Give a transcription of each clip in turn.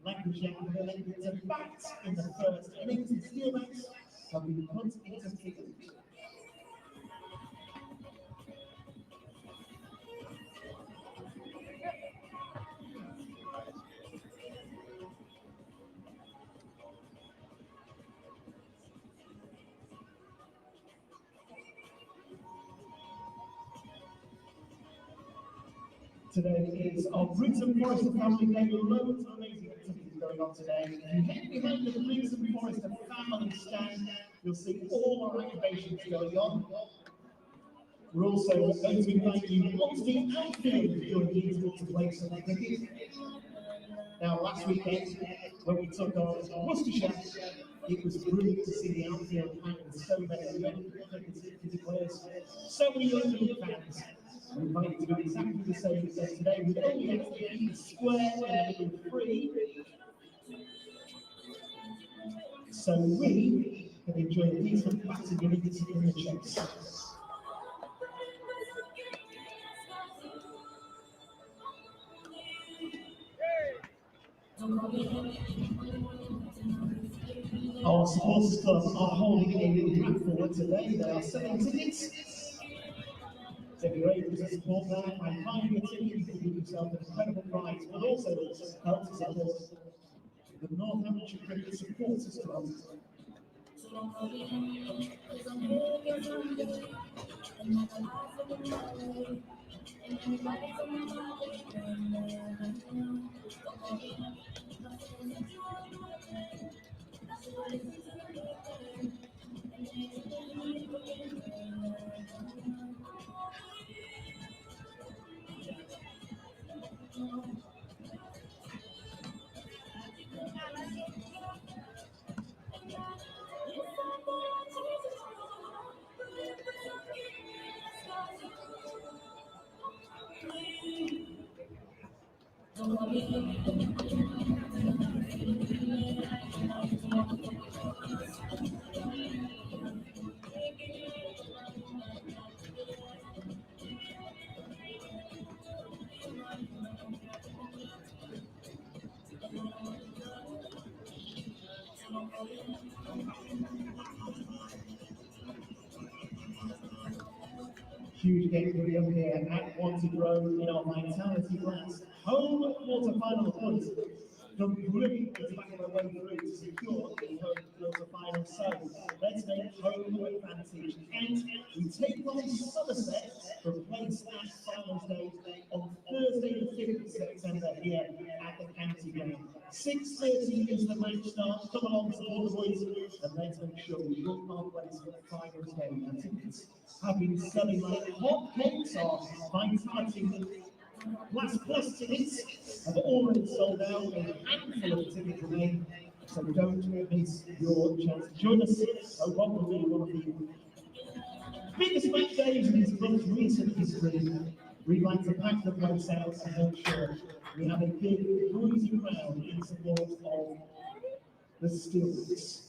Lancashire have elected to bat in the first innings. The Steelbacks have been put into field. Today is our Brinton Forester Family Day. Loads of amazing activities going on today. If you head behind the Brinton Forester Family stand, you'll see all our activations going on. We're also going to invite you onto the outfield during the interval to play some cricket. Now, last weekend, when we took on Worcestershire, it was brilliant to see the outfield packed with so many young cricket players, so many young fans. We invite you to do exactly the same as today. We only have to keep the square in the middle free, so we can enjoy a decent batting innings in the chase. Our supporters club are holding a raffle today. They are selling tickets. So if you're able to support that by buying a ticket, you can give yourself an incredible prize, but also help to support the Northamptonshire Cricket Supporters Club. Huge game for you here at Wanted Road in our Vitality Glass home quarter-final hunt. The brilliant is back on the way through to secure the home quarter-final. So let's make home advantage. And we take on Somerset for a place at Finals Day on Thursday the 5th of September here at the County Ground. 6:30 is the match start. Come along, support the boys, and let's make sure we book our place for the Finals Day. And tickets have been selling like hotcakes. Our Vitality Glass Plus tickets have already sold out. A handful of tickets remain, so don't miss your chance to join us. What will be one of the biggest match days in this club's recent history. We'd like to pack the place out and make sure we have a big, noisy crowd in support of the Steelbacks.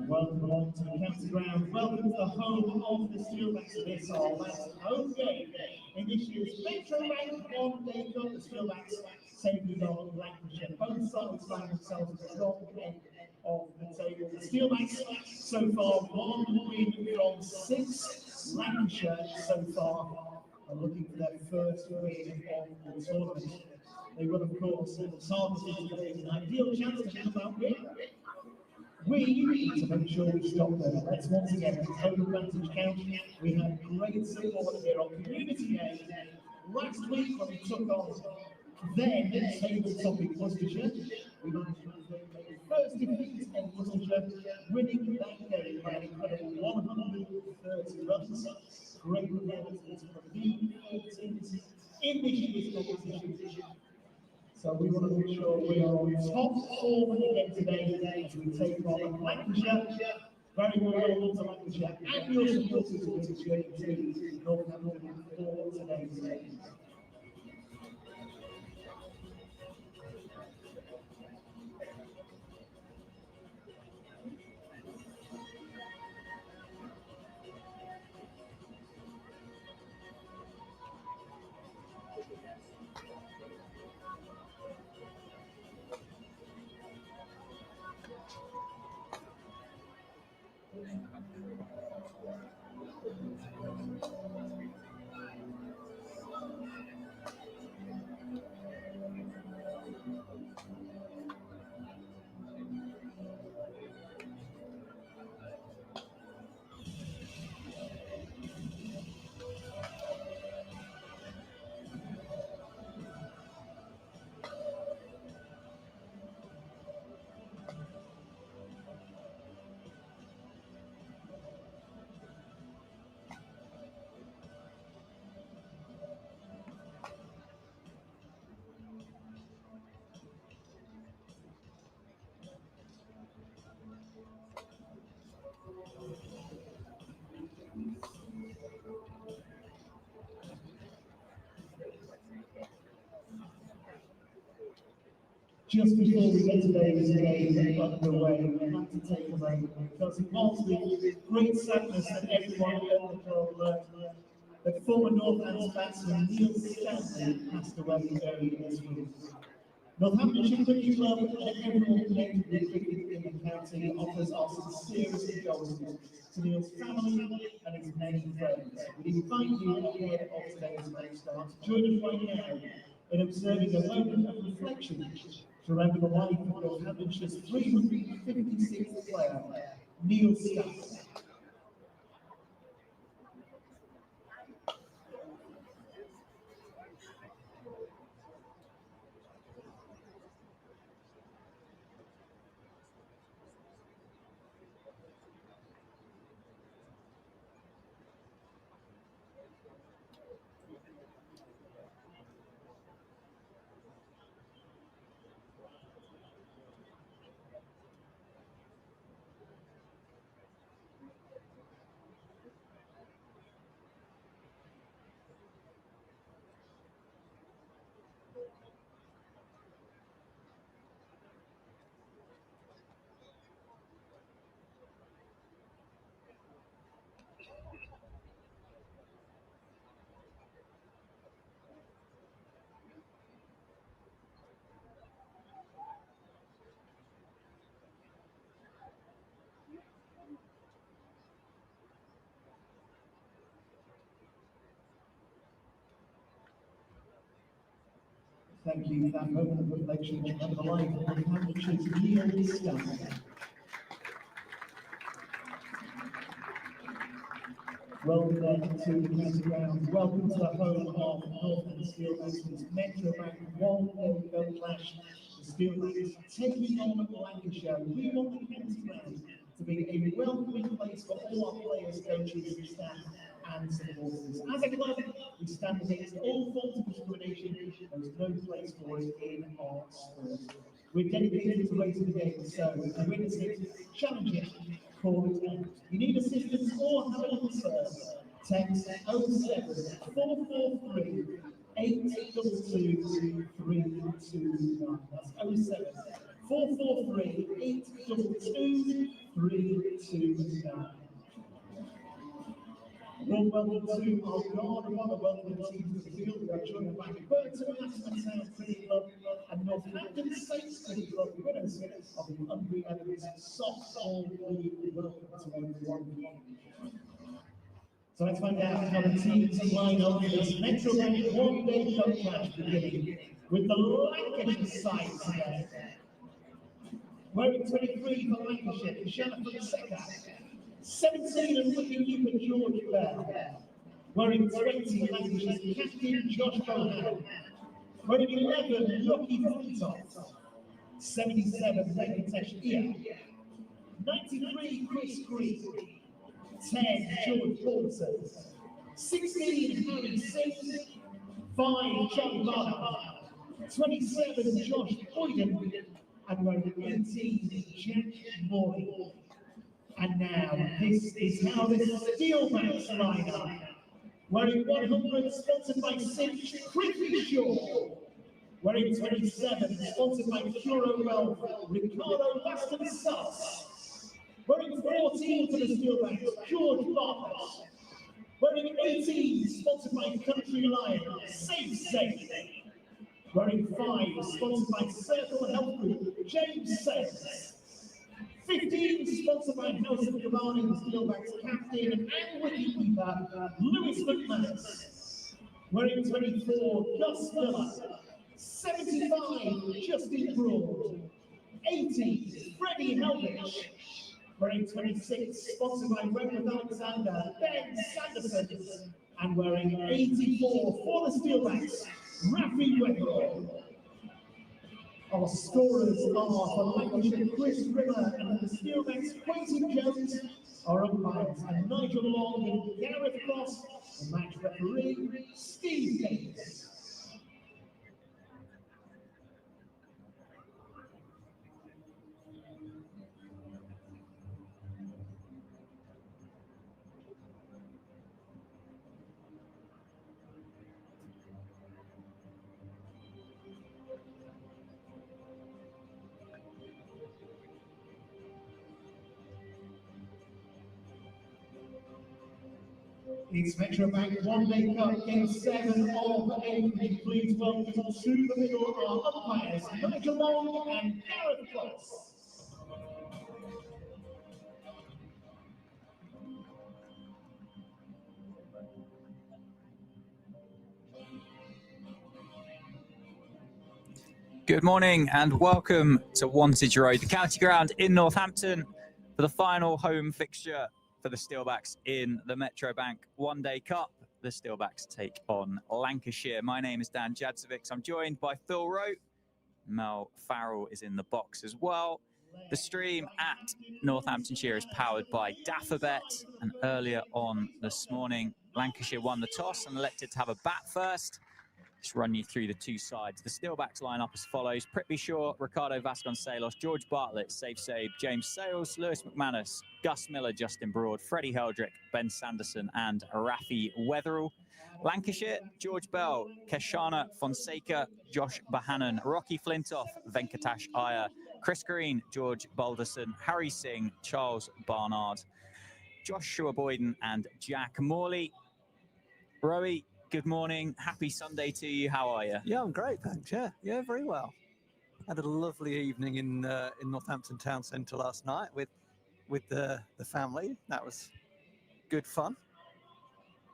Welcome on to the county ground. Welcome to the home of the Steelbacks. This our last home game in this year's Metro Rank 1 Day Cup. The Steelbacks taking on Lancashire. Both sides find themselves at the strong end of the table. The Steelbacks so far 1 win from 6. Lancashire so far are looking for their first win of the tournament. They will, of course, target today as an ideal chance to have that win. We need to make sure we stop them. Let's once again, home advantage count. We had great support here on Community Day last week when we took on then table topping Worcestershire. We managed to make the first defeat in Worcestershire, winning that game by an incredible 130 runs. Great performance from the 14th in this year's competition. So we want to make sure we are on top form again today as we take on Lancashire. Very well to Lancashire and your supporters will be cheering to Northampton for today's game. Just before we get today's game underway, we have to take a moment because it was with great sadness that everyone on the club learned that former Northampton batsman Neil Stanley passed away earlier this week. Northamptonshire Cricket Club and everyone connected with cricket in the county offers our sincerest condolences to Neil's family and his many friends. We invite you ahead of today's match start to join us right now in observing a moment of reflection to remember the life of Northamptonshire's 356th player, Neil Stanley. Thank you for that moment of reflection on the life of Northamptonshire's Neil Stanley. Welcome then to the county ground. Welcome to the home of Northern Steelbacks' Metro Rank 1 Day Cup clash. The Steelbacks taking on Lancashire. We want the county ground to be a welcoming place for all our players, coaches, staff, and supporters. As a club, we stand against all forms of discrimination. There is no place for it in our sport. We're dedicated to raising the game, so if you witness it, challenge it, call it out. You need assistance or have a little serve, text 07 443 822 329. That's 07 443 822 3-2 Warm welcome to our guard and other welcome teams to the field. We are joined by Burton Aston Town Cricket Club and Northampton Saints Cricket Club, winners of the Under-11 Softball League. Welcome to everyone. So let's find out how the teams line up for this Metro Bank one-day cup clash, beginning with the Lancashire side today. Wearing 23 for Lancashire, Shanna Fonseca. 17 and looking new for George Bell. Wearing 20, Lancashire's captain Josh Bohan. Wearing 11, Lucky Flintoff. 77, Venkatesh Iyer. 93, Chris Green. 10, George Paulson. 16, Harry Singh. 5, John Barber. 27, Josh Boyden. And wearing 18, Jack Morley. And now, this is how the Steelbacks line up. Wearing 100, sponsored by Cinch, Cricket Shaw. Wearing 27, sponsored by Curo Wealth, Ricardo Baston Suss. Wearing 14 for the Steelbacks, George Bartlett. Wearing 18, sponsored by Country Lion, Safe. Wearing 5, sponsored by Circle Health Group, James Sayers. 15, sponsored by House of Cavani, the Steelbacks captain and wicketkeeper, Lewis McManus. Wearing 24, Gus Miller. 75, Justin Broad. 80, Freddie Helvich. Wearing 26, sponsored by Redwood Alexander, Ben Sanderson. And wearing 84 for the Steelbacks, Rafi Weatherall. Our scorers are for Lancashire, Chris Rimmer, and the Steelbacks, Quentin Jones. Our umpires are Nigel Long and Gareth Cross. The match referee, Steve Davis. It's Metro Bank one-day cup, game 7 of 8. Please welcome to the middle our umpires, Nigel Long and Gareth Cross. Good morning and welcome to Wantage Road, the county ground in Northampton, for the final home fixture for the Steelbacks in the Metro Bank one-day cup. The Steelbacks take on Lancashire. My name is Dan Jadzovic. I'm joined by Phil Rote. Mel Farrell is in the box as well. The stream at Northamptonshire is powered by Daffabet, and earlier on this morning, Lancashire won the toss and elected to have a bat first. Just run you through the two sides. The Steelbacks line up as follows: Prithvi Shaw, Ricardo Vasconcelos, George Bartlett, Safe, James Sales, Lewis McManus, Gus Miller, Justin Broad, Freddie Heldrick, Ben Sanderson, and Rafi Weatherall. Lancashire, George Bell, Keshana Fonseca, Josh Bohannon, Rocky Flintoff, Venkatesh Iyer, Chris Green, George Balderson, Harry Singh, Charles Barnard, Joshua Boyden, and Jack Morley. Rowie, good morning. Happy Sunday to you. How are you? Yeah, I'm great, thanks. Yeah, very well. Had a lovely evening in Northampton Town Centre last night with the family. That was good fun.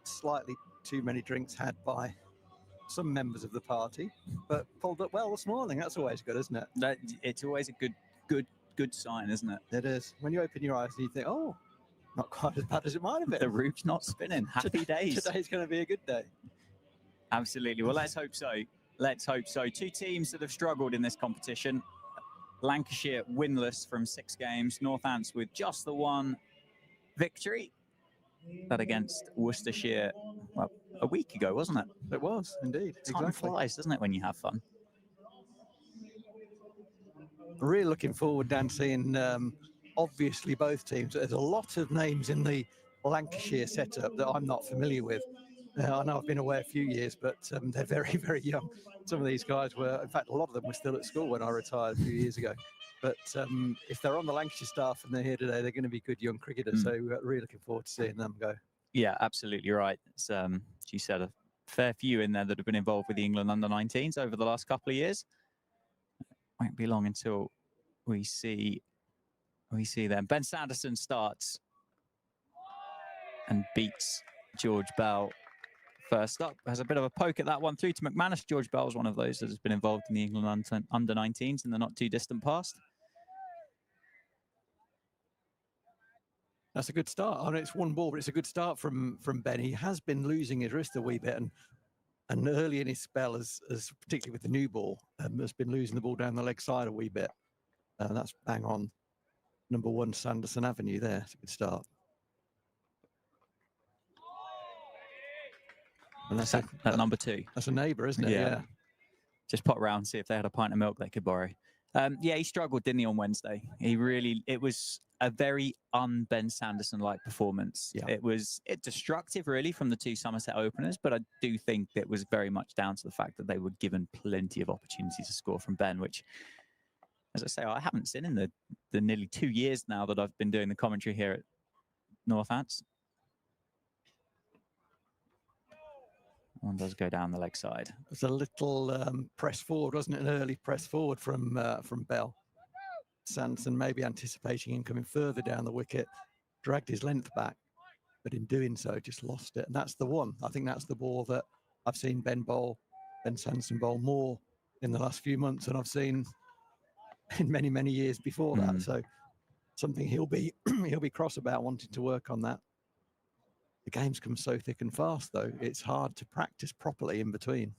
Slightly too many drinks had by some members of the party, but pulled up well this morning. That's always good, isn't it? It's always a good sign, isn't it? It is. When you open your eyes and you think, oh, not quite as bad as it might have been. The roof's not spinning. Happy days. Today's going to be a good day. Absolutely. Well, let's hope so. Let's hope so. Two teams that have struggled in this competition. Lancashire winless from 6 games. Northants with just the one victory. That against Worcestershire, well, a week ago, wasn't it? It was, indeed. Time flies, doesn't it, when you have fun? Really looking forward, Dan, seeing obviously both teams. There's a lot of names in the Lancashire setup that I'm not familiar with. I know I've been away a few years, but they're very, very young. Some of these guys were, in fact, a lot of them were still at school when I retired a few years ago. But if they're on the Lancashire staff and they're here today, they're going to be good young cricketers. So we're really looking forward to seeing them go. Yeah, absolutely right. It's, you said, a fair few in there that have been involved with the England under-19s over the last couple of years. Won't be long until we see them. Ben Sanderson starts and beats George Bell first up. Has a bit of a poke at that one through to McManus. George Bell is one of those that has been involved in the England under-19s in the not too distant past. That's a good start. I know it's one ball, but it's a good start from Ben. He has been losing his wrist a wee bit, and early in his spell, as particularly with the new ball, has been losing the ball down the leg side a wee bit. That's bang on number 1 Sanderson Avenue there. It's a good start. And that's at number 2. That's a neighbour, isn't it? Yeah. Just pop round, see if they had a pint of milk they could borrow. Yeah, he struggled, didn't he, on Wednesday? It was a very un-Ben Sanderson-like performance. Yeah. It was destructive, really, from the 2 Somerset openers, but I do think it was very much down to the fact that they were given plenty of opportunities to score from Ben, which, as I say, I haven't seen in the nearly 2 years now that I've been doing the commentary here at Northants. One does go down the leg side. It was a little press forward, wasn't it? An early press forward from Bell. Sanderson maybe anticipating him coming further down the wicket, dragged his length back, but in doing so, just lost it. And that's the one. I think that's the ball that I've seen Ben Sanderson bowl more in the last few months than I've seen in many, many years before that. So something he'll be cross about, wanting to work on that. The games come so thick and fast, though. It's hard to practice properly in between.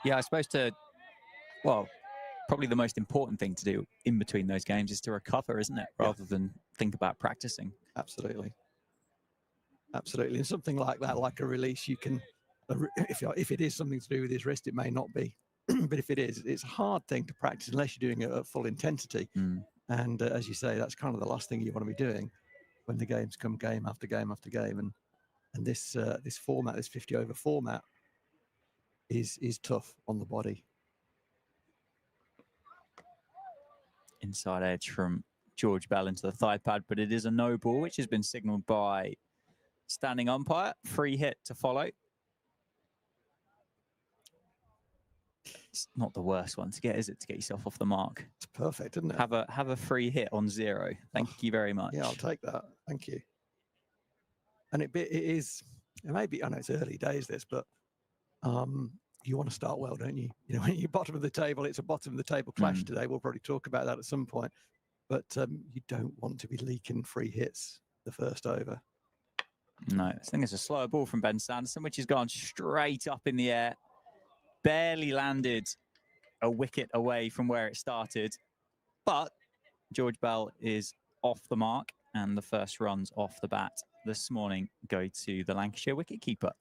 Yeah, I suppose probably the most important thing to do in between those games is to recover, isn't it? Rather than think about practicing. Absolutely. Absolutely. And something like that, like a release, you can, if it is something to do with his wrist, it may not be. But if it is, it's a hard thing to practice unless you're doing it at full intensity. And as you say, that's kind of the last thing you want to be doing when the games come game after game after game. And this format, this 50 over format, is tough on the body. Inside edge from George Bell into the thigh pad, but it is a no ball, which has been signalled by standing umpire. Free hit to follow. It's not the worst one to get, is it? To get yourself off the mark. It's perfect, isn't it? Have a free hit on 0. Thank you very much. Yeah, I'll take that. Thank you. And it is, it may be, I know it's early days, this, but you want to start well, don't you? You know, when you're bottom of the table, it's a bottom of the table clash today. We'll probably talk about that at some point. But you don't want to be leaking free hits the first over. No, I think it's a slower ball from Ben Sanderson, which has gone straight up in the air. Barely landed a wicket away from where it started. But George Bell is off the mark, and the first runs off the bat this morning go to the Lancashire wicketkeeper.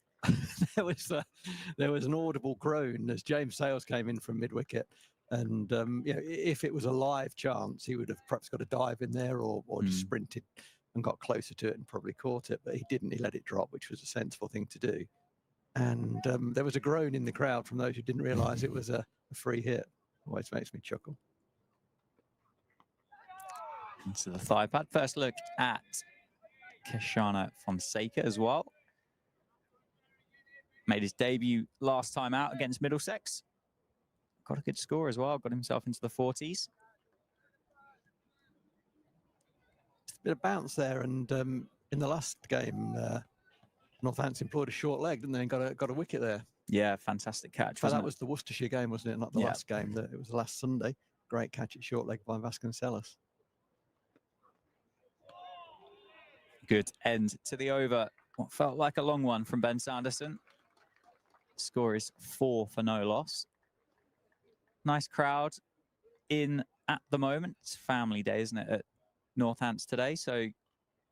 There was an audible groan as James Sales came in from mid-wicket. And you know, if it was a live chance, he would have perhaps got a dive in there or just sprinted and got closer to it and probably caught it. But he didn't. He let it drop, which was a sensible thing to do. And there was a groan in the crowd from those who didn't realise it was a free hit. Always makes me chuckle. Into the thigh pad. First look at Kashana Fonseca as well. Made his debut last time out against Middlesex. Got a good score as well. Got himself into the 40s. Just a bit of bounce there. And in the last game, Northampton employed a short leg, didn't they? And got a wicket there. Yeah, fantastic catch. That was the Worcestershire game, wasn't it? Not the last game. It was last Sunday. Great catch at short leg by Vasconcelos. Good end to the over. What felt like a long one from Ben Sanderson. Score is 4 for no loss. Nice crowd in at the moment. It's family day, isn't it, at Northants today? So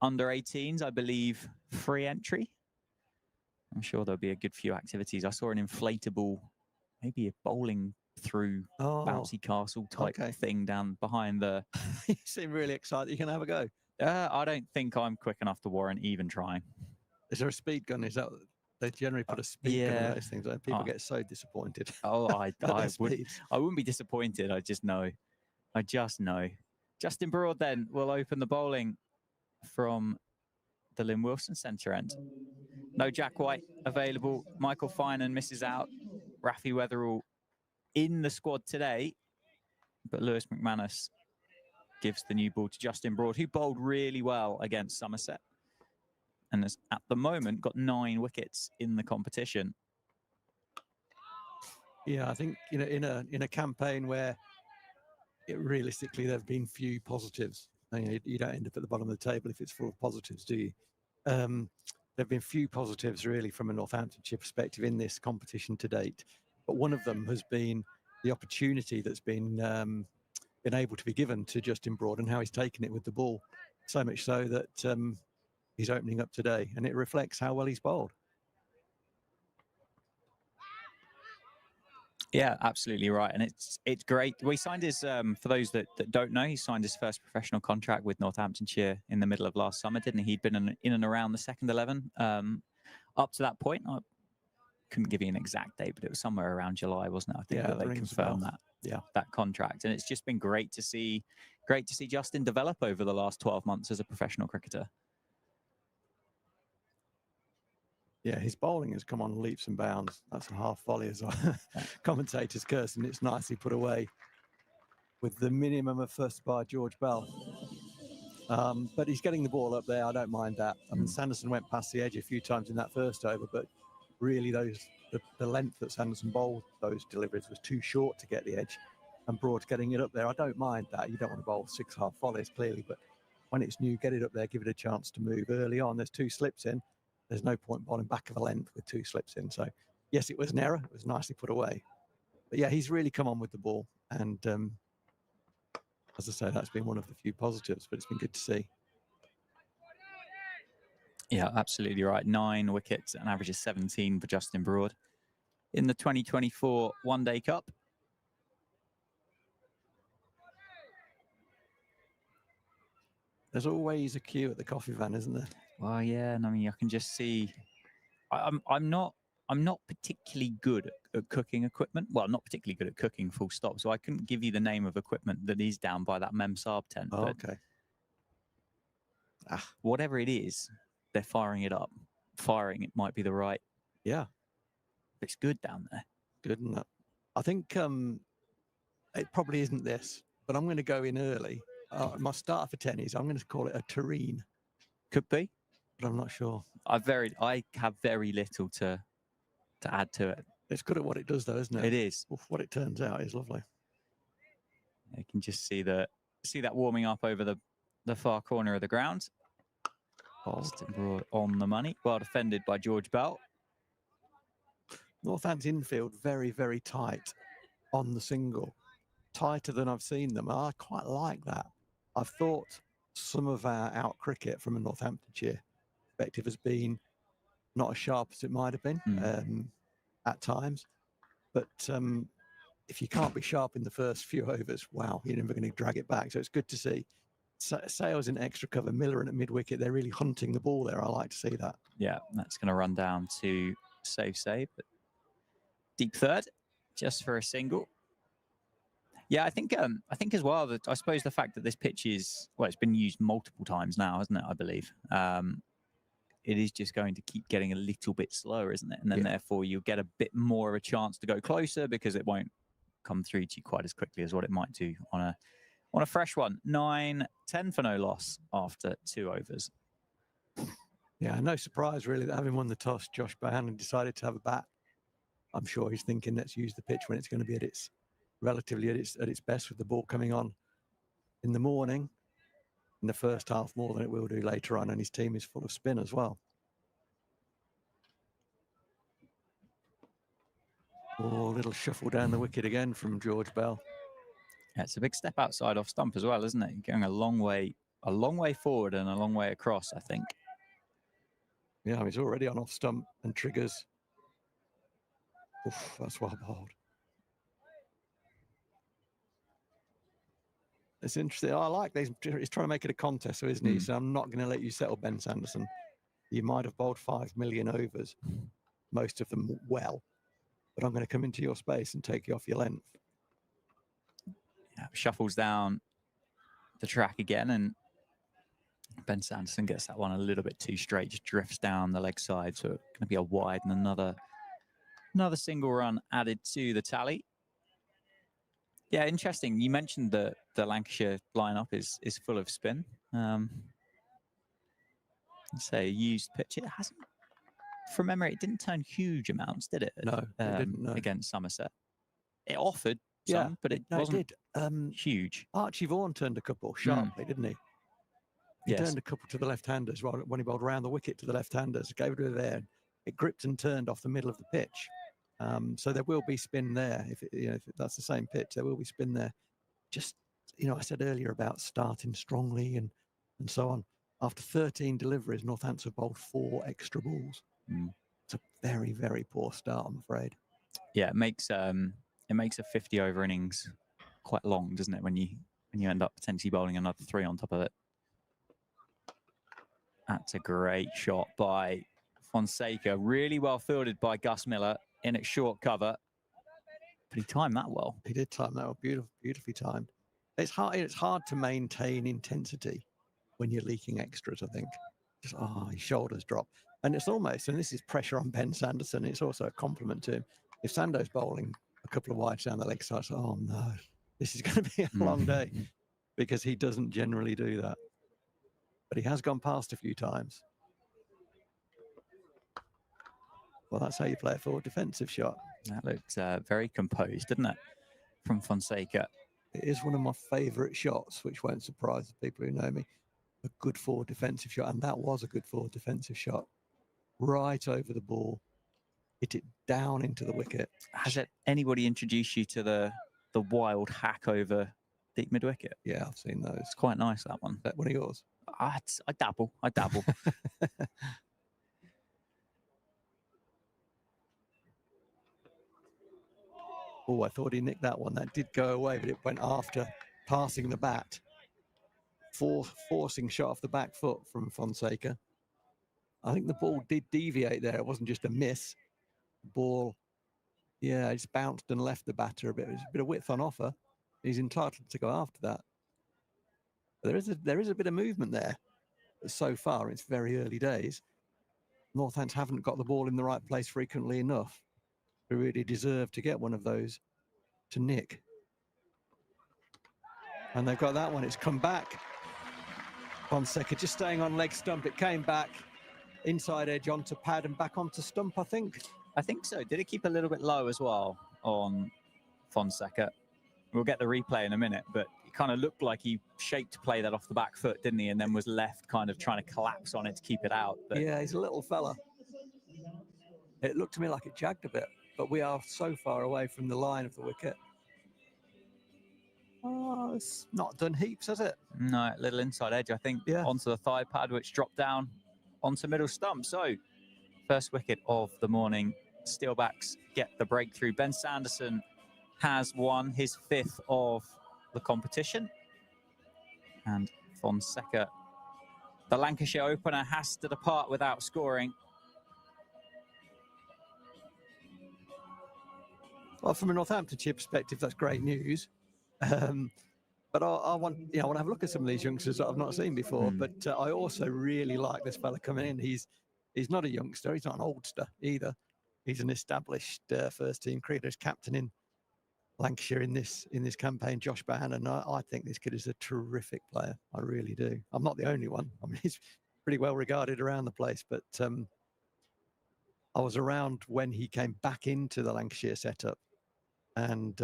under 18s, I believe, free entry. I'm sure there'll be a good few activities. I saw an inflatable, maybe a bowling through bouncy castle type thing down behind the... You seem really excited. You can have a go. I don't think I'm quick enough to warrant even trying. Is there a speed gun? Is that... They generally put a speed gun on Yeah. those things, and people Oh. get so disappointed. Oh, at their speeds. I wouldn't be disappointed. I just know. I just know. Justin Broad then will open the bowling from the Lynn Wilson centre end. No Jack White available. Michael Finan misses out. Rafi Weatherall in the squad today, but Lewis McManus gives the new ball to Justin Broad, who bowled really well against Somerset and has at the moment got 9 wickets in the competition. Yeah, I think in a campaign where realistically there have been few positives. You don't end up at the bottom of the table if it's full of positives, do you? There have been few positives really from a Northamptonshire perspective in this competition to date, but one of them has been the opportunity that's been able to be given to Justin Broad and how he's taken it with the ball, so much so that he's opening up today, and it reflects how well he's bowled. Yeah, absolutely right. And it's great. We signed his, for those that don't know, he signed his first professional contract with Northamptonshire in the middle of last summer, didn't he? He'd been in and around the second 11 up to that point. I couldn't give you an exact date, but it was somewhere around July, wasn't it? I think that they confirmed that contract. And it's just been great to see Justin develop over the last 12 months as a professional cricketer. Yeah, his bowling has come on leaps and bounds. That's a half volley as commentators curse, and it's nicely put away with the minimum of fuss by George Bell. But he's getting the ball up there. I don't mind that. I mean, Sanderson went past the edge a few times in that first over, but really the length that Sanderson bowled those deliveries was too short to get the edge, and Broad's getting it up there. I don't mind that. You don't want to bowl 6 half volleys, clearly, but when it's new, get it up there, give it a chance to move early on. There's 2 slips in. There's no point bowling back of a length with 2 slips in. So, yes, it was an error. It was nicely put away. But, yeah, he's really come on with the ball. And, as I say, that's been one of the few positives, but it's been good to see. Yeah, absolutely right. 9 wickets, an average of 17 for Justin Broad in the 2024 One Day Cup. There's always a queue at the coffee van, isn't there? Well, yeah, and I mean, I can just see. I'm not particularly good at cooking equipment. Well, not particularly good at cooking, full stop. So I couldn't give you the name of equipment that is down by that Mem Saab tent. Oh, okay. Whatever it is, they're firing it up. Firing it might be the right. Yeah, it's good down there. Good enough. I think it probably isn't this, but I'm going to go in early. My starter for tennis, I'm going to call it a tureen. Could be, but I'm not sure. I have very little to add to it. It's good at what it does, though, isn't it? It is. What it turns out is lovely. You can just see that warming up over the far corner of the ground. Broad on the money. Well defended by George Bell. Northampton infield very, very tight on the single. Tighter than I've seen them. I quite like that. I've thought some of our out cricket from a Northamptonshire perspective has been not as sharp as it might have been at times. But if you can't be sharp in the first few overs, wow, you're never going to drag it back. So it's good to see. Sales in extra cover, Miller and at mid-wicket, they're really hunting the ball there. I like to see that. Yeah, that's going to run down to save, but deep third, just for a single. Yeah, I think as well that I suppose the fact that this pitch is, well, it's been used multiple times now, hasn't it? I believe it is just going to keep getting a little bit slower, isn't it? And then therefore you'll get a bit more of a chance to go closer because it won't come through to you quite as quickly as what it might do on a fresh one. 9-10 for no loss after 2 overs. Yeah, no surprise really that having won the toss, Josh Bohannon decided to have a bat. I'm sure he's thinking, let's use the pitch when it's going to be relatively at its best, with the ball coming on in the morning in the first half more than it will do later on, and his team is full of spin as well. Oh, a little shuffle down the wicket again from George Bell. Yeah, it's a big step outside off stump as well, isn't it? You're going a long way forward and a long way across, I think. Yeah, he's already on off stump and triggers. Oof, that's well bowled. It's interesting. I like this. He's trying to make it a contest, isn't he? So I'm not going to let you settle, Ben Sanderson. You might have bowled 5 million overs, most of them well, but I'm going to come into your space and take you off your length. Yeah, shuffles down the track again, and Ben Sanderson gets that one a little bit too straight, just drifts down the leg side, so it's going to be a wide and another single run added to the tally. Yeah, interesting. You mentioned that the Lancashire lineup is full of spin. Say a used pitch. It hasn't, from memory, it didn't turn huge amounts, did it? No, it didn't. No. Against Somerset, it offered some, but it wasn't huge. Archie Vaughan turned a couple sharply, didn't he? He turned a couple to the left-handers when he bowled around the wicket to the left-handers, gave it to there. It gripped and turned off the middle of the pitch. So there will be spin there. If that's the same pitch, there will be spin there. Just, I said earlier about starting strongly and so on. After 13 deliveries, Northampton bowled 4 extra balls. It's a very, very poor start, I'm afraid. Yeah, it makes a 50-over innings quite long, doesn't it? When you end up potentially bowling another 3 on top of it. That's a great shot by Fonseca. Really well fielded by Gus Miller in its short cover. But he timed that well. He did time that well. Beautifully timed. It's hard to maintain intensity when you're leaking extras, I think. Just, his shoulders drop. And it's almost, and this is pressure on Ben Sanderson, it's also a compliment to him. If Sando's bowling a couple of wides down the leg side, oh no, this is going to be a long day, because he doesn't generally do that. But he has gone past a few times. Well, that's how you play a forward defensive shot. That looked very composed, didn't it, from Fonseca? It is one of my favourite shots, which won't surprise the people who know me. A good forward defensive shot, and that was a good forward defensive shot. Right over the ball, hit it down into the wicket. Has anybody introduced you to the wild hack over deep mid wicket? Yeah, I've seen those. It's quite nice, that one. That one of yours? I dabble. Oh, I thought he nicked that one. That did go away, but it went after passing the bat. Forcing shot off the back foot from Fonseca. I think the ball did deviate there. It wasn't just a miss. The ball, it just bounced and left the batter a bit. There's a bit of width on offer. He's entitled to go after that. But there is a bit of movement there. So far, it's very early days. Northampton haven't got the ball in the right place frequently enough to really deserve to get one of those to nick. And they've got that one. It's come back. Fonseca just staying on leg stump. It came back inside edge onto pad and back onto stump, I think. I think so. Did it keep a little bit low as well on Fonseca? We'll get the replay in a minute, but it kind of looked like he shaped to play that off the back foot, didn't he? And then was left kind of trying to collapse on it to keep it out. But yeah, he's a little fella. It looked to me like it jagged a bit, but we are so far away from the line of the wicket. Oh, it's not done heaps, has it? No, a little inside edge, I think, onto the thigh pad, which dropped down onto middle stump. So, first wicket of the morning. Steelbacks get the breakthrough. Ben Sanderson has won his 5th of the competition. And Fonseca, the Lancashire opener, has to depart without scoring. Well, from a Northamptonshire perspective, that's great news. But I want to have a look at some of these youngsters that I've not seen before. But I also really like this fella coming in. He's not a youngster. He's not an oldster either. He's an established first-team cricketer. He's captain in Lancashire in this campaign, Josh Bohannon. I think this kid is a terrific player. I really do. I'm not the only one. I mean, he's pretty well regarded around the place. But I was around when he came back into the Lancashire setup and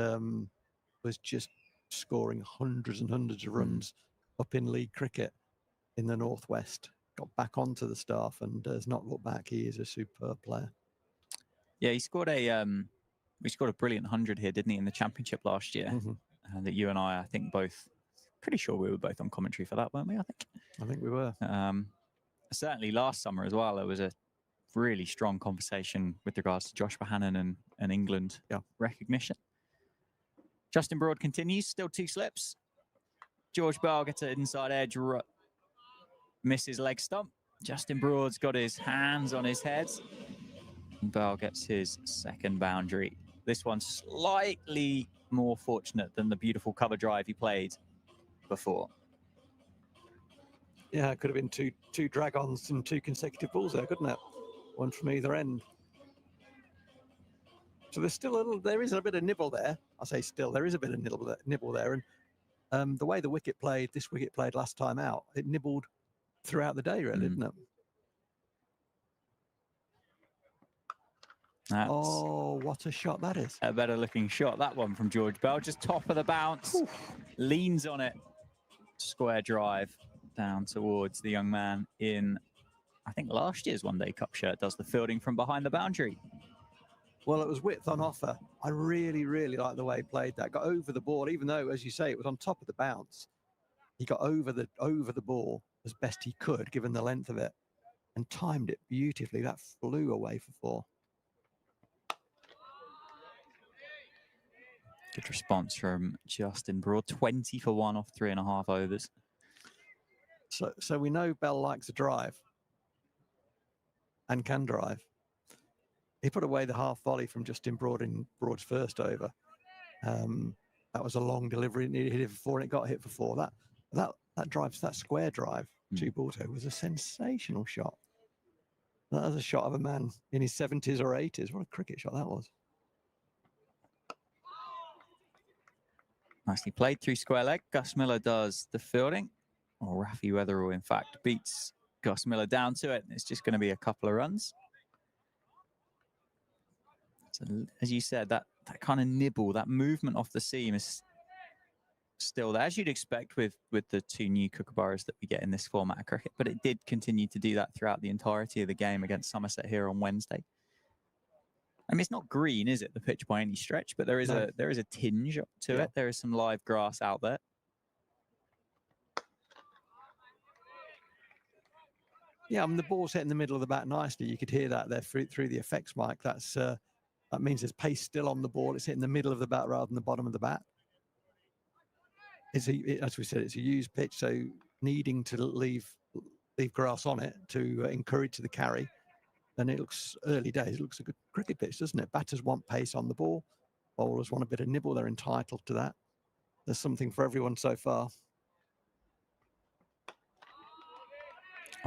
was just scoring hundreds and hundreds of runs up in league cricket in the Northwest. Got back onto the staff and has not looked back. He is a superb player. Yeah, he scored a brilliant 100 here, didn't he, in the championship last year? That you and I think both, pretty sure we were both on commentary for that, weren't we? I think we were. Certainly last summer as well, there was a really strong conversation with regards to Josh Bohannon and England recognition. Justin Broad continues, still 2 slips. George Bell gets an inside edge, misses leg stump. Justin Broad's got his hands on his head. Bell gets his second boundary. This one's slightly more fortunate than the beautiful cover drive he played before. Yeah, it could have been two drag-ons and 2 consecutive balls there, couldn't it? One from either end. So there is a bit of nibble there. I say still, there is a bit of nibble there. And the way this wicket played last time out, it nibbled throughout the day, really, didn't it? Oh, what a shot that is. A better looking shot, that one from George Bell. Just top of the bounce, leans on it. Square drive down towards the young man in, I think, last year's One Day Cup shirt, does the fielding from behind the boundary. Well, it was width on offer. I really, really like the way he played that. Got over the ball, even though, as you say, it was on top of the bounce. He got over the ball as best he could, given the length of it, and timed it beautifully. That flew away for 4. Good response from Justin Broad. 20 for 1 off 3.5 overs. So we know Bell likes a drive and can drive. He put away the half volley from Justin Broad in Broad's first over. That was a long delivery. It hit it for 4 and it got hit for 4. That square drive, 2 balls over, was a sensational shot. That was a shot of a man in his 70s or 80s. What a cricket shot that was. Nicely played through square leg. Gus Miller does the fielding. Or Rafi Weatherall, in fact, beats Gus Miller down to it. It's just going to be a couple of runs. So, as you said, that kind of nibble, that movement off the seam is still there, as you'd expect with the 2 new kookaburras that we get in this format of cricket. But it did continue to do that throughout the entirety of the game against Somerset here on Wednesday. I mean, it's not green, is it, the pitch by any stretch? But there is a tinge to it. There is some live grass out there. Yeah, I mean, the ball's hit in the middle of the bat nicely. You could hear that there through the effects mic. That means there's pace still on the ball. It's hitting the middle of the bat rather than the bottom of the bat. As we said, it's a used pitch, so needing to leave grass on it to encourage the carry. And it looks, early days, it looks a good cricket pitch, doesn't it? Batters want pace on the ball. Bowlers want a bit of nibble. They're entitled to that. There's something for everyone so far.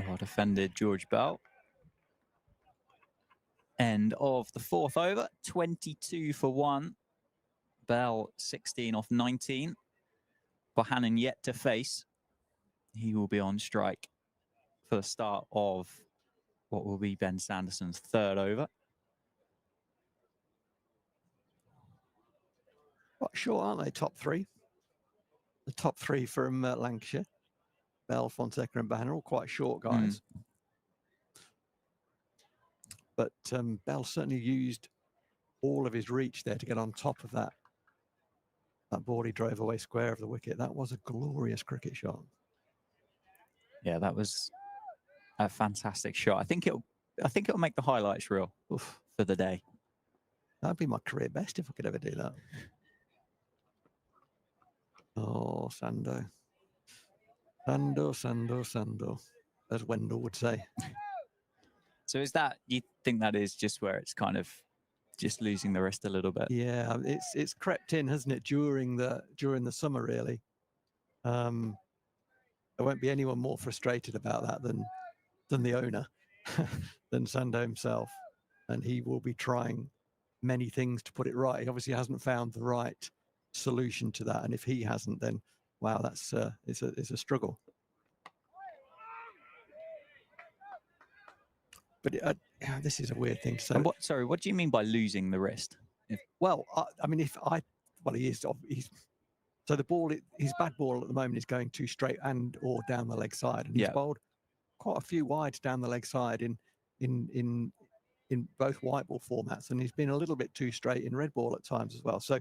Well defended, George Bell. End of the 4th over, 22 for 1. Bell 16 off 19. Bohannon yet to face. He will be on strike for the start of what will be Ben Sanderson's 3rd over. Quite short, aren't they, top 3? The top 3 from Lancashire. Bell, Fonseca and Bohannon, all quite short guys. But Bell certainly used all of his reach there to get on top of that ball he drove away square of the wicket. That was a glorious cricket shot. Yeah, that was a fantastic shot. I think it'll make the highlights reel for the day. That'd be my career best if I could ever do that. Oh, Sando. Sando, as Wendell would say. So you think that is just where it's kind of just losing the wrist a little bit? Yeah, it's crept in, hasn't it, during the summer, really. There won't be anyone more frustrated about that than the owner, than Sando himself. And he will be trying many things to put it right. He obviously hasn't found the right solution to that. And if he hasn't, then wow, it's a struggle. But this is a weird thing. So, what do you mean by losing the wrist? Well, he is. So the ball, his bat ball at the moment is going too straight and or down the leg side, and he's bowled quite a few wides down the leg side in both white ball formats, and he's been a little bit too straight in red ball at times as well. So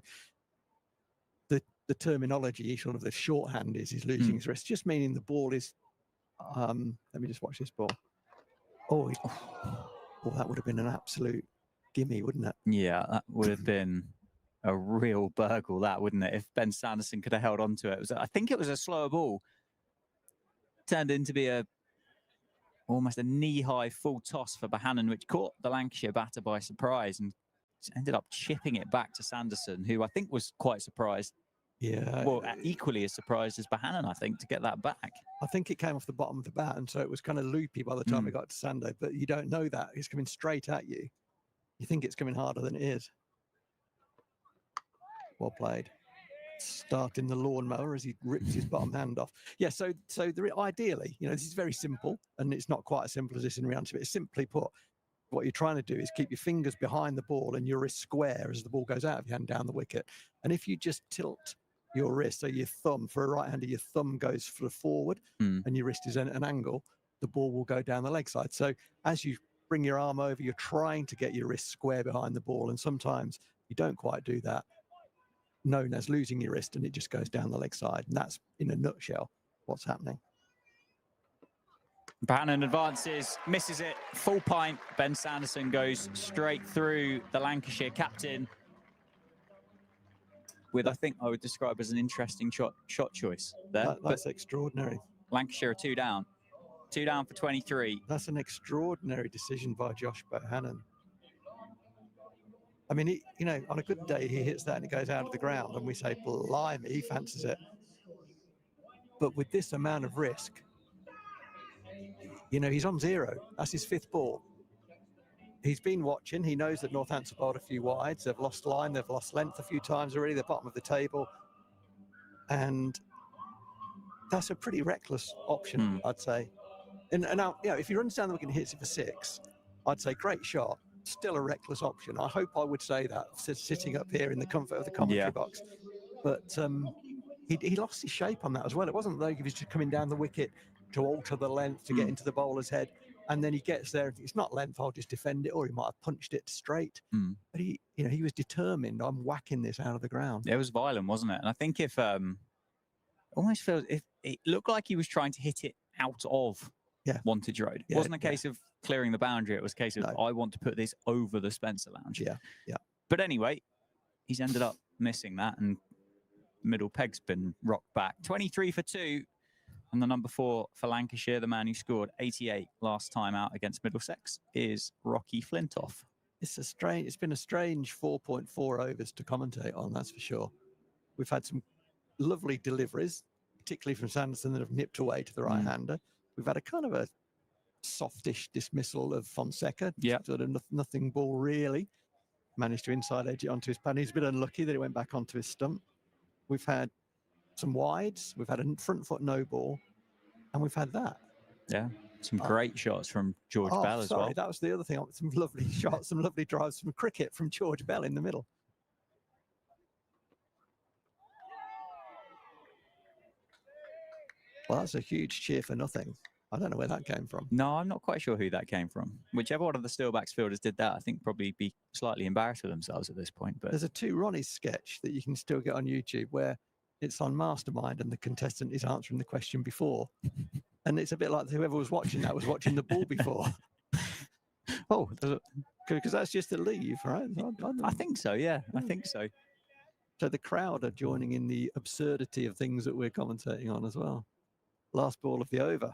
the terminology, sort of the shorthand, is he's losing his wrist, just meaning the ball is. Let me just watch this ball. Oh, that would have been an absolute gimme, wouldn't it? Yeah, that would have been a real burgle, that, wouldn't it? If Ben Sanderson could have held on to it. I think it was a slower ball. Turned into be a almost a knee-high full toss for Bohannon, which caught the Lancashire batter by surprise and ended up chipping it back to Sanderson, who I think was quite surprised. Yeah. Well, equally as surprised as Bohannon, I think, to get that back. I think it came off the bottom of the bat, and so it was kind of loopy by the time it got to Sando, but you don't know that. It's coming straight at you. You think it's coming harder than it is. Well played. Starting the lawnmower as he rips his bottom hand off. Yeah, so ideally, you know, this is very simple, and it's not quite as simple as this in reality, but it's simply put, what you're trying to do is keep your fingers behind the ball and your wrist square as the ball goes out of your hand down the wicket. And if you just tilt your wrist, so your thumb, for a right-hander, your thumb goes forward and your wrist is at an angle, the ball will go down the leg side. So as you bring your arm over, you're trying to get your wrist square behind the ball, and sometimes you don't quite do that, known as losing your wrist, and it just goes down the leg side. And that's, in a nutshell, what's happening. Bohannon advances, misses it, full pint. Ben Sanderson goes straight through the Lancashire captain with, I think I would describe as an interesting shot choice there. That's extraordinary. Lancashire are 2 down. 2 down for 23. That's an extraordinary decision by Josh Bohannon. I mean, you know, on a good day, he hits that and it goes out of the ground, and we say, blimey, he fancies it. But with this amount of risk, you know, he's on 0. That's his 5th ball. He's been watching. He knows that Northampton bowled a few wides. They've lost line. They've lost length a few times already. They're bottom of the table. And that's a pretty reckless option, I'd say. And now, you know, if he runs down the wicket and hits it for 6, I'd say great shot. Still a reckless option. I hope I would say that sitting up here in the comfort of the commentary box. But he lost his shape on that as well. It wasn't like he was just coming down the wicket to alter the length to get into the bowler's head, and then he gets there and thinks, it's not length, I'll just defend it, or he might have punched it straight. But he was determined. I'm whacking this out of the ground. It was violent, wasn't it? And I think if almost feels if it looked like he was trying to hit it out of Wantage Road. It wasn't a case of clearing the boundary. It was a case of I want to put this over the Spencer Lounge. Yeah. But anyway, he's ended up missing that, and middle peg's been rocked back. 23 for 2. And the number 4 for Lancashire, the man who scored 88 last time out against Middlesex, is Rocky Flintoff. It's been a strange 4.4 overs to commentate on, that's for sure. We've had some lovely deliveries, particularly from Sanderson, that have nipped away to the right-hander. We've had a kind of a softish dismissal of Fonseca. Sort of nothing ball really. Managed to inside edge it onto his pad. He's a bit unlucky that it went back onto his stump. We've had some wides. We've had a front foot no ball. And we've had that. Yeah. Some great shots from George Bell as well. That was the other thing. Some lovely shots, some lovely drives from cricket from George Bell in the middle. Well, that's a huge cheer for nothing. I don't know where that came from. No, I'm not quite sure who that came from. Whichever one of the Steelbacks fielders did that, I think probably be slightly embarrassed with themselves at this point. But there's a Two Ronnies sketch that you can still get on YouTube where it's on Mastermind and the contestant is answering the question before. And it's a bit like whoever was watching that was watching the ball before. Oh, because that's just a leave, right? I think so, yeah. I think so. So the crowd are joining in the absurdity of things that we're commentating on as well. Last ball of the over.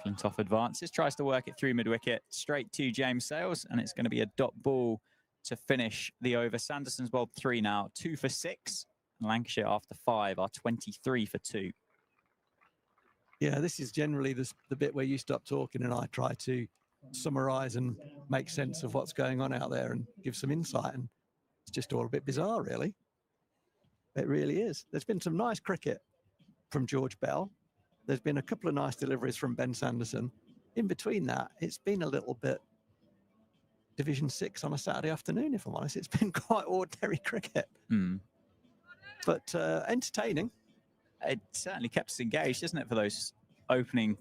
Flintoff advances, tries to work it through mid-wicket, straight to James Sales, and it's going to be a dot ball to finish the over. Sanderson's bowled 3 now, 2 for 6. Lancashire after 5 are 23 for 2. Yeah, this is generally the bit where you stop talking and I try to summarise and make sense of what's going on out there and give some insight. And it's just all a bit bizarre, really. It really is. There's been some nice cricket from George Bell. There's been a couple of nice deliveries from Ben Sanderson. In between that, it's been a little bit Division 6 on a Saturday afternoon, if I'm honest. It's been quite ordinary cricket. But entertaining. It certainly kept us engaged, isn't it, for those opening,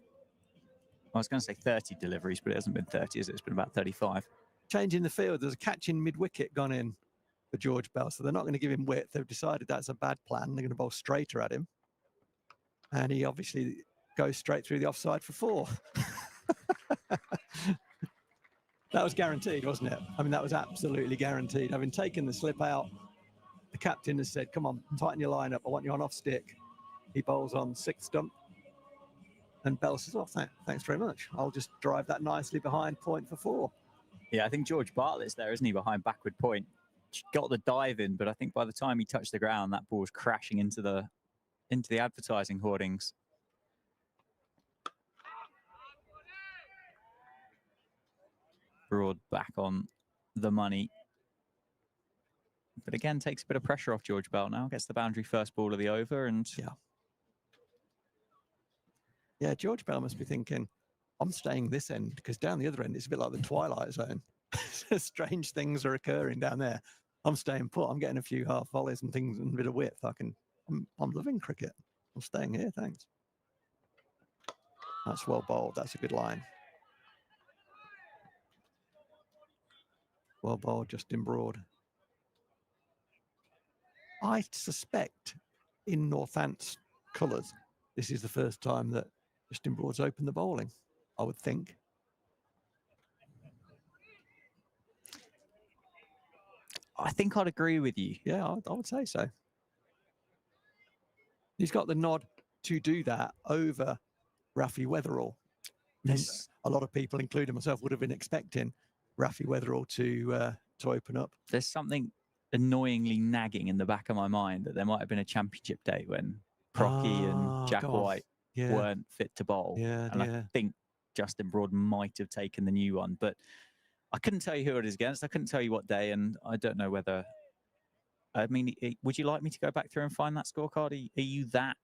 I was going to say 30 deliveries, but it hasn't been 30, is it? It's been about 35. Changing the field. There's a catch in mid-wicket gone in for George Bell, so they're not going to give him width. They've decided that's a bad plan. They're going to bowl straighter at him. And he obviously goes straight through the offside for 4. That was guaranteed, wasn't it? I mean, that was absolutely guaranteed. Having taken the slip out, the captain has said, come on, tighten your line up. I want you on off stick. He bowls on 6th stump. And Bell says, "Oh, thanks very much. I'll just drive that nicely behind point for 4." Yeah, I think George Bartlett's there, isn't he, behind backward point? Got the dive in, but I think by the time he touched the ground, that ball was crashing into the advertising hoardings. Broad back on the money. But again, takes a bit of pressure off George Bell now. Gets the boundary first ball of the over, and yeah, George Bell must be thinking, I'm staying this end, because down the other end it's a bit like the Twilight Zone. Strange things are occurring down there. I'm staying put. I'm getting a few half volleys and things and a bit of width. I'm loving cricket. I'm staying here, thanks. That's well bowled. That's a good line. Well bowled, Justin Broad. I suspect in Northants colours, this is the first time that Justin Broad's opened the bowling, I would think. I think I'd agree with you. Yeah, I would say so. He's got the nod to do that over Rafi Weatherall. Yes. A lot of people, including myself, would have been expecting Rafi Weatherall to open up. There's something annoyingly nagging in the back of my mind that there might have been a championship day when Procky and Jack White weren't fit to bowl. And I think Justin Broad might have taken the new one, but I couldn't tell you who it is against. I couldn't tell you what day, and I don't know whether. I mean, would you like me to go back through and find that scorecard? Are you that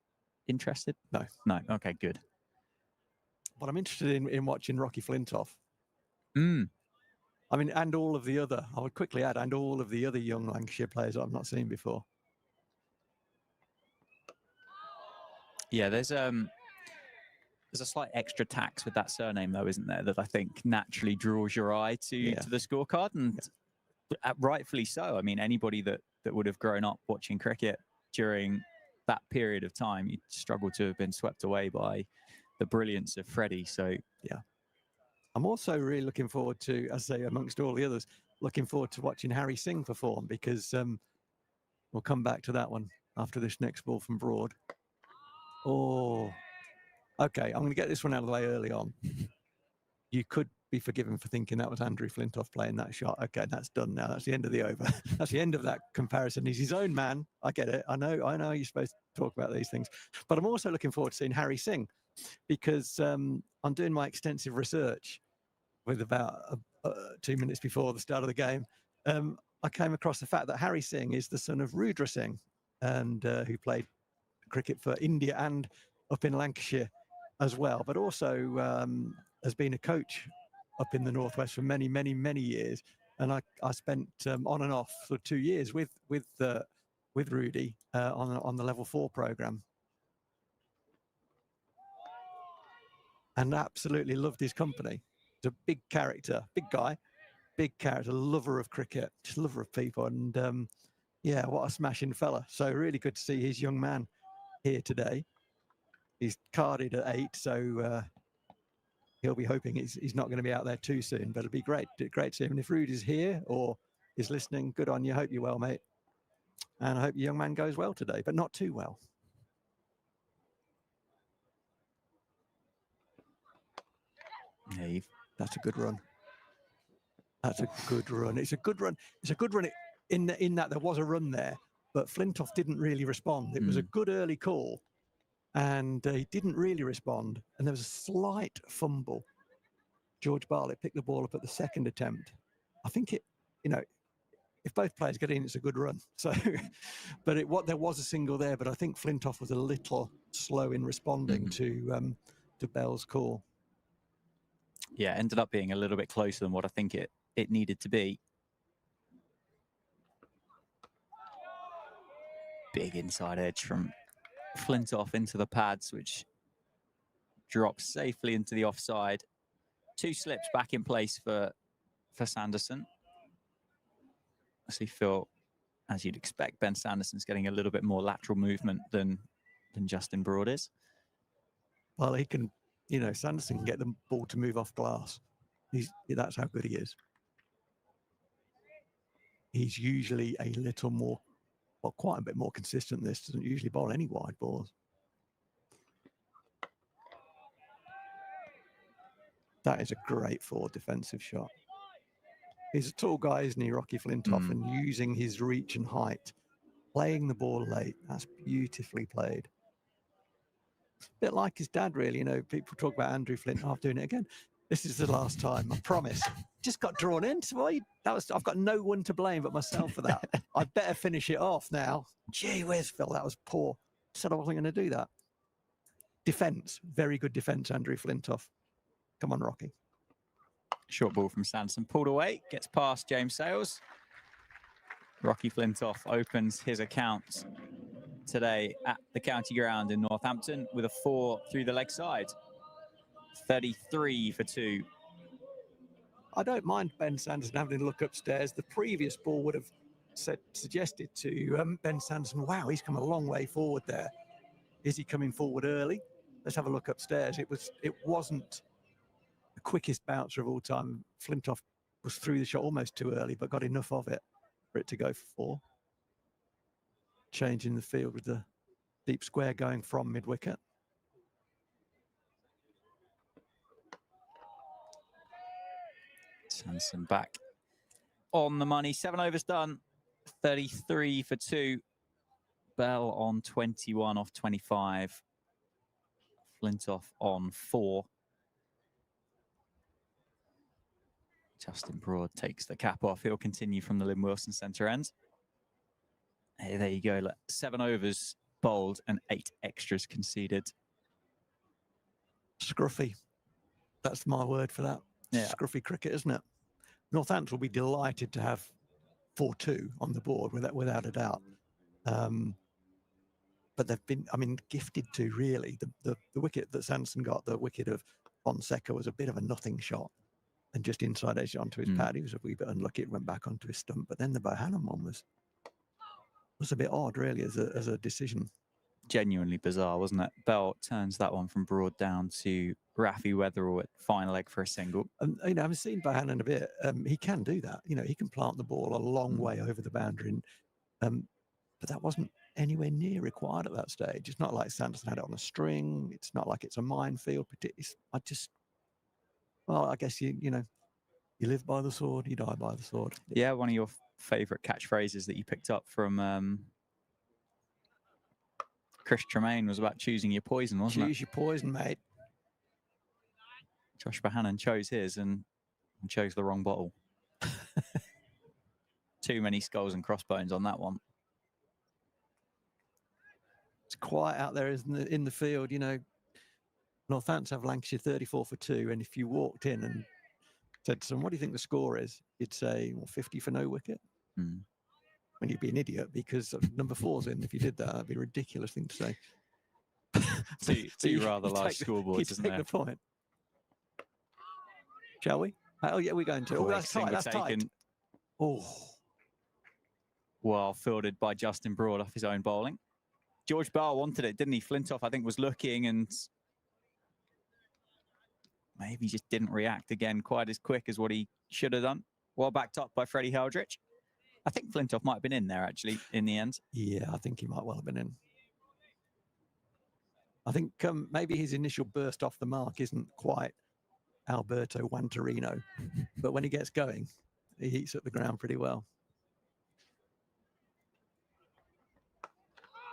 interested? No. No. Okay, good. But I'm interested in watching Rocky Flintoff. Mm. I mean, and all of the other, I would quickly add, and all of the other young Lancashire players I've not seen before. Yeah, there's a slight extra tax with that surname, though, isn't there? That I think naturally draws your eye to the scorecard, and rightfully so. I mean, anybody that would have grown up watching cricket during that period of time, you'd struggle to have been swept away by the brilliance of Freddie. So yeah, I'm also really looking forward to, as I say, amongst all the others, looking forward to watching Harry Singh perform, because we'll come back to that one after this next ball from Broad. Oh, okay. I'm going to get this one out of the way early on. You could be forgiven for thinking that was Andrew Flintoff playing that shot. Okay, that's done now. That's the end of the over. That's the end of that comparison. He's his own man. I get it. I know you're supposed to talk about these things. But I'm also looking forward to seeing Harry Singh, because I'm doing my extensive research with about 2 minutes before the start of the game. I came across the fact that Harry Singh is the son of Rudra Singh, and who played cricket for India and up in Lancashire as well, but also has been a coach up in the Northwest for many, many, many years. And I spent on and off for 2 years with Rudy on the level 4 program, and absolutely loved his company. He's a big character, big guy, big character, lover of cricket, just lover of people, and yeah, what a smashing fella. So really good to see his young man here today. He's carded at 8, so he'll be hoping he's not going to be out there too soon, but it'll be great to see him. And if Rudy's here or is listening, good on you. Hope you're well, mate. And I hope your young man goes well today, but not too well. Yeah, that's a good run. That's a good run. It's a good run. It's a good run in that there was a run there, but Flintoff didn't really respond. It was a good early call, and he didn't really respond. And there was a slight fumble. George Bartlett picked the ball up at the second attempt. I think if both players get in, it's a good run. So, but there was a single there, but I think Flintoff was a little slow in responding to Bell's call. Yeah, ended up being a little bit closer than what I think it needed to be. Big inside edge from Flintoff into the pads, which drops safely into the offside. 2 slips back in place for Sanderson. So you feel, as you'd expect, Ben Sanderson's getting a little bit more lateral movement than Justin Broad is. Well, he can, Sanderson can get the ball to move off glass. That's how good he is. He's usually a little more, well, quite a bit more consistent than this. Doesn't usually bowl any wide balls. That is a great forward defensive shot. He's a tall guy, isn't he, Rocky Flintoff, and using his reach and height, playing the ball late. That's beautifully played. It's a bit like his dad, really. You know, people talk about Andrew Flintoff doing it again. This is the last time, I promise. Just got drawn in. So I've got no one to blame but myself for that. I better finish it off now. Gee whiz, Phil, that was poor. Said I wasn't going to do that. Defence, very good defence, Andrew Flintoff. Come on, Rocky. Short ball from Sanderson, pulled away, gets past James Sales. Rocky Flintoff opens his account today at the county ground in Northampton with a 4 through the leg side. 33 for 2. I don't mind Ben Sanderson having a look upstairs. The previous ball would have suggested to Ben Sanderson, wow, he's come a long way forward there. Is he coming forward early? Let's have a look upstairs. It wasn't the quickest bouncer of all time. Flintoff was through the shot almost too early, but got enough of it for it to go for 4. Changing the field with the deep square going from mid-wicket. Sanderson back on the money. 7 overs done. 33 for 2. Bell on 21 off 25. Flintoff on 4. Justin Broad takes the cap off. He'll continue from the Lynn Wilson centre end. Hey, there you go. Look, 7 overs bowled and 8 extras conceded. Scruffy. That's my word for that. Yeah. Scruffy cricket, isn't it? Northampton will be delighted to have 4-2 on the board, without a doubt. But they've been, I mean, gifted to, really. The wicket that Sanderson got, the wicket of Fonseca, was a bit of a nothing shot. And just inside edge onto his pad, he was a wee bit unlucky. It went back onto his stump. But then the Bohannon one was a bit odd, really, as a decision. Genuinely bizarre, wasn't it? Bell turns that one from Broad down to Rafi Weatherall at final leg for a single. You know, I've seen Bohannon a bit. He can do that. You know, he can plant the ball a long way over the boundary. And, but that wasn't anywhere near required at that stage. It's not like Sanderson had it on a string. It's not like it's a minefield. I guess you know, you live by the sword, you die by the sword. Yeah, one of your favourite catchphrases that you picked up from Chris Tremaine was about choosing your poison, wasn't it? Choose your poison, mate. Josh Bohannon chose his and chose the wrong bottle. Too many skulls and crossbones on that one. It's quiet out there in the field, you know. Northampton have Lancashire 34 for 2, and if you walked in and said to someone, what do you think the score is? You'd say, well, 50 for no wicket. When you'd be an idiot because number 4's in. If you did that, that'd be a ridiculous thing to say. two rather large scoreboards, isn't there? The point. Shall we? Oh, yeah, we're going to. Oh, that's tight. That's tight. Oh. Well fielded by Justin Broad off his own bowling. George Bell wanted it, didn't he? Flintoff, I think, was looking and maybe just didn't react again quite as quick as what he should have done. Well backed up by Freddie Heldrich. I think Flintoff might have been in there, actually, in the end. Yeah, I think he might well have been in. I think maybe his initial burst off the mark isn't quite Alberto Wantarino, but when he gets going, he heats up the ground pretty well.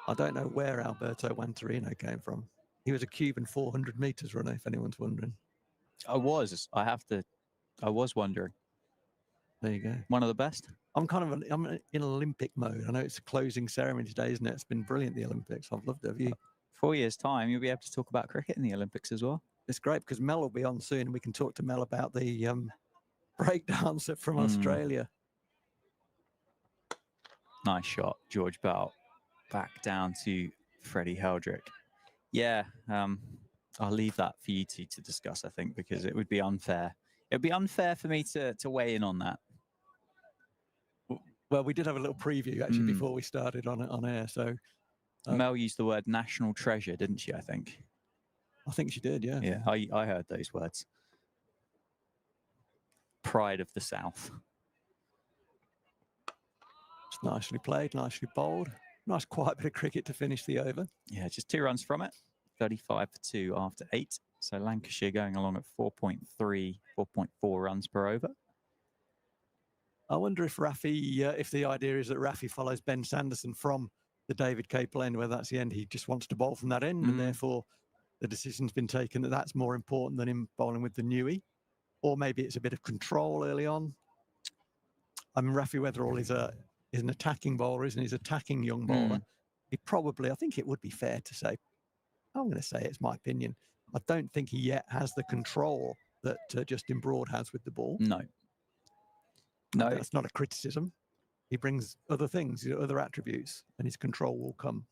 I don't know where Alberto Wantarino came from. He was a Cuban 400 metres runner, if anyone's wondering. I was wondering. There you go. One of the best. I'm in Olympic mode. I know it's a closing ceremony today, isn't it? It's been brilliant, the Olympics. I've loved it. Have you? 4 years' time, you'll be able to talk about cricket in the Olympics as well. It's great because Mel will be on soon and we can talk to Mel about the breakdancer from Australia. Nice shot, George Bell. Back down to Freddie Heldrich. Yeah, I'll leave that for you two to discuss, I think, because it would be unfair. It would be unfair for me to weigh in on that. Well, we did have a little preview, actually, before we started on air. So Mel used the word national treasure, didn't she, I think? I think she did, yeah. Yeah, I heard those words. Pride of the South. It's nicely played, nicely bowled. Nice quiet bit of cricket to finish the over. Yeah, just 2 runs from it. 35 for 2 after 8. So Lancashire going along at 4.3, 4.4 runs per over. I wonder if Rafi, if the idea is that Rafi follows Ben Sanderson from the David Capel end, whether that's the end, he just wants to bowl from that end, and therefore the decision's been taken that that's more important than him bowling with the Newey. Or maybe it's a bit of control early on. I mean, Rafi Weatherall is an attacking bowler, isn't he? He's an attacking young bowler. He probably, I think it would be fair to say, I'm going to say it's my opinion, I don't think he yet has the control that Justin Broad has with the ball. No. No. That's not a criticism. He brings other things, other attributes, and his control will come.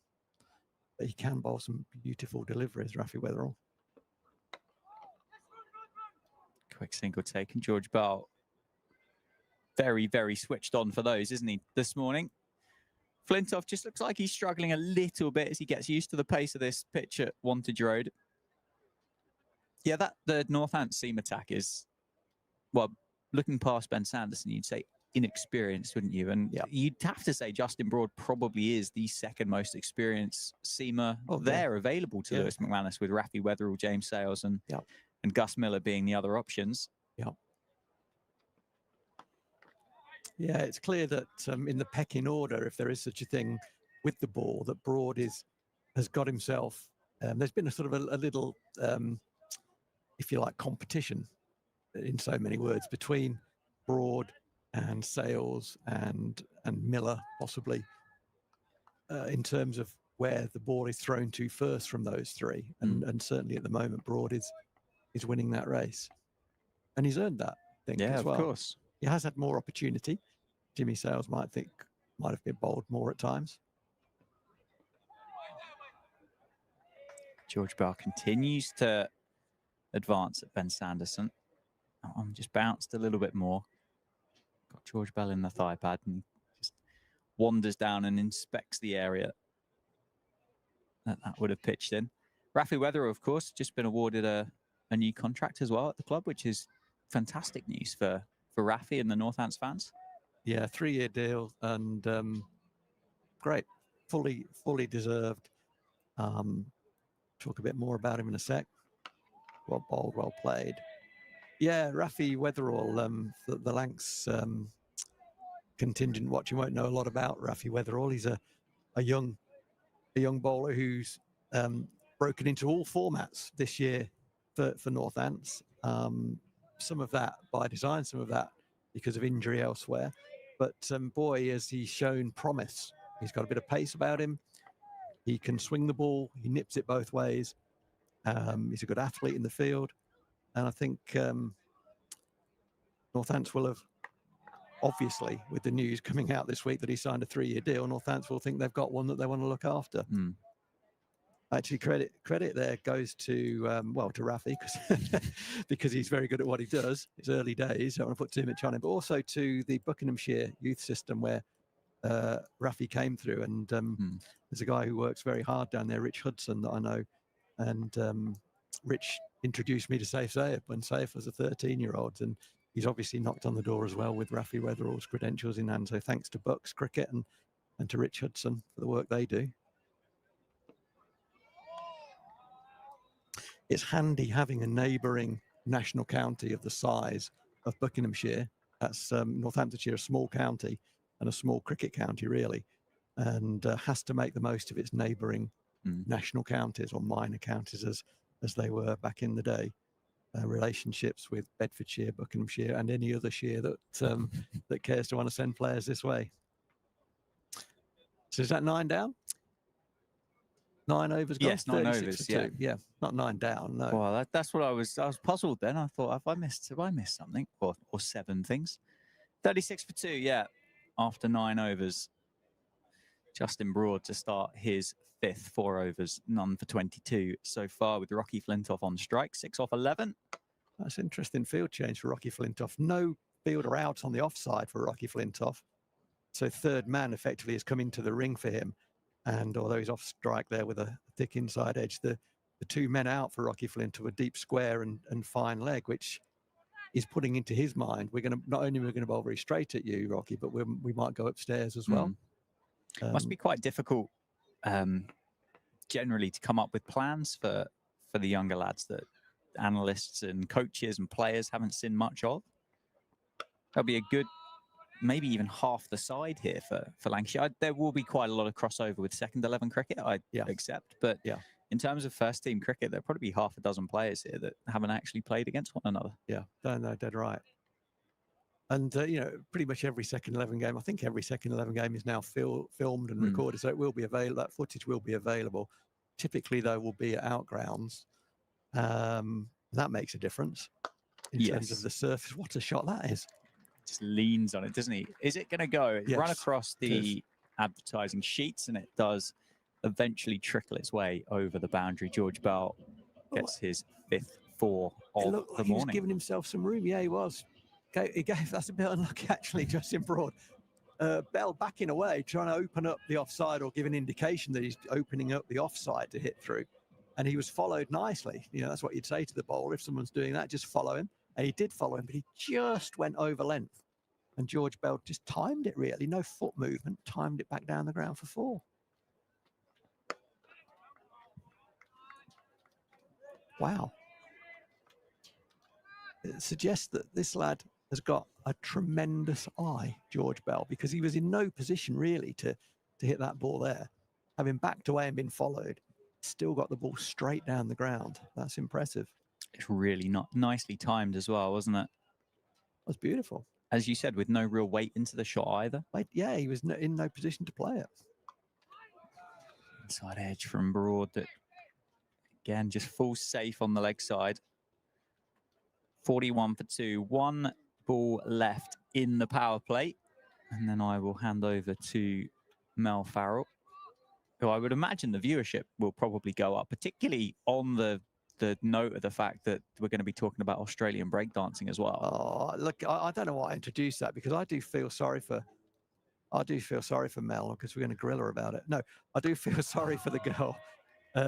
But he can bowl some beautiful deliveries, Rafi Weatherall. Quick single take, and George Bell very, very switched on for those, isn't he, this morning? Flintoff just looks like he's struggling a little bit as he gets used to the pace of this pitch at Wantage Road. Yeah, the Northampton seam attack is, well, looking past Ben Sanderson, you'd say inexperienced, wouldn't you? And you'd have to say Justin Broad probably is the second most experienced seamer available to Lewis McManus, with Rafi Weatherall, James Sales, and Gus Miller being the other options. Yeah, it's clear that in the pecking order, if there is such a thing with the ball, that Broad has got himself. There's been a sort of a little, if you like, competition in so many words between Broad and Sales and Miller, possibly, in terms of where the ball is thrown to first from those three. And certainly at the moment, Broad is winning that race, and he's earned that thing as well. Of course. He has had more opportunity. Jimmy Sales might have been bowled more at times. George Bell continues to advance at Ben Sanderson. I'm just bounced a little bit more. Got George Bell in the thigh pad, and he just wanders down and inspects the area that would have pitched in. Rafi Weatherall, of course, just been awarded a new contract as well at the club, which is fantastic news for Rafi and the Northants fans. Yeah, 3-year deal, and great, fully deserved. Talk a bit more about him in a sec. Well bowled, well played. Yeah, Rafi Weatherall, the Lancs contingent watch, you won't know a lot about Rafi Weatherall. He's a young bowler who's broken into all formats this year for Northants. Some of that by design, some of that because of injury elsewhere. But boy, has he shown promise. He's got a bit of pace about him. He can swing the ball. He nips it both ways. He's a good athlete in the field. And I think Northants will have, obviously, with the news coming out this week that he signed a 3-year deal, Northants will think they've got one that they want to look after. Actually, credit there goes to to Rafi because he's very good at what he does. It's early days. I don't want to put too much on him, but also to the Buckinghamshire youth system where Rafi came through. And there's a guy who works very hard down there, Rich Hudson, that I know. And Rich introduced me to Saif Zayed when Saif was a 13-year-old, and he's obviously knocked on the door as well with Rafi Weatherall's credentials in hand. So thanks to Bucks Cricket and to Rich Hudson for the work they do. It's handy having a neighbouring national county of the size of Buckinghamshire. That's Northamptonshire, a small county and a small cricket county, really, and has to make the most of its neighbouring national counties, or minor counties as they were back in the day. Relationships with Bedfordshire, Buckinghamshire, and any other shire that that cares to want to send players this way. So is that 9 down? 9 overs gone? Yes, 9 overs. Yeah, not 9 down. No. Well, that's what I was puzzled then. I thought, have I missed something, or 7 things? 36 for 2. Yeah, after 9 overs. Justin Broad to start his 5th, 4 overs, none for 22 so far, with Rocky Flintoff on strike, 6 off 11. That's interesting field change for Rocky Flintoff. No fielder out on the offside for Rocky Flintoff. So third man effectively has come into the ring for him. And although he's off strike there with a thick inside edge, the 2 men out for Rocky Flintoff, a deep square and fine leg, which is putting into his mind, not only we're going to bowl very straight at you, Rocky, but we might go upstairs as well. Must be quite difficult generally to come up with plans for the younger lads that analysts and coaches and players haven't seen much of. There'll be a good, maybe even half the side here for Lancashire. There will be quite a lot of crossover with second 11 cricket, I accept. But in terms of first team cricket, there'll probably be half a dozen players here that haven't actually played against one another. Yeah, no, dead right. And, you know, pretty much every second 11 game, I think every second 11 game is now filmed and recorded. So it will be available, that footage will be available. Typically, though, will be at outgrounds. That makes a difference in terms of the surface. What a shot that is. Just leans on it, doesn't he? Is it going to go? It's run across the advertising sheets, and it does eventually trickle its way over the boundary. George Bell gets his 5th 4 of the morning. He was giving himself some room. Yeah, he was. He gave, that's a bit unlucky, actually, Justin Broad. Bell backing away, trying to open up the offside or give an indication that he's opening up the offside to hit through. And he was followed nicely. You know, that's what you'd say to the bowler. If someone's doing that, just follow him. And he did follow him, but he just went over length. And George Bell just timed it, really. No foot movement, timed it back down the ground for 4. Wow. It suggests that this lad has got a tremendous eye, George Bell, because he was in no position, really, to hit that ball there. Having backed away and been followed, still got the ball straight down the ground. That's impressive. It's really not nicely timed as well, wasn't it? That was beautiful. As you said, with no real weight into the shot either. Yeah, he was in no position to play it. Inside edge from Broad that, again, just falls safe on the leg side. 41 for 2. 1 ball left in the power play. And then I will hand over to Mel Farrell, who I would imagine the viewership will probably go up, particularly on the note of the fact that we're going to be talking about Australian breakdancing as well. Oh, look, I don't know why I introduced that, because I do feel sorry for Mel, because we're going to grill her about it. No, I do feel sorry for the girl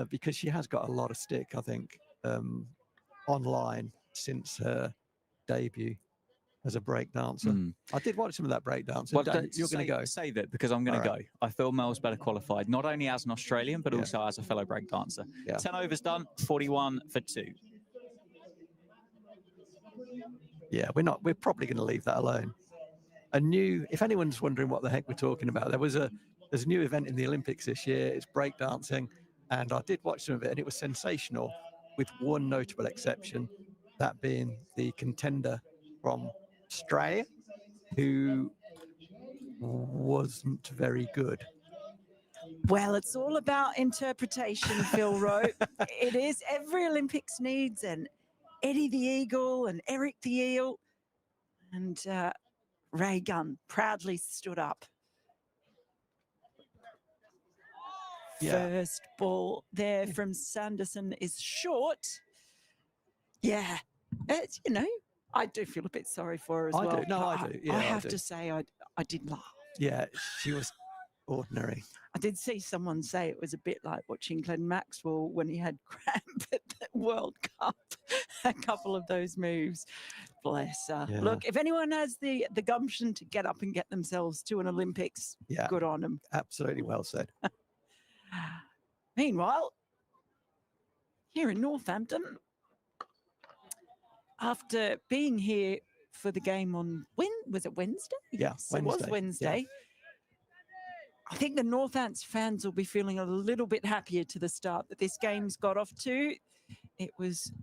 because she has got a lot of stick, I think, online since her debut as a breakdancer. I did watch some of that breakdancing. Well, you're going to go. Save it, because I'm going to go. I feel Mel's better qualified, not only as an Australian, but also as a fellow breakdancer. 10 overs done, 41 for 2. Yeah, we're probably going to leave that alone. If anyone's wondering what the heck we're talking about, there's a new event in the Olympics this year. It's breakdancing, and I did watch some of it, and it was sensational, with one notable exception, that being the contender from Australia, who wasn't very good. Well, it's all about interpretation, Phil wrote. It is. Every Olympics needs an Eddie the Eagle and Eric the Eel. And Ray Gunn proudly stood up. First ball there from Sanderson is short. Yeah, it's, you know, I do feel a bit sorry for her as well. I do. Yeah, I have to say, I did laugh. Yeah, she was ordinary. I did see someone say it was a bit like watching Glenn Maxwell when he had cramp at the World Cup. A couple of those moves. Bless her. Yeah. Look, if anyone has the gumption to get up and get themselves to an Olympics, good on them. Absolutely well said. Meanwhile, here in Northampton, after being here for the game on was it Wednesday? Yeah, yes, Wednesday. It was Wednesday. Yeah. I think the Northants fans will be feeling a little bit happier to the start that this game's got off to. It was,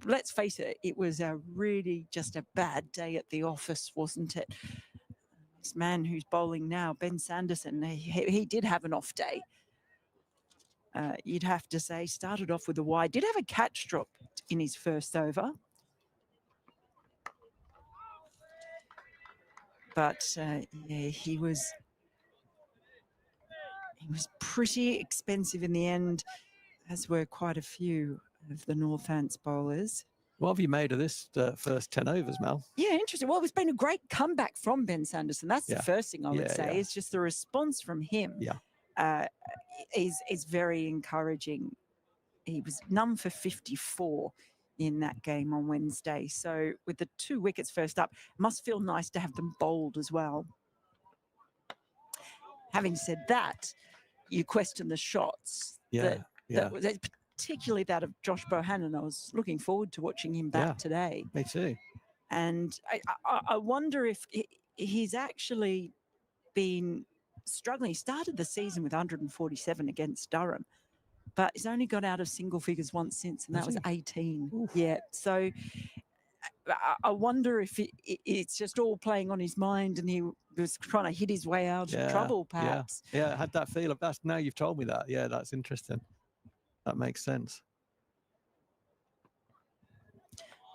let's face it, it was really just a bad day at the office, wasn't it? This man who's bowling now, Ben Sanderson, he did have an off day. You'd have to say, started off with a wide, did have a catch drop in his first over. But yeah, he was pretty expensive in the end, as were quite a few of the Northants bowlers. What have you made of this first 10 overs, Mel? Yeah, interesting. Well, it's been a great comeback from Ben Sanderson. That's the first thing I would say. It's just the response from him is very encouraging. He was none for 54 in that game on Wednesday. So with the 2 wickets first up, it must feel nice to have them bowled as well. Having said that, you question the shots. particularly that of Josh Bohannon. I was looking forward to watching him back today. Me too. And I wonder if he's actually been struggling. He started the season with 147 against Durham, but he's only got out of single figures once since, and that was 18. Oof. Yeah. So I wonder if it's just all playing on his mind and he was trying to hit his way out of trouble, perhaps. Yeah, I had that feel of that. Now you've told me that. Yeah, that's interesting. That makes sense.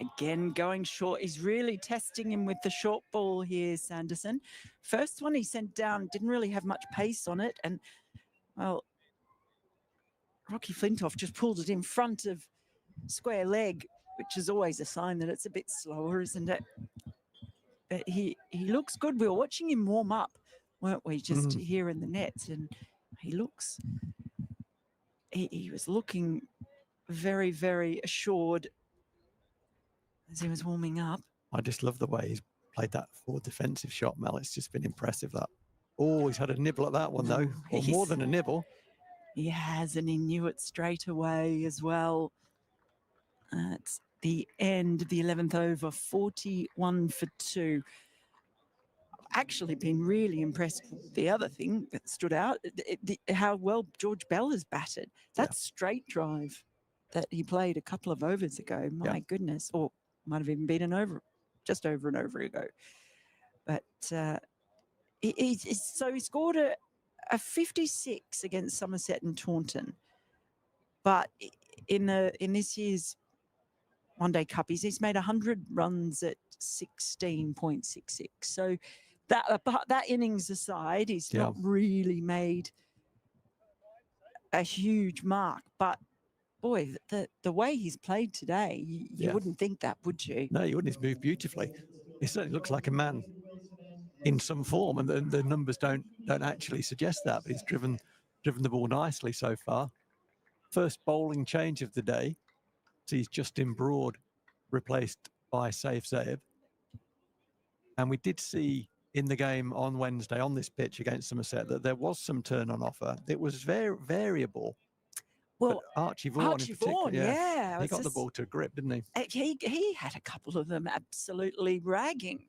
Again, going short. He's really testing him with the short ball here, Sanderson. First one he sent down, didn't really have much pace on it. And, well, Rocky Flintoff just pulled it in front of square leg, which is always a sign that it's a bit slower, isn't it? But he looks good. We were watching him warm up, weren't we, just here in the nets. And he looks, he was looking very, very assured as he was warming up. I just love the way he's played that forward defensive shot, Mel. It's just been impressive, that. Oh, he's had a nibble at that one, though. Or more than a nibble. He has, and he knew it straight away as well. At the end of the 11th over, 41 for 2. Actually been really impressed with the other thing that stood out, how well George Bell has batted. That straight drive that he played a couple of overs ago, my goodness, or might have even been just over an over ago. But so he scored a 56 against Somerset and Taunton. But in this year's One Day Cup, he's made 100 runs at 16.66. So that innings aside, he's not really made a huge mark. But boy, the way he's played today, you wouldn't think that, would you? No, you wouldn't. He's moved beautifully. He certainly looks like a man in some form, and the numbers don't actually suggest that. But he's driven the ball nicely so far. First bowling change of the day. Sees Justin Broad replaced by Saif Zaib. And we did see in the game on Wednesday on this pitch against Somerset that there was some turn on offer. It was very variable. Well, but Archie Vaughan in particular, yeah. He got the ball to a grip, didn't he? He had a couple of them absolutely ragging.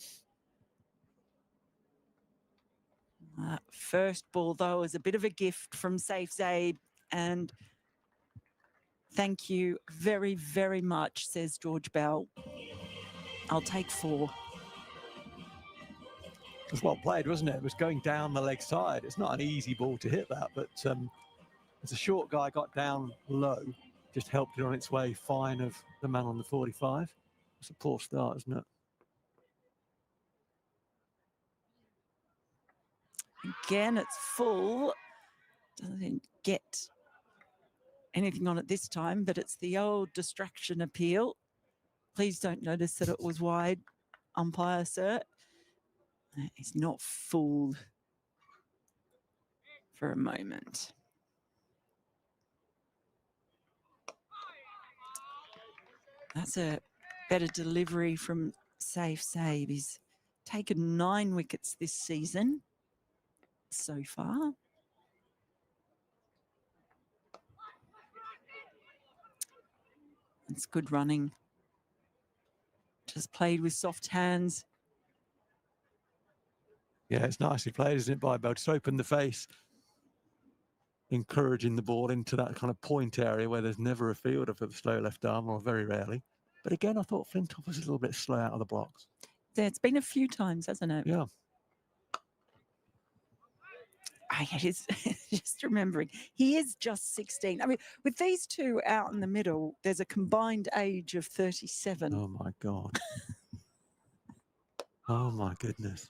First ball, though, was a bit of a gift from Saif Zaib, and thank you very, very much, says George Bell. I'll take 4. It was well played, wasn't it? It was going down the leg side. It's not an easy ball to hit that, but as a short guy got down low, just helped it on its way fine of the man on the 45. It's a poor start, isn't it? Again, it's full. Doesn't get anything on it this time, but it's the old distraction appeal. Please don't notice that it was wide, umpire, sir. He's not fooled for a moment. That's a better delivery from Saif Zaib. He's taken 9 wickets this season so far. It's good running. Just played with soft hands. Yeah, it's nicely played, isn't it, by Bell? Just open the face, encouraging the ball into that kind of point area where there's never a fielder for the slow left arm, or very rarely. But again, I thought Flintoff was a little bit slow out of the blocks. Yeah, it's been a few times, hasn't it? Yeah. Just remembering, he is just 16. I mean, with these two out in the middle, there's a combined age of 37. Oh, my God. Oh, my goodness.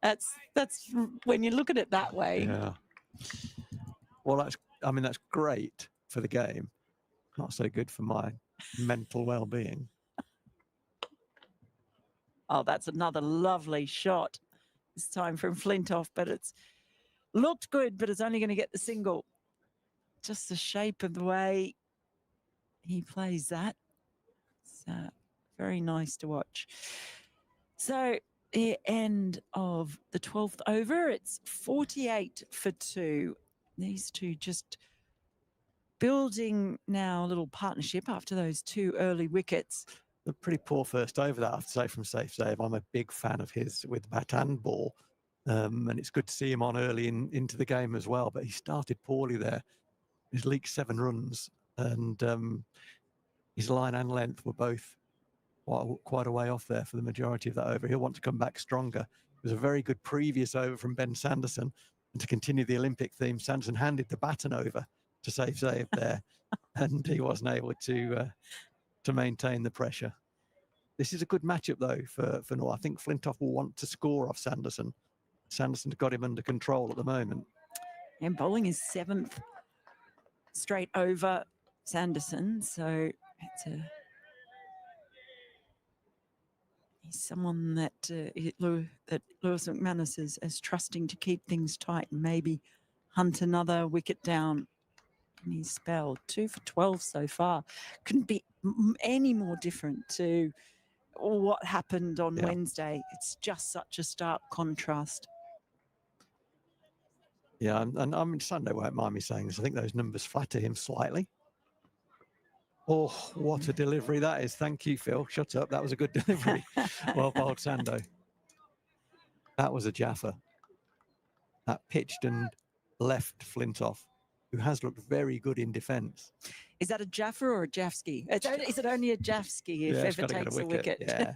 That's when you look at it that way. Yeah. Well, that's great for the game. Not so good for my mental well-being. Oh, that's another lovely shot. This time from Flintoff, but it's looked good, but it's only going to get the single. Just the shape of the way he plays that. It's very nice to watch. So the end of the 12th over, it's 48 for 2. These two just building now a little partnership after those 2 early wickets. A pretty poor first over, that I have to say, from Safe Save. I'm a big fan of his with bat and ball. And it's good to see him on early into the game as well. But he started poorly there. He's leaked 7 runs, and his line and length were both quite a way off there for the majority of that over. He'll want to come back stronger. It was a very good previous over from Ben Sanderson. And to continue the Olympic theme, Sanderson handed the baton over to Safe Save there, and he wasn't able to maintain the pressure. This is a good matchup, though, for North. I think Flintoff will want to score off Sanderson. Sanderson's got him under control at the moment. And bowling is 7th straight over Sanderson. So it's he's someone that that Lewis McManus is trusting to keep things tight and maybe hunt another wicket down in his spell. 2 for 12 so far. Couldn't be any more different to what happened on Wednesday. It's just such a stark contrast. Yeah, and I mean, Sunday won't mind me saying this. I think those numbers flatter him slightly. Oh, what a delivery that is. Thank you, Phil. Shut up. That was a good delivery. Well bowled, Sando. That was a Jaffa. That pitched and left Flintoff, who has looked very good in defence. Is that a Jaffa or a Jafsky? Is it only a Jafsky if ever takes a wicket? Yeah,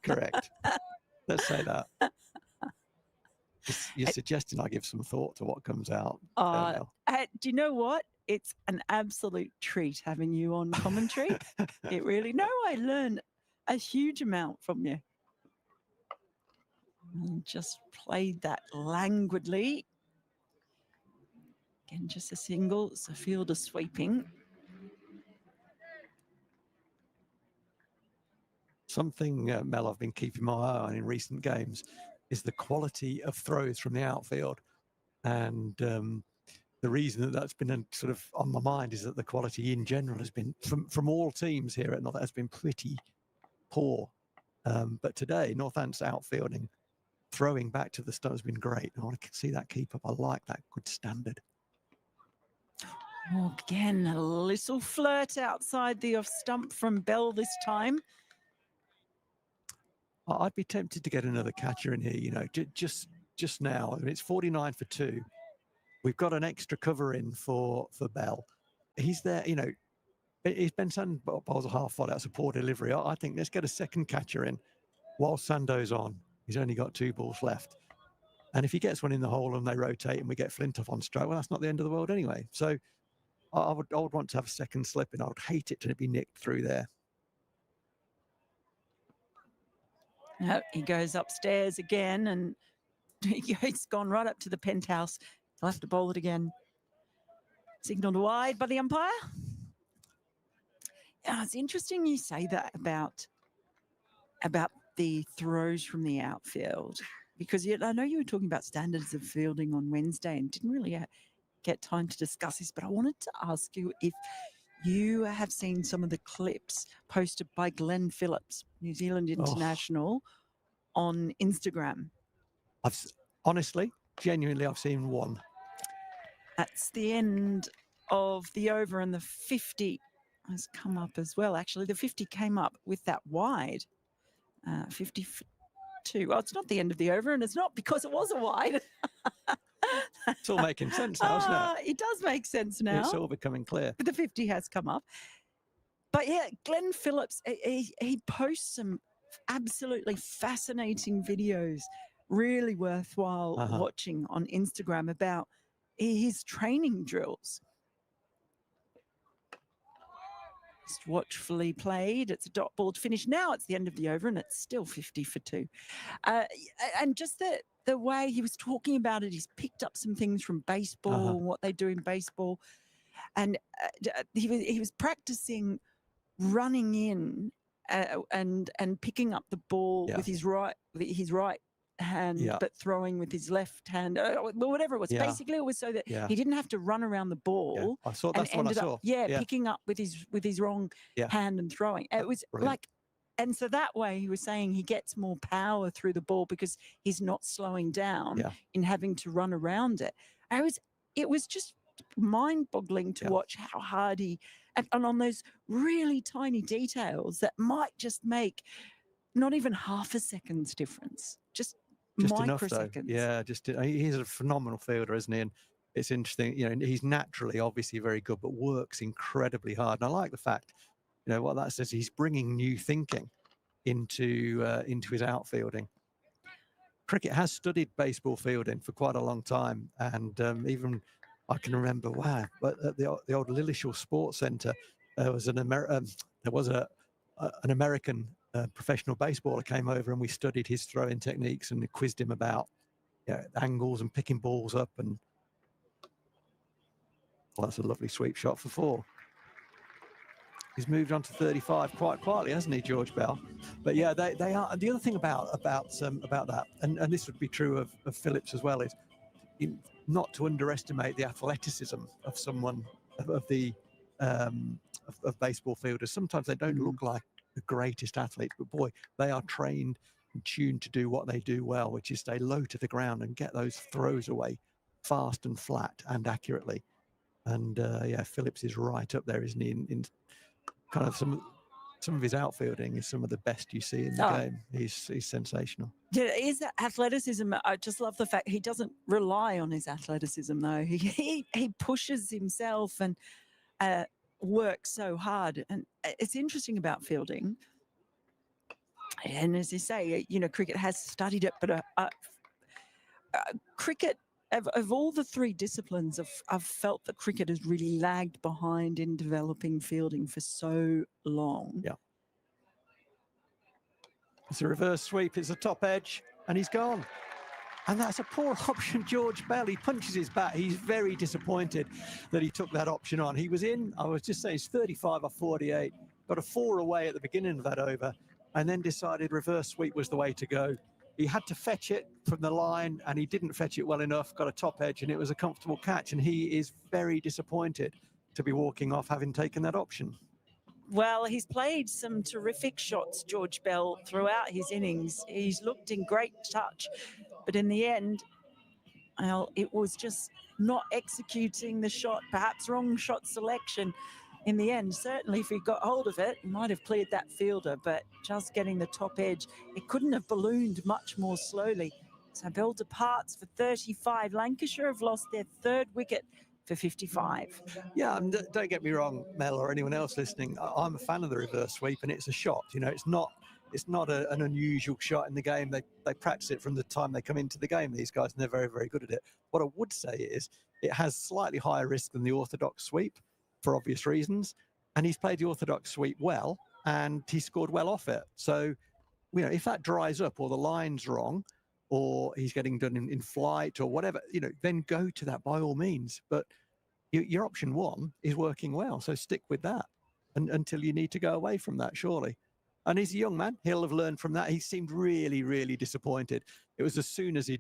correct. Let's say that. You're suggesting I give some thought to what comes out. Do you know what? It's an absolute treat having you on commentary. It really. No, I learn a huge amount from you. And just played that languidly. Again, just a single. It's a fielder sweeping. Something, Mel, I've been keeping my eye on in recent games is the quality of throws from the outfield. And the reason that that's been sort of on my mind is that the quality in general has been, from all teams here at North, has been pretty poor. But today, Northants outfielding, throwing back to the stump has been great. I want to see that keep up. I like that good standard. Oh, again, a little flirt outside the off stump from Bell this time. I'd be tempted to get another catcher in here, you know, just now. I mean, it's 49 for 2. We've got an extra cover in for Bell. He's there, you know, he's Ben Sand bowls a half volley. That's a poor delivery. I think let's get a second catcher in while Sando's on. He's only got 2 balls left. And if he gets one in the hole and they rotate and we get Flintoff on strike, well, that's not the end of the world anyway. So I would want to have a second slip in. I would hate it to be nicked through there. No, he goes upstairs again and he's gone right up to the penthouse. He'll have to bowl it again. Signalled wide by the umpire. Yeah, it's interesting you say that about the throws from the outfield, because I know you were talking about standards of fielding on Wednesday and didn't really get time to discuss this, but I wanted to ask you if you have seen some of the clips posted by Glenn Phillips, New Zealand international, on Instagram. Honestly, genuinely, I've seen one. That's the end of the over, and the 50 has come up as well. Actually, the 50 came up with that wide. 52. Well, it's not the end of the over, and it's not because it was a wide. It's all making sense now, isn't it? It does make sense now. It's all becoming clear. But the 50 has come up. But yeah, Glenn Phillips, he posts some absolutely fascinating videos, really worthwhile watching on Instagram about his training drills. Just watchfully played. It's a dot ball to finish. Now it's the end of the over and it's still 50 for 2. And just the way he was talking about it, he's picked up some things from baseball, what they do in baseball. And he was practicing running in and picking up the ball with his right hand, but throwing with his left hand, whatever it was. Basically, it was so that he didn't have to run around the ball. I saw that's what I saw. Picking up with his wrong hand and throwing. It was brilliant. And so that way he was saying he gets more power through the ball because he's not slowing down in having to run around it. It was just mind-boggling to Yeah. watch how hard and on those really tiny details that might just make not even half a second's difference, just enough though. microseconds. Yeah, he's a phenomenal fielder, isn't he? And it's interesting, he's naturally obviously very good, but works incredibly hard. And I like the fact, what that says, he's bringing new thinking into his outfielding. Cricket has studied baseball fielding for quite a long time, and even I can remember, but at the old Lillishall Sports Centre, there was an American professional baseballer came over, and we studied his throwing techniques and quizzed him about angles and picking balls up. And that's a lovely sweep shot for 4. He's moved on to 35 quite quietly, hasn't he, George Bell? But yeah, they are. The other thing about that, and this would be true of Phillips as well, is not to underestimate the athleticism of someone of baseball fielders. Sometimes they don't look like the greatest athletes, but boy, they are trained and tuned to do what they do well, which is stay low to the ground and get those throws away fast and flat and accurately. And Phillips is right up there, isn't he? In kind of some of his outfielding is some of the best you see in the game. He's sensational. Yeah, is that athleticism? I just love the fact he doesn't rely on his athleticism, though. He pushes himself and works so hard. And it's interesting about fielding. And as you say, cricket has studied it, but cricket, of all the 3 disciplines, I've felt that cricket has really lagged behind in developing fielding for so long. Yeah. It's a reverse sweep. It's a top edge, and he's gone. And that's a poor option, George Bell. He punches his bat. He's very disappointed that he took that option on. He was in, I was just saying, he's 35 or 48, got a 4 away at the beginning of that over, and then decided reverse sweep was the way to go. He had to fetch it from the line, and he didn't fetch it well enough, got a top edge, and it was a comfortable catch. And he is very disappointed to be walking off having taken that option. Well, he's played some terrific shots, George Bell, throughout his innings. He's looked in great touch, but in the end, well, it was just not executing the shot, perhaps wrong shot selection. In the end, certainly if he got hold of it, he might have cleared that fielder, but just getting the top edge, it couldn't have ballooned much more slowly. So Bell departs for 35. Lancashire have lost their 3rd wicket for 55. Yeah, and don't get me wrong, Mel, or anyone else listening, I'm a fan of the reverse sweep, and it's a shot. It's not an unusual shot in the game. They practice it from the time they come into the game, these guys, and they're very, very good at it. What I would say is it has slightly higher risk than the orthodox sweep, for obvious reasons, and he's played the orthodox sweep well, and he scored well off it. So, if that dries up, or the line's wrong, or he's getting done in flight, or whatever, then go to that by all means. But your option 1 is working well, so stick with that until you need to go away from that, surely. And he's a young man; he'll have learned from that. He seemed really, really disappointed. It was as soon as he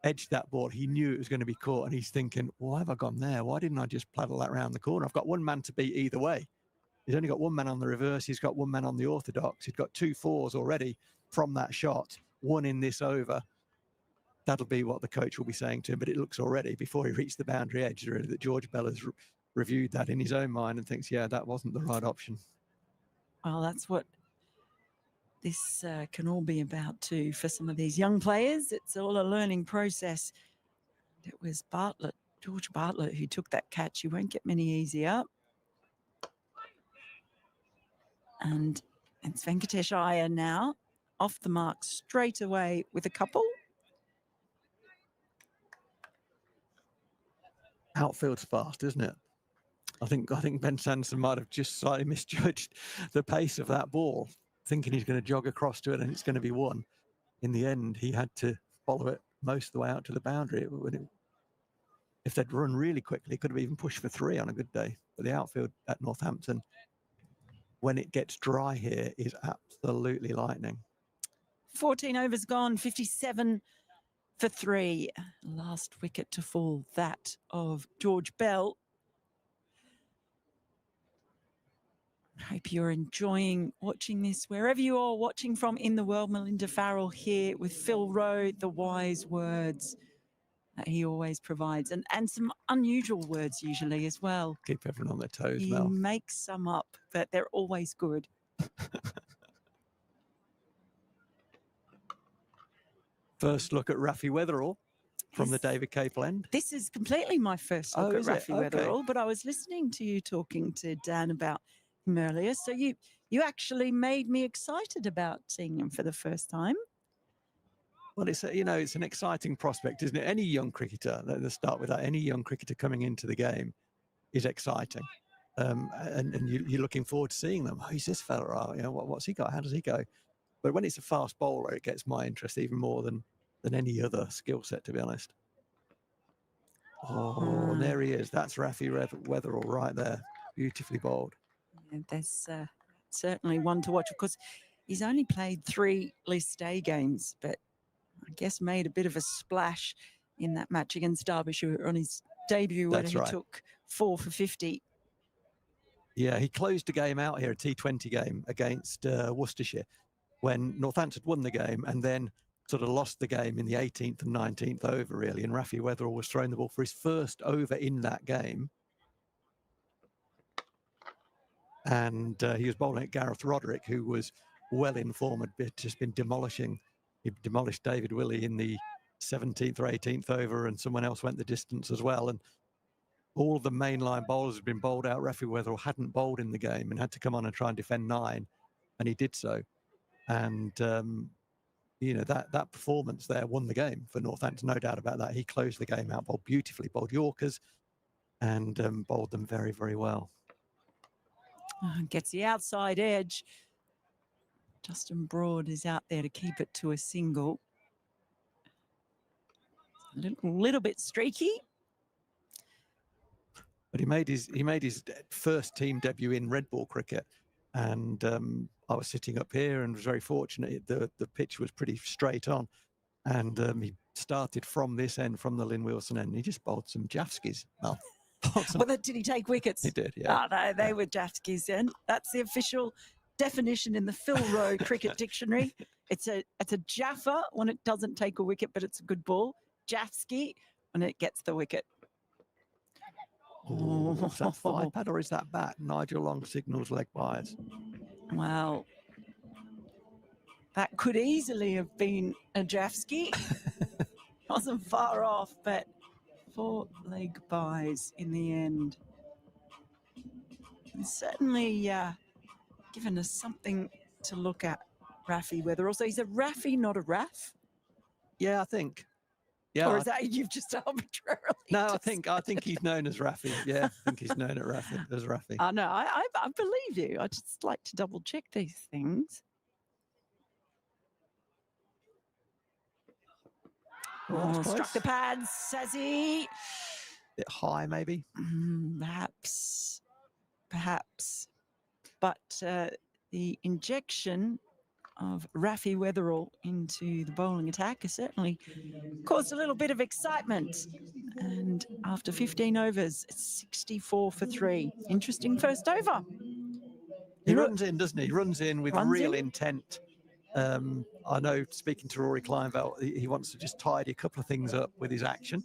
edged that ball, he knew it was going to be caught, and he's thinking, why have I gone there? Why didn't I just paddle that round the corner? I've got 1 man to beat either way. He's only got 1 man on the reverse. He's got 1 man on the orthodox. He's got 2 4s already from that shot, 1 in this over. That'll be what the coach will be saying to him, but it looks already, before he reached the boundary edge, really, that George Bell has reviewed that in his own mind and thinks, yeah, that wasn't the right option. Well, that's what this can all be about too for some of these young players. It's all a learning process. It was George Bartlett, who took that catch. You won't get many easier. And it's Venkatesh Iyer now off the mark straight away with a couple. Outfield's fast, isn't it? I think Ben Sanderson might have just slightly misjudged the pace of that ball, thinking he's going to jog across to it and it's going to be 1. In the end, he had to follow it most of the way out to the boundary. If they'd run really quickly, it could have even pushed for 3 on a good day. But the outfield at Northampton, when it gets dry here, is absolutely lightning. 14 overs gone, 57 for 3. Last wicket to fall, that of George Bell. Hope you're enjoying watching this wherever you are watching from in the world. Melinda Farrell here with Phil Rowe, the wise words that he always provides, and some unusual words usually as well. Keep everyone on their toes, He Mel. makes some up, but they're always good. First look at Rafi Weatherall from the Yes. David Capel end. This is completely my first look Oh, at is it? Rafi Okay. Weatherall, but I was listening to you talking to Dan about him earlier, so you actually made me excited about seeing him for the first time. Well, it's it's an exciting prospect, isn't it? Any young cricketer, let's start with that. Any young cricketer coming into the game is exciting, and you're looking forward to seeing them. Oh, who's this fella? Oh, what's he got? How does he go? But when it's a fast bowler, it gets my interest even more than any other skill set, to be honest. Oh, there he is. That's Rafi Weatherall right there, beautifully bowled. Yeah, there's certainly one to watch. Of course, he's only played 3 List A games, but I guess made a bit of a splash in that match against Derbyshire on his debut when That's he right. took 4 for 50. Yeah, he closed the game out here, a T20 game against Worcestershire, when Northampton won the game and then sort of lost the game in the 18th and 19th over, really. And Rafi Weatherall was throwing the ball for his first over in that game. And he was bowling at Gareth Roderick, who was well in form, had just been demolishing. He demolished David Willey in the 17th or 18th over, and someone else went the distance as well. And all the mainline bowlers had been bowled out. Rafi Weatherall hadn't bowled in the game and had to come on and try and defend 9, and he did so. And that performance there won the game for Northampton, no doubt about that. He closed the game out, bowled beautifully, bowled Yorkers, and bowled them very, very well. Gets the outside edge. Justin Broad is out there to keep it to a single. A little bit streaky. But he made his first team debut in red ball cricket, and I was sitting up here and was very fortunate. The pitch was pretty straight on, and he started from this end, from the Lynn Wilson end. And he just bowled some Jafskis. Well, Did he take wickets? He did, yeah. They were Jafskis then. That's the official definition in the Phil Rowe Cricket Dictionary. It's a Jaffa when it doesn't take a wicket, but it's a good ball. Jafski when it gets the wicket. Oh, is that 5 pad or is that bat? Nigel Long signals leg bias. Well, that could easily have been a Jafski. Wasn't far off, but 4 leg buys in the end. And certainly given us something to look at, Rafi Weatherall. So he's a Rafi, not a Raf? Yeah, I think. Yeah. Or is that you've just arbitrarily? No, I think he's known as Rafi. Yeah, I think he's known as Rafi. No, I believe you. I just like to double check these things. Oh, struck the pads, says he. Bit high, maybe. Perhaps. But the injection of Rafi Weatherall into the bowling attack has certainly caused a little bit of excitement. And after 15 overs, it's 64 for 3. Interesting first over. He runs in, doesn't he? He runs in with real intent. I know, speaking to Rory Kleinveld, he wants to just tidy a couple of things up with his action.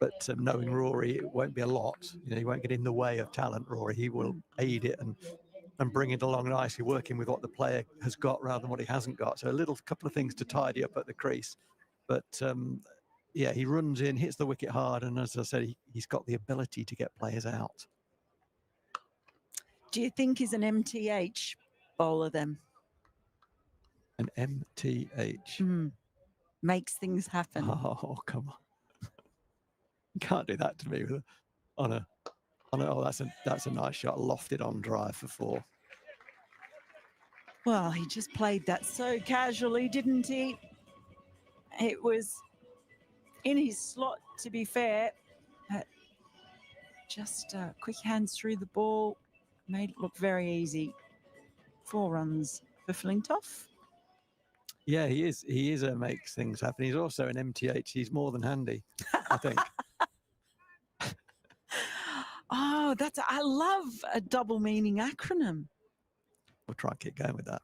But knowing Rory, it won't be a lot. He won't get in the way of talent, Rory. He will aid it and bring it along nicely, working with what the player has got rather than what he hasn't got. So a couple of things to tidy up at the crease. But yeah, he runs in, hits the wicket hard, and as I said, he's got the ability to get players out. Do you think he's an MTH bowler then? An MTH? Makes things happen. Oh, come on. You can't do that to me oh, that's a nice shot, lofted on drive for 4. Well, he just played that so casually, didn't he? It was in his slot, to be fair. Just quick hands through the ball, made it look very easy. 4 runs for Flintoff. Yeah, he is. He makes things happen. He's also an MTH. He's more than handy, I think. Oh, I love a double meaning acronym. We'll try and keep going with that.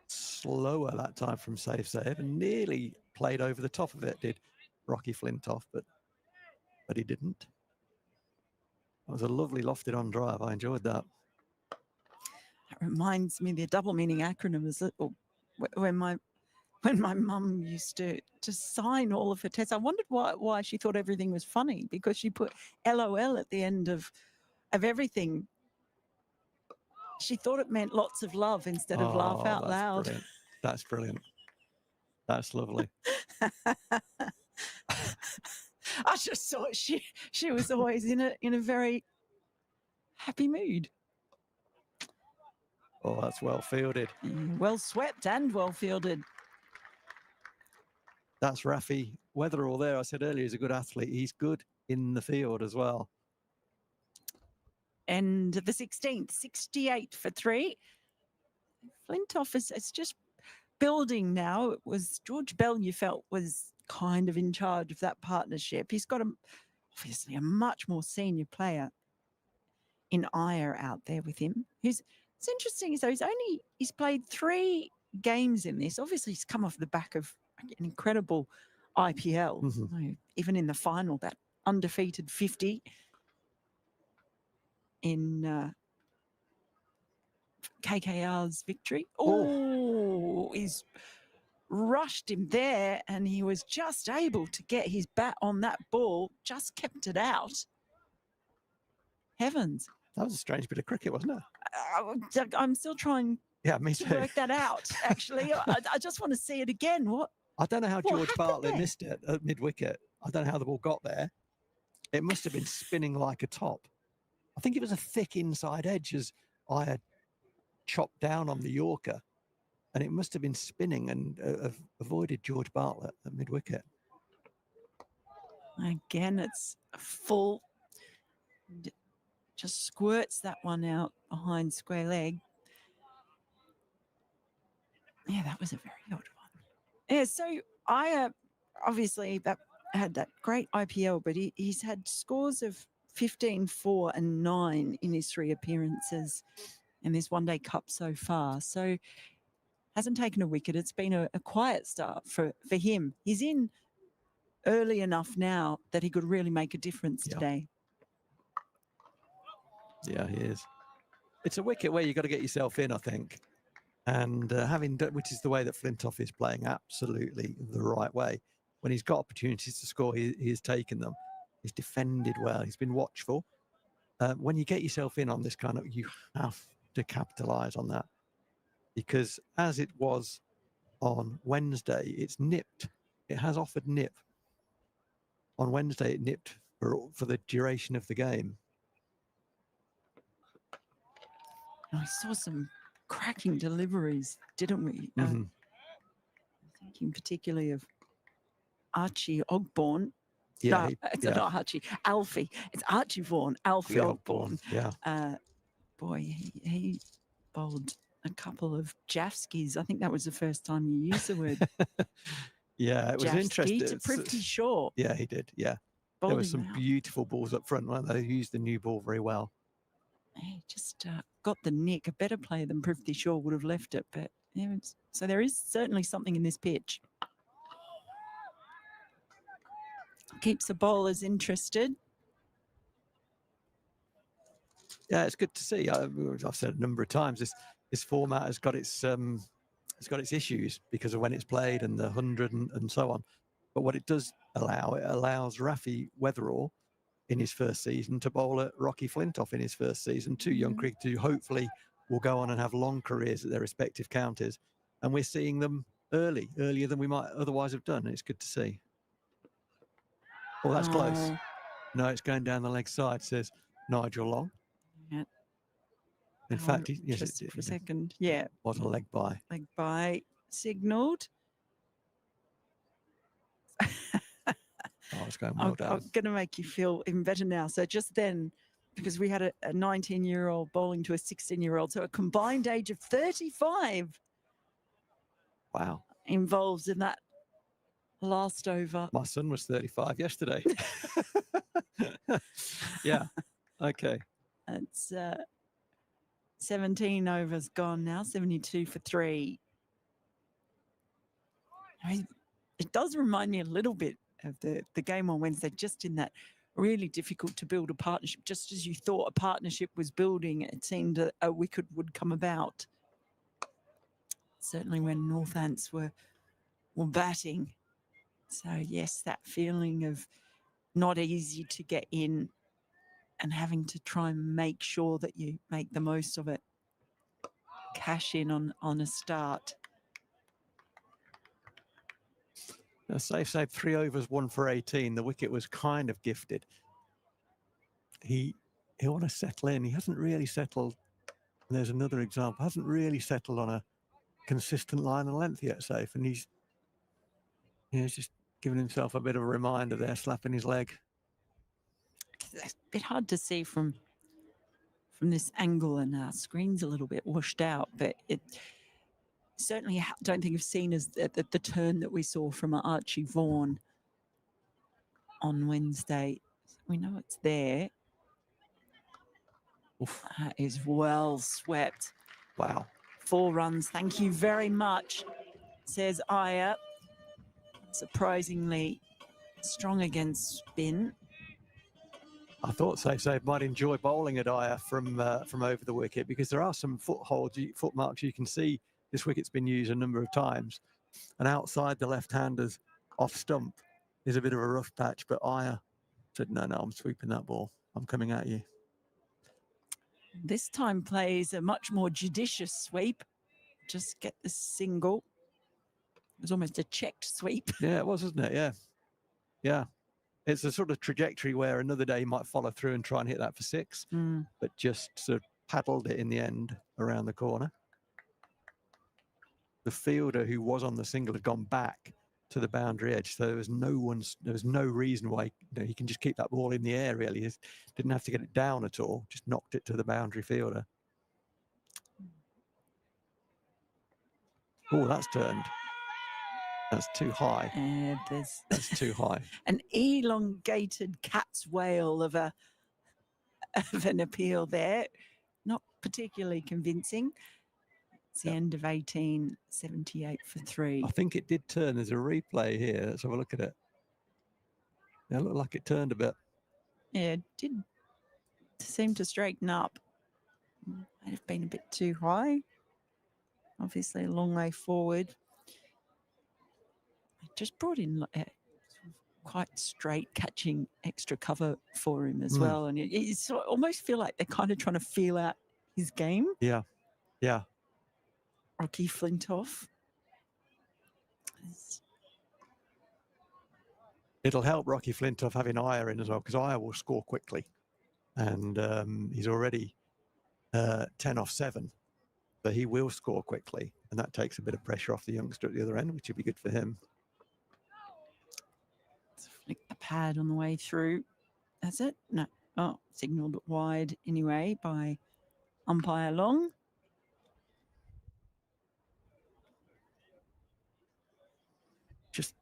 Slower that time from save, and nearly played over the top of it, did Rocky Flintoff, but but he didn't. That was a lovely lofted on drive. I enjoyed that. That reminds me, the double meaning acronym is when my mum used to sign all of her tests. I wondered why she thought everything was funny, because she put LOL at the end of everything. She thought it meant lots of love instead of laugh out loud. Brilliant. That's brilliant. That's lovely. I just thought she was always in a very happy mood. Oh, that's well fielded. Well swept and well fielded. That's Rafi Weatherall there. I said earlier, he's a good athlete. He's good in the field as well. And the 16th, 68 for 3. Flintoff is just building now. It was George Bell, you felt, was kind of in charge of that partnership. He's got obviously a much more senior player in Aya out there with him. It's interesting. So he's played 3 games in this. Obviously, he's come off the back of an incredible IPL. Mm-hmm. Even in the final, that undefeated 50 in KKR's victory. Oh, he's rushed him there, and he was just able to get his bat on that ball, just kept it out. Heavens. That was a strange bit of cricket, wasn't it? I'm still trying me to too. work that out, actually. I just want to see it again. I don't know how George Bartlett there? missed it at mid-wicket. I don't know how the ball got there. It must have been spinning like a top. I think it was a thick inside edge as I had chopped down on the Yorker, and it must have been spinning and avoided George Bartlett at mid-wicket. Again, it's a full, just squirts that one out behind square leg. Yeah, that was a very odd one. Yeah, so I obviously that had that great IPL, but he's had scores of 15, 4 and 9 in his 3 appearances in this one-day cup so far. So hasn't taken a wicket. It's been a quiet start for him. He's in early enough now that he could really make a difference today. Yeah, he is. It's a wicket where you've got to get yourself in, I think. And which is the way that Flintoff is playing, absolutely the right way. When he's got opportunities to score, he has taken them. He's defended well. He's been watchful. When you get yourself in on this kind of, you have to capitalise on that. Because as it was on Wednesday, it's nipped. It has offered nip. On Wednesday, it nipped for the duration of the game. I saw some cracking deliveries, didn't we? Mm-hmm. Thinking particularly of Archie Ogborn. Yeah, it's not Archie, Alfie. It's Archie Vaughan, Alfie Ogborn. Yeah. Boy, he bowled a couple of Jafskis. I think that was the first time you used the word. Yeah, it was interesting. To Prithvi Shaw. Yeah, he did. Yeah. There were some beautiful balls up front, weren't they? They used the new ball very well. He just got the nick. A better player than Prithvi Shaw would have left it. But yeah, so there is certainly something in this pitch. Keeps the bowlers interested. Yeah, it's good to see. I've said a number of times this format has got its issues because of when it's played and the 100 and so on. But what it does allow, it allows Rafi Weatherall in his first season to bowl at Rocky Flintoff in his first season. 2 young cricketers who hopefully will go on and have long careers at their respective counties. And we're seeing them earlier than we might otherwise have done. It's good to see. Oh, that's close. No, it's going down the leg side, says Nigel Long. Yeah. In fact, just for a second. Yeah. Was a leg by. Leg by signalled. Oh, it's going well down. I'm going to make you feel even better now. So just then, because we had a 19-year-old bowling to a 16-year-old, so a combined age of 35. Wow. Involved in that last over. My son was 35 yesterday. Yeah. Okay. It's 17 overs gone now, 72 for 3. I mean, it does remind me a little bit of the game on Wednesday, just in that really difficult to build a partnership. Just as you thought a partnership was building, it seemed a wicket would come about. Certainly when Northants were batting. So yes, that feeling of not easy to get in and having to try and make sure that you make the most of it. Cash in on a start. A safe save, 3 overs, 1 for 18. The wicket was kind of gifted. He'll want to settle in. He hasn't really settled. And there's another example. Hasn't really settled on a consistent line and length yet, safe. And he's just giving himself a bit of a reminder there, slapping his leg. It's a bit hard to see from this angle, and our screen's a little bit washed out, but it certainly don't think I've seen as the turn that we saw from Archie Vaughan on Wednesday. We know it's there. Oof. That is well swept. Wow. 4 runs. Thank you very much, says Aya. Surprisingly strong against spin. I thought Safe Save might enjoy bowling at Aya from over the wicket, because there are some footmarks you can see. This wicket's been used a number of times, and outside the left-handers off stump is a bit of a rough patch, but Aya said, no, I'm sweeping that ball. I'm coming at you. This time plays a much more judicious sweep. Just get the single. It was almost a checked sweep. Yeah, it was, wasn't it? Yeah. Yeah. It's a sort of trajectory where another day he might follow through and try and hit that for 6, but just sort of paddled it in the end around the corner. The fielder who was on the single had gone back to the boundary edge, so there was no reason why he can just keep that ball in the air, really. He didn't have to get it down at all, just knocked it to the boundary fielder. Oh, that's turned. That's too high. That's too high. An elongated cat's wail of an appeal there. Not particularly convincing. It's the end of 18, 78 for 3. I think it did turn. There's a replay here. Let's have a look at it. Yeah, it looked like it turned a bit. Yeah, it did seem to straighten up. Might have been a bit too high. Obviously a long way forward. Just brought in quite straight, catching extra cover for him as well. And you almost feel like they're kind of trying to feel out his game. Yeah, yeah. Rocky Flintoff. It'll help Rocky Flintoff having Aya in as well, because Aya will score quickly. And he's already 10 off 7. So he will score quickly. And that takes a bit of pressure off the youngster at the other end, which would be good for him. Flick the pad on the way through. That's it? No. Oh, signalled wide anyway by umpire Long. Just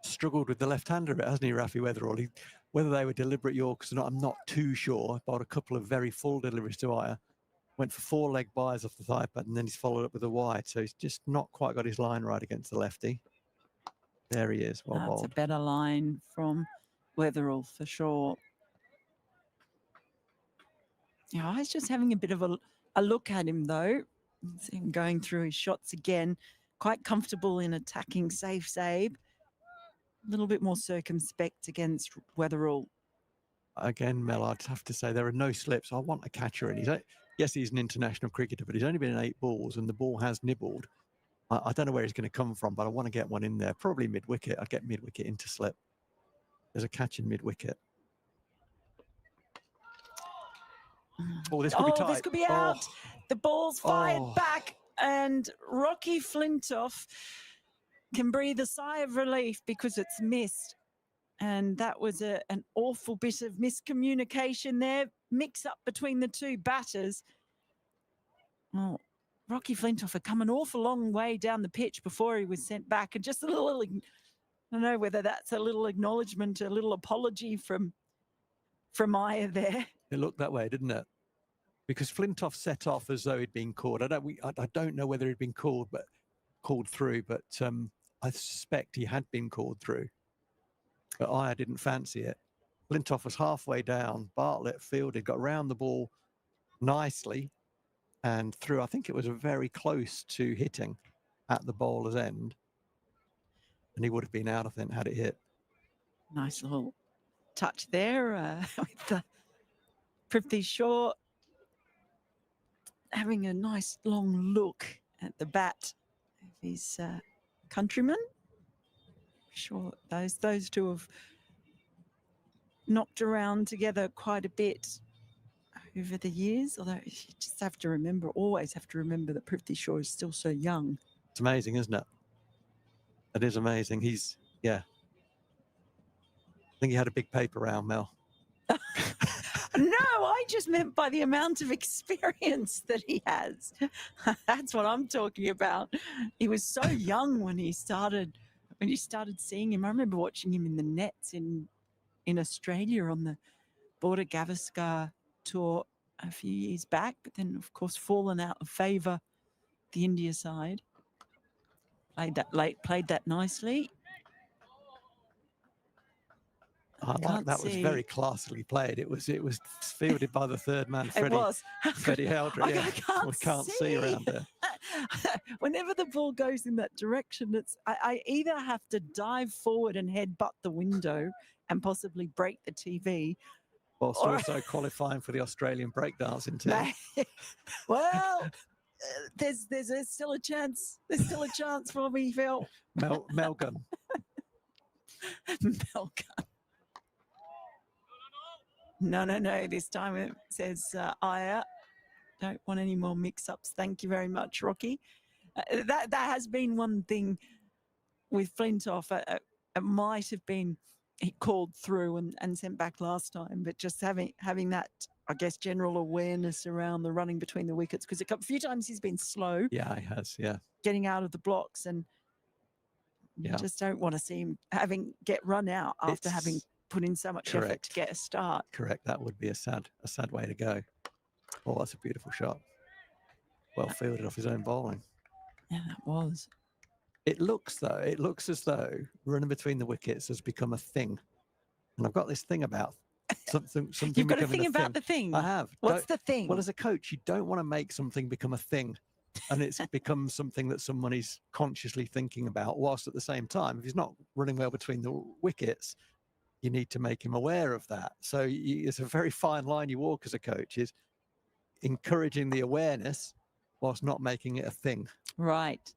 struggled with the left-hander, hasn't he, Rafi Weatherall? Whether they were deliberate Yorkers or not, I'm not too sure. About a couple of very full deliveries to Aya. Went for 4 leg byes off the thigh pad, and then he's followed up with a wide. So he's just not quite got his line right against the lefty. There he is. Well bowled. That's a better line from Weatherall for sure. Yeah, I was just having a bit of a look at him though. See him going through his shots again. Quite comfortable in attacking Safe Save. A little bit more circumspect against Weatherall. Again, Mel, I'd have to say there are no slips. I want a catcher in. Yes, he's an international cricketer, but he's only been in 8 balls and the ball has nibbled. I don't know where he's going to come from, but I want to get one in there. Probably mid-wicket. I'd get mid-wicket into slip. There's a catch in mid-wicket. Oh, this could be tight. This could be out. Oh. The ball's fired back, and Rocky Flintoff can breathe a sigh of relief because it's missed. And that was an awful bit of miscommunication there. Mix up between the two batters. Oh, Rocky Flintoff had come an awful long way down the pitch before he was sent back. And just a little, I don't know whether that's a little acknowledgement, a little apology from Aya there. It looked that way, didn't it? Because Flintoff set off as though he'd been called. I don't know whether he'd been called through, but I suspect he had been called through. But Aya didn't fancy it. Flintoff was halfway down. Bartlett fielded, got around the ball nicely and threw. I think it was very close to hitting at the bowler's end. And he would have been out, I think, had it hit. Nice little touch there with the Prithvi Shaw having a nice long look at the bat of his countryman. Sure, those two have knocked around together quite a bit over the years, although you just have to remember, always have to remember that Prithvi Shaw is still so young. It's amazing, isn't it? It is amazing. He's, yeah. I think he had a big paper round, Mel. No, I just meant by the amount of experience that he has. That's what I'm talking about. He was so young when you started seeing him. I remember watching him in the nets in Australia on the Border Gavaskar tour a few years back, but then of course fallen out of favour the India side. Played that nicely. I like that. Was very classily played. It was fielded by the third man, Freddie. It was. Freddie Heldred. Yeah. I can't see around there. Whenever the ball goes in that direction, I either have to dive forward and headbutt the window and possibly break the TV. Whilst also qualifying for the Australian breakdancing team. Well, there's still a chance. There's still a chance for me, Phil. Melgun. Melgun. No. This time it says Aya. Don't want any more mix-ups. Thank you very much, Rocky. That has been one thing with Flintoff. It might have been he called through and sent back last time, but just having that, I guess, general awareness around the running between the wickets, because a few times he's been slow. Yeah, he has. Yeah, getting out of the blocks, and you just don't want to see him get run out after having put in so much effort to get a start. Correct. That would be a sad way to go. Oh, that's a beautiful shot. Well fielded off his own bowling. Yeah, that was. It looks as though running between the wickets has become a thing. And I've got this thing about something. You've got a thing about the thing. I have. What's the thing? Well, as a coach, you don't want to make something become a thing. And it's become something that someone is consciously thinking about, whilst at the same time, if he's not running well between the wickets, you need to make him aware of that. So it's a very fine line you walk as a coach, is encouraging the awareness whilst not making it a thing. Right.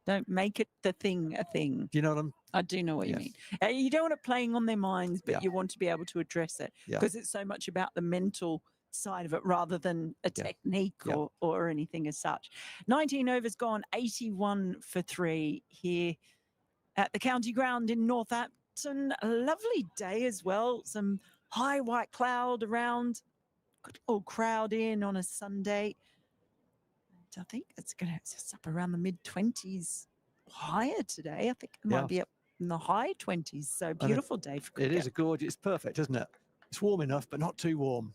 Don't make it the thing a thing. Do you know what I do know what you mean. You don't want it playing on their minds, but you want to be able to address it, Yeah. because it's so much about the mental side of it rather than a technique or anything as such. 19 overs gone, 81 for 3 here at the county ground in Northampton. A lovely day as well. Some high white cloud around. Good little crowd in on a Sunday. I think it's going to up around the mid-20s higher today. I think it might be up in the high 20s. So beautiful day for cricket. It is a gorgeous, it's perfect, isn't it? It's warm enough, but not too warm.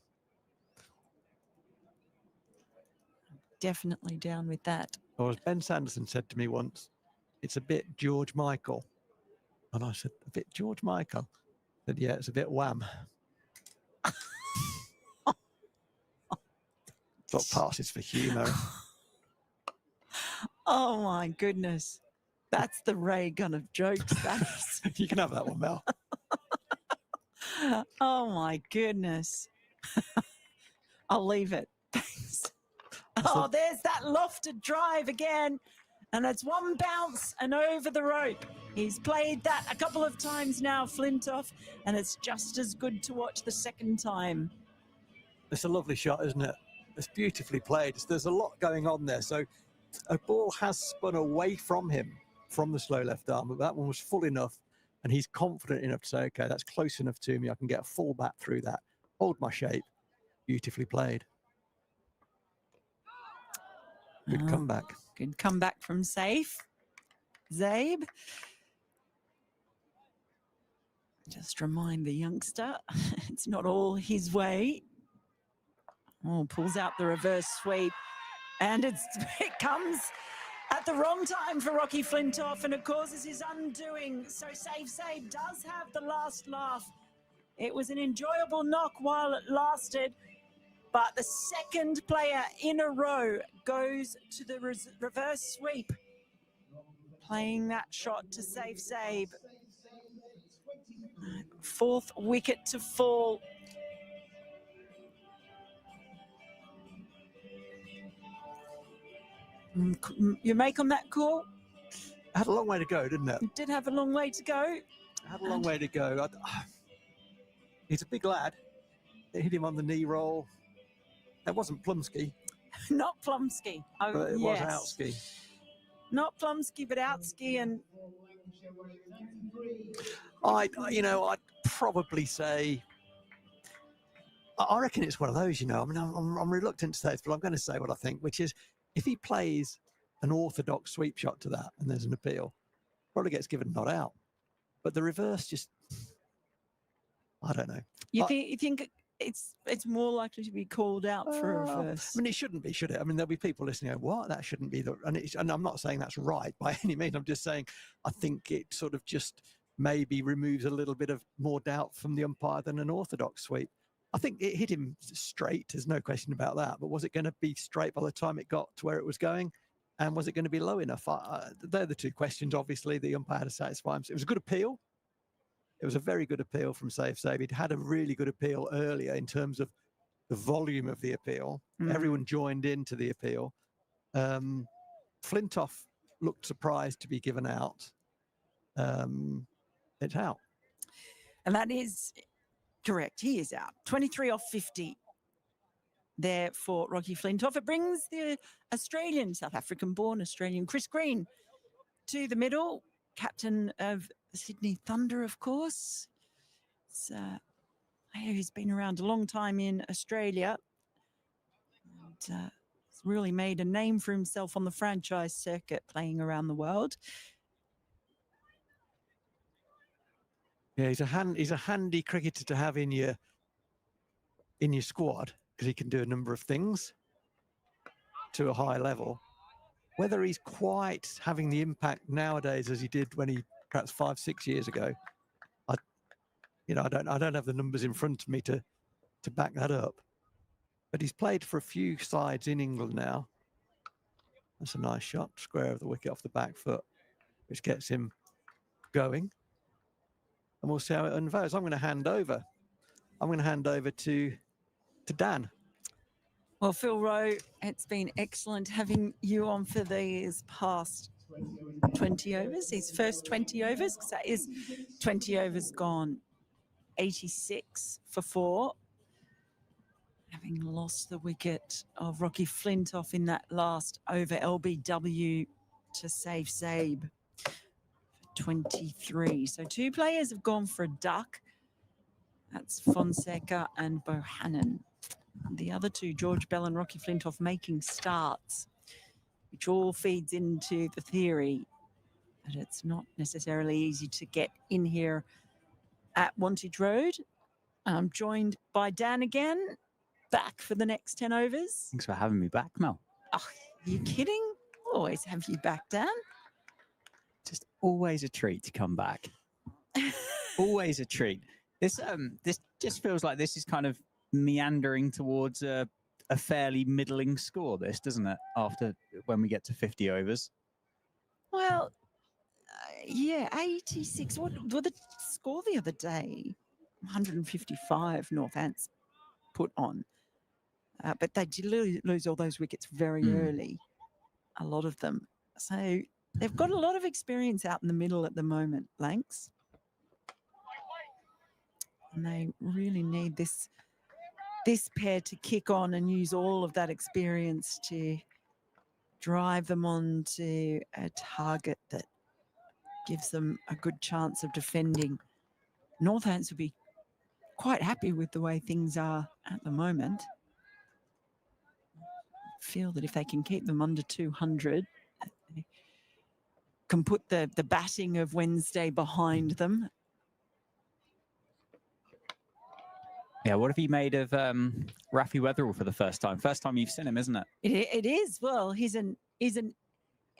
Definitely down with that. Or as Ben Sanderson said to me once, it's a bit George Michael. And I said, a bit George Michael? I said, yeah, it's a bit wham. What passes for humour. Oh my goodness. That's the ray gun of jokes. That's... You can have that one, Mel. Oh my goodness. I'll leave it. Thanks. Oh, there's that lofted drive again. And it's one bounce and over the rope. He's played that a couple of times now, Flintoff, and it's just as good to watch the second time. It's a lovely shot, isn't it? It's beautifully played. There's a lot going on there. So a ball has spun away from him from the slow left arm, but that one was full enough, and he's confident enough to say, okay, that's close enough to me. I can get a full bat through that. Hold my shape. Beautifully played. Good comeback. Good comeback from Zabe. Just remind the youngster, it's not all his way. Oh, pulls out the reverse sweep. And it comes at the wrong time for Rocky Flintoff, and it causes his undoing. So Zabe does have the last laugh It was an enjoyable knock while it lasted, but the second player in a row goes to the reverse sweep, playing that shot to save Sabe. Fourth wicket to fall. You make on that call? Had a long way to go, didn't it? It did have a long way to go. Had a long way to go. He's a big lad. They hit him on the knee roll. That wasn't Plumsky, Not Plumsky. Oh, but it yes. was Outsky. Not Plumsky, but Outsky. And I'd probably say, I reckon it's one of those, I mean, I'm reluctant to say this, but I'm going to say what I think, which is if he plays an orthodox sweep shot to that and there's an appeal, probably gets given not out. But the reverse just, I don't know. you think it's more likely to be called out for a reverse? I mean, it shouldn't be, should it? I mean, there'll be people listening going, what? That shouldn't be. And I'm not saying that's right by any means. I'm just saying I think it sort of just maybe removes a little bit of more doubt from the umpire than an orthodox sweep. I think it hit him straight. There's no question about that. But was it going to be straight by the time it got to where it was going? And was it going to be low enough? They're the two questions, obviously. The umpire had to satisfy him. It was a good appeal. It was a very good appeal from Sabe. He'd had a really good appeal earlier in terms of the volume of the appeal. Everyone joined into the appeal. Flintoff looked surprised to be given out. It's out. And that is correct. He is out. 23 off 50 there for Rocky Flintoff. It brings the Australian, South African-born Australian Chris Green to the middle, captain of the Sydney Thunder, of course. It's a player who's been around a long time in Australia and has really made a name for himself on the franchise circuit, playing around the world. Yeah, he's a handy cricketer to have in your squad because he can do a number of things to a high level. Whether he's quite having the impact nowadays as he did when he perhaps 5-6 years ago, I don't have the numbers in front of me to back that up. But he's played for a few sides in England now. That's a nice shot, square of the wicket off the back foot, which gets him going. And we'll see how it unfolds. I'm going to hand over to Dan. Well, Phil Rowe, it's been excellent having you on for these past 20 overs, his first 20 overs, because that is 20 overs gone, 86 for 4. Having lost the wicket of Rocky Flintoff in that last over LBW to save Sabe. 23. So 2 players have gone for a duck. That's Fonseca and Bohannon. The other 2, George Bell and Rocky Flintoff, making starts, which all feeds into the theory that it's not necessarily easy to get in here at Wantage Road. I'm joined by Dan again, back for the next 10 overs. Thanks for having me back, Mel. Oh, are you kidding? Always have you back, Dan. Just always a treat to come back. Always a treat. This just feels like this is kind of meandering towards a fairly middling score, this, doesn't it, after when we get to 50 overs? Well, yeah, 86. What the score the other day? 155 Northants put on. But they did lose all those wickets very early, a lot of them. So they've got a lot of experience out in the middle at the moment, Lanks. And they really need this pair to kick on and use all of that experience to drive them on to a target that gives them a good chance of defending. Northants will be quite happy with the way things are at the moment. Feel that if they can keep them under 200, they can put the batting of Wednesday behind them. Yeah, what have you made of Rafi Weatherall for the first time? First time you've seen him, isn't it? It is. Well, he's an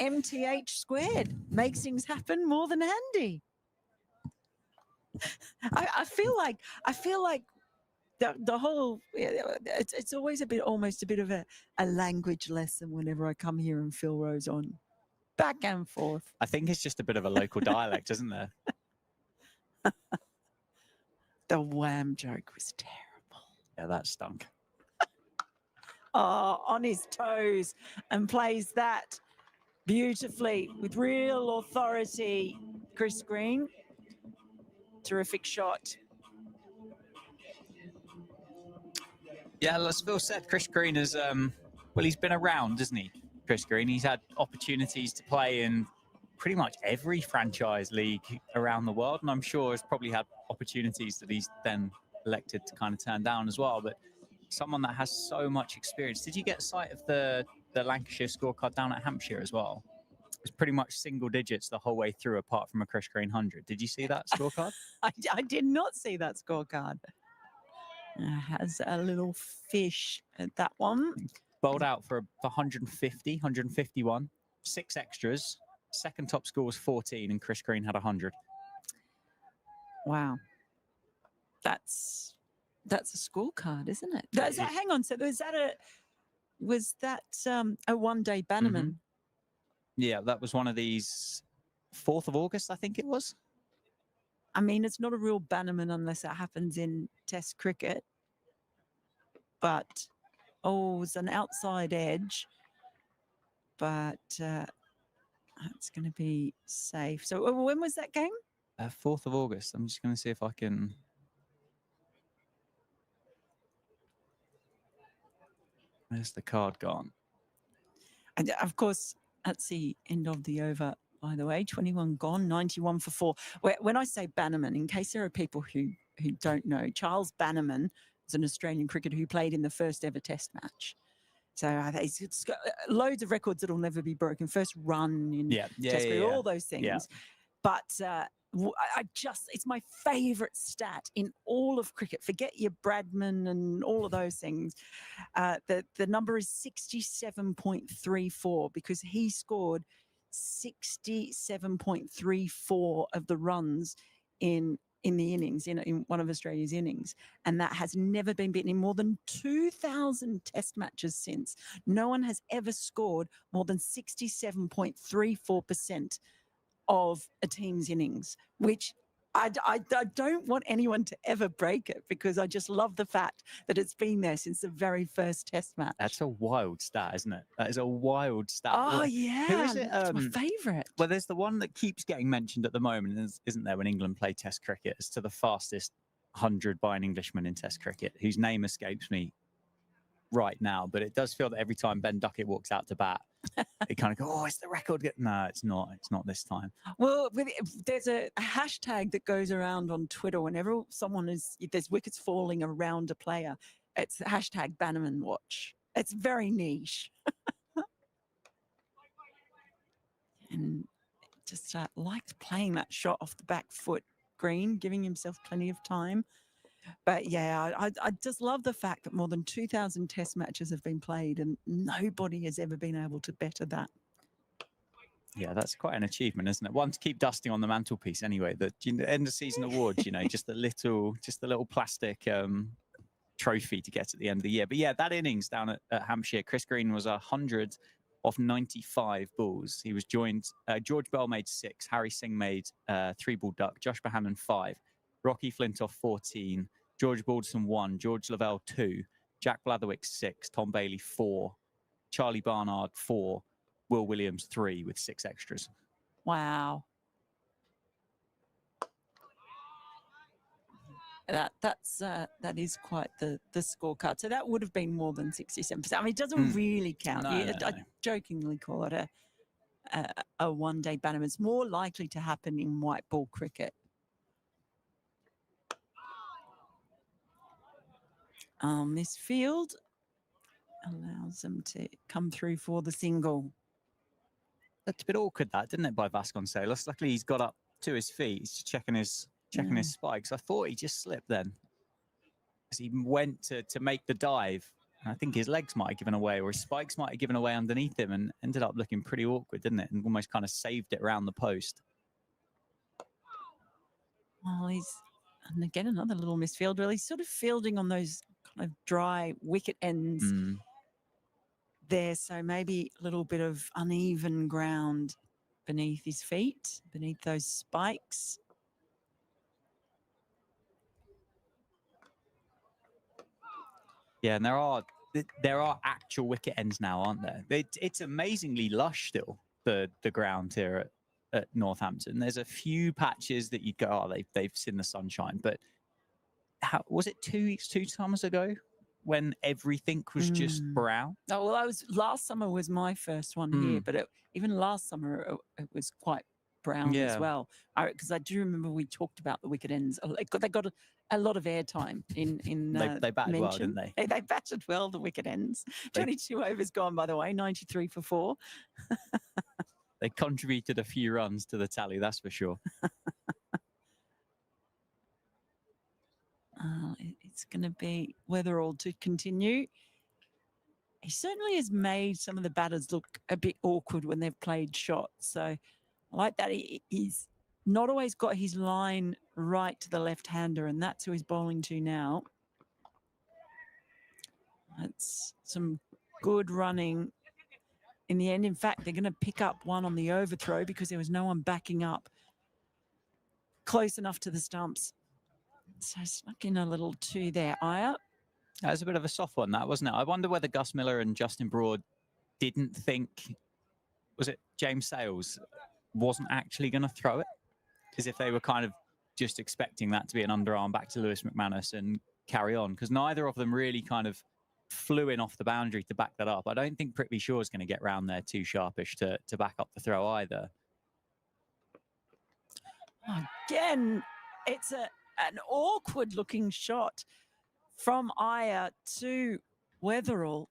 MTH squared. Makes things happen more than handy. I feel like the whole it's always almost a bit of a language lesson whenever I come here and Phil Rose on back and forth. I think it's just a bit of a local dialect, isn't there? The wham joke was terrible. Yeah, that stunk. Oh, on his toes and plays that beautifully with real authority. Chris Green, terrific shot. Yeah, as Phil said, Chris Green is, well, he's been around, isn't he? Chris Green. He's had opportunities to play in pretty much every franchise league around the world, and I'm sure has probably had opportunities that he's then elected to kind of turn down as well. But someone that has so much experience. Did you get sight of the Lancashire scorecard down at Hampshire as well? It's pretty much single digits the whole way through, apart from a Chris Green 100. Did you see that scorecard? I did not see that scorecard. Has a little fish at that one. Bowled out for 150, 151, 6 extras. Second top score was 14, and Chris Green had 100. Wow, that's a scorecard, isn't it? Hang on. So was that a one-day Bannerman? Mm-hmm. Yeah, that was one of these 4th of August, I think it was. I mean, it's not a real Bannerman unless it happens in Test cricket. But, it's an outside edge. But it's going to be safe. So when was that game? 4th of August. I'm just going to see if I can... Where's the card gone? And of course, that's the end of the over, by the way. 21 gone, 91 for 4. When I say Bannerman, in case there are people who don't know, Charles Bannerman is an Australian cricketer who played in the first ever Test match. So it's got loads of records that'll never be broken. First run in Test cricket, all those things. Yeah. But it's my favourite stat in all of cricket. Forget your Bradman and all of those things. The number is 67.34 because he scored 67.34 of the runs in the innings, in one of Australia's innings. And that has never been beaten in more than 2,000 Test matches since. No one has ever scored more than 67.34% of a team's innings, which I don't want anyone to ever break it because I just love the fact that it's been there since the very first Test match. That's a wild stat, isn't it? That is a wild stat. Oh, yeah. Who is it? It's my favourite. Well, there's the one that keeps getting mentioned at the moment, isn't there, when England play Test cricket, as to the fastest 100 by an Englishman in Test cricket, whose name escapes me right now. But it does feel that every time Ben Duckett walks out to bat, it kind of go, oh, it's the record. No, it's not. It's not this time. Well, there's a hashtag that goes around on Twitter whenever there's wickets falling around a player. It's hashtag Bannerman Watch. It's very niche. And just liked playing that shot off the back foot, Green, giving himself plenty of time. But yeah, I just love the fact that more than 2,000 Test matches have been played and nobody has ever been able to better that. Yeah, that's quite an achievement, isn't it? One to keep dusting on the mantelpiece anyway. The end of season awards, just the little plastic trophy to get at the end of the year. But yeah, that innings down at Hampshire, Chris Green was 100 off 95 balls. He was joined. George Bell made 6, Harry Singh made 3-ball duck, Josh Bohannon 5, Rocky Flintoff 14, George Balderson 1, George Lavelle 2, Jack Blatherwick 6, Tom Bailey 4, Charlie Barnard 4, Will Williams 3 with 6 extras. Wow. That is quite the scorecard. So that would have been more than 67%. I mean, it doesn't really count. No. I jokingly call it a one-day Bannerman. It's more likely to happen in white ball cricket. This field allows them to come through for the single. That's a bit awkward, that, didn't it, by Vasconcelos? Luckily, he's got up to his feet. He's checking his spikes. I thought he just slipped then, as he went to make the dive. And I think his legs might have given away, or his spikes might have given away underneath him, and ended up looking pretty awkward, didn't it? And almost kind of saved it around the post. Well, And again, another little misfield, really sort of fielding on those kind of dry wicket ends there. So maybe a little bit of uneven ground beneath his feet, beneath those spikes. Yeah, and there are actual wicket ends now, aren't there? It's amazingly lush still, the ground here at Northampton. There's a few patches that you'd go, oh, they've seen the sunshine, but was it 2 weeks, 2 summers ago when everything was just brown? Oh, well, last summer was my first one here, but even last summer it was quite brown as well. Because I do remember we talked about the wicket ends. They got a lot of airtime in they batted well, didn't they? They batted well, the wicket ends. 22 overs gone, by the way, 93 for 4. They contributed a few runs to the tally, that's for sure. It's going to be Weatherall to continue. He certainly has made some of the batters look a bit awkward when they've played shots. So I like that. He's not always got his line right to the left-hander, and that's who he's bowling to now. That's some good running in the end. In fact, they're going to pick up one on the overthrow because there was no one backing up close enough to the stumps. So snuck in a little 2 there, Aya. That was a bit of a soft one, that, wasn't it? I wonder whether Gus Miller and Justin Broad didn't think, was it James Sales wasn't actually going to throw it? As if they were kind of just expecting that to be an underarm back to Lewis McManus and carry on, because neither of them really kind of flew in off the boundary to back that up. I don't think Prithvi Shaw is going to get round there too sharpish to back up the throw either. Again, it's an awkward looking shot from Aya to Weatherall.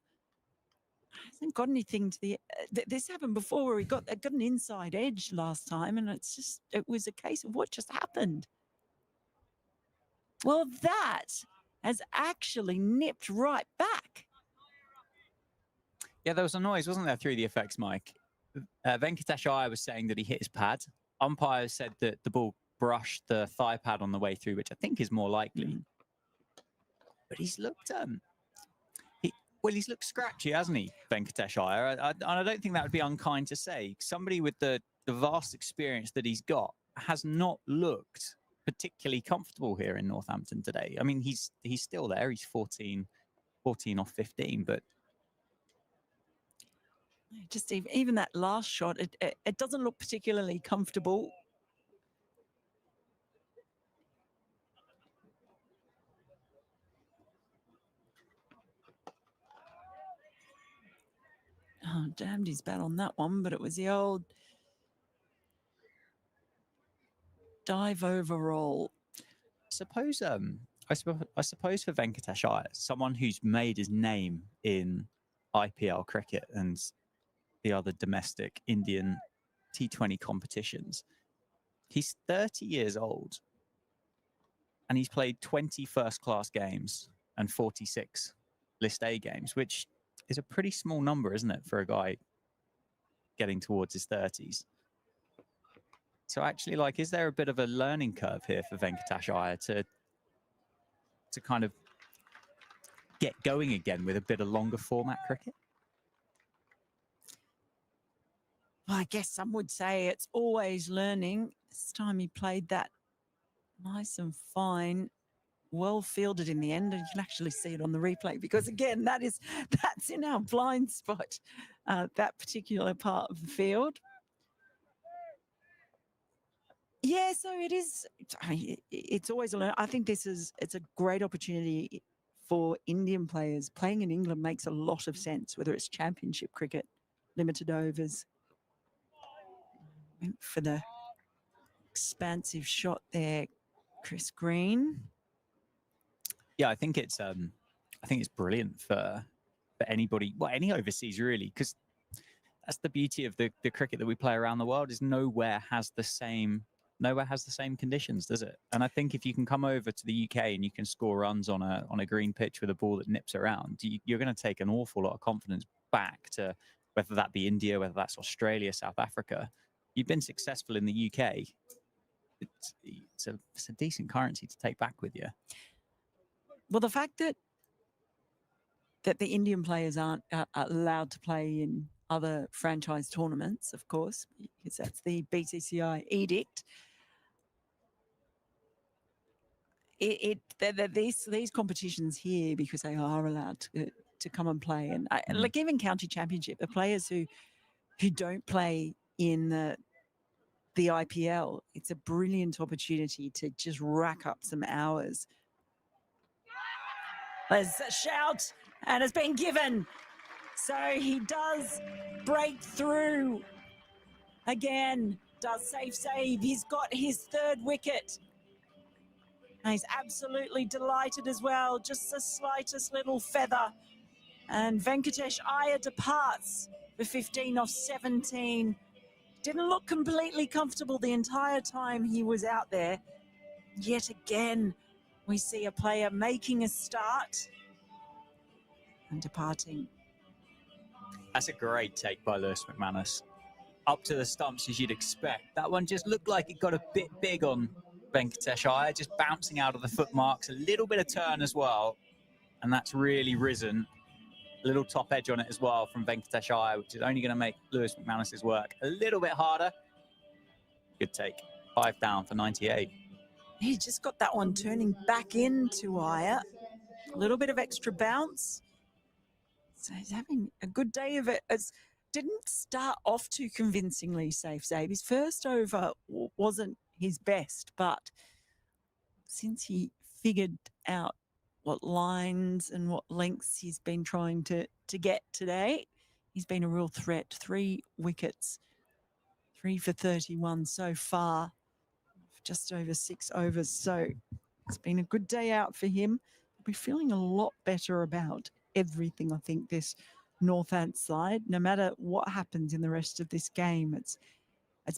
Hasn't got anything to the. This happened before where he got an inside edge last time, and it was a case of what just happened. Well, that has actually nipped right back. Yeah, there was a noise, wasn't there, through the effects mic? Venkatesh Iyer was saying that he hit his pad. Umpires said that the ball brushed the thigh pad on the way through, which I think is more likely. But he's looked he's looked scratchy, hasn't he, Venkatesh Iyer? I don't think that would be unkind to say. Somebody with the vast experience that he's got has not looked particularly comfortable here in Northampton today. I mean, he's still there. He's 14 off 15, but just even that last shot, it doesn't look particularly comfortable. Oh, damned his bat on that one, but it was the old dive overall. I suppose for Venkatesh Iyer, someone who's made his name in IPL cricket and the other domestic Indian T20 competitions, he's 30 years old and he's played 20 first-class games and 46 List A games, which is a pretty small number, isn't it, for a guy getting towards his 30s? So actually, is there a bit of a learning curve here for Venkatesh Iyer to kind of get going again with a bit of longer format cricket? Well, I guess some would say it's always learning. This time he played that nice and fine, well fielded in the end, and you can actually see it on the replay because again, that's in our blind spot, that particular part of the field. Yeah, so it is. I mean, it's always a learn. I think it's a great opportunity for Indian players. Playing in England makes a lot of sense, whether it's championship cricket, limited overs. Went for the expansive shot there, Chris Green. Yeah, I think it's brilliant for anybody, well, any overseas really, because that's the beauty of the cricket that we play around the world is nowhere has the same conditions, does it? And I think if you can come over to the UK and you can score runs on a green pitch with a ball that nips around, you're going to take an awful lot of confidence back to whether that be India, whether that's Australia, South Africa. You've been successful in the UK. it's a decent currency to take back with you. Well, the fact that the Indian players aren't allowed to play in other franchise tournaments, of course, because that's the BCCI edict. These competitions here, because they are allowed to come and play, and like even county championship, the players who don't play in the IPL, it's a brilliant opportunity to just rack up some hours. There's a shout, and it's been given. So he does break through again, does save. He's got his third wicket. And he's absolutely delighted as well, just the slightest little feather. And Venkatesh Iyer departs for 15 off 17. Didn't look completely comfortable the entire time he was out there. Yet again, we see a player making a start and departing. That's a great take by Lewis McManus. Up to the stumps as you'd expect. That one just looked like it got a bit big on Venkatesh Iyer, just bouncing out of the foot marks, a little bit of turn as well, and that's really risen. A little top edge on it as well from Venkatesh Iyer, which is only going to make Lewis McManus's work a little bit harder. Good take. 5 down for 98. He just got that one turning back into Iyer. A little bit of extra bounce. So he's having a good day of it. It didn't start off too convincingly, Safe Save. His first over wasn't his best, but since he figured out what lines and what lengths he's been trying to get today, he's been a real threat. 3 wickets, 3 for 31 so far, just over 6 overs. So it's been a good day out for him. We're feeling a lot better about everything, I think, this Northants side. No matter what happens in the rest of this game, it's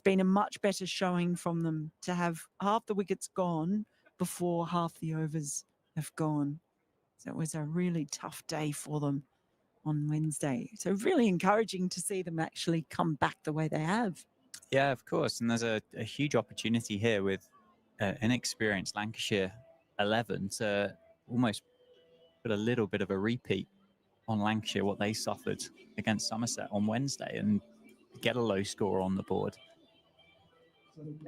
been a much better showing from them to have half the wickets gone before half the overs have gone. So it was a really tough day for them on Wednesday. So really encouraging to see them actually come back the way they have. Yeah, of course. And there's a huge opportunity here with inexperienced Lancashire 11 to almost put a little bit of a repeat on Lancashire, what they suffered against Somerset on Wednesday, and get a low score on the board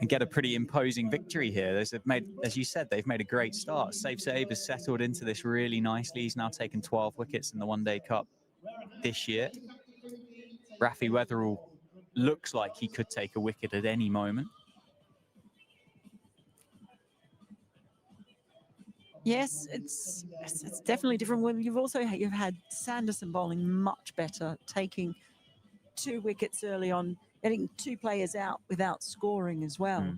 and get a pretty imposing victory here. They've made, as you said, they've made a great start. Safe Save has settled into this really nicely. He's now taken 12 wickets in the One Day Cup this year. Rafi Weatherall looks like he could take a wicket at any moment. Yes, it's definitely different. When you've had Sanderson bowling much better, taking 2 wickets early on, getting 2 players out without scoring as well.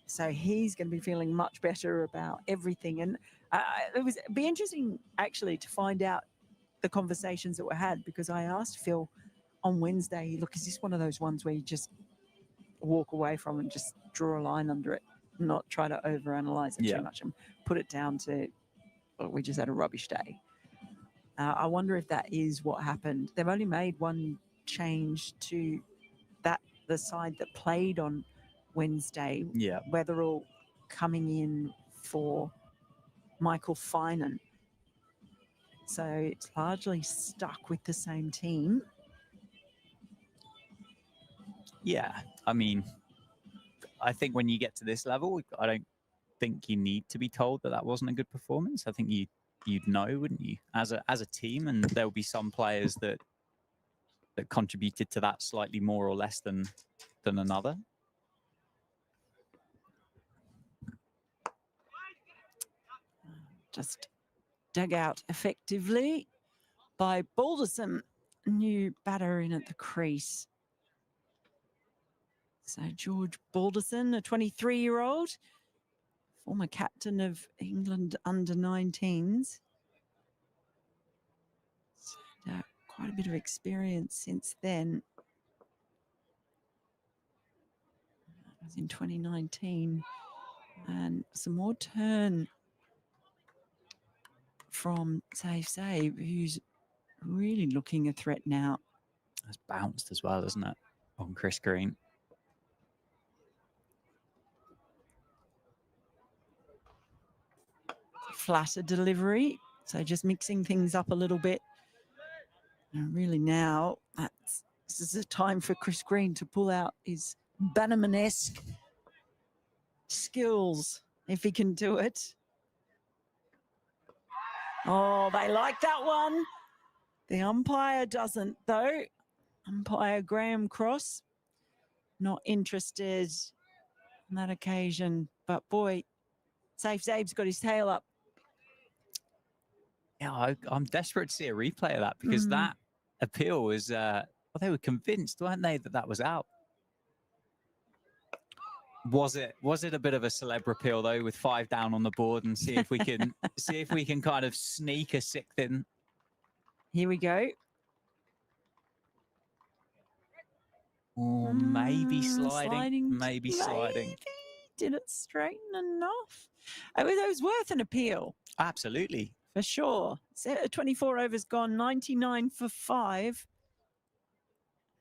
So he's going to be feeling much better about everything. And it'd be interesting actually to find out the conversations that were had, because I asked Phil on Wednesday, look, is this one of those ones where you just walk away from and just draw a line under it, not try to overanalyze it too much and put it down to, well, we just had a rubbish day. I wonder if that is what happened. They've only made one change to the side that played on Wednesday. Yeah. Weatherall coming in for Michael Finan. So it's largely stuck with the same team. Yeah, I mean, I think when you get to this level, I don't think you need to be told that that wasn't a good performance. I think you'd know, wouldn't you, as a team? And there will be some players that contributed to that slightly more or less than another. Just dug out effectively by Balderson. New batter in at the crease. So George Balderson, a 23-year-old, former captain of England under-19s. So, quite a bit of experience since then. That was in 2019. And some more turn from Safe Save, who's really looking a threat now. That's bounced as well, isn't it, on Chris Green? flatter delivery. So just mixing things up a little bit. And really now, this is a time for Chris Green to pull out his Bannerman-esque skills, if he can do it. Oh, they like that one. The umpire doesn't, though. Umpire Graham Cross, not interested on that occasion. But boy, Safe Zabe's got his tail up. Yeah, I'm desperate to see a replay of that because that appeal was, well, they were convinced, weren't they, that that was out? Was it a bit of a celeb appeal though, with 5 down on the board, and see if we can see if we can kind of sneak a 6th in? Here we go. Or maybe sliding. Maybe sliding. Did it straighten enough? It was worth an appeal. Absolutely. For sure. 24 overs gone, 99 for 5.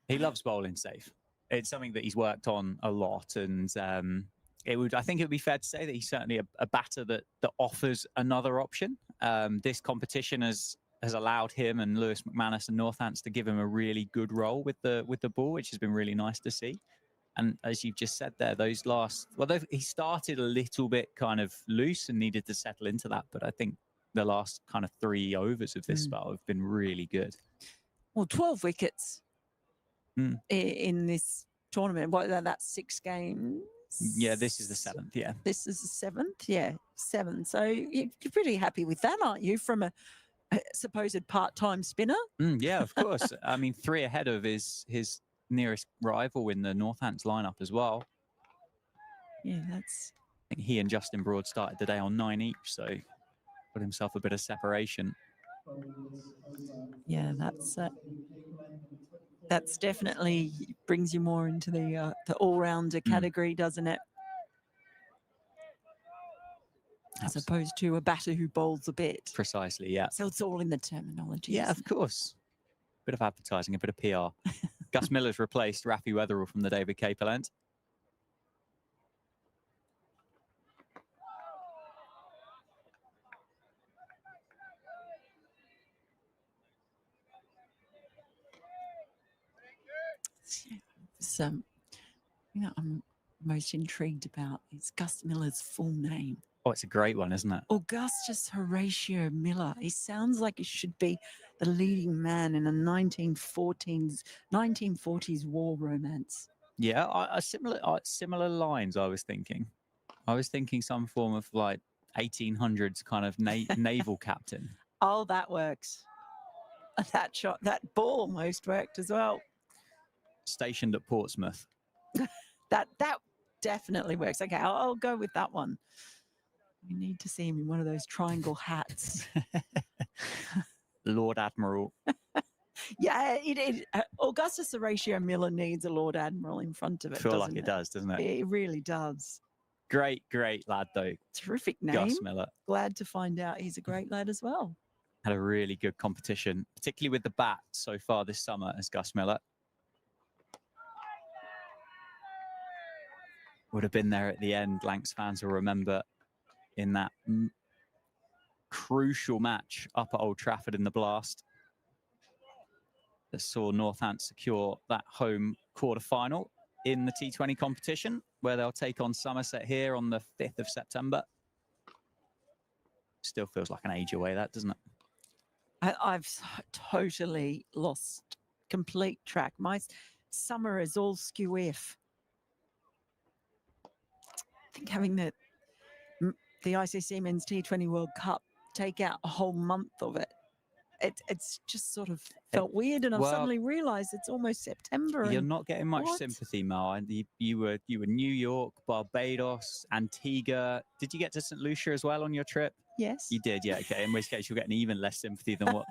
He loves bowling safe. It's something that he's worked on a lot, and I think it would be fair to say that he's certainly a batter that offers another option. This competition has allowed him and Lewis McManus and Northants to give him a really good role with the ball, which has been really nice to see. And as you've just said there, he started a little bit kind of loose and needed to settle into that, but I think the last kind of 3 overs of this spell have been really good. Well, 12 wickets in this tournament. What, that's 6 games? Yeah, this is the 7th, yeah. This is the 7th, yeah, 7. So you're pretty happy with that, aren't you, from a supposed part-time spinner? Yeah, of course. I mean, 3 ahead of his nearest rival in the Northants lineup as well. Yeah, I think he and Justin Broad started the day on 9 each, so put himself a bit of separation. Yeah, that's definitely brings you more into the all-rounder category, doesn't it? As opposed to a batter who bowls a bit. Precisely, yeah. So it's all in the terminology. Yeah, of course. Bit of advertising, a bit of PR. Gus Miller's replaced Rafi Weatherall from the David Capel end. I'm most intrigued about is Gus Miller's full name. Oh, it's a great one, isn't it? Augustus Horatio Miller. He sounds like he should be the leading man in a 1940s war romance. Yeah, similar lines. I was thinking some form of like 1800s kind of naval captain. Oh, that works. That ball almost worked as well. Stationed at Portsmouth. That definitely works. Okay, I'll go with that one. We need to see him in one of those triangle hats. Lord Admiral. Yeah, Augustus Horatio Miller needs a Lord Admiral in front of it. I feel like it does, doesn't it? It really does. Great lad, though. Terrific name. Gus Miller. Glad to find out he's a great lad as well. Had a really good competition, particularly with the bat so far this summer as Gus Miller. Would have been there at the end. Lancs fans will remember in that crucial match up at Old Trafford in the Blast that saw Northants secure that home quarter-final in the T20 competition, where they'll take on Somerset here on the 5th of September. Still feels like an age away, that, doesn't it? I've totally lost complete track. My summer is all skew-if. I think having the ICC Men's T20 World Cup take out a whole month of it, it's just sort of felt weird, and I've suddenly realised it's almost September. You're not getting much sympathy, Mel. You were New York, Barbados, Antigua. Did you get to St. Lucia as well on your trip? Yes. You did, yeah. Okay, in which case you're getting even less sympathy than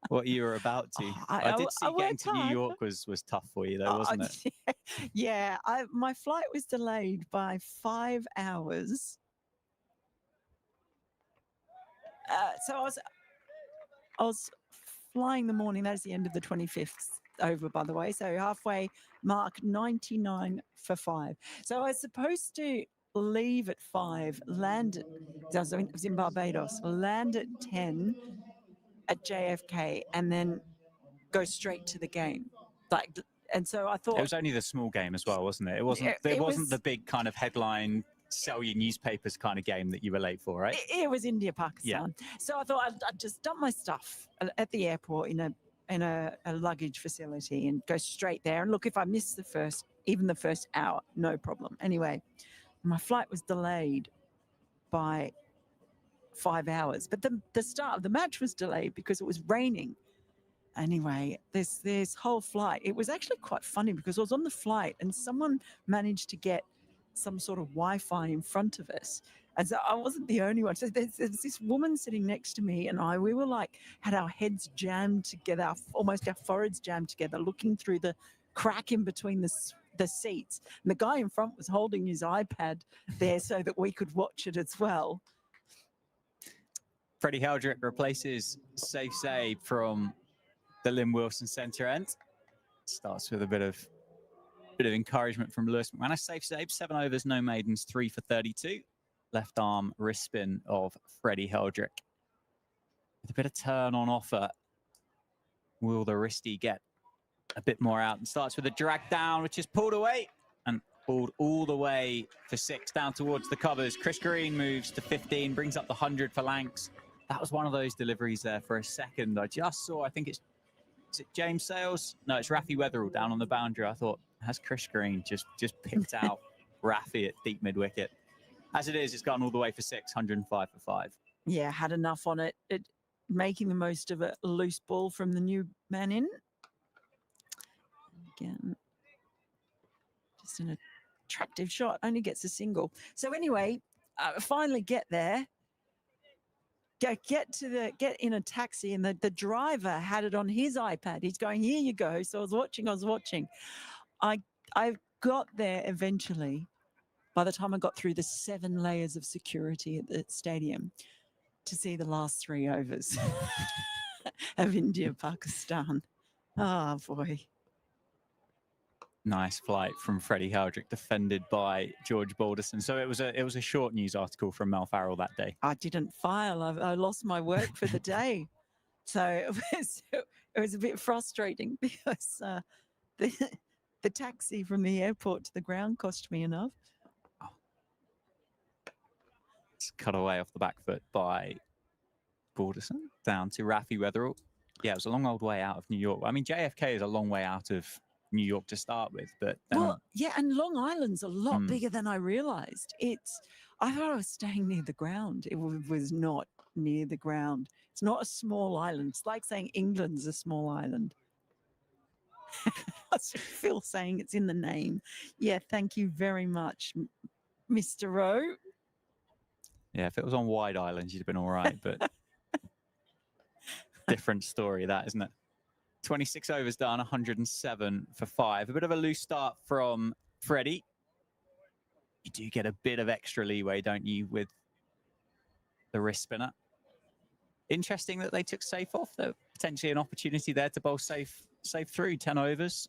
what you were about to. I did see getting to New York was tough for you, though, wasn't it? Yeah, my flight was delayed by 5 hours. So I was flying the morning. That is the end of the 25th over, by the way. So halfway mark, 99 for 5. So I was supposed to leave at 5, land at, I was in Barbados, land at 10 at JFK, and then go straight to the game. Like, and so I thought It was only the small game as well, wasn't it? It wasn't. It It wasn't was- the big kind of headline sell your newspapers kind of game that you were late for, right? it was India, Pakistan. So I thought I'd just dump my stuff at the airport in a luggage facility and go straight there. And look, if I miss even the first hour, no problem. Anyway, my flight was delayed by 5 hours, but the start of the match was delayed because it was raining. Anyway, this whole flight, it was actually quite funny because I was on the flight and someone managed to get some sort of Wi-Fi in front of us. And so I wasn't the only one. So there's this woman sitting next to me and we were like, had our heads jammed together, almost our foreheads jammed together, looking through the crack in between the seats. And the guy in front was holding his iPad there so that we could watch it as well. Freddie Heldrick replaces Safe Save from the Lynn Wilson centre end. Starts with a bit of encouragement from Lewis McManus. Safe save, 7 overs, no maidens, 3 for 32. Left arm wrist spin of Freddie Heldrick. With a bit of turn on offer, will the wristy get a bit more out? And starts with a drag down, which is pulled away and pulled all the way for 6 down towards the covers. Chris Green moves to 15, brings up the 100 for Lancs. That was one of those deliveries there for a second. I just saw, I think is it James Sales? No, it's Rafi Weatherall down on the boundary. I thought, has Chris Green just picked out Rafi at deep mid-wicket? As it is, it's gone all the way for 6, 105 for 5. Yeah, had enough on it. Making the most of a loose ball from the new man in. Again, just an attractive shot. Only gets a single. So anyway, finally get there. Get in a taxi, and the driver had it on his iPad. He's going, here you go. So I was watching. I got there eventually. By the time I got through the 7 layers of security at the stadium to see the last 3 overs of India, Pakistan. Oh boy. Nice flight from Freddie Heldrick, defended by George Balderson. So it was a short news article from Mel Farrell that day. I didn't file. I lost my work for the day. So it was a bit frustrating because the taxi from the airport to the ground cost me enough. It's cut away off the back foot by Balderson down to Rafi Weatherall. Yeah, it was a long old way out of New York. I mean, JFK is a long way out of New York to start with, but well, yeah, and Long Island's a lot bigger than I realized. I thought I was staying near the ground. It was not near the ground. It's not a small island. It's like saying England's a small island. I feel saying it's in the name. Yeah, thank you very much, Mr. Rowe. Yeah, if it was on Wide Island, you'd have been all right, but different story that, isn't it? 26 overs done, 107 for 5. A bit of a loose start from Freddie. You do get a bit of extra leeway, don't you, with the wrist spinner. Interesting that they took Safe off. There potentially an opportunity there to bowl Safe through 10 overs.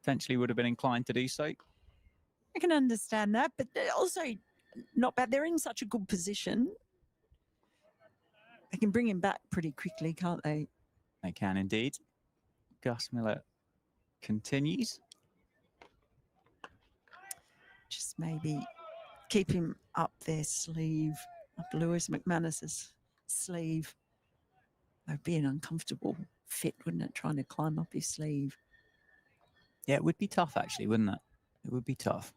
Potentially would have been inclined to do so. I can understand that, but also not bad. They're in such a good position. They can bring him back pretty quickly, can't they? They can indeed. Gus Miller continues. Just maybe keep him up their sleeve, up Lewis McManus's sleeve. That'd be an uncomfortable fit, wouldn't it? Trying to climb up his sleeve. Yeah, it would be tough, actually, wouldn't it? It would be tough.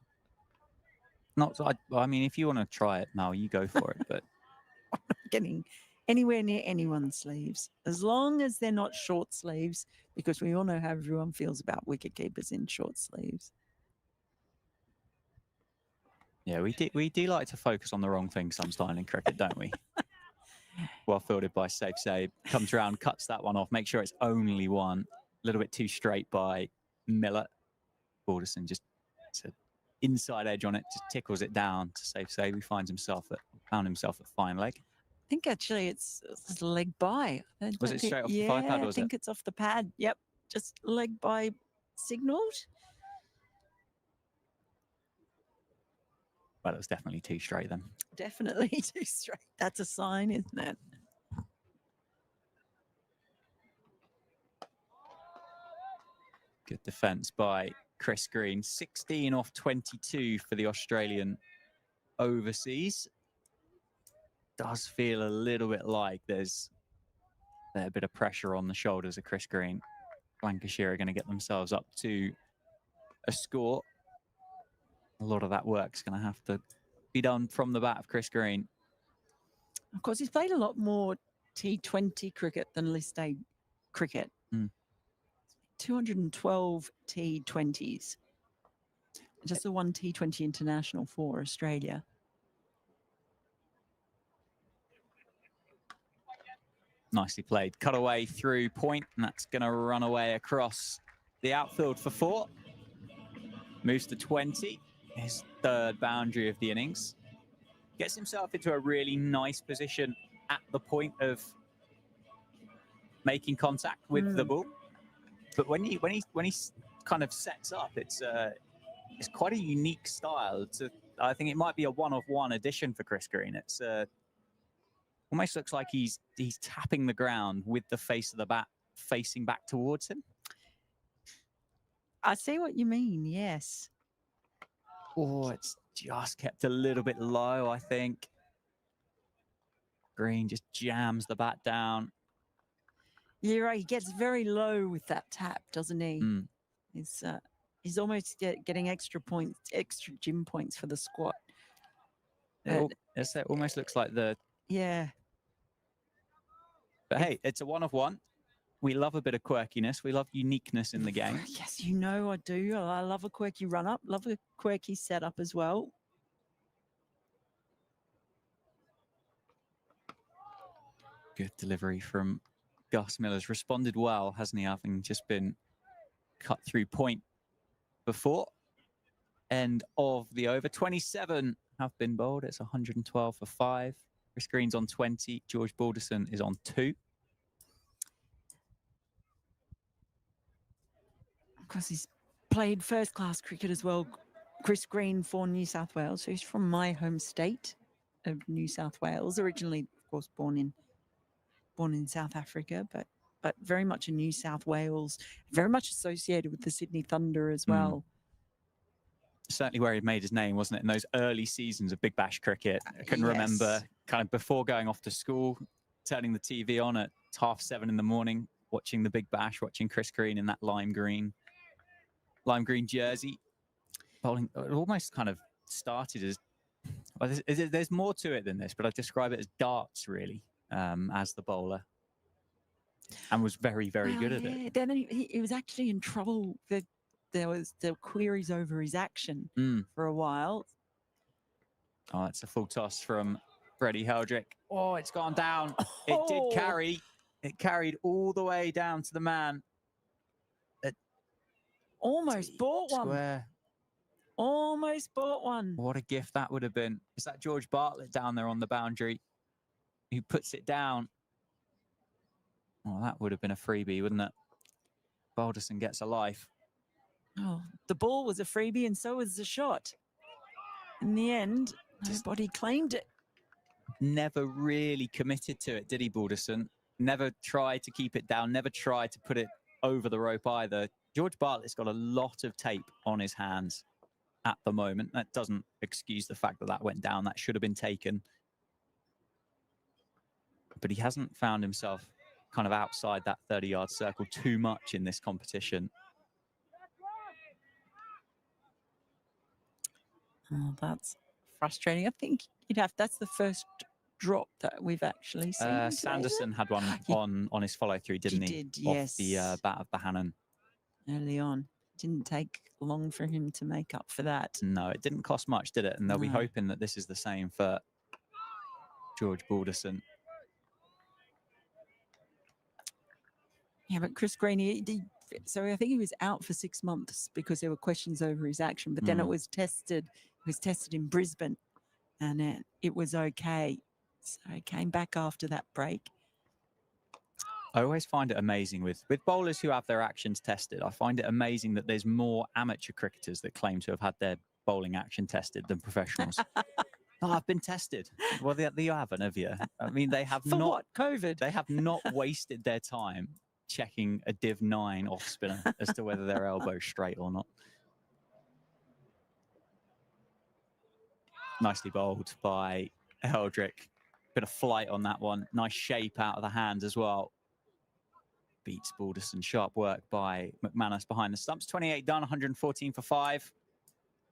I mean, if you want to try it now, you go for it. But I'm not getting anywhere near anyone's sleeves, as long as they're not short sleeves, because we all know how everyone feels about wicket keepers in short sleeves. yeah, we do like to focus on the wrong thing sometimes in cricket, don't we? Well fielded by Safe Save. Comes around, cuts that one off. Make sure it's only one. A little bit too straight by Miller. Balderson just inside edge on it, just tickles it down to Safe Save. He found himself at fine leg. I think actually it's leg by. Was it straight off the 5 pad? I think it's off the pad. Yep, just leg by signalled. Well, it was definitely too straight then. Definitely too straight. That's a sign, isn't it? Good defence by Chris Green. 16 off 22 for the Australian overseas. Does feel a little bit like there's a bit of pressure on the shoulders of Chris Green. Lancashire are going to get themselves up to a score. A lot of that work's going to have to be done from the bat of Chris Green. Of course, he's played a lot more T20 cricket than List A cricket. 212 T20s. Just the one T20 international for Australia. Nicely played. Cut away through point, and that's going to run away across the outfield for 4. Moves to 20. His 3rd boundary of the innings. Gets himself into a really nice position at the point of making contact with the ball. But when he kind of sets up, it's quite a unique style. I think it might be a one-of-one addition for Chris Green. It's almost looks like he's tapping the ground with the face of the bat facing back towards him. I see what you mean, yes. Oh, it's just kept a little bit low, I think. Green just jams the bat down. You're right, he gets very low with that tap, doesn't he? He's almost getting extra points, extra gym points for the squat. It almost looks like the... Yeah. But hey, it's a one-of-one. We love a bit of quirkiness. We love uniqueness in the game. Yes, you know I do. I love a quirky run-up, love a quirky setup as well. Good delivery from Gus Miller's responded well, hasn't he, having just been cut through point before. End of the over. 27 have been bowled. It's 112 for 5. Chris Green's on 20. George Balderson is on 2. Of course, he's played first-class cricket as well. Chris Green for New South Wales. So he's from my home state of New South Wales. Originally, of course, born in South Africa, but very much in New South Wales. Very much associated with the Sydney Thunder as well. Certainly where he made his name, wasn't it? In those early seasons of Big Bash cricket. I can remember kind of before going off to school, turning the TV on at 7:30 in the morning, watching the Big Bash, watching Chris Green in that lime green jersey. Bowling, it almost kind of started as, well, there's more to it than this, but I describe it as darts, really, as the bowler. And was very, very good at it. Then he was actually in trouble. There were queries over his action for a while. Oh, it's a full toss from Freddie Heldrick. Oh, it's gone down. It did carry. It carried all the way down to the man. Almost bought one. Square. Almost bought one. What a gift that would have been. Is that George Bartlett down there on the boundary who puts it down? Oh, that would have been a freebie, wouldn't it? Balderson gets a life. Oh, the ball was a freebie and so was the shot. In the end, nobody claimed it. Never really committed to it, did he, Balderson? Never tried to keep it down, never tried to put it over the rope either. George Bartlett's got a lot of tape on his hands at the moment. That doesn't excuse the fact that that went down. That should have been taken. But he hasn't found himself kind of outside that 30-yard circle too much in this competition. Oh, that's frustrating. I think that's the first drop that we've actually seen. Sanderson had one on his follow-through, didn't he? Did, yes. Off the bat of Bahanan. Early on. Didn't take long for him to make up for that. No, it didn't cost much, did it? And they'll be hoping that this is the same for George Balderson. Yeah, but Chris Green, so I think he was out for 6 months because there were questions over his action, but then it was tested. It was tested in Brisbane and it was okay. So he came back after that break. I always find it amazing with bowlers who have their actions tested. I find it amazing that there's more amateur cricketers that claim to have had their bowling action tested than professionals. Oh, I've been tested. Well, they haven't, have you? I mean, they have For not. what? COVID? They have not wasted their time checking a Div 9 off spinner as to whether their elbow's straight or not. Nicely bowled by Heldrick. Bit of flight on that one. Nice shape out of the hands as well. Beats Balderson. Sharp work by McManus behind the stumps. 28 done, 114 for 5.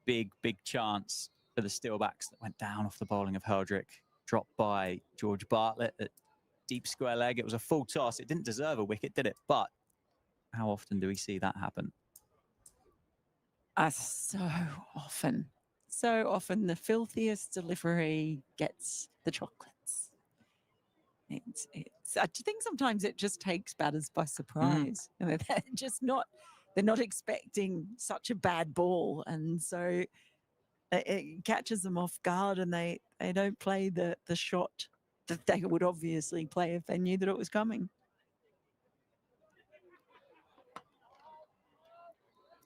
Big chance for the Steelbacks that went down off the bowling of Heldrick. Dropped by George Bartlett at deep square leg. It was a full toss. It didn't deserve a wicket, did it? But how often do we see that happen? So often. So often the filthiest delivery gets the chocolates. I think sometimes it just takes batters by surprise. You know, they're not expecting such a bad ball, and so it catches them off guard, and they don't play the shot that they would obviously play if they knew that it was coming.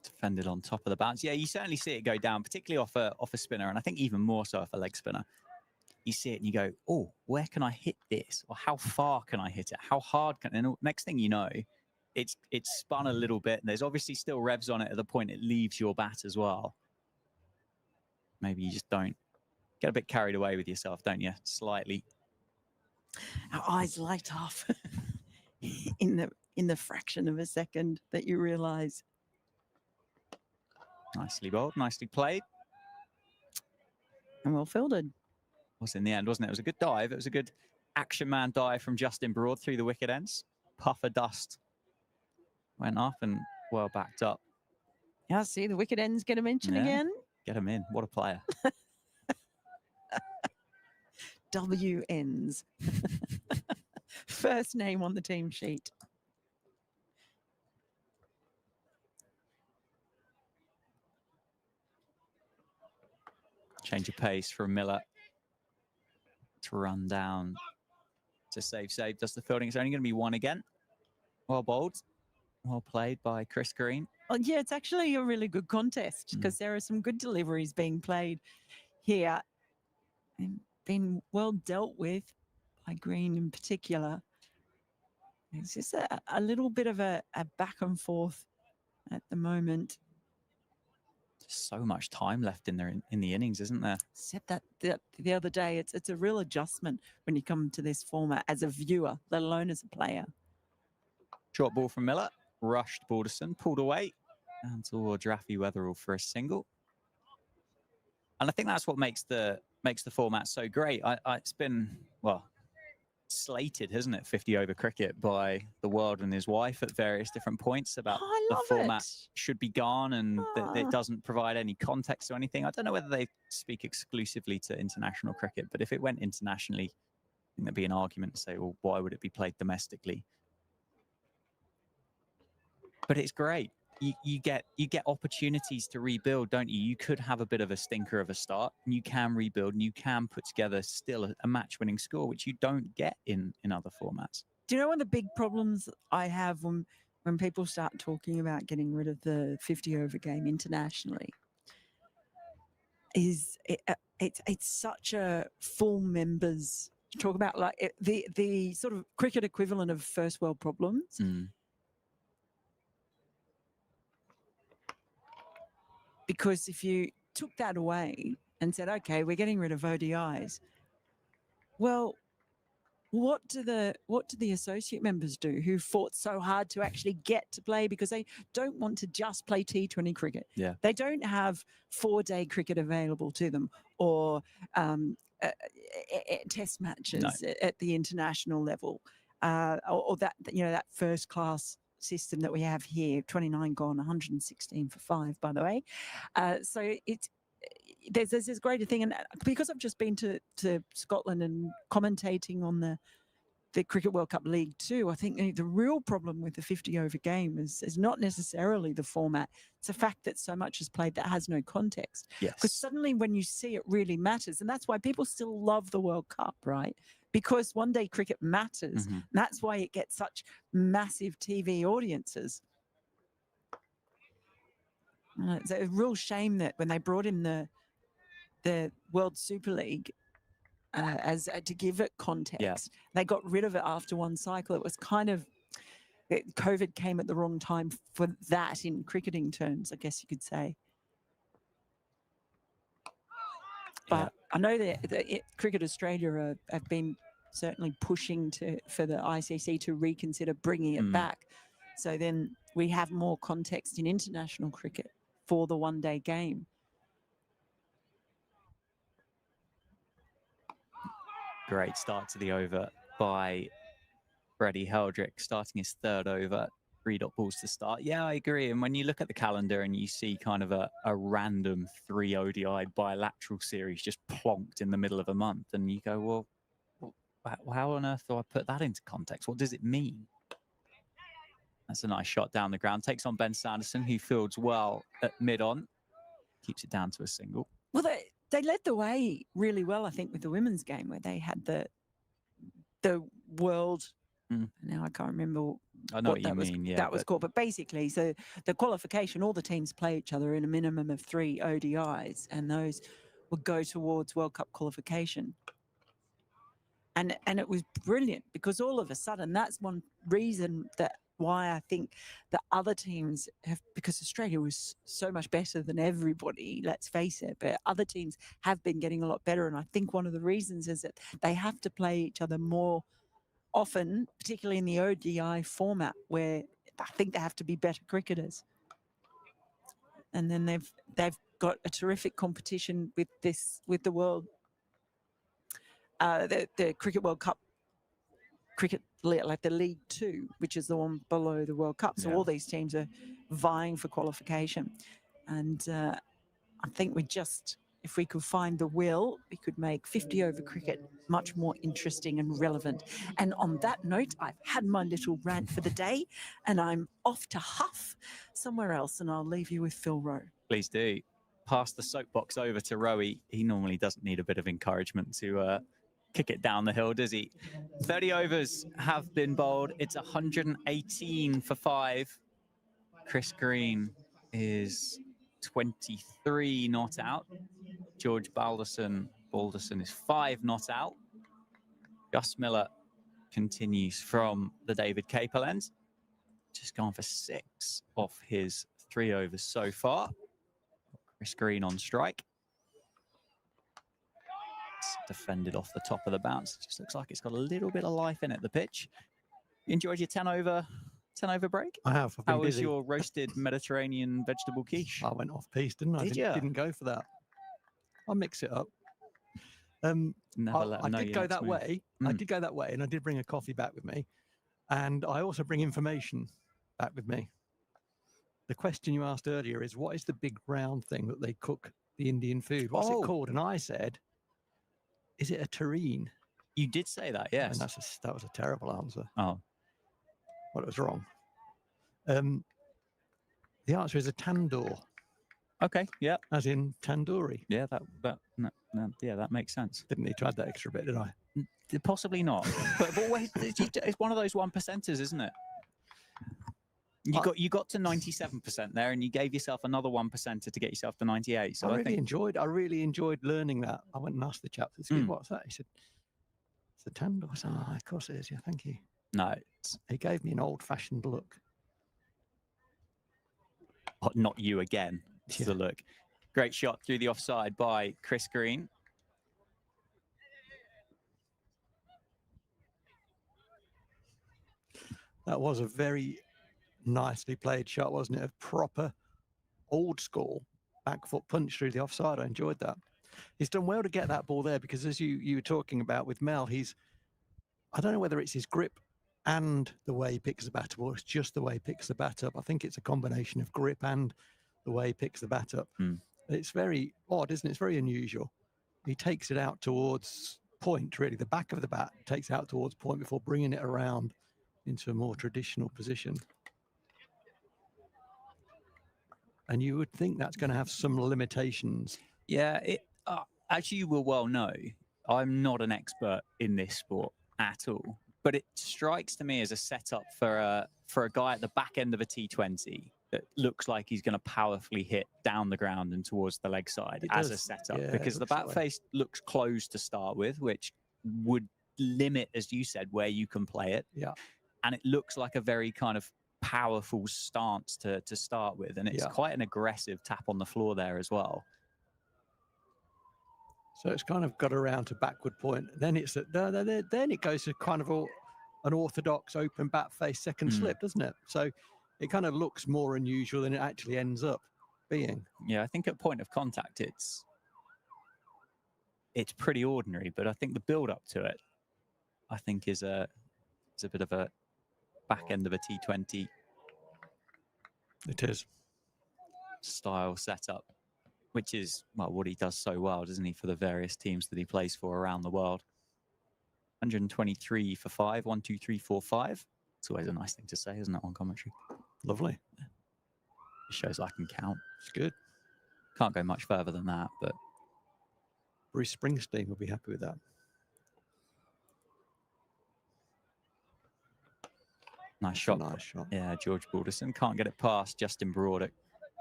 Defended on top of the bounce. Yeah, you certainly see it go down, particularly off a spinner, and I think even more so off a leg spinner. You see it and you go, oh, where can I hit this? Or how far can I hit it? How hard can... And next thing you know, it's spun a little bit. And there's obviously still revs on it at the point it leaves your bat as well. Maybe you just don't get a bit carried away with yourself, don't you? Slightly. Our eyes light up in the fraction of a second that you realise. Nicely bowled, nicely played. And well fielded. Was in the end, wasn't it? It was a good dive. It was a good action man dive from Justin Broad through the wicket ends. Puff of dust went up and well backed up. Yeah, see, the wicket ends get a mention again. Get him in. What a player. W ends. First name on the team sheet. Change of pace from Miller to run down to save. Does the fielding. It's only going to be one again. Well bowled. Well played by Chris Green. Well, yeah, it's actually a really good contest because there are some good deliveries being played here and been well dealt with by Green in particular. It's just a little bit of a back and forth at the moment. So much time left in the innings, isn't there? Said that the other day. It's a real adjustment when you come to this format as a viewer, let alone as a player. Short ball from Miller, rushed Balderson, pulled away, and towards Rafi Weatherall for a single. And I think that's what makes the format so great. It's been slated, hasn't it, 50 over cricket by the world and his wife at various different points about the format should be gone and that it doesn't provide any context or anything. I don't know whether they speak exclusively to international cricket, but if it went internationally, I think there'd be an argument to say, well, why would it be played domestically? But it's great. You get opportunities to rebuild, don't you? You could have a bit of a stinker of a start, and you can rebuild, and you can put together still a match-winning score, which you don't get in other formats. Do you know one of the big problems I have when people start talking about getting rid of the 50 over game internationally is it's such a full members. You talk about like the sort of cricket equivalent of first world problems. Because if you took that away and said, okay, we're getting rid of ODIs, well, what do the associate members do who fought so hard to actually get to play because they don't want to just play T20 cricket? Yeah. They don't have 4-day cricket available to them or test matches at the international level or that, that first class system that we have here, 29 gone, 116 for 5, by the way. So there's this greater thing, and because I've just been to Scotland and commentating on the Cricket World Cup League 2, I think the real problem with the 50 over game is not necessarily the format. It's the fact that so much is played that has no context. Yes. Because suddenly when you see it really matters, and that's why people still love the World Cup, right? Because one-day cricket matters. Mm-hmm. That's why it gets such massive TV audiences. It's a real shame that when they brought in the World Super League as to give it context, they got rid of it after one cycle. It was kind of COVID came at the wrong time for that in cricketing terms, I guess you could say. But I know that Cricket Australia have been certainly pushing for the ICC to reconsider bringing it back. So then we have more context in international cricket for the one-day game. Great start to the over by Freddie Heldrick, starting his third over. 3 dot balls to start. Yeah, I agree. And when you look at the calendar and you see kind of a random 3 ODI bilateral series just plonked in the middle of a month, and you go, well, how on earth do I put that into context? What does it mean? That's a nice shot down the ground. Takes on Ben Sanderson, who fields well at mid-on. Keeps it down to a single. Well, they led the way really well, I think, with the women's game, where they had the world. Now I can't remember. I know what you mean. Yeah, that was called. But basically, so the qualification, all the teams play each other in a minimum of 3 ODIs, and those would go towards World Cup qualification. And it was brilliant, because all of a sudden, that's one reason why I think the other teams have, because Australia was so much better than everybody, let's face it, but other teams have been getting a lot better. And I think one of the reasons is that they have to play each other more often, particularly in the ODI format, where I think they have to be better cricketers. And then they've got a terrific competition with the world, the Cricket World Cup cricket, like the League 2, which is the one below the World Cup. So all these teams are vying for qualification. And I think if we could find the will, we could make 50-over cricket much more interesting and relevant. And on that note, I've had my little rant for the day, and I'm off to Huff somewhere else, and I'll leave you with Phil Rowe. Please do. Pass the soapbox over to Rowie. He normally doesn't need a bit of encouragement to kick it down the hill, does he? 30 overs have been bowled. It's 118 for 5. Chris Green is 23 not out. George Balderson is 5 not out. Gus Miller continues from the David Capel end. Just gone for 6 off his 3 overs so far. Chris Green on strike. It's defended off the top of the bounce. Just looks like it's got a little bit of life in it, the pitch. You enjoyed your 10 over break? I have. How was your roasted Mediterranean vegetable quiche? I went off piece, didn't I? Didn't go for that. I'll mix it up. I did go that way. I did go that way, and I did bring a coffee back with me. And I also bring information back with me. The question you asked earlier is, what is the big round thing that they cook the Indian food? What's it called? And I said, is it a terrine? You did say that, yes. And that was a terrible answer. Oh. Well, it was wrong. The answer is a tandoor. Okay, yeah. As in tandoori. Yeah, that makes sense. Didn't need to add that extra bit, did I? Possibly not. but it's one of those 1%ers, isn't it? You got to 97% there, and you gave yourself another 1%er to get yourself to 98. So I really enjoyed learning that. I went and asked the chap, what's that? He said, it's a tandoor. I said, of course it is. Yeah, thank you. No. He gave me an old-fashioned look. Oh, not you again. This is a look. Great shot through the offside by Chris Green. That was a very nicely played shot, wasn't it? A proper old school back foot punch through the offside. I enjoyed that. He's done well to get that ball there, because as you were talking about with Mel, I don't know whether it's his grip and the way he picks the bat up, or it's just the way he picks the bat up. I think it's a combination of grip and the way he picks the bat up. It's very odd, isn't it? It's very unusual. He takes it out towards point, really. The back of the bat takes out towards point before bringing it around into a more traditional position. And you would think that's going to have some limitations. Yeah, as you will well know, I'm not an expert in this sport at all. But it strikes to me as a setup for a guy at the back end of a T20 that looks like he's going to powerfully hit down the ground and towards the leg side It as a does. setup, Yeah, because it the looks that back way. face looks closed to start with, which would limit, as you said, where you can play it. Yeah. And it looks like a very kind of powerful stance to start with, and it's Yeah. quite an aggressive tap on the floor there as well. So it's kind of got around to backward point. Then it's then it goes to kind of an orthodox open back face second slip, doesn't it? So it kind of looks more unusual than it actually ends up being. Yeah, I think at point of contact it's pretty ordinary, but I think the build up to it, I think, is a bit of a back end of a T20 It is. style setup, which is, well, what he does so well, doesn't he, for the various teams that he plays for around the world. 123 for 5, 1, 2, 3, 4, 5. It's always a nice thing to say, isn't it, on commentary? Lovely. It shows I can count. It's good. Can't go much further than that, but Bruce Springsteen will be happy with that. nice shot. Nice shot. Yeah, George Balderson can't get it past Justin Broad at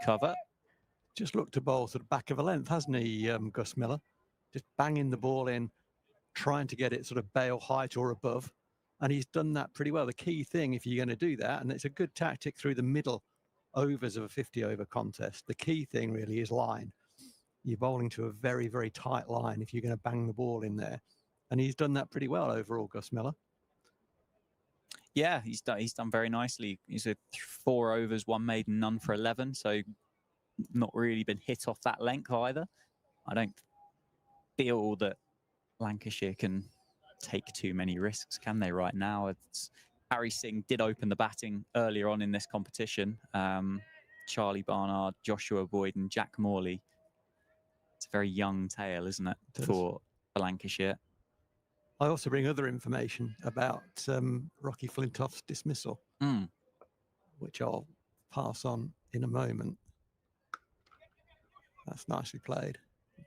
cover. Just looked to bowl sort of back of a length, hasn't he, Gus Miller? Just banging the ball in, trying to get it sort of bail height or above. And he's done that pretty well. The key thing, if you're going to do that, and it's a good tactic through the middle overs of a 50-over contest, the key thing really is line. You're bowling to a very, very tight line if you're going to bang the ball in there. And he's done that pretty well overall, Gus Miller. Yeah, he's done very nicely. He's had 4 overs, 1 maiden, none for 11. So not really been hit off that length either. I don't feel that Lancashire can take too many risks, can they, right now? Harry Singh did open the batting earlier on in this competition. Charlie Barnard, Joshua Boyd and Jack Morley. It's a very young tail, isn't it, for Lancashire? I also bring other information about Rocky Flintoff's dismissal, which I'll pass on in a moment. That's nicely played.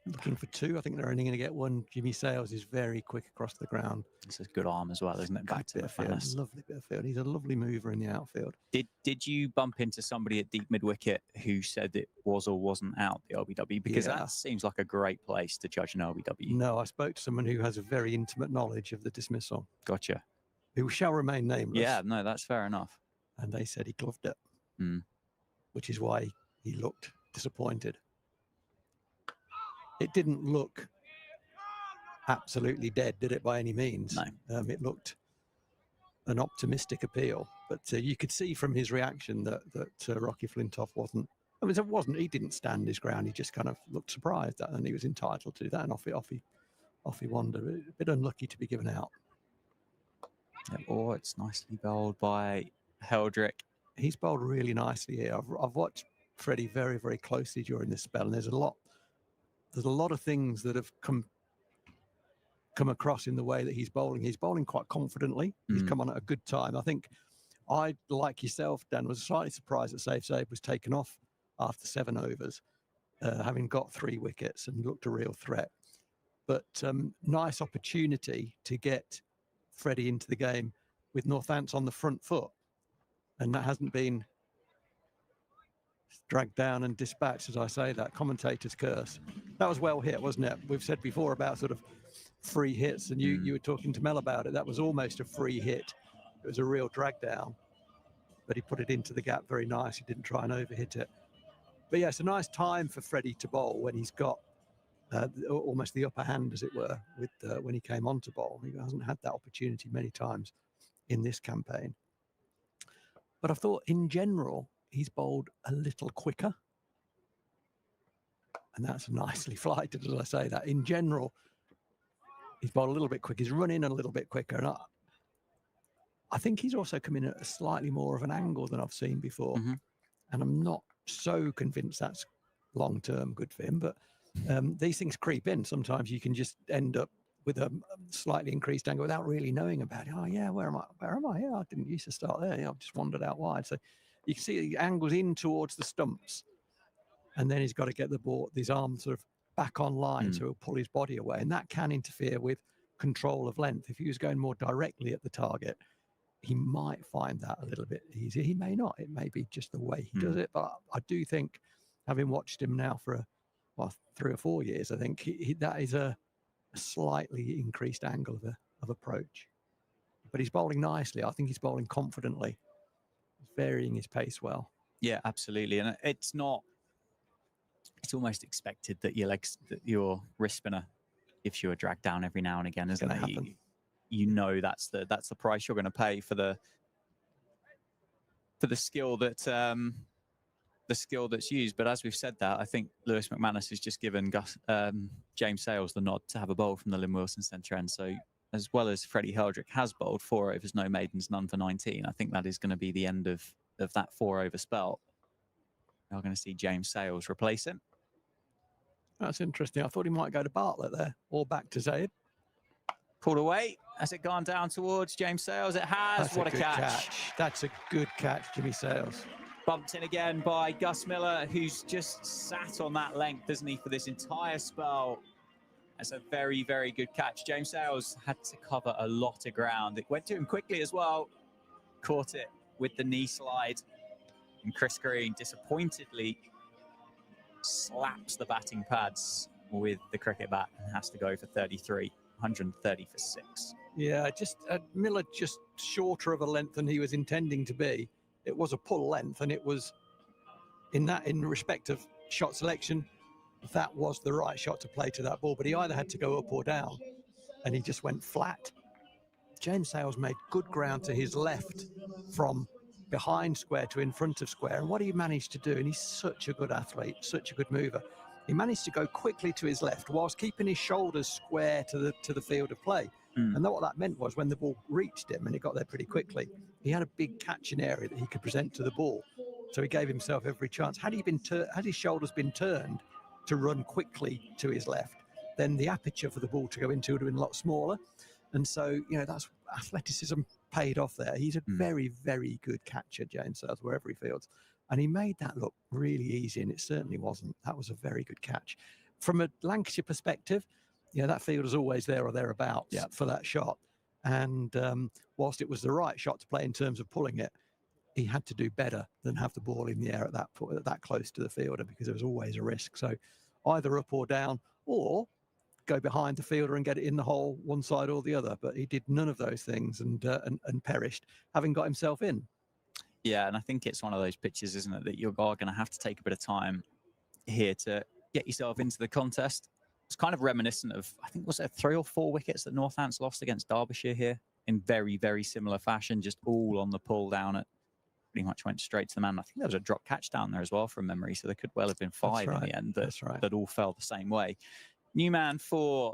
Looking for 2. I think they're only going to get 1. Jimmy Sales is very quick across the ground. It's a good arm as well, isn't it? Back to the fast. Lovely bit of field. He's a lovely mover in the outfield. Did you bump into somebody at deep mid wicket who said it was or wasn't out, the LBW? Because that seems like a great place to judge an LBW. No, I spoke to someone who has a very intimate knowledge of the dismissal. Gotcha. Who shall remain nameless. Yeah, no, that's fair enough. And they said he gloved it, which is why he looked disappointed. It didn't look absolutely dead, did it, by any means? No. It looked an optimistic appeal, but you could see from his reaction that Rocky Flintoff wasn't. I mean, it wasn't. He didn't stand his ground. He just kind of looked surprised, and he was entitled to do that. And off he wandered. A bit unlucky to be given out. Oh, it's nicely bowled by Heldrick. He's bowled really nicely here. I've watched Freddie very, very closely during this spell, and there's a lot of things that have come across in the way that he's bowling. He's bowling quite confidently. He's come on at a good time. I think I, like yourself, Dan, was slightly surprised that Safe Save was taken off after 7 overs, having got 3 wickets and looked a real threat. But nice opportunity to get Freddie into the game with Northants on the front foot. And that hasn't been dragged down and dispatched, as I say that. Commentator's curse. That was well hit, wasn't it? We've said before about sort of free hits, and you were talking to Mel about it. That was almost a free hit. It was a real drag down, but he put it into the gap very nice. He didn't try and overhit it. But yeah, it's a nice time for Freddie to bowl when he's got almost the upper hand, as it were, with when he came on to bowl. He hasn't had that opportunity many times in this campaign. But I thought in general, he's bowled a little quicker. And that's nicely flighted, as I say that. In general, he's bowled a little bit quicker. He's run in a little bit quicker. And I think he's also come in at a slightly more of an angle than I've seen before. And I'm not so convinced that's long-term good for him. But these things creep in. Sometimes you can just end up with a slightly increased angle without really knowing about it. Oh, yeah, where am I? Yeah, I didn't used to start there. Yeah, I've just wandered out wide. So you can see he angles in towards the stumps, and then he's got to get the ball, his arm sort of back on line, so he'll pull his body away, and that can interfere with control of length. If he was going more directly at the target, he might find that a little bit easier. He may not. It may be just the way he does it. But I do think, having watched him now for 3 or 4 years, I think that is a slightly increased angle of approach. But he's bowling nicely. I think he's bowling confidently. He's varying his pace well. Yeah, absolutely. And it's almost expected that your wrist spinner gives you a drag down every now and again, isn't it? You know that's the price you're going to pay for the skill that's used. But as we've said that, I think Lewis McManus has just given James Sales the nod to have a bowl from the Lynn Wilson centre end. So as well as Freddie Heldrick has bowled 4 overs, no maidens, none for 19, I think that is going to be the end of that 4 over spell. We're going to see James Sales replace him. That's interesting. I thought he might go to Bartlett there, or back to Zaid. Pulled away. Has it gone down towards James Sales? It has. What a catch. That's a good catch, Jimmy Sales. Bumped in again by Gus Miller, who's just sat on that length, isn't he, for this entire spell. That's a very, very good catch. James Sales had to cover a lot of ground. It went to him quickly as well. Caught it with the knee slide. And Chris Green disappointedly slaps the batting pads with the cricket bat and has to go for 33, 130 for 6. Yeah, Miller just shorter of a length than he was intending to be. It was a pull length, and it was in respect of shot selection, that was the right shot to play to that ball. But he either had to go up or down, and he just went flat. James Sales made good ground to his left from behind square to in front of square. And what he managed to do, and he's such a good athlete, such a good mover, he managed to go quickly to his left whilst keeping his shoulders square to the field of play. And what that meant was when the ball reached him, and he got there pretty quickly, he had a big catching area that he could present to the ball. So he gave himself every chance. Had his shoulders been turned to run quickly to his left, then the aperture for the ball to go into would have been a lot smaller. And so, that's athleticism paid off there. He's a very, very good catcher, James Sales, wherever he fields. And he made that look really easy, and it certainly wasn't. That was a very good catch. From a Lancashire perspective, that field is always there or thereabouts for that shot. And whilst it was the right shot to play in terms of pulling it, he had to do better than have the ball in the air at that close to the fielder, because there was always a risk. So either up or down, or go behind the fielder and get it in the hole, one side or the other. But he did none of those things and perished, having got himself in. Yeah, and I think it's one of those pitches, isn't it, that you are going to have to take a bit of time here to get yourself into the contest. It's kind of reminiscent of, I think, was there 3 or 4 wickets that Northants lost against Derbyshire here in very, very similar fashion, just all on the pull down. It pretty much went straight to the man. I think there was a drop catch down there as well from memory, so there could well have been 5 in the end that all fell the same way. New man for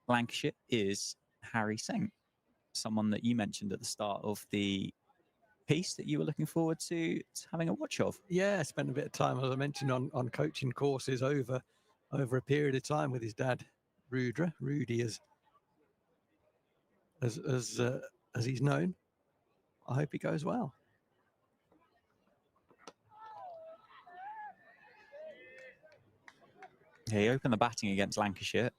Lancashire is Harry Singh, someone that you mentioned at the start of the piece that you were looking forward to having a watch of. Yeah, I spent a bit of time, as I mentioned, on coaching courses over a period of time with his dad, Rudy, as he's known. I hope he goes well. Yeah, he opened the batting against Lancashire.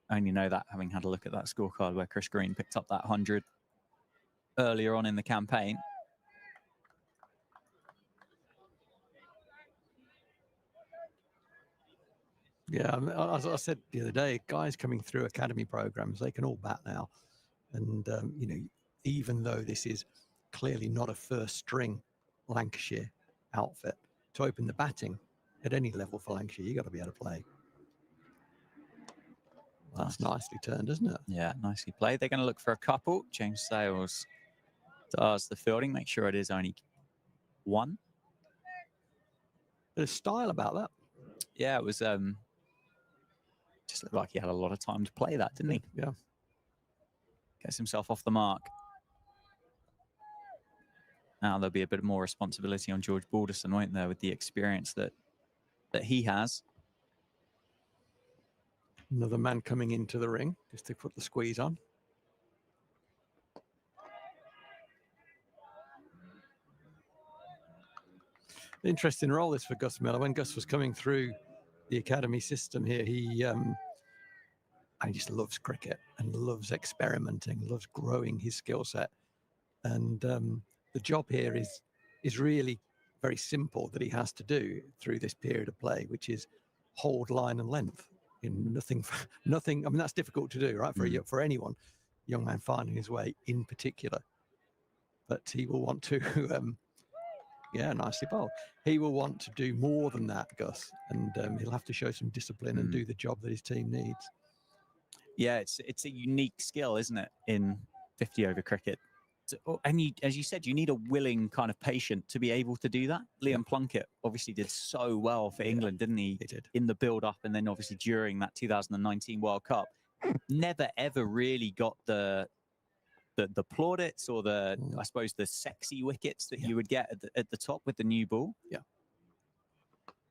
I only know that having had a look at that scorecard where Chris Green picked up that 100 earlier on in the campaign. Yeah, as I said the other day, guys coming through academy programs, they can all bat now. And, even though this is clearly not a first string Lancashire outfit, to open the batting at any level for Lancashire, you got to be able to play. That's nicely turned, isn't it? Yeah, nicely played. They're going to look for a couple. James Sales does the fielding, make sure it is only 1. There's style about that. Yeah, it was just looked like he had a lot of time to play that, didn't he? Yeah. Gets himself off the mark. Now there'll be a bit more responsibility on George Balderson, won't there, with the experience that he has. Another man coming into the ring just to put the squeeze on. Interesting role this for Gus Miller. When Gus was coming through the academy system here, he just loves cricket and loves experimenting, loves growing his skill set. And the job here is really very simple that he has to do through this period of play, which is hold line and length. In nothing. I mean, that's difficult to do, right? For anyone, young man finding his way in particular. But he will want to, yeah, nicely bowled. He will want to do more than that, Gus, and he'll have to show some discipline and do the job that his team needs. Yeah, it's a unique skill, isn't it, in 50-over cricket? And as you said, you need a willing kind of patient to be able to do that. Liam Plunkett obviously did so well for England, didn't he? He did. In the build-up and then obviously during that 2019 World Cup. Never, ever really got the plaudits or I suppose, the sexy wickets that you would get at the top with the new ball. Yeah.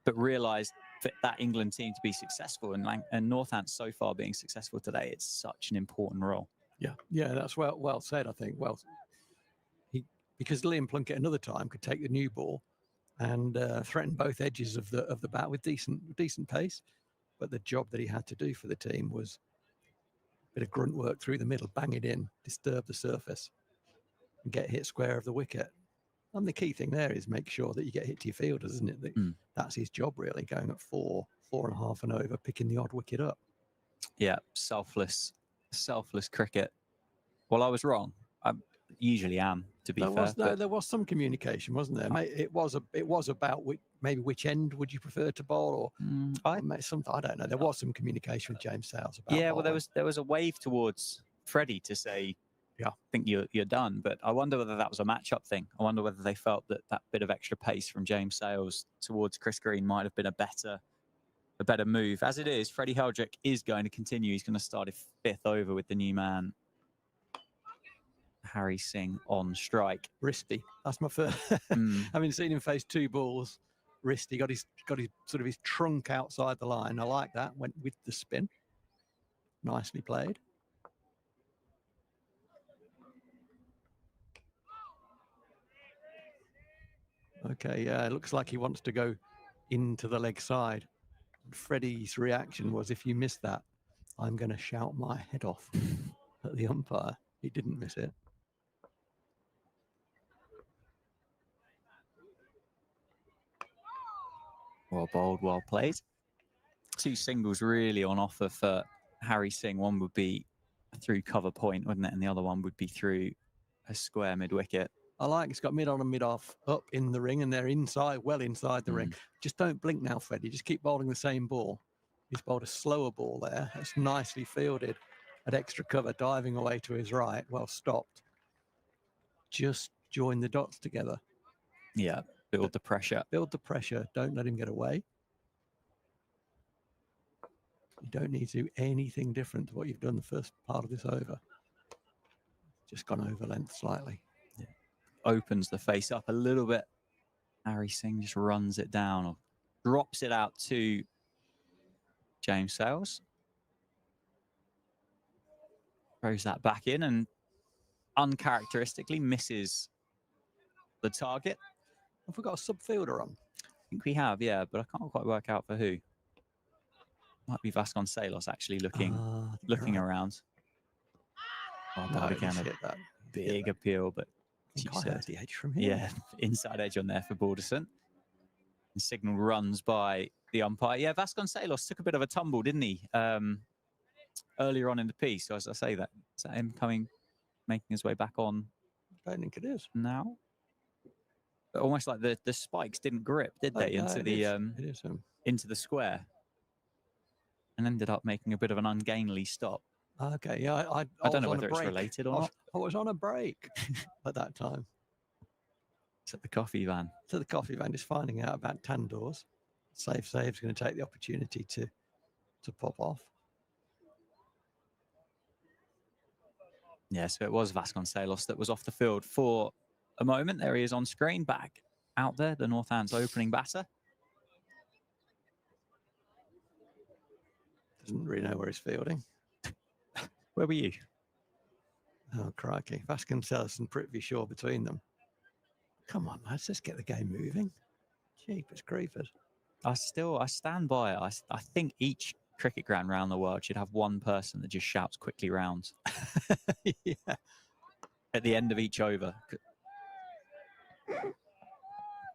But realised for that England team to be successful and Northants so far being successful today, it's such an important role. Yeah, that's well said, I think. Well, because Liam Plunkett another time could take the new ball and threaten both edges of the bat with decent pace, but the job that he had to do for the team was a bit of grunt work through the middle, bang it in, disturb the surface, and get hit square of the wicket. And the key thing there is make sure that you get hit to your fielders, isn't it? That's his job really, going at 4.5 and over, picking the odd wicket up. Yeah, selfless cricket. Well, I was wrong. I usually am, to be fair. There was some communication, wasn't there? It was about which end would you prefer to bowl, or I don't know. There was some communication with James Sales about. Yeah, well, there was a wave towards Freddie to say, "Yeah, I think you're done." But I wonder whether that was a match-up thing. I wonder whether they felt that bit of extra pace from James Sales towards Chris Green might have been a better move. As it is, Freddie Heldrick is going to continue. He's going to start his 5th over with the new man, Harry Singh, on strike. Risty. That's my first. Having seen him face 2 balls, Risty got his sort of his trunk outside the line. I like that. Went with the spin. Nicely played. Okay, yeah, it looks like he wants to go into the leg side. Freddie's reaction was, if you miss that, I'm going to shout my head off at the umpire. He didn't miss it. Well bowled, well played. 2 singles really on offer for Harry Singh. One would be through cover point, wouldn't it? And the other one would be through a square mid-wicket. I like it's got mid on and mid off up in the ring, and they're well inside the ring. Just don't blink now, Freddie. Just keep bowling the same ball. He's bowled a slower ball there. It's nicely fielded at extra cover, diving away to his right. Well stopped. Just join the dots together. Yeah, build the pressure. Build the pressure. Don't let him get away. You don't need to do anything different to what you've done the first part of this over. Just gone over length slightly. Yeah. Opens the face up a little bit. Harry Singh just runs it down or drops it out to James Sales. Throws that back in and uncharacteristically misses the target. Have we got a sub-fielder on? I think we have, yeah, but I can't quite work out for who. Might be Vasconcelos actually looking around. Oh, No, again, a big appeal, but I heard the edge from here. yeah, inside edge on there for Balderson. The signal runs by the umpire. Yeah, Vasconcelos took a bit of a tumble, didn't he? Earlier on in the piece. So as I say, is that him making his way back on? I don't think it is now. But almost like the spikes didn't grip, did they, into the square, and ended up making a bit of an ungainly stop. Okay, yeah, I don't know whether it's related or not. I was on a break at that time. It's at the coffee van. So the coffee van is finding out about Tandoors. Save's going to take the opportunity to pop off. Yeah, so it was Vasconcelos that was off the field for a moment. There he is on screen, back out there, the Northants opening batter. Doesn't really know where he's fielding. Where were you? Oh, crikey. Vasconcelos and Prithvi Shaw between them. Come on, lads, let's get the game moving. Jeepers creepers. I stand by it. I think each cricket ground around the world should have one person that just shouts quickly rounds. Yeah. at the end of each over.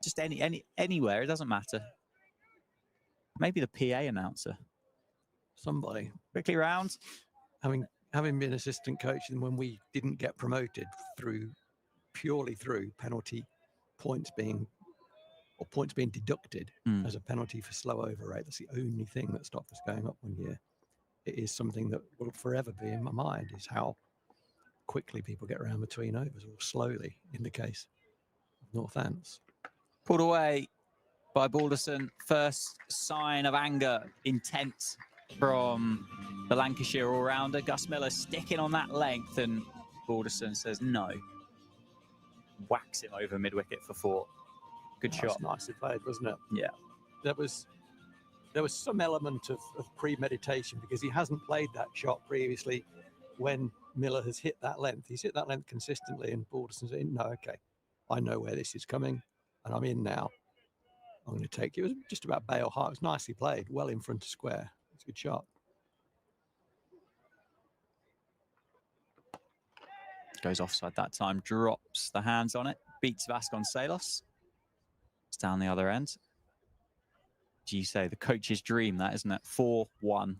Just anywhere, it doesn't matter. Maybe the PA announcer. Somebody. Quickly round. Having been assistant coach, and when we didn't get promoted purely through penalty points being deducted as a penalty for slow over rate, that's the only thing that stopped us going up one year. It is something that will forever be in my mind, is how quickly people get around between overs, or slowly in the case of Northants. Pulled away by Balderson. First sign of anger, intent from the Lancashire all-rounder. Gus Miller sticking on that length, and Balderson says no. Whacks him over mid-wicket for 4. Good shot. Nicely played, wasn't it? Yeah. There was some element of premeditation, because he hasn't played that shot previously when Miller has hit that length. He's hit that length consistently, and Balderson's in. No, okay, I know where this is coming, and I'm in now. I'm going to take it. It was just about bail high. It was nicely played, well in front of square. It's a good shot. Goes offside that time, drops the hands on it, beats Vasconcelos. It's down the other end. Do you say the coach's dream, that, isn't it? 4-1.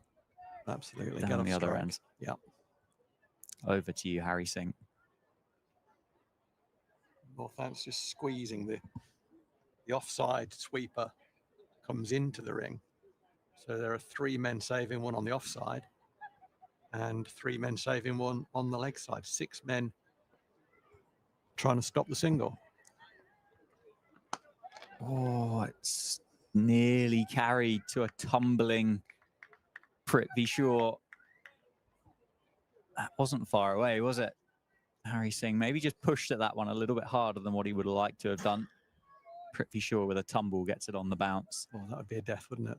Absolutely. Down the other end. Yeah. Over to you, Harry Singh. Northants just squeezing the offside sweeper comes into the ring. So there are 3 men saving one on the offside and 3 men saving one on the leg side. 6 men trying to stop the single. Oh, it's nearly carried to a tumbling Prithvi Shaw. That wasn't far away, was it? Harry Singh maybe just pushed at that one a little bit harder than what he would have liked to have done. Prithvi Shaw with a tumble gets it on the bounce. Oh, that would be a death, wouldn't it?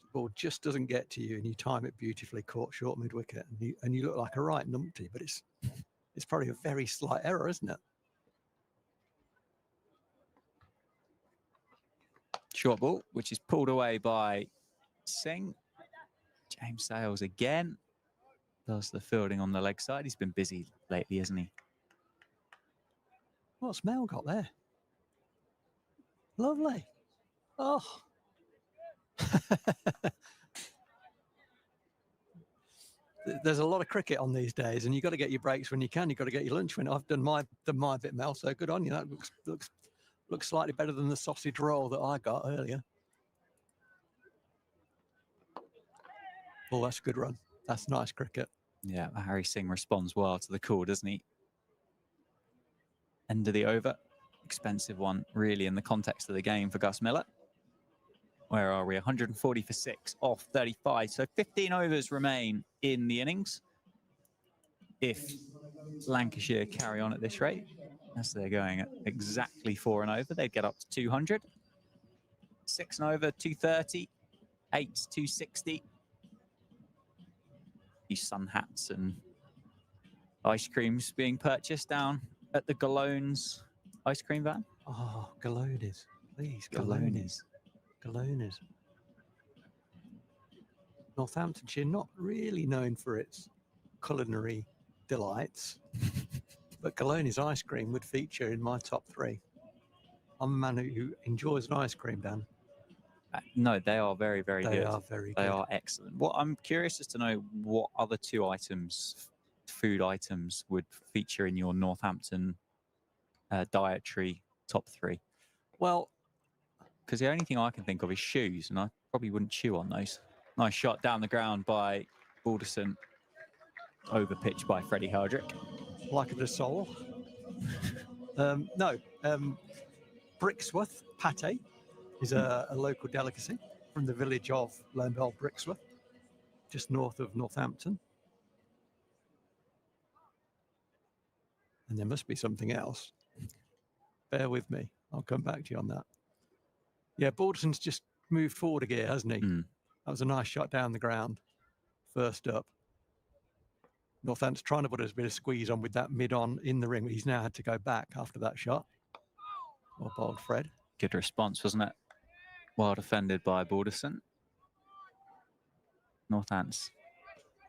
The ball just doesn't get to you, and you time it beautifully, caught short mid-wicket, and you look like a right numpty, but it's probably a very slight error, isn't it? Short ball, which is pulled away by Singh. James Sales again does the fielding on the leg side. He's been busy lately, hasn't he? What's Mel got there? Lovely. Oh. There's a lot of cricket on these days, and you've got to get your breaks when you can. You've got to get your lunch when I've done my bit, Mel. So good on you. That looks slightly better than the sausage roll that I got earlier. Oh, that's a good run. That's nice cricket. Yeah, Harry Singh responds well to the call, doesn't he? End of the over. Expensive one, really, in the context of the game for Gus Miller. Where are we? 140 for 6 off 35. So 15 overs remain in the innings. If Lancashire carry on at this rate, as they're going at exactly 4 and over, they'd get up to 200. 6 and over, 230. 8, 260. These sun hats and ice creams being purchased down at the Galones ice cream van. Oh, Galones. Please, Galones. Galones. Northamptonshire, not really known for its culinary delights, but Galones ice cream would feature in my top 3. I'm a man who enjoys an ice cream, Dan. No, they are very, very good. They are very good. They are excellent. What I'm curious as to know what other 2 items, food items, would feature in your Northampton dietary top 3. Well, because the only thing I can think of is shoes, and I probably wouldn't chew on those. Nice shot down the ground by Balderson, over pitch by Freddie Hardrick. Like a soul. Brixworth pate is a local delicacy from the village of Lambell Brixworth, just north of Northampton. And there must be something else. Bear with me. I'll come back to you on that. Yeah, Balderson's just moved forward a gear, hasn't he? That was a nice shot down the ground. First up. Northant's trying to put a bit of squeeze on with that mid-on in the ring, but he's now had to go back after that shot. Well bowled, Fred. Good response, wasn't it? Well defended by Balderson. Northants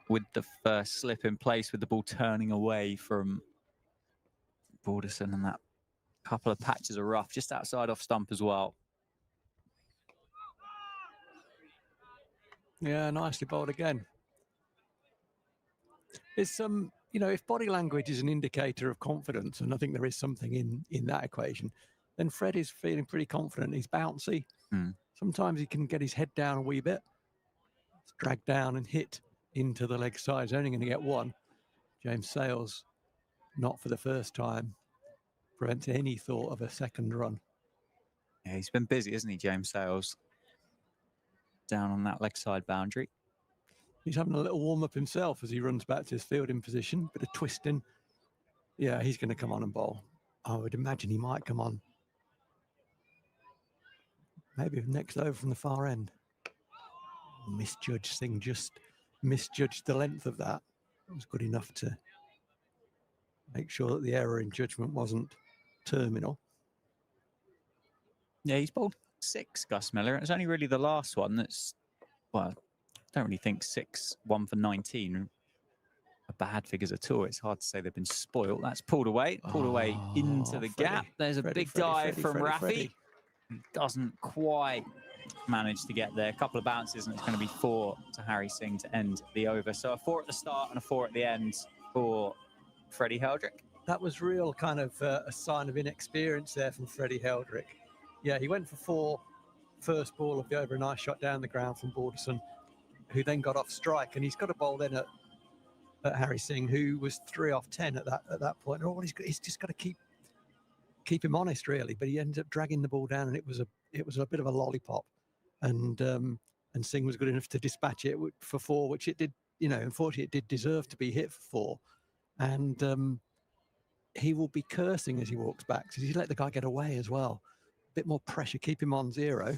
with the first slip in place, with the ball turning away from Balderson and that couple of patches of rough just outside off stump as well. Yeah, nicely bowled again. It's you know, if body language is an indicator of confidence, and I think there is something in that equation, then Fred is feeling pretty confident. He's bouncy. Sometimes he can get his head down a wee bit, drag down and hit into the leg side. He's only going to get one. James Sales, not for the first time, prevents any thought of a second run. Yeah, he's been busy, isn't he, James Sales? Down on that leg side boundary. He's having a little warm up himself as he runs back to his fielding position. Bit of twisting. Yeah, he's going to come on and bowl. I would imagine he might come on. Maybe next over from the far end. Misjudged Singh, just misjudged the length of that. It was good enough to make sure that the error in judgment wasn't terminal. Yeah, he's bowled 6, Gus Miller. It's only really the last one that's, well, I don't really think 6, 1 for 19 are bad figures at all. It's hard to say they've been spoilt. That's pulled away into the gap. There's a big dive from Rafi. He doesn't quite manage to get there. A couple of bounces and it's going to be 4 to Harry Singh to end the over. So a 4 at the start and a 4 at the end for Freddie Heldrick. That was real kind of a sign of inexperience there from Freddie Heldrick. Yeah, he went for 4, first ball of the over, a nice shot down the ground from Balderson, who then got off strike, and he's got a bowl then at Harry Singh, who was 3 off 10 at that point. Oh, he's just got to keep him honest, really. But he ended up dragging the ball down, and it was a bit of a lollipop, and Singh was good enough to dispatch it for 4, which it did. You know, unfortunately, it did deserve to be hit for 4, and he will be cursing as he walks back because he let the guy get away as well. A bit more pressure, keep him on 0.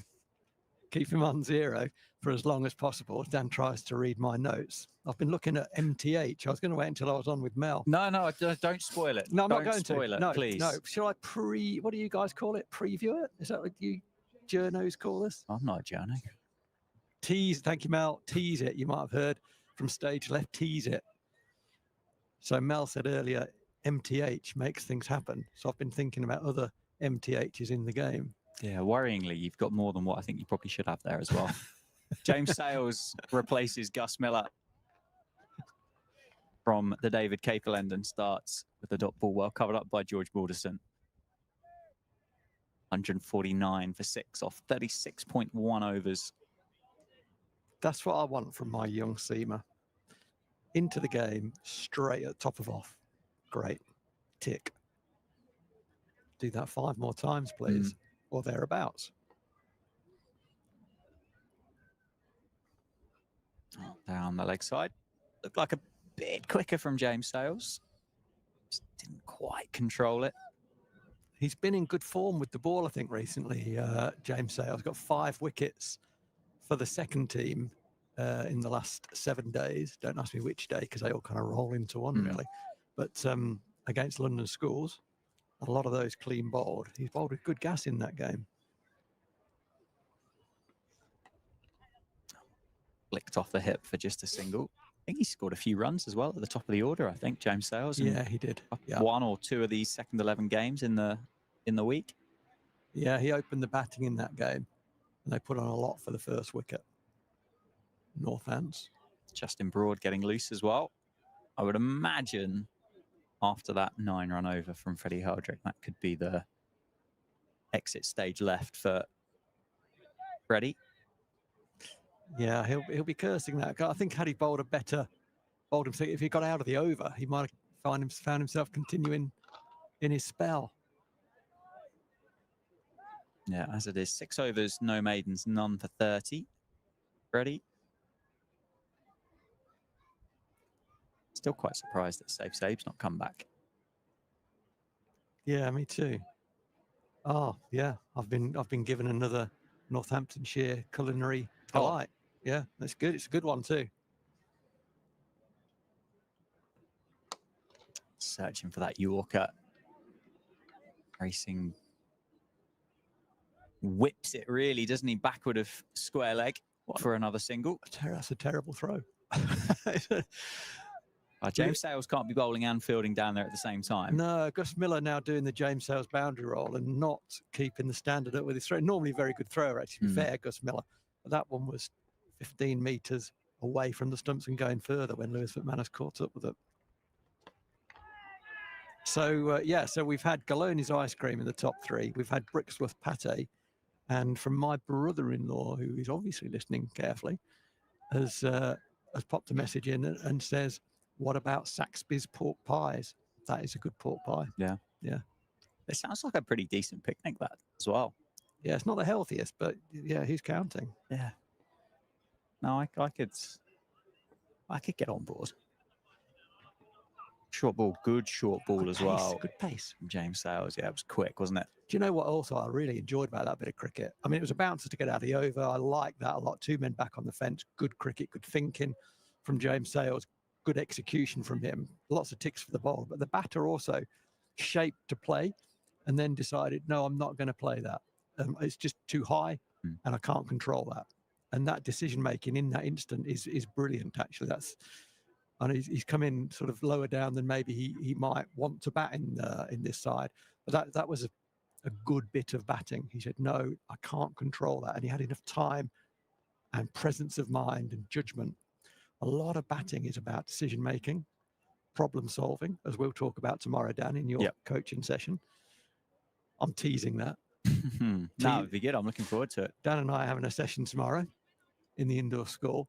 Keep him on 0 for as long as possible. Dan tries to read my notes. I've been looking at MTH. I was going to wait until I was on with Mel. No, don't spoil it. No, I'm don't not going spoil to. it, No, please. No. Shall I what do you guys call it? Preview it? Is that what you journos call us? I'm not a journo. Tease. Thank you, Mel. Tease it. You might have heard from stage left. Tease it. So Mel said earlier, MTH makes things happen. So I've been thinking about other MTHs in the game. Yeah, worryingly, you've got more than what I think you probably should have there as well. James Sales replaces Gus Miller from the David Capel end and starts with the dot ball well covered up by George Balderson. 149 for 6 off 36.1 overs. That's what I want from my young seamer. Into the game, straight at top of off. Great. Tick. Do that 5 more times, please. Or thereabouts. Down the leg side. Looked like a bit quicker from James Sales. Just didn't quite control it. He's been in good form with the ball, I think, recently. James Sales got 5 wickets for the second team in the last 7 days. Don't ask me which day, because they all kind of roll into one, really. But against London Schools, a lot of those clean bowled. He's bowled with good gas in that game. Flicked off the hip for just a single. I think he scored a few runs as well at the top of the order, I think, James Sales. Yeah, he did. Yeah. 1 or 2 of these second 11 games in the week. Yeah, he opened the batting in that game, and they put on a lot for the first wicket. Northants. Justin Broad getting loose as well. I would imagine after that 9-run over from Freddie Heldrick, that could be the exit stage left for Freddie. Yeah, he'll be cursing that. I think had he bowled himself, if he got out of the over, he might have found himself continuing in his spell. Yeah, as it is, 6 overs, no maidens, none for 30. Freddie. Still quite surprised that Save's not come back. Yeah, me too. Oh, yeah, I've been given another Northamptonshire culinary delight. Yeah, that's good. It's a good one too. Searching for that Yorker. Racing whips it really, doesn't he? Backward of square leg for another single. That's a terrible throw. James Sales can't be bowling and fielding down there at the same time. No, Gus Miller now doing the James Sales boundary roll and not keeping the standard up with his throw. Normally very good thrower, actually, to be fair, Gus Miller. But that one was 15 metres away from the stumps and going further when Lewis McManus caught up with it. So, so we've had Galoni's ice cream in the top 3. We've had Brixworth pate. And from my brother-in-law, who is obviously listening carefully, has popped a message in and says, what about Saxby's pork pies? That is a good pork pie. Yeah. Yeah. It sounds like a pretty decent picnic, that, as well. Yeah, it's not the healthiest, but yeah, who's counting? Yeah. No, I could get on board. Short ball, good short ball Good as pace, well. Good pace. From James Sales, yeah, it was quick, wasn't it? Do you know what also I really enjoyed about that bit of cricket? I mean, it was a bouncer to get out of the over. I like that a lot. 2 men back on the fence. Good cricket, good thinking from James Sales. Good execution from him. Lots of ticks for the ball. But the batter also shaped to play and then decided, no, I'm not going to play that. It's just too high and I can't control that. And that decision making in that instant is brilliant, actually. And he's come in sort of lower down than maybe he might want to bat in this side. But that was a good bit of batting. He said, no, I can't control that. And he had enough time and presence of mind and judgment. A lot of batting is about decision making, problem solving, as we'll talk about tomorrow, Dan, in your coaching session. I'm teasing that. No, it'd be good. I'm looking forward to it. Dan and I are having a session tomorrow in the indoor school.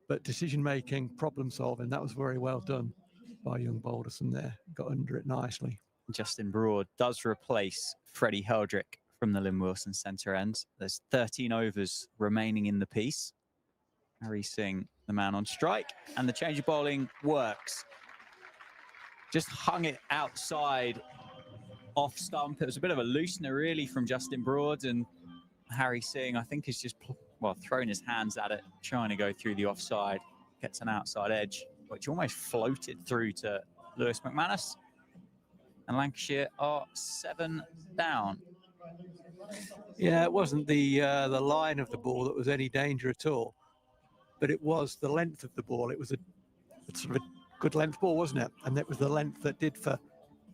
But decision making, problem solving, that was very well done by young Balderson there. Got under it nicely. Justin Broad does replace Freddie Heldrick from the Lynn Wilson centre end. There's 13 overs remaining in the piece. Harry Singh, the man on strike, and the change of bowling works. Just hung it outside off stump. It was a bit of a loosener really from Justin Broad, and Harry Singh, I think, is just thrown his hands at it, trying to go through the offside. Gets an outside edge, which almost floated through to Lewis McManus. And Lancashire are 7 down. Yeah, it wasn't the line of the ball that was any danger at all, but it was the length of the ball. It was a sort of a good length ball, wasn't it? And it was the length that did for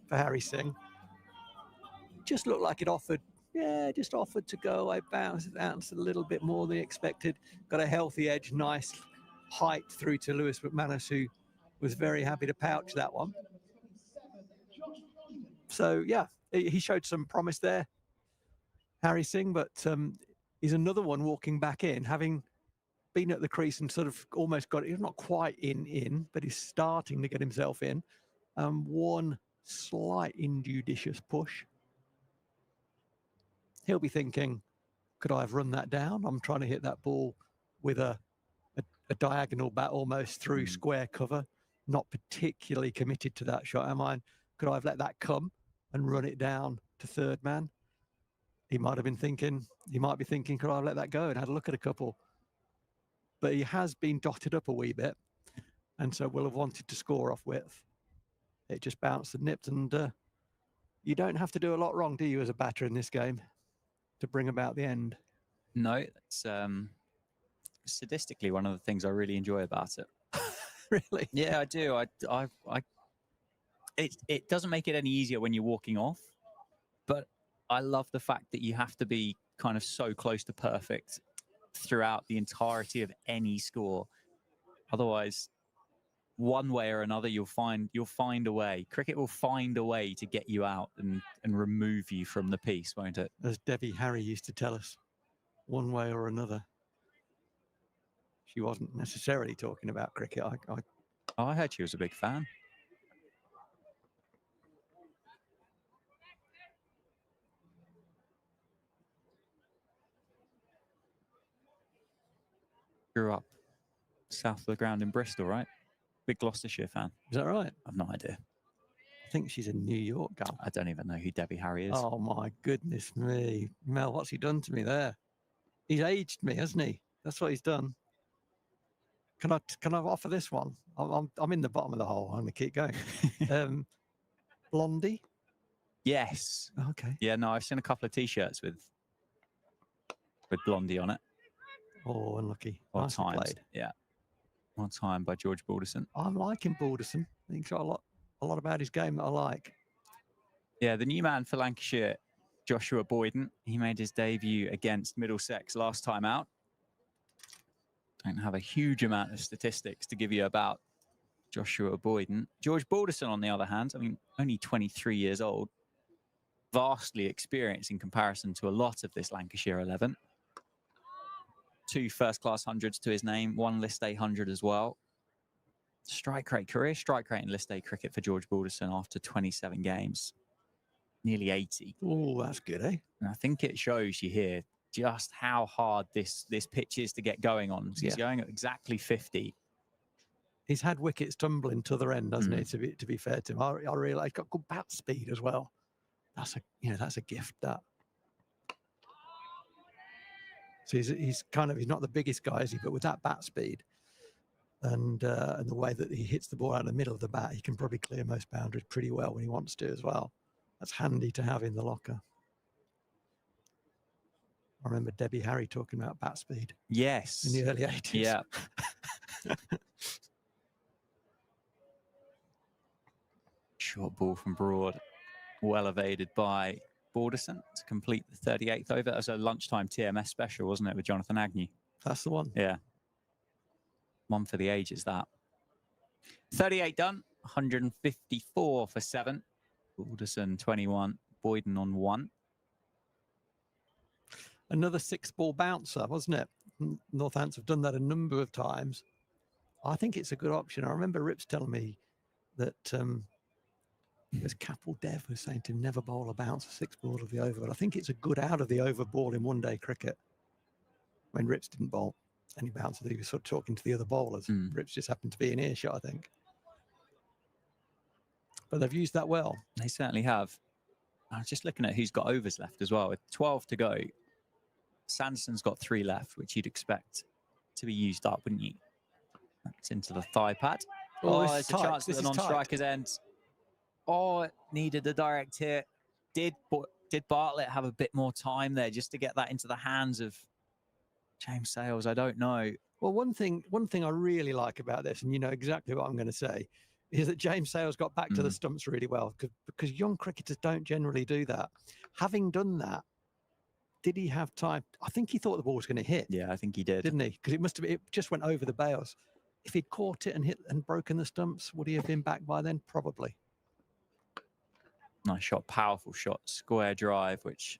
Harry Singh. Just looked like it offered. Yeah, just offered to go. I bounced a little bit more than expected. Got a healthy edge, nice height through to Lewis McManus, who was very happy to pouch that one. So, yeah, he showed some promise there, Harry Singh, but he's another one walking back in, having been at the crease and sort of almost got it. He's not quite in, but he's starting to get himself in. One slight injudicious push. He'll be thinking, could I have run that down? I'm trying to hit that ball with a diagonal bat almost through square cover. Not particularly committed to that shot, am I? Could I have let that come and run it down to third man? He might be thinking, could I have let that go and had a look at a couple? But he has been dotted up a wee bit, and so will have wanted to score off width. It just bounced and nipped, and you don't have to do a lot wrong, do you, as a batter in this game, to bring about the end? No, it's sadistically one of the things I really enjoy about it. Really? Yeah, I do. It doesn't make it any easier when you're walking off, but I love the fact that you have to be kind of so close to perfect throughout the entirety of any score. Otherwise, one way or another, you'll find a way. Cricket will find a way to get you out and remove you from the piece, won't it? As Debbie Harry used to tell us, one way or another. She wasn't necessarily talking about cricket. I heard she was a big fan. Grew up south of the ground in Bristol, right? Big Gloucestershire fan. Is that right? I've no idea. I think she's a New York gal. I don't even know who Debbie Harry is. Oh my goodness me. Mel, what's he done to me there? He's aged me, hasn't he? That's what he's done. Can I offer this one? I'm in the bottom of the hole. I'm gonna keep going. Blondie? Yes. Okay. Yeah, no, I've seen a couple of t-shirts with Blondie on it. Oh, unlucky. Odd Nicely times. played. Yeah. One time by George Balderson. I'm liking Balderson. I think he's got a lot about his game that I like. Yeah, the new man for Lancashire, Joshua Boyden. He made his debut against Middlesex last time out. Don't have a huge amount of statistics to give you about Joshua Boyden. George Balderson, on the other hand, I mean, only 23 years old, vastly experienced in comparison to a lot of this Lancashire 11. 2 first-class hundreds to his name, 1 List A 100 as well. Strike rate, career strike rate in List A cricket for George Balderson after 27 games. Nearly 80. Oh, that's good, eh? And I think it shows you here just how hard this pitch is to get going on. So he's going at exactly 50. He's had wickets tumbling to the other end, hasn't he? To be fair to him, I realise he's got good bat speed as well. That's a gift. That. So he's not the biggest guy, is he? But with that bat speed and the way that he hits the ball out of the middle of the bat, he can probably clear most boundaries pretty well when he wants to as well. That's handy to have in the locker. I remember Debbie Harry talking about bat speed. Yes. In the early 80s. Yeah. Short ball from Broad. Well evaded by Balderson to complete the 38th over. That was a lunchtime TMS special, wasn't it, with Jonathan Agnew? That's the one. Yeah. One for the ages, that. 38 done. 154 for 7. Balderson 21. Boyden on 1. Another 6-ball bouncer, wasn't it? Northants have done that a number of times. I think it's a good option. I remember Rips telling me that it was Capel Dev who was saying to him, never bowl a bouncer 6-ball of the over. But I think it's a good out of the over ball in one-day cricket. When Rips didn't bowl any bouncer, he was sort of talking to the other bowlers. Rips just happened to be in earshot, I think. But they've used that well. They certainly have. I was just looking at who's got overs left as well. With 12 to go, Sanderson's got 3 left, which you'd expect to be used up, wouldn't you? That's into the thigh pad. Oh, there's a chance at the non-striker's end. Oh, it needed a direct hit. Did Bartlett have a bit more time there just to get that into the hands of James Sales? I don't know. Well, one thing I really like about this, and you know exactly what I'm going to say, is that James Sales got back to the stumps really well, because young cricketers don't generally do that. Having done that, did he have time? I think he thought the ball was going to hit. Yeah, I think he did. Didn't he? Because it just went over the bails. If he'd caught it and hit and broken the stumps, would he have been back by then? Probably. Nice shot, powerful shot, square drive, which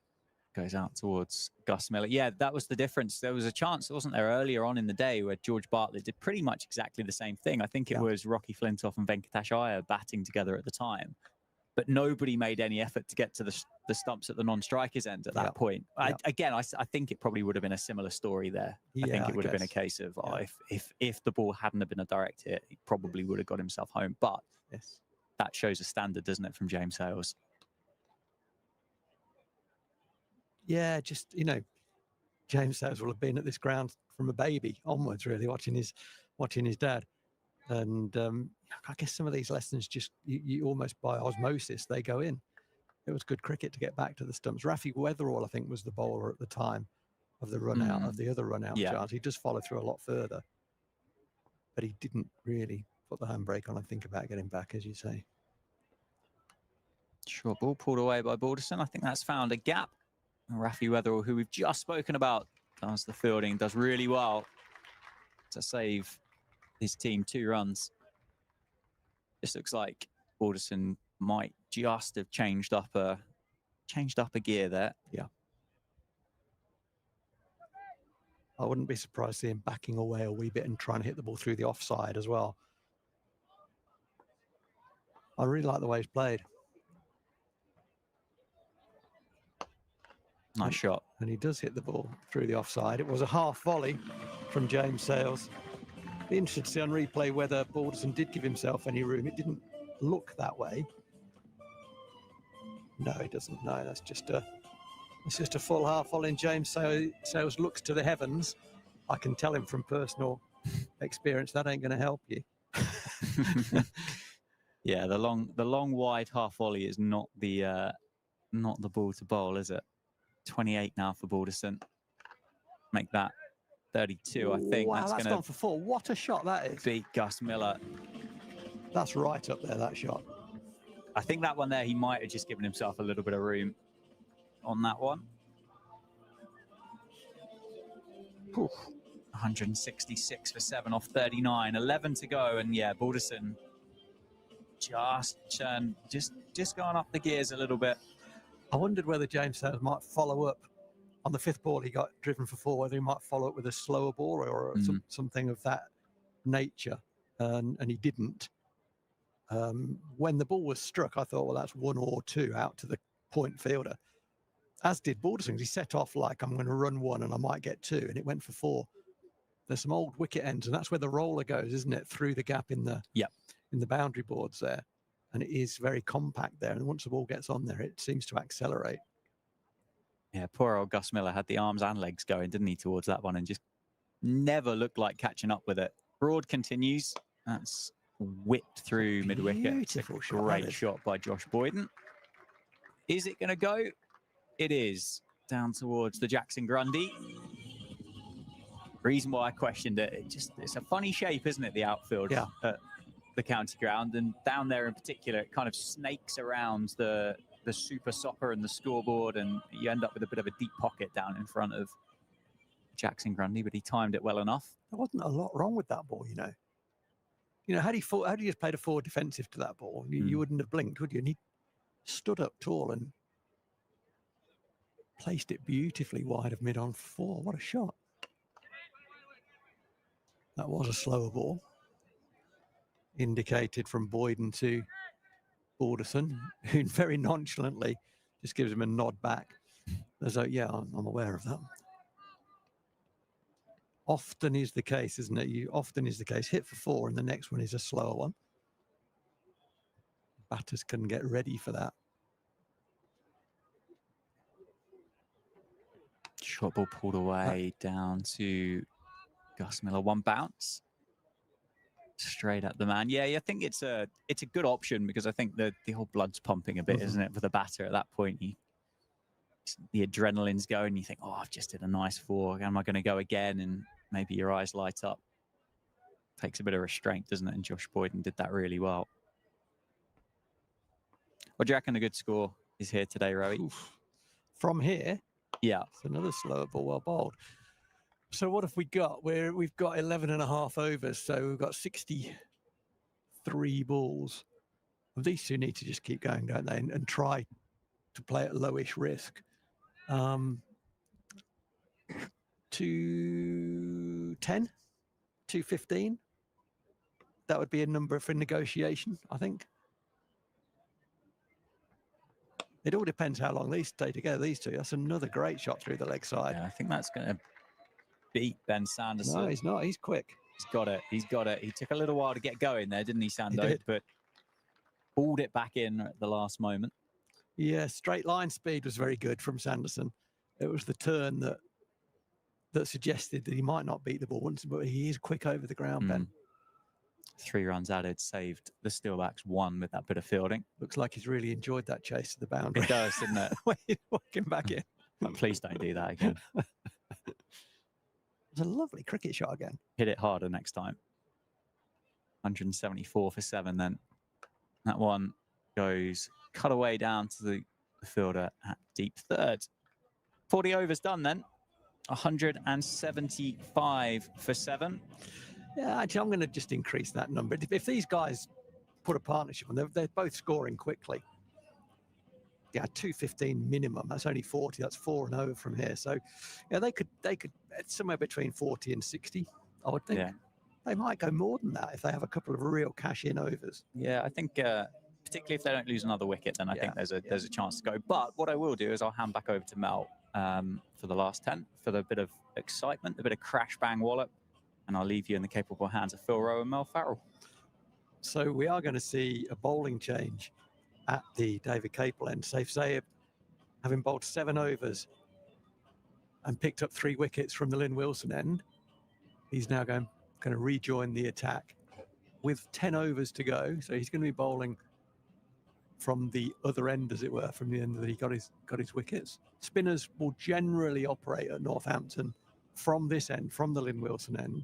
goes out towards Gus Miller. Yeah, that was the difference. There was a chance, wasn't there, earlier on in the day where George Bartlett did pretty much exactly the same thing. I think it was Rocky Flintoff and Venkatesh Iyer batting together at the time. But nobody made any effort to get to the stumps at the non-strikers end at that point. I think it probably would have been a similar story there. I think it would have been a case of if the ball hadn't have been a direct hit, he probably would have got himself home. But that shows a standard, doesn't it, from James Sales? Yeah, just, James Sales will have been at this ground from a baby onwards, really, watching his dad. And I guess some of these lessons just, you almost by osmosis, they go in. It was good cricket to get back to the stumps. Rafi Weatherall, I think, was the bowler at the time of the run out, of the other run out chance. He does follow through a lot further. But he didn't really put the handbrake on and think about getting back, as you say. Short ball pulled away by Balderson. I think that's found a gap. Rafi Weatherall, who we've just spoken about, does the fielding, does really well to save his team 2 runs. This looks like Balderson might just have changed up a gear there. Yeah. I wouldn't be surprised to see him backing away a wee bit and trying to hit the ball through the offside as well. I really like the way he's played. Nice shot. And he does hit the ball through the offside. It was a half volley from James Sales. Be interested to see on replay whether Balderson did give himself any room. It didn't look that way. No, it doesn't. No, that's just a full half volley. And James Sales looks to the heavens. I can tell him from personal experience that ain't going to help you. Yeah, the long wide half volley is not the ball to bowl, is it? 28 now for Balderson. Make that 32. I think Wow, that's that's going gone for 4. What a shot that is. to beat Gus Miller. That's right up there, that shot. I think that one there, he might have just given himself a little bit of room on that one. Oof. 166 for 7 off 39. 11 to go, and yeah, Balderson just going up the gears a little bit. I wondered whether James Sanders might follow up on the 5th ball. He got driven for 4, whether he might follow up with a slower ball or something of that nature, and he didn't. When the ball was struck, I thought, well, that's 1 or 2 out to the point fielder, as did Balderson. He set off like, I'm going to run 1 and I might get 2, and it went for 4. There's some old wicket ends, and that's where the roller goes, isn't it? Through the gap in the boundary boards there, and it is very compact there. And once the ball gets on there, it seems to accelerate. Yeah, poor old Gus Miller had the arms and legs going, didn't he, towards that one, and just never looked like catching up with it. Broad continues. That's whipped through mid-wicket. Beautiful shot. Great shot by Josh Boyden. Is it going to go? It is. Down towards the Jackson Grundy. Reason why I questioned it, it's a funny shape, isn't it, the outfield at the county ground, and down there in particular, it kind of snakes around the super soccer and the scoreboard, and you end up with a bit of a deep pocket down in front of Jackson Grundy, but he timed it well enough. There wasn't a lot wrong with that ball, you know. Had he just played a forward defensive to that ball, you wouldn't have blinked, would you? And he stood up tall and placed it beautifully wide of mid on 4. What a shot. That was a slower ball. Indicated from Boyden to Balderson, who very nonchalantly just gives him a nod back. As though, yeah, I'm aware of that. Often is the case, isn't it? Often is the case. Hit for 4 and the next one is a slower one. Batters can get ready for that. Short ball pulled away down to Gus Miller. 1 bounce. Straight at the man. Yeah, I think it's a good option, because I think the whole blood's pumping a bit, isn't it, for the batter at that point? The adrenaline's going. You think, oh, I've just did a nice 4. Am I going to go again? And maybe your eyes light up. Takes a bit of restraint, doesn't it? And Josh Boyden did that really well. What do you reckon a good score is here today, Rowie? From here? Yeah. It's another slower ball, well bowled. So what have we got? We've got 11.5 overs, so we've got 63 balls. These two need to just keep going, don't they? And try to play at lowish risk. 210, 215. That would be a number for negotiation, I think. It all depends how long these stay together, these two. That's another great shot through the leg side. Yeah, I think that's going to beat Ben Sanderson. No, he's not. He's quick. He's got it. He's got it. He took a little while to get going there, didn't he, Sando? He did. But pulled it back in at the last moment. Yeah, straight line speed was very good from Sanderson. It was the turn that suggested that he might not beat the ball once, but he is quick over the ground, Ben. 3 runs added, saved the Steelbacks 1 with that bit of fielding. Looks like he's really enjoyed that chase to the boundary. It does, doesn't it? When he's walking back in. But please don't do that again. It's a lovely cricket shot again. Hit it harder next time. 174 for 7 then. That one goes cut away down to the fielder at deep third. 40 overs done then. 175 for 7. Yeah, actually, I'm going to just increase that number. If these guys put a partnership on, they're both scoring quickly. Yeah, 215 minimum. That's only 40. That's 4 and over from here. So, yeah, they could somewhere between 40 and 60. I would think. Yeah. They might go more than that if they have a couple of real cash-in overs. Yeah, I think particularly if they don't lose another wicket, then I think there's a chance to go. But what I will do is I'll hand back over to Mel for the last 10 for the bit of excitement, a bit of crash bang wallop. And I'll leave you in the capable hands of Phil Rowe and Mel Farrell. So we are going to see a bowling change at the David Capel end. Saif Zaid, having bowled 7 overs and picked up 3 wickets from the Lynn Wilson end, he's now going to rejoin the attack with 10 overs to go. So he's going to be bowling from the other end, as it were, from the end that he got his wickets. Spinners will generally operate at Northampton from this end, from the Lynn Wilson end,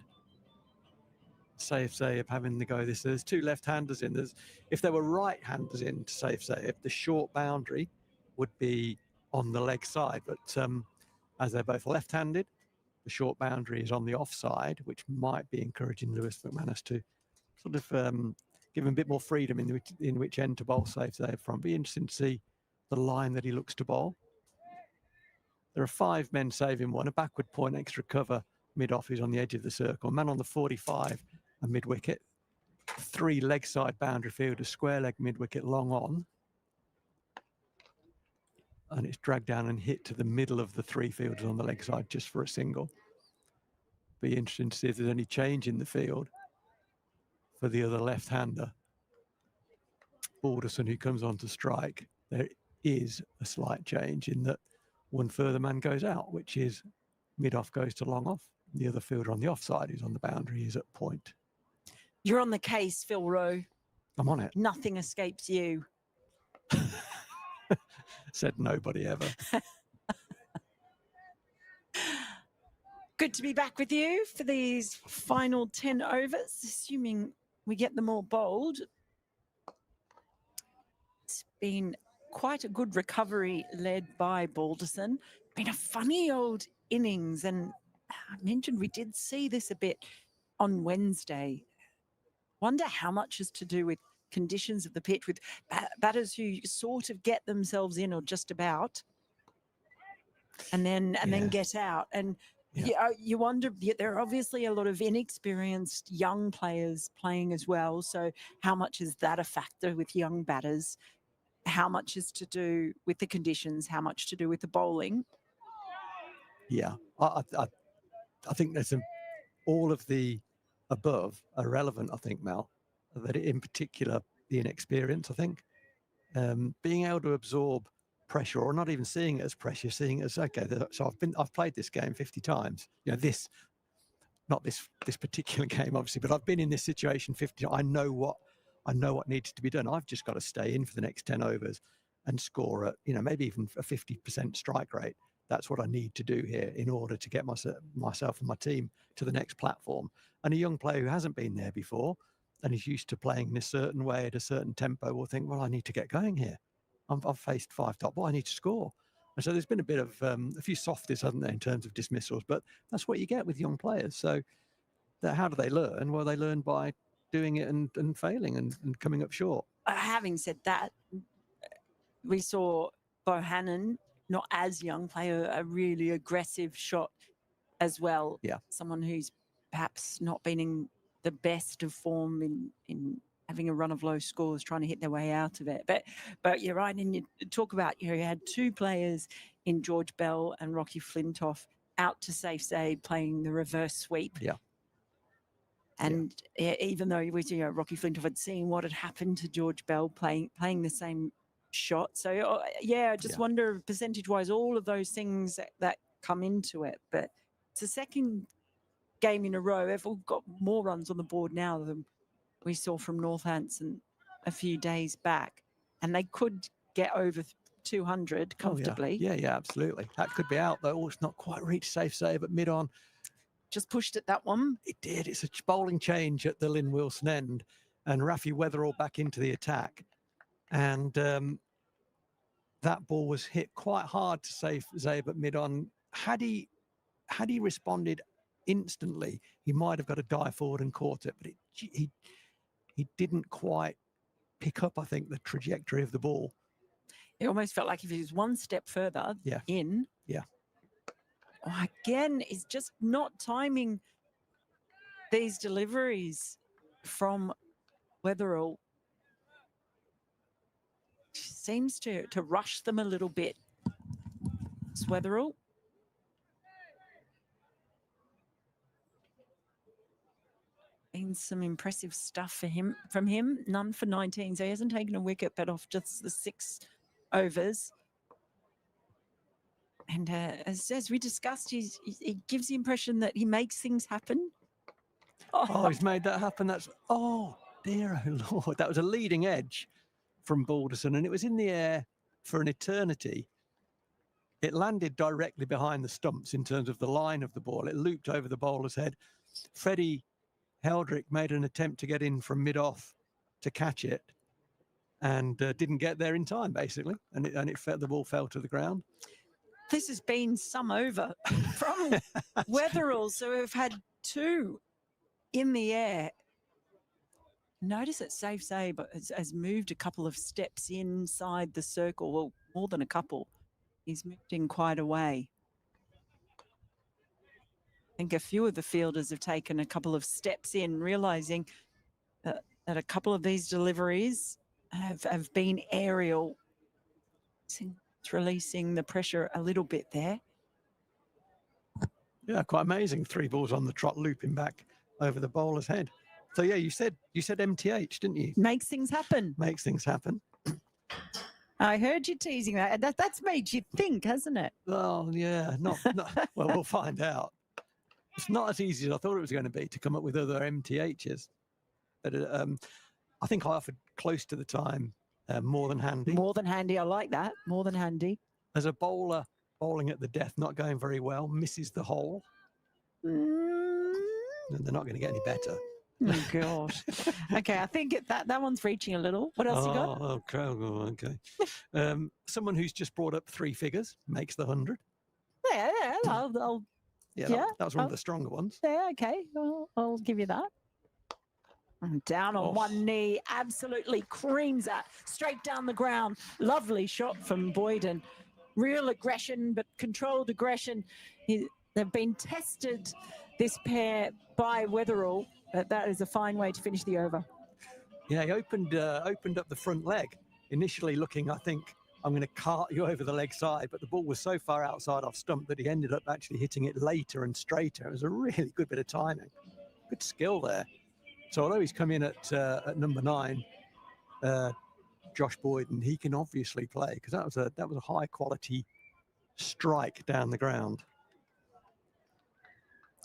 safe save having the go. There's two left-handers in. If there were right-handers in to safe save, the short boundary would be on the leg side. But as they're both left-handed, the short boundary is on the offside, which might be encouraging Lewis McManus to sort of give him a bit more freedom in which end to bowl safe save from. Be interesting to see the line that he looks to bowl. There are 5 men saving one, a backward point, extra cover, mid-off is on the edge of the circle, man on the 45, a mid-wicket, 3 leg side boundary fielders, square leg mid-wicket, long on, and it's dragged down and hit to the middle of the 3 fielders on the leg side just for a single. Be interesting to see if there's any change in the field for the other left-hander, Alderson, who comes on to strike. There is a slight change in that one further man goes out, which is mid-off goes to long off. The other fielder on the offside, who's on the boundary, is at point. You're on the case, Phil Rowe. I'm on it. Nothing escapes you. Said nobody ever. Good to be back with you for these final 10 overs, assuming we get them all bowled. It's been quite a good recovery led by Balderson. Been a funny old innings, and I mentioned we did see this a bit on Wednesday. Wonder how much is to do with conditions of the pitch, with batters who sort of get themselves in or just about, and then get out. And you wonder, there are obviously a lot of inexperienced young players playing as well. So how much is that a factor with young batters? How much is to do with the conditions? How much to do with the bowling? Yeah, I think there's all of the above are relevant, I think, Mel, that in particular, the inexperience, I think, being able to absorb pressure, or not even seeing it as pressure, seeing it as, okay, so I've played this game 50 times, not this particular game, obviously, but I've been in this situation 50 times. I know what needs to be done. I've just got to stay in for the next 10 overs and score at, maybe even a 50% strike rate. That's what I need to do here in order to get myself and my team to the next platform. And a young player who hasn't been there before and is used to playing in a certain way at a certain tempo will think, well, I need to get going here. I've faced 5 top ball, I need to score. And so there's been a bit of a few softies, hasn't there, in terms of dismissals, but that's what you get with young players. So how do they learn? Well, they learn by doing it and failing and coming up short. Having said that, we saw Bohannon, not as young, play a really aggressive shot as well. Yeah. Someone who's perhaps not been in the best of form in having a run of low scores, trying to hit their way out of it. But you're right, and you talk about, you had 2 players in George Bell and Rocky Flintoff out to safe save playing the reverse sweep. Yeah. And even though Rocky Flintoff had seen what had happened to George Bell playing the same shot. So I just wonder, percentage-wise, all of those things that come into it. But it's the second game in a row. They've all got more runs on the board now than we saw from Northampton a few days back, and they could get over 200 comfortably. Yeah, absolutely. That could be out though. It's not quite reached safe save at mid-on. Just pushed at that one. It did. It's a bowling change at the Lynn Wilson end, and Rafi Weatherall back into the attack. And that ball was hit quite hard to safe save at mid-on. Had he responded instantly, he might have got a dive forward and caught it, but he didn't quite pick up, I think, the trajectory of the ball. It almost felt like if he was one step further in. Yeah. Again, is just not timing these deliveries from Weatherall. Seems to rush them a little bit. It's Weatherall. Been some impressive stuff from him. None for 19, so he hasn't taken a wicket, but off just the 6 overs. And as we discussed, he gives the impression that he makes things happen. Oh, he's made that happen. Dear, oh Lord, that was a leading edge from Balderson, and it was in the air for an eternity. It landed directly behind the stumps in terms of the line of the ball. It looped over the bowler's head. Freddie Heldrick made an attempt to get in from mid-off to catch it, and didn't get there in time, basically, and the ball fell to the ground. This has been some over from Weatherall, so we've had 2 in the air. Notice that Safe Save has moved a couple of steps inside the circle, well, more than a couple. He's moved in quite a way. I think a few of the fielders have taken a couple of steps in, realising that a couple of these deliveries have been aerial. It's releasing the pressure a little bit there. Yeah, quite amazing. 3 balls on the trot, looping back over the bowler's head. So yeah, you said MTH, didn't you? Makes things happen. Makes things happen. I heard you teasing that. That's made you think, hasn't it? Oh yeah, not well, we'll find out. It's not as easy as I thought it was going to be to come up with other MTHs. But I think I offered close to the time, more than handy. More than handy. I like that. More than handy. As a bowler bowling at the death, not going very well, misses the hole. And they're not going to get any better. Oh gosh. Okay, I think that one's reaching a little. What else you got? Okay. Someone who's just brought up 3 figures makes the 100. Yeah, I'll That was one of the stronger ones. yeah, okay. I'll give you that. And down on one knee, absolutely creams that straight down the ground. Lovely shot from Boyden. Real aggression, but controlled aggression. They've been tested, this pair, by Weatherall. That is a fine way to finish the over. Yeah, he opened up the front leg, initially looking, I think, I'm going to cart you over the leg side, but the ball was so far outside off stump that he ended up actually hitting it later and straighter. It was a really good bit of timing. Good skill there. So although he's come in at number 9, Josh Boyden, he can obviously play, because that was a high quality strike down the ground.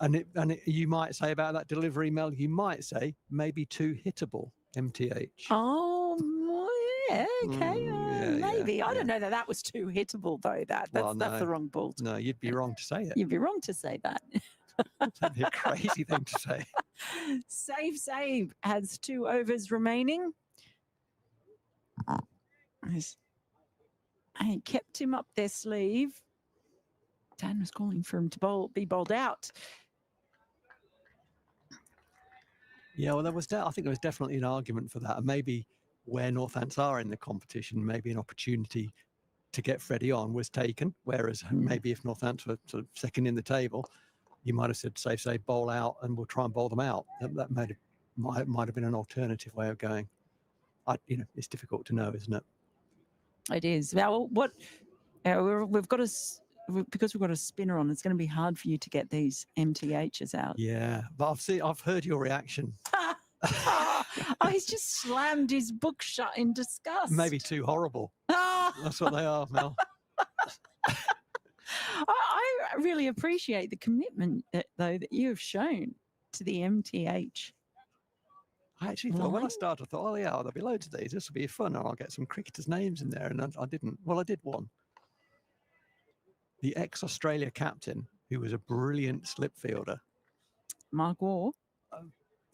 And you might say about that delivery, Mel, you might say maybe too hittable, MTH. Oh, yeah, okay, maybe. Yeah. I don't know that was too hittable, though. That's the wrong ball. No, you'd be wrong to say it. You'd be wrong to say that. That'd be a crazy thing to say. Save has 2 overs remaining. I kept him up their sleeve. Dan was calling for him to be bowled out. Yeah, well, I think there was definitely an argument for that. And maybe where Northants are in the competition, maybe an opportunity to get Freddie on was taken. Whereas maybe if Northants were sort of second in the table, you might have said, say, bowl out, and we'll try and bowl them out. That might have been an alternative way of going. It's difficult to know, isn't it? It is. Well, because we've got a spinner on, it's going to be hard for you to get these MTHs out. Yeah, but I've heard your reaction. He's just slammed his book shut in disgust. Maybe too horrible. That's what they are, Mel. I really appreciate the commitment, though, that you have shown to the MTH. I actually thought, when I started, I thought, there'll be loads of these. This will be fun. I'll get some cricketers' names in there. And I didn't. Well, I did one. The ex-Australia captain, who was a brilliant slip fielder. Mark Waugh.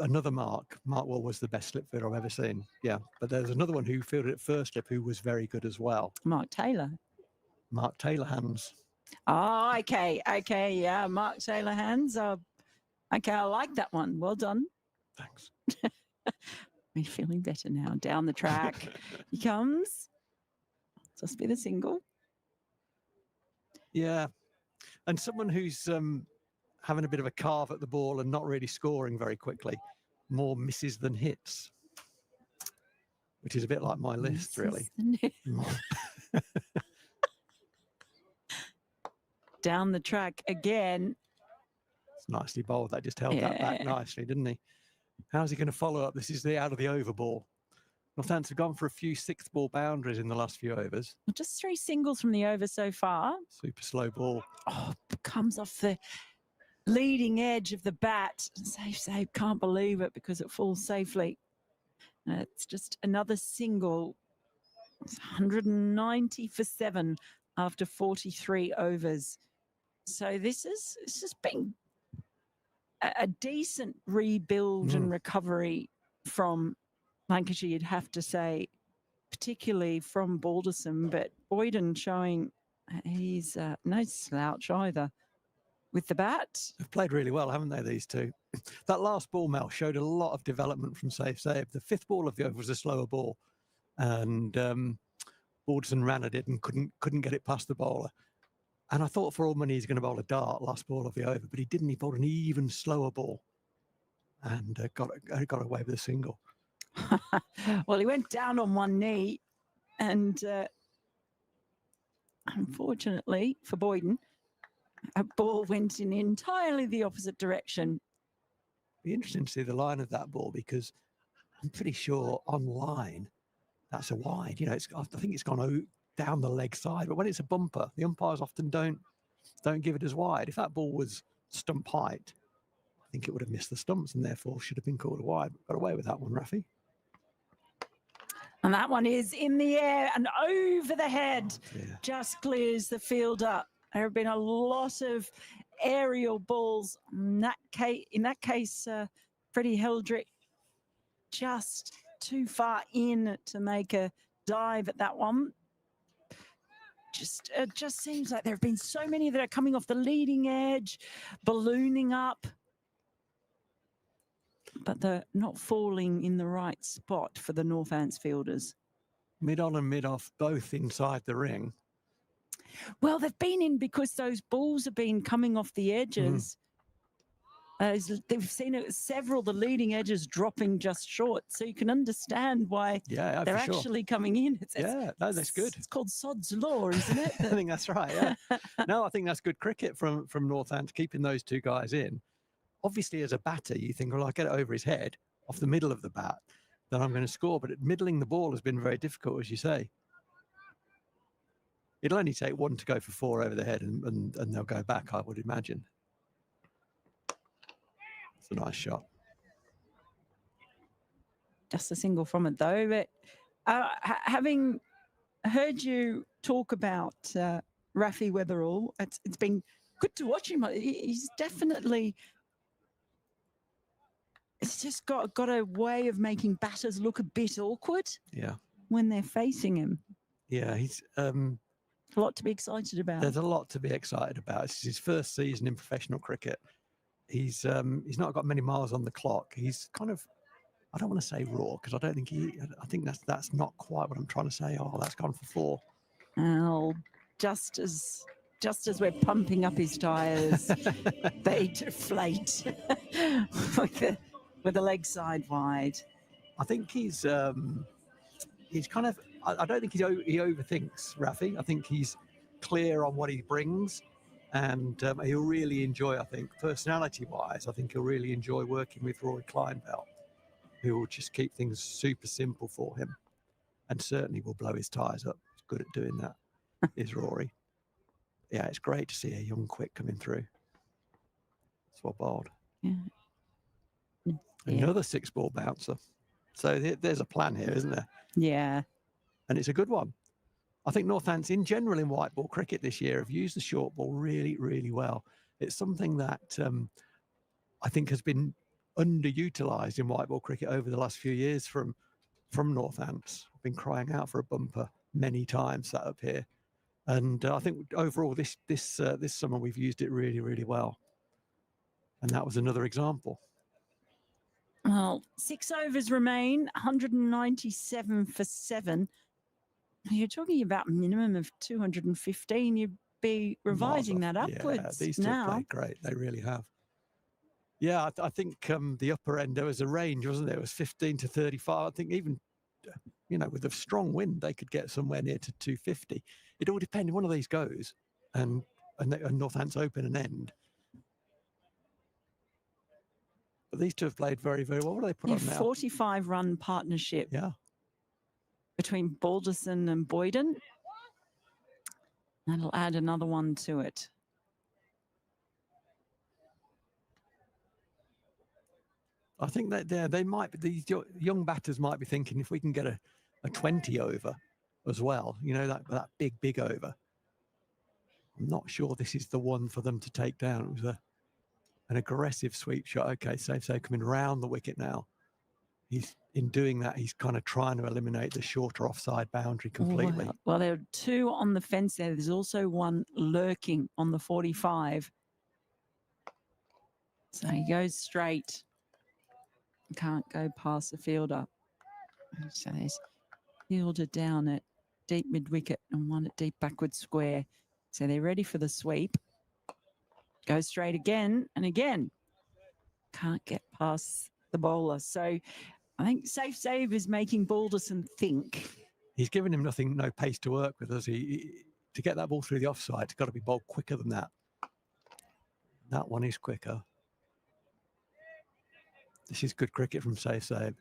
Another Mark. Mark Waugh was the best slip fielder I've ever seen. Yeah, but there's another one who fielded at first slip who was very good as well. Mark Taylor. Mark Taylor hands. Oh, okay, yeah. Mark Taylor hands. Okay, I like that one. Well done. Thanks. We're feeling better now. Down the track he comes. Just be the single. Yeah, and someone who's having a bit of a carve at the ball and not really scoring very quickly. More misses than hits, which is a bit like my list, really. Down the track again. It's nicely bowled. That just held that back nicely, didn't he? How's he going to follow up? This is the out of the over ball. Northants have gone for a few 6th ball boundaries in the last few overs. Just 3 singles from the over so far. Super slow ball. Oh, comes off the leading edge of the bat. Safe, can't believe it because it falls safely. It's just another single. It's 190 for 7. after 43 overs. So this has been a decent rebuild and recovery from Lancashire, you'd have to say, particularly from Balderson, but Boyden showing he's no slouch either with the bat. They've played really well, haven't they, these two? That last ball, Mel, showed a lot of development from save. The 5th ball of the over was a slower ball, and Balderson ran at it and couldn't get it past the bowler. And I thought for all money he's going to bowl a dart last ball of the over, but he didn't. He bowled an even slower ball and got away with a single. Well, he went down on one knee, and unfortunately for Boyden, a ball went in entirely the opposite direction. Be interesting to see the line of that ball, because I'm pretty sure online that's a wide. You know, I think it's gone down the leg side, but when it's a bumper, the umpires often don't give it as wide. If that ball was stump height, I think it would have missed the stumps and therefore should have been called a wide. Got away with that one, Rafi. And that one is in the air and over the head, Just clears the fielder. There have been a lot of aerial balls. In that case, Freddie Heldrick just too far in to make a dive at that one. It just seems like there have been so many that are coming off the leading edge, ballooning up, but they're not falling in the right spot for the Northants fielders. Mid-on and mid-off, both inside the ring. Well, they've been in because those balls have been coming off the edges. They've seen several of the leading edges dropping just short, so you can understand why they're actually coming in. That's good. It's called Sod's Law, isn't it? I think that's right. Yeah. No, I think that's good cricket from Northants, keeping those two guys in. Obviously, as a batter, you think, well, I'll get it over his head off the middle of the bat, then I'm going to score. But middling the ball has been very difficult, as you say. It'll only take one to go for 4 over the head, and they'll go back, I would imagine. It's a nice shot. Just a single from it, though. But having heard you talk about Rafi Weatherall, it's been good to watch him. He's definitely... It's just got a way of making batters look a bit awkward. When they're facing him. He's... a lot to be excited about. There's a lot to be excited about. It's his first season in professional cricket. He's not got many miles on the clock. He's kind of, I don't want to say raw, because I think that's not quite what I'm trying to say. Oh, that's gone for 4. Well, just as we're pumping up his tyres, they deflate with the leg side wide. I think he's kind of, I don't think he overthinks, Rafi. I think he's clear on what he brings, and he'll really enjoy, I think, personality-wise, I think he'll really enjoy working with Rory Kleinbelt, who will just keep things super simple for him, and certainly will blow his tyres up. He's good at doing that, is Rory. Yeah, it's great to see a young quick coming through. Swab bowled. Another 6-ball bouncer. So there's a plan here, isn't there? Yeah. And it's a good one. I think Northants in general in white ball cricket this year have used the short ball really, really well. It's something that I think has been underutilised in white ball cricket over the last few years from Northants. I've been crying out for a bumper many times sat up here. And I think overall this summer we've used it really, really well. And that was another example. Well, 6 overs remain, 197 for 7. You're talking about a minimum of 215. You'd be revising that upwards. These two have played great. They really have. Yeah, I think the upper end, there was a range, wasn't there? It was 15 to 35. I think even, with a strong wind, they could get somewhere near to 250. It all depends. One of these goes, and Northants open and end. But these two have played very, very well. What do they put on now? 45-run partnership. Yeah. Between Balderson and Boyden. That'll add another one to it. I think that they might be, these young batters might be thinking, if we can get a 20 over as well, that big over, I'm not sure this is the one for them to take down. It was an aggressive sweep shot. Okay, so coming round the wicket now. In doing that, he's kind of trying to eliminate the shorter offside boundary completely. Well, there are two on the fence there. There's also one lurking on the 45. So he goes straight. Can't go past the fielder. So there's fielder down at deep mid-wicket and one at deep backward square. So they're ready for the sweep. Goes straight again and again. Can't get past the bowler. So I think Safe Save is making Balderson think. He's given him no pace to work with, does he? To get that ball through the offside, it's got to be bowled quicker than that. That one is quicker. This is good cricket from Safe Save.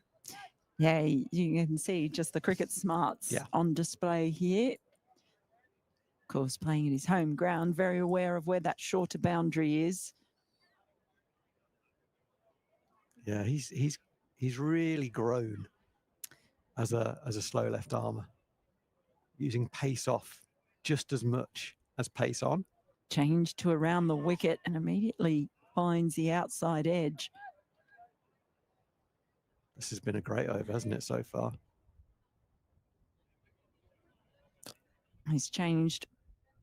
Yeah, you can see just the cricket smarts on display here. Of course, playing at his home ground, very aware of where that shorter boundary is. Yeah, he's really grown as a slow left armer, using pace off just as much as pace on. Change to around the wicket and immediately finds the outside edge. This has been a great over, hasn't it, so far? He's changed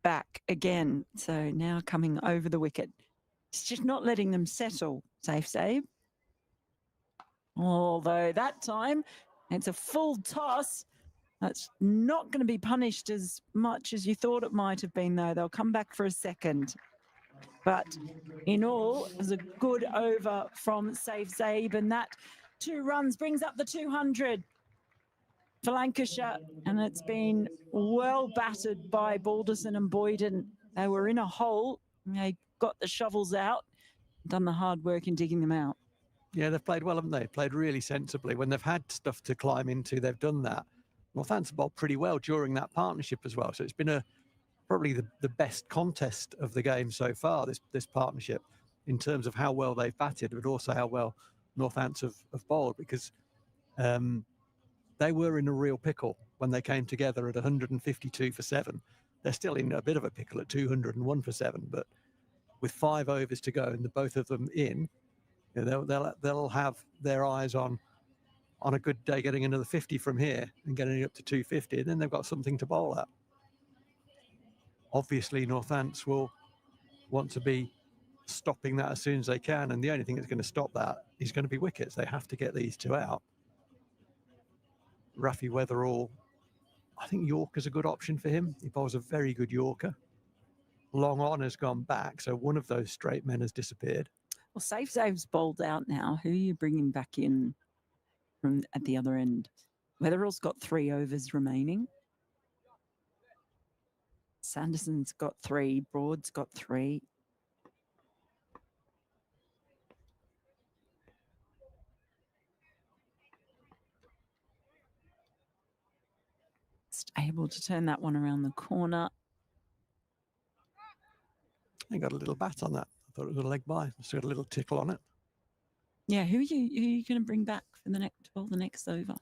back again. So now coming over the wicket. He's just not letting them settle. Safe Save. Although that time it's a full toss. That's not going to be punished as much as you thought it might have been, though. They'll come back for a second. But in all, it was a good over from Safe Save, and that 2 runs brings up the 200 for Lancashire, and it's been well battered by Balderson and Boyden. They were in a hole, and they got the shovels out, done the hard work in digging them out. Yeah, they've played well, haven't they? Played really sensibly. When they've had stuff to climb into, they've done that. Northampton bowled pretty well during that partnership as well. So it's been probably the best contest of the game so far, this partnership, in terms of how well they've batted, but also how well Northampton have bowled, because they were in a real pickle when they came together at 152 for 7. They're still in a bit of a pickle at 201 for 7, but with 5 overs to go and the both of them in, you know, they'll have their eyes on a good day getting another 50 from here and getting it up to 250, and then they've got something to bowl at. Obviously, Northants will want to be stopping that as soon as they can, and the only thing that's going to stop that is going to be wickets. They have to get these 2 out. Rafi Weatherall, I think Yorker's a good option for him. He bowls a very good Yorker. Long on has gone back, so one of those straight men has disappeared. Well, Safe Save's bowled out now. Who are you bringing back in from at the other end? Weatherall's got 3 overs remaining. Sanderson's got 3. Broad's got 3. Just able to turn that one around the corner. They got a little bat on that. I thought it was a leg by. Just got a little tickle on it. Yeah, who are you going to bring back for the next over?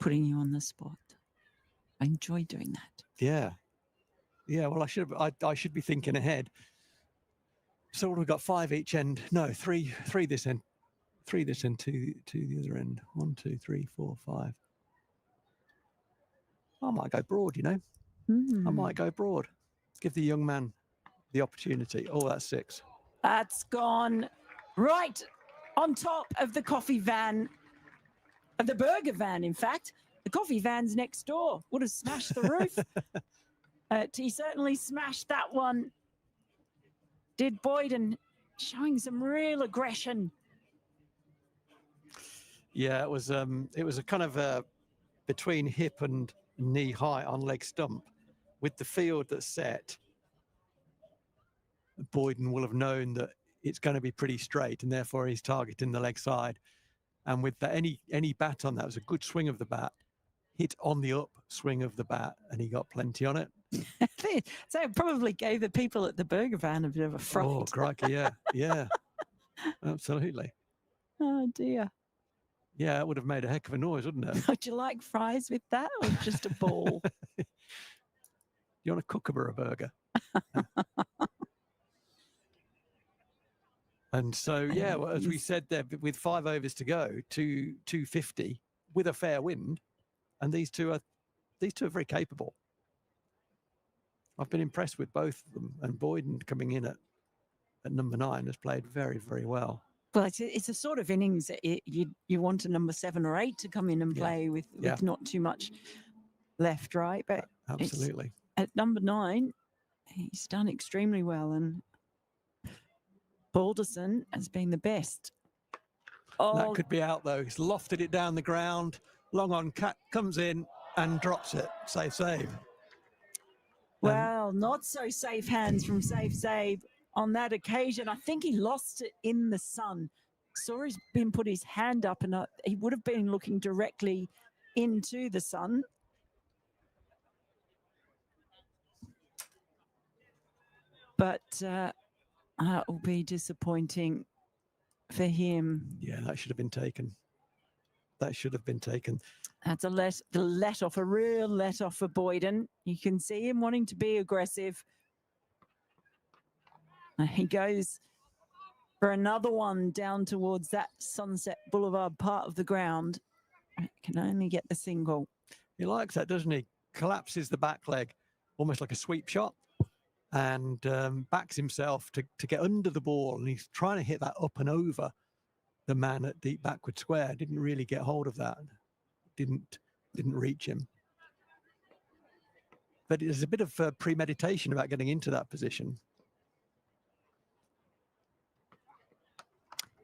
Putting you on the spot. I enjoy doing that. Yeah. Well, I should be thinking ahead. So we've got 5 each end. No, 3 this end. 3 this end, 2 the other end. 1, 2, 3, 4, 5. I might go broad, you know. I might go broad. Give the young man the opportunity. Oh, that's 6. That's gone right on top of the coffee van, of the burger van, in fact. The coffee van's next door. Would have smashed the roof. He certainly smashed that one. Did Boyden, showing some real aggression. Yeah, it was a kind of between hip and knee high on leg stump. With the field that's set, Boyden will have known that it's going to be pretty straight, and therefore he's targeting the leg side. And with that, any bat on that, was a good swing of the bat, hit on the up swing of the bat, and he got plenty on it. So it probably gave the people at the burger van a bit of a fright. Oh, crikey, yeah, absolutely. Oh dear. Yeah, it would have made a heck of a noise, wouldn't it? Would you like fries with that, or just a ball? You want a kookaburra burger? And so, yeah, well, as we said there, with 5 overs to go, 250 with a fair wind, and these two are very capable. I've been impressed with both of them, and Boyden coming in at number 9 has played very, very well. Well, it's a sort of innings that you want a number 7 or 8 to come in and play with not too much left, right? But absolutely, at number 9, he's done extremely well, and Balderson has been the best. Oh, that could be out though. He's lofted it down the ground. Long on cat comes in and drops it. Save. Well, not so safe hands from Save on that occasion. I think he lost it in the sun. Saw he's been put his hand up, and he would have been looking directly into the sun. But that will be disappointing for him. Yeah, that should have been taken. That should have been taken. That's a real let off for Boyden. You can see him wanting to be aggressive. He goes for another one down towards that Sunset Boulevard part of the ground. Can only get the single. He likes that, doesn't he? Collapses the back leg, almost like a sweep shot, and backs himself to get under the ball, and he's trying to hit that up and over the man at deep backward square. Didn't really get hold of that. Didn't reach him. But there's a bit of premeditation about getting into that position.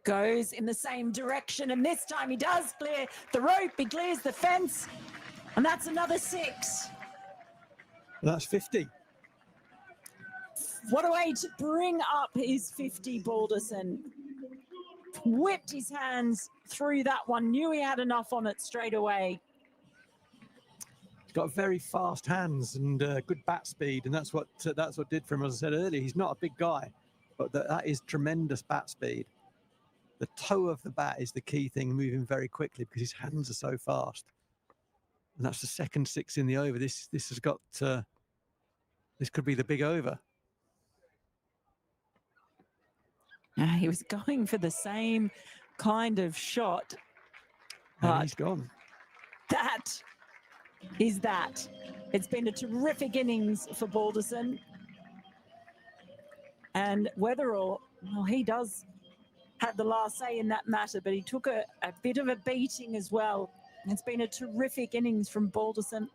Goes in the same direction, and this time he does clear the rope. He clears the fence, and that's another 6. That's 50. What a way to bring up his 50, Balderson. Whipped his hands through that one, knew he had enough on it straight away. He's got very fast hands and good bat speed, and that's what did for him. As I said earlier, he's not a big guy, but that is tremendous bat speed. The toe of the bat is the key thing, moving very quickly because his hands are so fast. And that's the second 6 in the over. This has got this could be the big over. He was going for the same kind of shot. And he's gone. That is that. It's been a terrific innings for Balderson. And Weatherall, well, he does have the last say in that matter, but he took a bit of a beating as well. It's been a terrific innings from Balderson.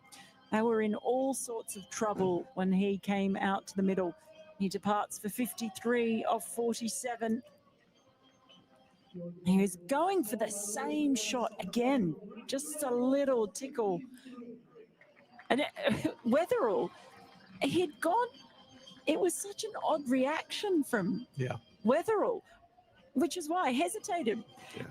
They were in all sorts of trouble when he came out to the middle. He departs for 53 of 47. He was going for the same shot again, just a little tickle. And Weatherall, he'd gone, it was such an odd reaction from Weatherall, which is why I hesitated,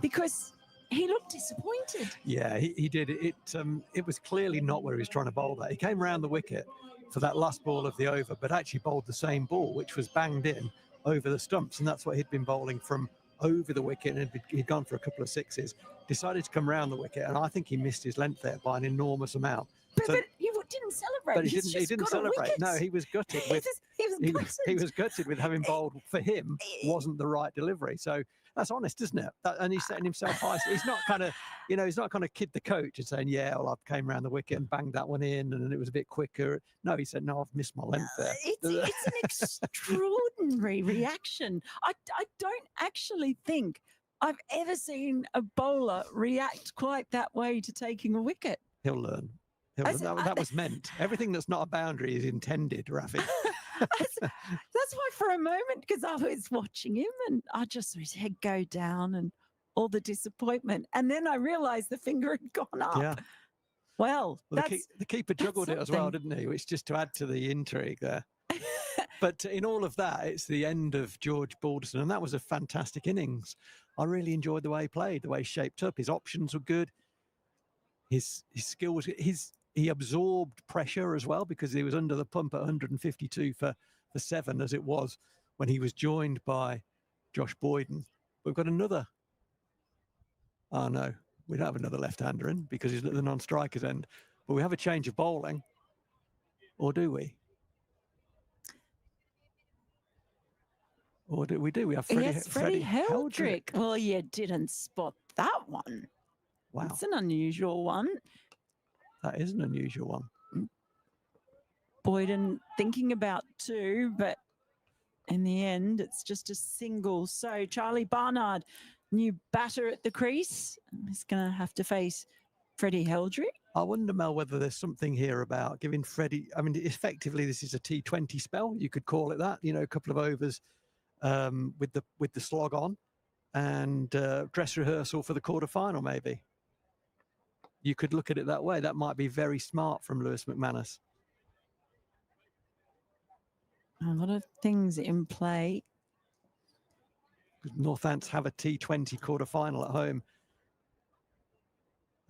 because he looked disappointed. Yeah, he did. It was clearly not where he was trying to bowl that. He came around the wicket for that last ball of the over, but actually bowled the same ball, which was banged in over the stumps, and that's what he'd been bowling from over the wicket, and he'd gone for a couple of 6s, decided to come around the wicket, and I think he missed his length there by an enormous amount. But he didn't celebrate. But he didn't celebrate. No, he was gutted with he was gutted with having bowled for him wasn't the right delivery. So that's honest, isn't it? And he's setting himself high. He's not kind of kid the coach and saying, yeah, well, I came around the wicket and banged that one in and it was a bit quicker. No, he said, no, I've missed my length there. It's an extraordinary reaction. I don't actually think I've ever seen a bowler react quite that way to taking a wicket. He'll learn. That was meant. Everything that's not a boundary is intended, Rafi. That's why for a moment, because I was watching him and I just saw his head go down and all the disappointment. And then I realized the finger had gone up. Yeah. Well, the keeper juggled it as well, didn't he? Which just to add to the intrigue there. But in all of that, it's the end of George Balderson, and that was a fantastic innings. I really enjoyed the way he played, the way he shaped up. His options were good. His skill was he absorbed pressure as well because he was under the pump at 152 for 7 as it was when he was joined by Josh Boyden. We've got another. Oh no, we don't have another left-hander in because he's at the non-striker's end. But we have a change of bowling, or do we? Or do we do? We have Freddie, Yes, Freddie Heldrick. Well, you didn't spot that one. Wow, It's an unusual one. that is an unusual one. Boyden thinking about two, but in the end, it's just a single. So Charlie Barnard, new batter at the crease, is going to have to face Freddie Heldrick. I wonder, Mel, whether there's something here about giving Freddie. I mean, effectively, this is a T20 spell. You could call it that. You know, a couple of overs with the slog on, and dress rehearsal for the quarterfinal. Maybe you could look at it that way. That might be very smart from Lewis McManus. A lot of things in play. Northants have a T20 quarterfinal at home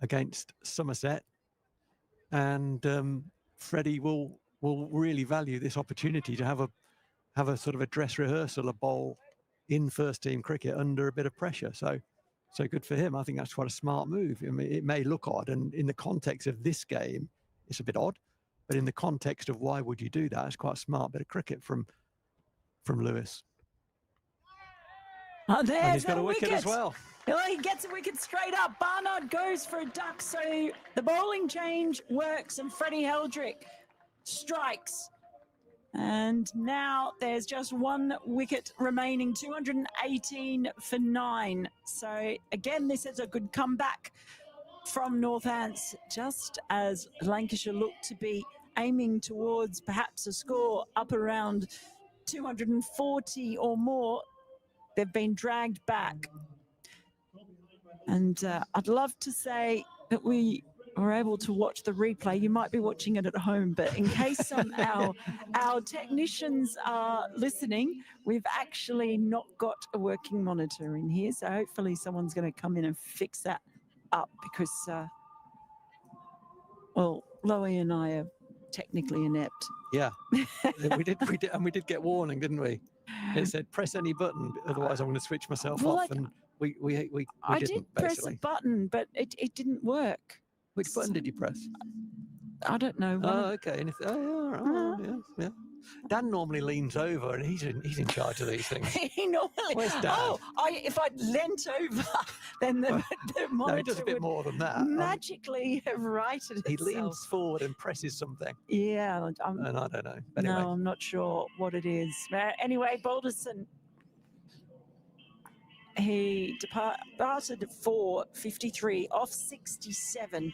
against Somerset, and Freddie will really value this opportunity to have a sort of a dress rehearsal, a bowl in first team cricket under a bit of pressure. So good for him. I think that's quite a smart move. I mean, it may look odd, and in the context of this game, it's a bit odd. But in the context of why would you do that, it's quite a smart bit of cricket from Lewis. Oh, there's and he's got a wicket as well. Oh, he gets a wicket straight up. Barnard goes for a duck. So the bowling change works and Freddie Heldrick strikes. And now there's just one wicket remaining, 218 for 9. So again, this is a good comeback from Northants, just as Lancashire looked to be aiming towards perhaps a score up around 240 or more. They've been dragged back. And I'd love to say that we were able to watch the replay. You might be watching it at home, but in case our technicians are listening, we've actually not got a working monitor in here. So hopefully someone's going to come in and fix that up, because, well, Loie and I are technically inept. Yeah, we did get warning, didn't we? It said press any button, otherwise I'm going to switch myself off. And we I didn't, did press basically. a button, but it didn't work. Which button did you press? I don't know. Okay. Yeah. Dan normally leans over, and he's in charge of these things. He normally. Where's Dan? Oh, if I'd leant over, then the monitor No, he does a bit more than that. magically have righted He itself. leans forward and presses something. Yeah, And I don't know. Anyway. no, I'm not sure what it is. Anyway, Balderson, he departed for 53 off 67.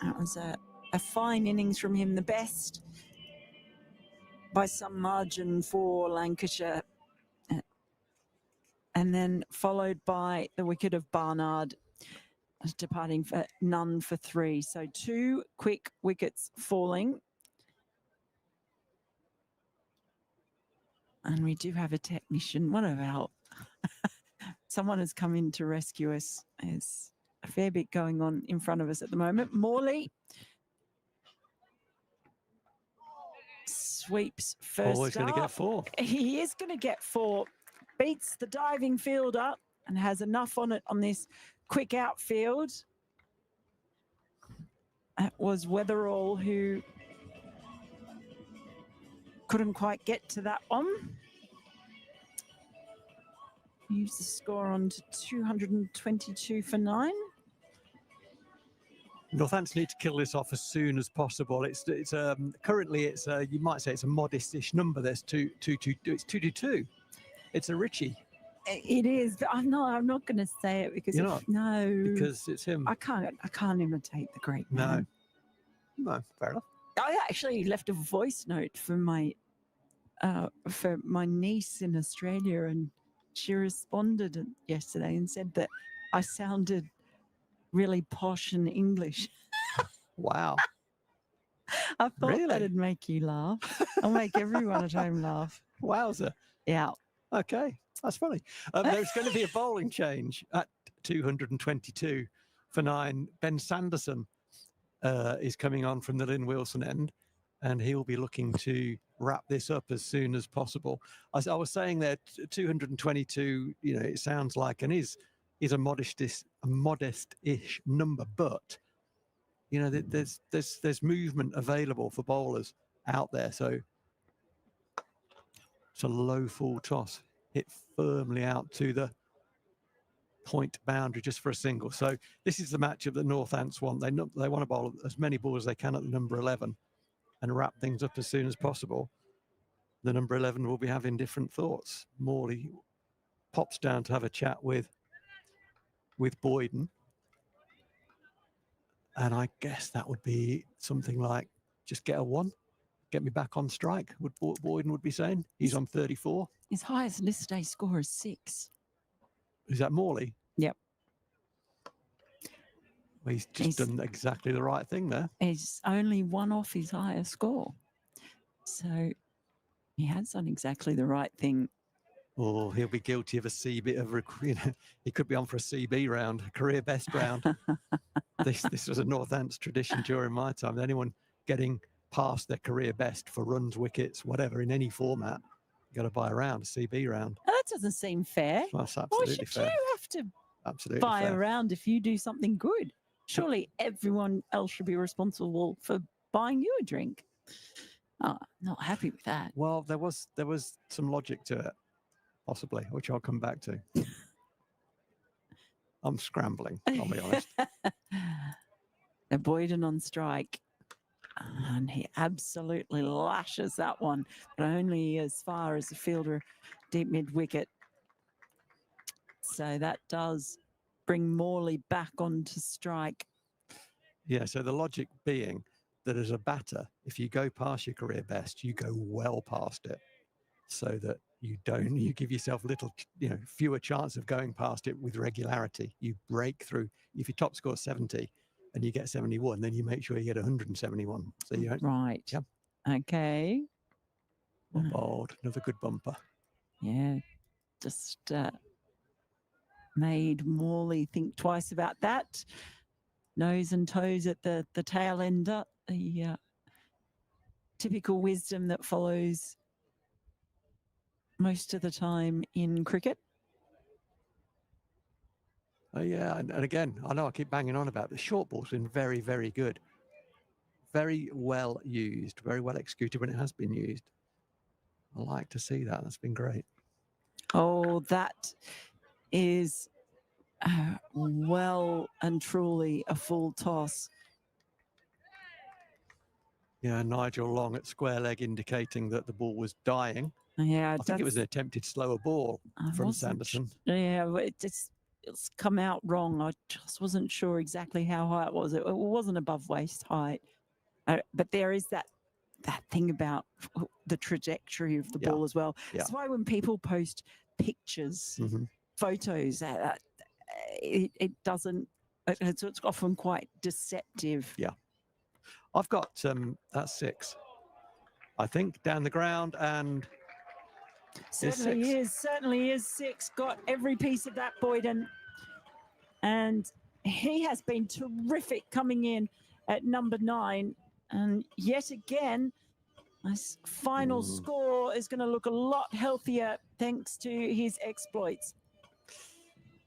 That was a fine innings from him, the best by some margin for Lancashire. And then followed by the wicket of Barnard, departing for none for 3. So 2 quick wickets falling. And we do have a technician. What about someone has come in to rescue us? There's a fair bit going on in front of us at the moment. Morley sweeps first. Oh, he's going to get 4. He is going to get 4. Beats the diving fielder and has enough on it on this quick outfield. That was Weatherall who couldn't quite get to that one. Moves the score on to 222 for 9. Northants need to kill this off as soon as possible. It's currently it's you might say it's a modest-ish number. There's 222. It's a Richie. It is, but I'm not going to say it because no, because it's him. I can't imitate the great man. No, fair enough. I actually left a voice note for my niece in Australia, and she responded yesterday and said that I sounded really posh and English. Wow. I thought Really? that'd make you laugh. I'll make everyone at home laugh. Wowzer. Yeah. Okay, that's funny. There's going to be a bowling change at 222 for 9. Ben Sanderson is coming on from the Lynn Wilson end, and he'll be looking to wrap this up as soon as possible. As I was saying there, 222, it sounds like and is a modest-ish number, but there's movement available for bowlers out there. So It's a low full toss, hit firmly out to the point boundary just for a single. So this is the matchup that Northants want. They want to bowl as many balls as they can at the number 11 and wrap things up as soon as possible. The number 11 will be having different thoughts. Morley pops down to have a chat with Boyden. And I guess that would be something like, just get a 1, get me back on strike, would Boyden would be saying. He's on 34. His highest list day score is 6. Is that Morley? Yep. Well, he's just done exactly the right thing there. He's only 1 off his higher score. So he has done exactly the right thing. Or he'll be guilty of a CB, he could be on for a CB round, a career best round. This was a Northants tradition during my time. Anyone getting past their career best for runs, wickets, whatever, in any format, you got to buy a round, a CB round. That doesn't seem fair. Well, that's Why absolutely should fair. you have to Absolutely buy fair. a round if you do something good? Surely everyone else should be responsible for buying you a drink. Oh, not happy with that. Well, there was some logic to it, possibly, which I'll come back to. I'm scrambling, I'll be honest. The Boyden on strike. And he absolutely lashes that one, but only as far as the fielder deep mid wicket. So that does bring Morley back onto strike. Yeah, so the logic being that as a batter, if you go past your career best, you go well past it, so that you give yourself fewer chance of going past it with regularity. You break through. If your top score is 70 and you get 71, then you make sure you get 171. So you don't. Right. Yep. Okay. Well bowled. Another good bumper. Yeah. Just made Morley think twice about that. Nose and toes at the tail ender. The typical wisdom that follows most of the time in cricket. Oh yeah, and again, I know I keep banging on about the short ball's been very, very good. Very well used, very well executed when it has been used. I like to see that. That's been great. Oh, that is well and truly a full toss. Yeah, Nigel Long at square leg indicating that the ball was dying. Yeah, I think it was an attempted slower ball from Sanderson. Yeah, it's come out wrong. I just wasn't sure exactly how high it was. It wasn't above waist height. But there is that thing about the trajectory of the ball as well. Yeah. That's why when people post pictures, photos, it doesn't, it's often quite deceptive. Yeah. I've got that's 6. I think down the ground, and Certainly is 6. Got every piece of that, Boyden. And he has been terrific coming in at number 9. And yet again, this final score is going to look a lot healthier thanks to his exploits.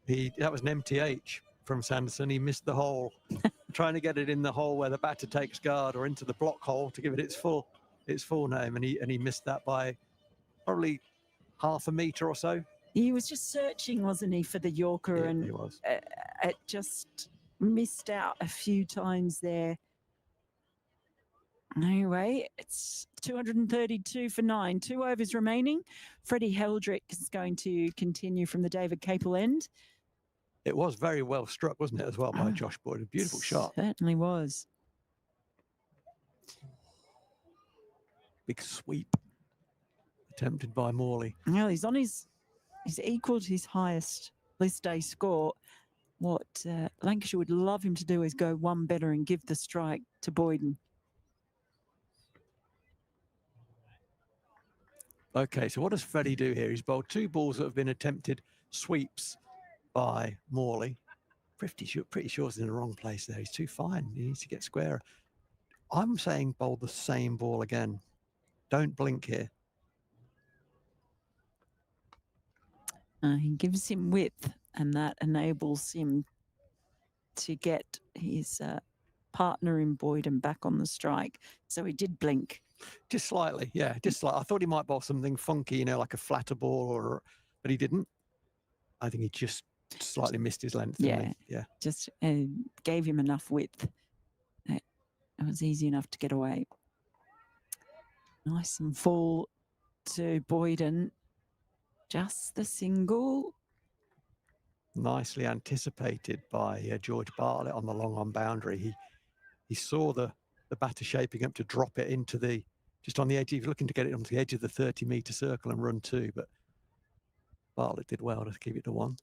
That was an MTH from Sanderson. He missed the hole, trying to get it in the hole where the batter takes guard, or into the block hole to give it its full name, and he missed that by probably half a metre or so. He was just searching, wasn't he, for the Yorker, and he was. It just missed out a few times there. Anyway, it's 232 for 9. 2 overs remaining. Freddie Heldrick is going to continue from the David Capel end. It was very well struck, wasn't it, as well, by Josh Boyd? A beautiful shot. Certainly was. Big sweep attempted by Morley. Well, he's equalled his highest list day score. What Lancashire would love him to do is go one better and give the strike to Boyden. Okay, so what does Freddie do here? He's bowled 2 balls that have been attempted sweeps by Morley. Pretty sure he's in the wrong place there. He's too fine. He needs to get squarer. I'm saying bowl the same ball again. Don't blink here. He gives him width, and that enables him to get his partner in Boyden back on the strike. So he did blink. Just slightly, yeah, just slightly. I thought he might bowl something funky, you know, like a flatter ball, but he didn't. I think he just slightly missed his length. Yeah. Yeah. Just gave him enough width. It was easy enough to get away. Nice and full to Boyden. Just the single. Nicely anticipated by George Bartlett on the long on boundary. He saw the batter shaping up to drop it into just on the edge. He was looking to get it onto the edge of the 30-meter circle and run 2, but Bartlett did well to keep it to 1.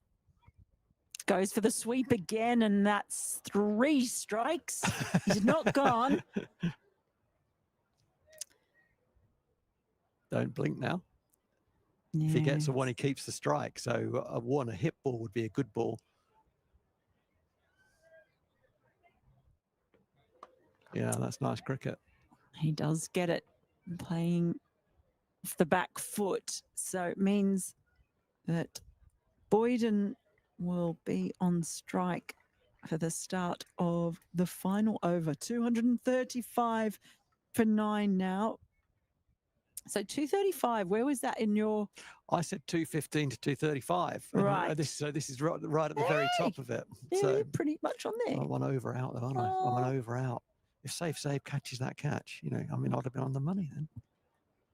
Goes for the sweep again, and that's 3 strikes. He's not gone. Don't blink now. Yeah. If he gets a 1, he keeps the strike. So a hit ball would be a good ball. Yeah, that's nice cricket. He does get it, playing off the back foot. So it means that Boyden will be on strike for the start of the final over. 235 for 9 now. So 235, where was that in your... I said 215 to 235. Right. This is right at the very top of it. Yeah, So you're pretty much on there. I won over out though, aren't I? I went over out. If Save catches that catch, you know, I mean, I'd have been on the money then.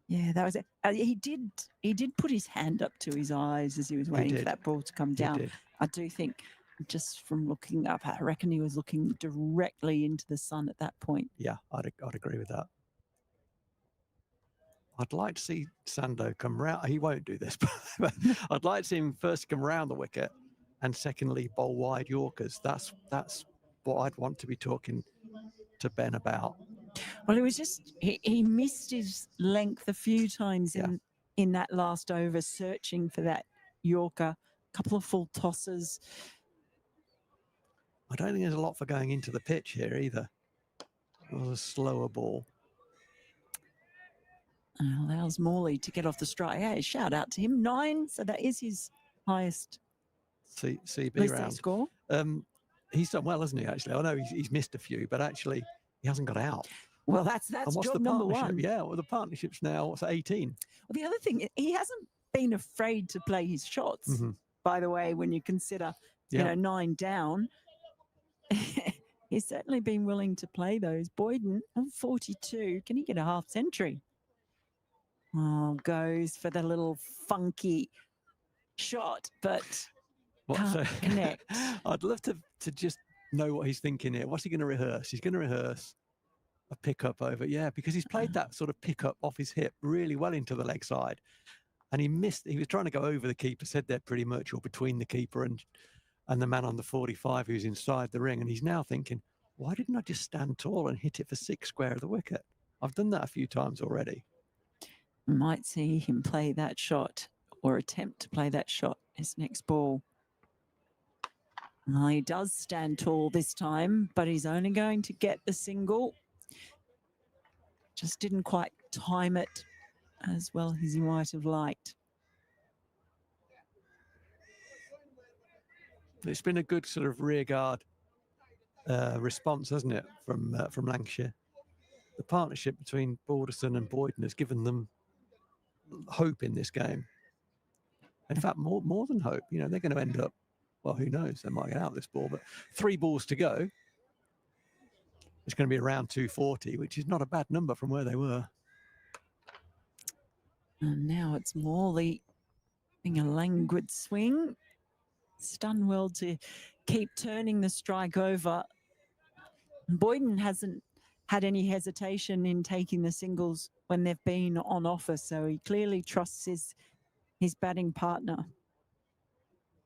Yeah, that was it. He did put his hand up to his eyes as he was waiting for that ball to come down. I do think, just from looking up, I reckon he was looking directly into the sun at that point. Yeah, I'd agree with that. I'd like to see Sando come round. He won't do this, but I'd like to see him first come round the wicket and secondly bowl wide Yorkers. That's what I'd want to be talking to Ben about. Well, it was just he missed his length a few times in that last over, searching for that Yorker. A couple of full tosses. I don't think there's a lot for going into the pitch here either. It was a slower ball. Allows Morley to get off the strike. Hey, shout out to him. 9, so that is his highest CB round score. He's done well, hasn't he? Actually, I know he's missed a few, but actually he hasn't got out. Well, that's job number 1. Yeah, well, the partnership's now what's 18. Well, the other thing, he hasn't been afraid to play his shots. Mm-hmm. By the way, when you consider, you know, 9 down, he's certainly been willing to play those. Boyden on 42. Can he get a half century? Oh, goes for the little funky shot, but can't connect. I'd love to just know what he's thinking here. What's he going to rehearse? He's going to rehearse a pickup over, because he's played that sort of pickup off his hip really well into the leg side, and he missed. He was trying to go over the keeper, said they're pretty much, or between the keeper and the man on the 45 who's inside the ring, and he's now thinking, why didn't I just stand tall and hit it for 6 square of the wicket? I've done that a few times already. Might see him play that shot or attempt to play that shot his next ball. He does stand tall this time, but he's only going to get the single. Just didn't quite time it as well as he might have liked. It's been a good sort of rearguard response, hasn't it, from Lancashire? The partnership between Balderson and Boyden has given them hope in this game. In fact, more than hope. You know, they're going to end up, well, who knows? They might get out of this ball, but 3 balls to go. It's going to be around 240, which is not a bad number from where they were. And now it's Morley having a languid swing. Stunwell to keep turning the strike over. Boyden hasn't had any hesitation in taking the singles when they've been on offer, so he clearly trusts his batting partner.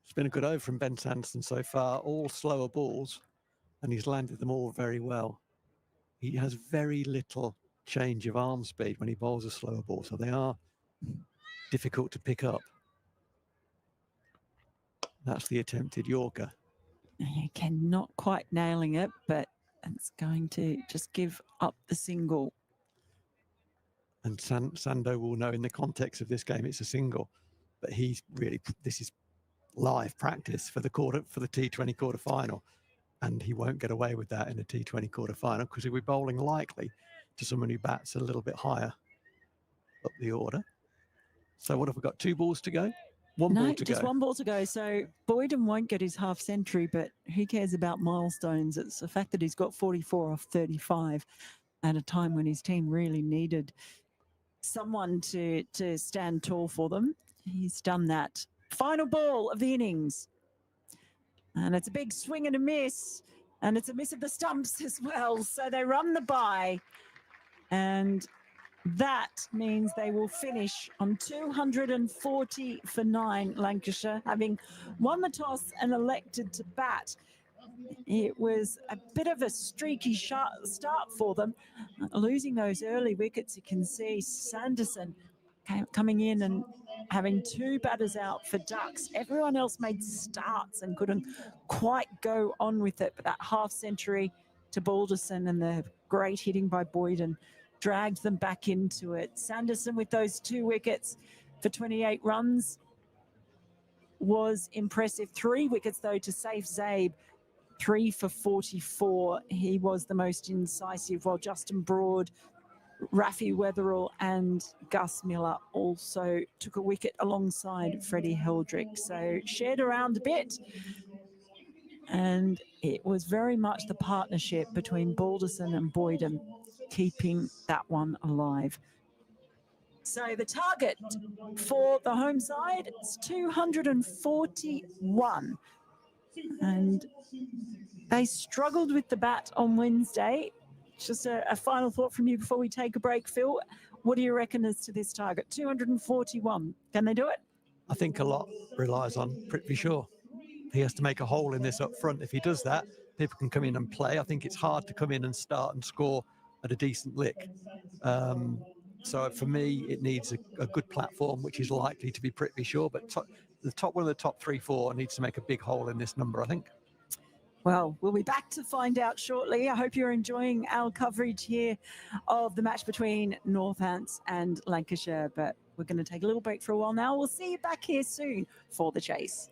It's been a good over from Ben Sanderson so far, all slower balls, and he's landed them all very well. He has very little change of arm speed when he bowls a slower ball, so they are difficult to pick up. That's the attempted Yorker. Again, not quite nailing it, but it's going to just give up the single. And Sando will know in the context of this game it's a single, but he's really, this is live practice for the T20 quarter final, and he won't get away with that in a T20 quarter final because he'll be bowling likely to someone who bats a little bit higher up the order. So what have we got? 2 balls to go? One No, ball to just go. 1 ball to go. So Boyden won't get his half century, but who cares about milestones? It's the fact that he's got 44 off 35 at a time when his team really needed someone to stand tall for them. He's done that. Final ball of the innings. And it's a big swing and a miss. And it's a miss of the stumps as well. So they run the bye. And that means they will finish on 240 for 9, Lancashire, having won the toss and elected to bat. It was a bit of a streaky start for them, losing those early wickets. You can see Sanderson coming in and having 2 batters out for Ducks. Everyone else made starts and couldn't quite go on with it, but that half century to Balderson and the great hitting by Boyden dragged them back into it. Sanderson with those 2 wickets for 28 runs was impressive. 3 wickets, though, to Saif Zabe, 3 for 44. He was the most incisive, while Justin Broad, Rafi Weatherall and Gus Miller also took a wicket alongside Freddie Heldrick. So shared around a bit. And it was very much the partnership between Balderson and Boyden keeping that one alive. So the target for the home side is 241. And they struggled with the bat on Wednesday. Just a final thought from you before we take a break, Phil. What do you reckon as to this target? 241. Can they do it? I think a lot relies on Prithvi Shaw. He has to make a hole in this up front. If he does that, people can come in and play. I think it's hard to come in and start and score at a decent lick. So for me, it needs a good platform, which is likely to be Prithvi Shaw. But one of the top 3-4 needs to make a big hole in this number, I think. Well, we'll be back to find out shortly. I hope you're enjoying our coverage here of the match between Northants and Lancashire. But we're going to take a little break for a while now. We'll see you back here soon for the chase.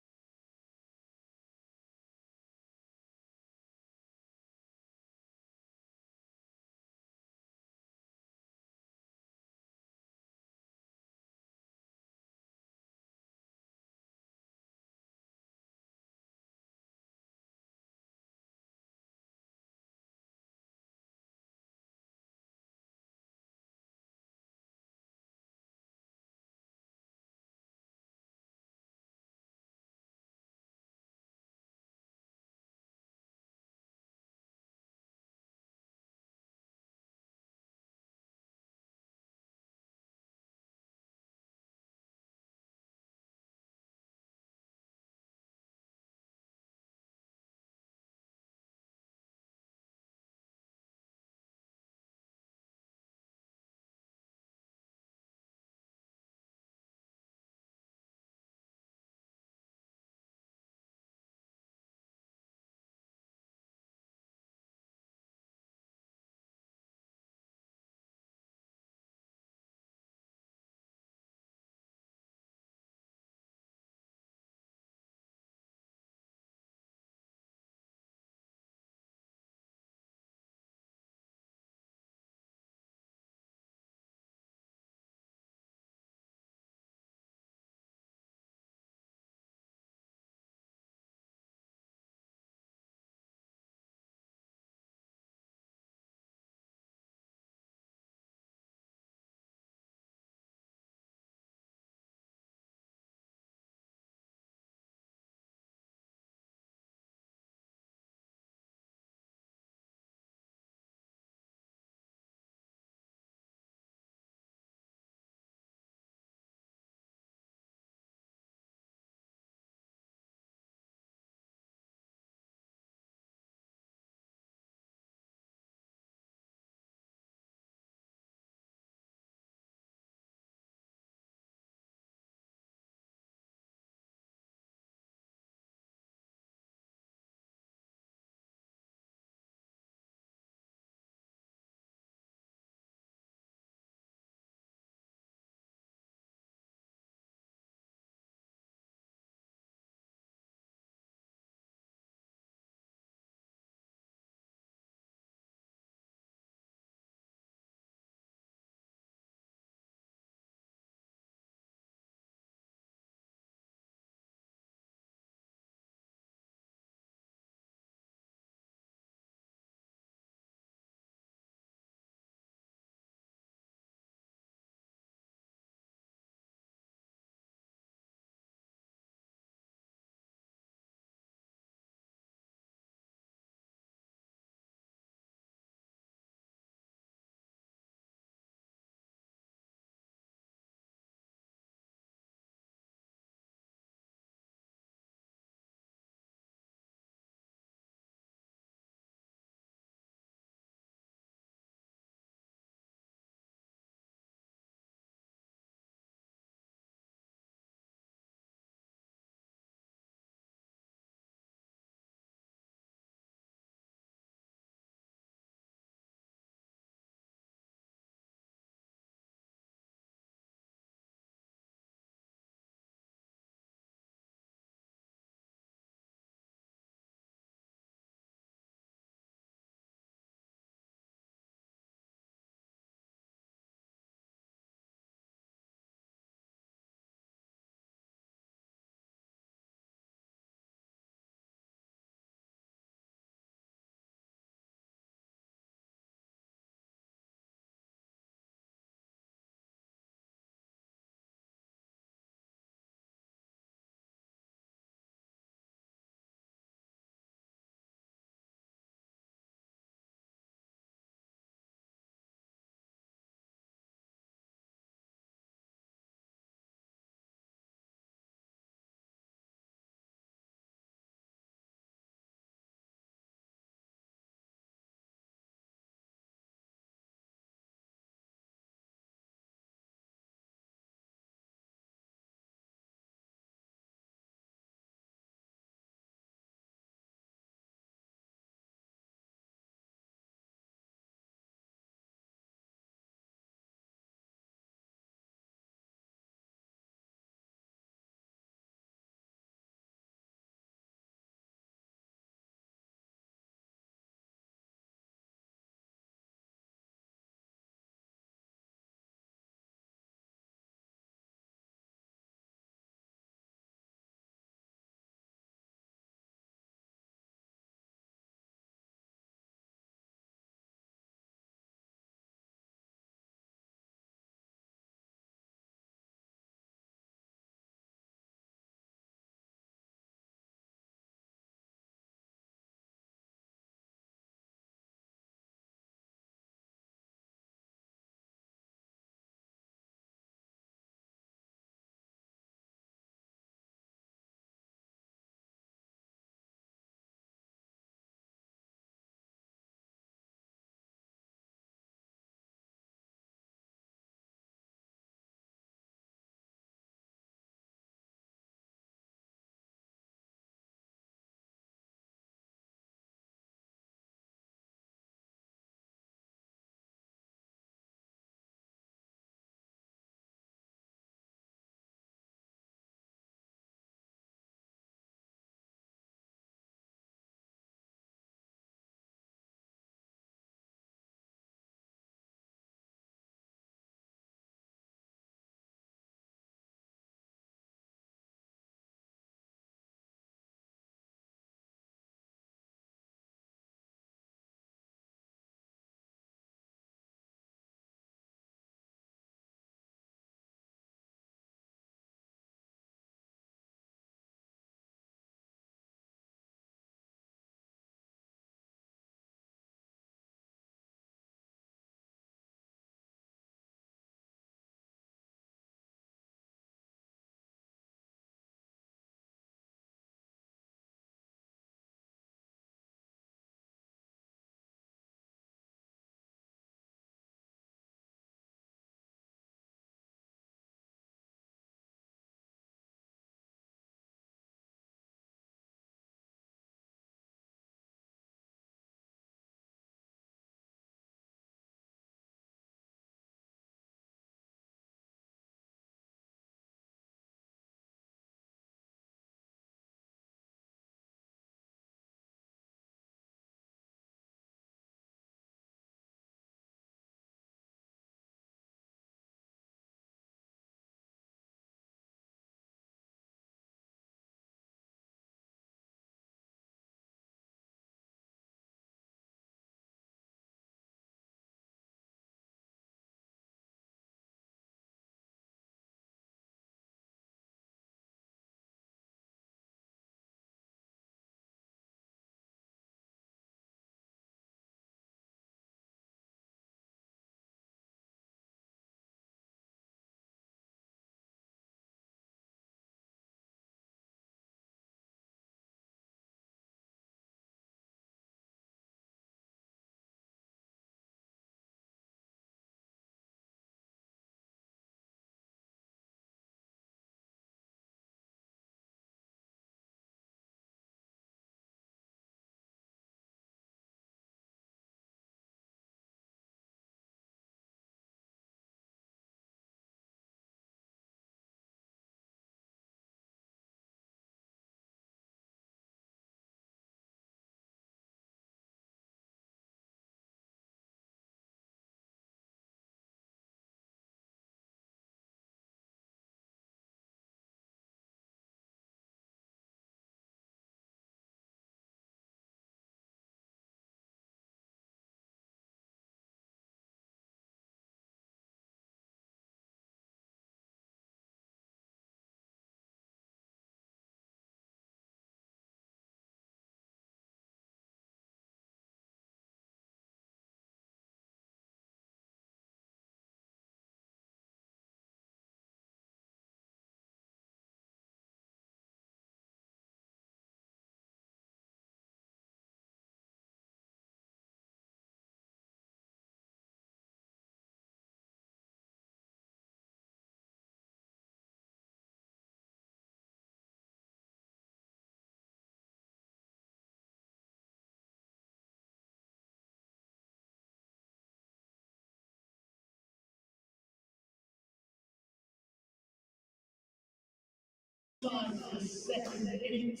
Time for the second innings,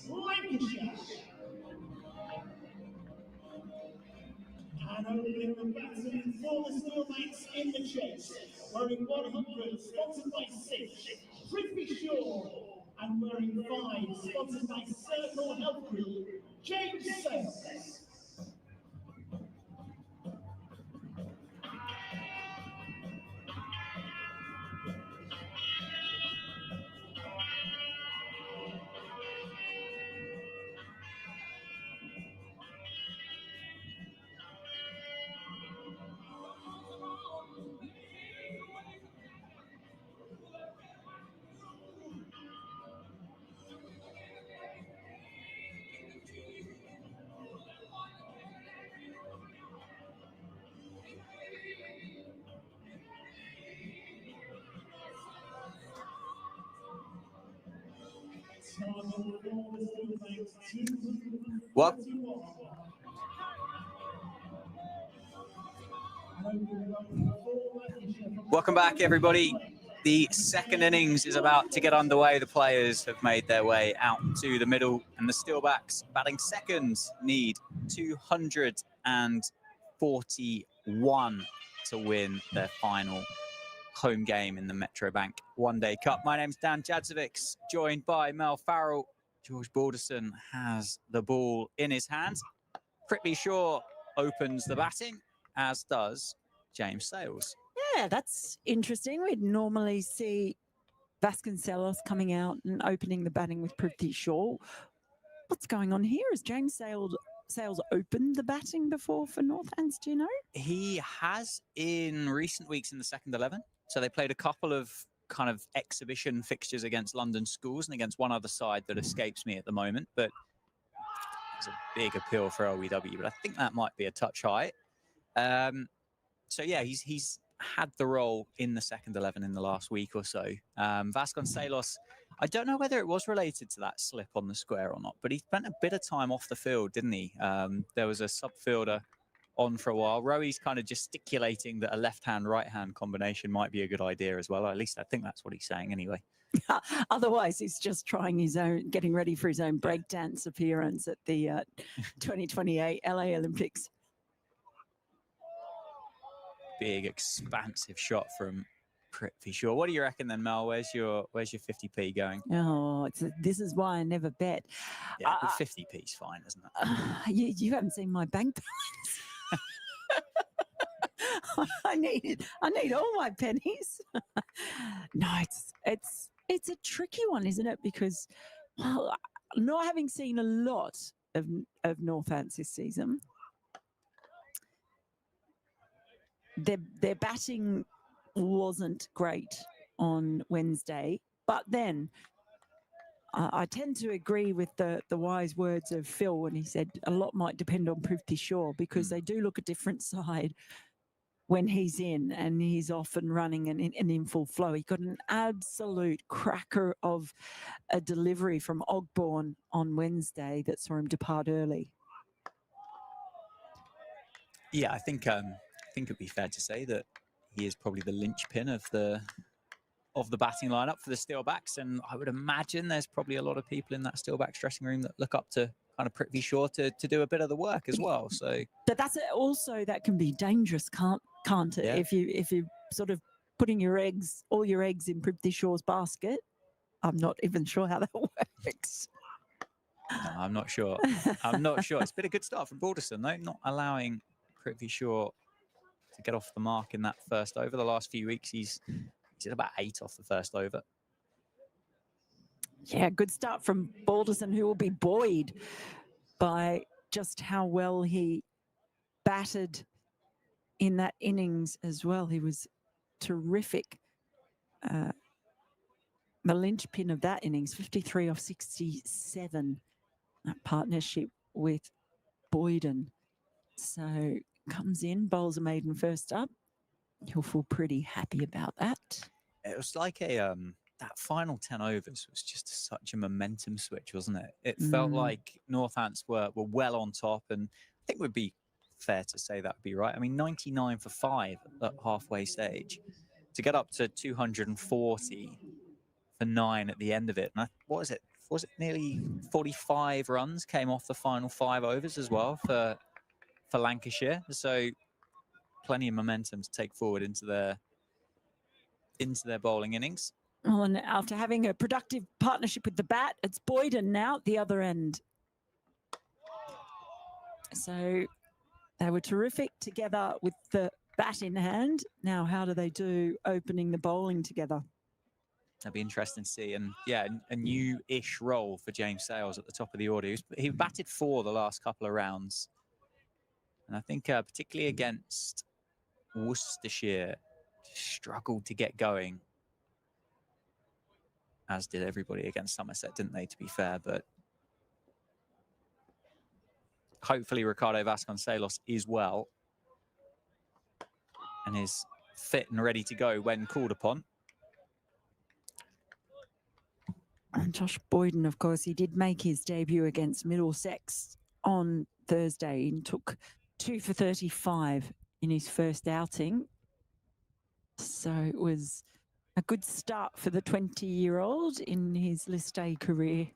Lancashire. And opening the batsman for the Steelbacks in the chase, wearing 100, sponsored by Cinch, Frisbee Shaw, and wearing 5, sponsored by Circle Health Group, James Sales. Well, welcome back, everybody. The second innings is about to get underway. The players have made their way out to the middle, and the Steelbacks, batting second, need 241 to win their final home game in the Metro Bank One Day Cup. My name's Dan Jadzovic, joined by Mel Farrell. George Balderson has the ball in his hands. Prithvi Shaw opens the batting, as does James Sales. Yeah, that's interesting. We'd normally see Vasconcelos coming out and opening the batting with Prithvi Shaw. What's going on here? Has James Sales opened the batting before for Northants, do you know? He has in recent weeks in the second 11. So they played a couple of kind of exhibition fixtures against London Schools and against one other side that escapes me at the moment. But it's a big appeal for LBW, but I think that might be a touch high. So yeah, he's had the role in the second 11 in the last week or so. Vasconcelos, I don't know whether it was related to that slip on the square or not, but he spent a bit of time off the field, didn't he? There was a sub-fielder on for a while. Rowi's kind of gesticulating that a left-hand, right-hand combination might be a good idea as well. At least I think that's what he's saying anyway. Otherwise, he's just trying his own, getting ready for his own breakdance appearance at the 2028 LA Olympics. Big, expansive shot from Prithvi Shaw. What do you reckon then, Mel? Where's your 50p going? Oh, this is why I never bet. Yeah, but 50p is fine, isn't it? You haven't seen my bank balance. I need all my pennies. No, it's a tricky one, isn't it? Because, well, not having seen a lot of Northants this season, their batting wasn't great on Wednesday, but then I tend to agree with the wise words of Phil when he said a lot might depend on Prithvi Shaw, because they do look a different side when he's in and he's off and running and in full flow. He got an absolute cracker of a delivery from Ogborn on Wednesday that saw him depart early. Yeah, I think it'd be fair to say that he is probably the linchpin of the batting lineup for the Steelbacks, and I would imagine there's probably a lot of people in that Steelbacks dressing room that look up to kind of Prithvi Shaw to do a bit of the work as well. So, but that's also, that can be dangerous, can't it? Yeah. If you sort of putting all your eggs in Prithvi Shaw's basket. I'm not even sure how that works. No, I'm not sure. I'm not sure. It's been a good start from Balderson, though, not allowing Prithvi Shaw to get off the mark in that first over. The last few weeks, he's at about 8 off the first over. Yeah, good start from Balderson, who will be buoyed by just how well he batted in that innings as well. He was terrific. The linchpin of that innings, 53 off 67, that partnership with Boyden. So comes in, bowls a maiden first up. He'll feel pretty happy about that. It was like that final 10 overs was just such a momentum switch, wasn't it? It felt like Northants were well on top, and I think it would be fair to say that would be right. I mean, 99 for 5 at halfway stage. To get up to 240 for 9 at the end of it. And what was it? Was it nearly 45 runs came off the final 5 overs as well for Lancashire? So plenty of momentum to take forward into their bowling innings. Well, and after having a productive partnership with the bat, it's Boyden now at the other end. So they were terrific together with the bat in hand. Now, how do they do opening the bowling together? That'd be interesting to see. And yeah, a new-ish role for James Sales at the top of the order. He batted 4 the last couple of rounds. And I think particularly against Worcestershire, struggled to get going. As did everybody against Somerset, didn't they, to be fair? But hopefully Ricardo Vasconcelos is well and is fit and ready to go when called upon. And Josh Boyden, of course, he did make his debut against Middlesex on Thursday and took 2 for 35 in his first outing. So it was a good start for the 20-year-old in his List A career.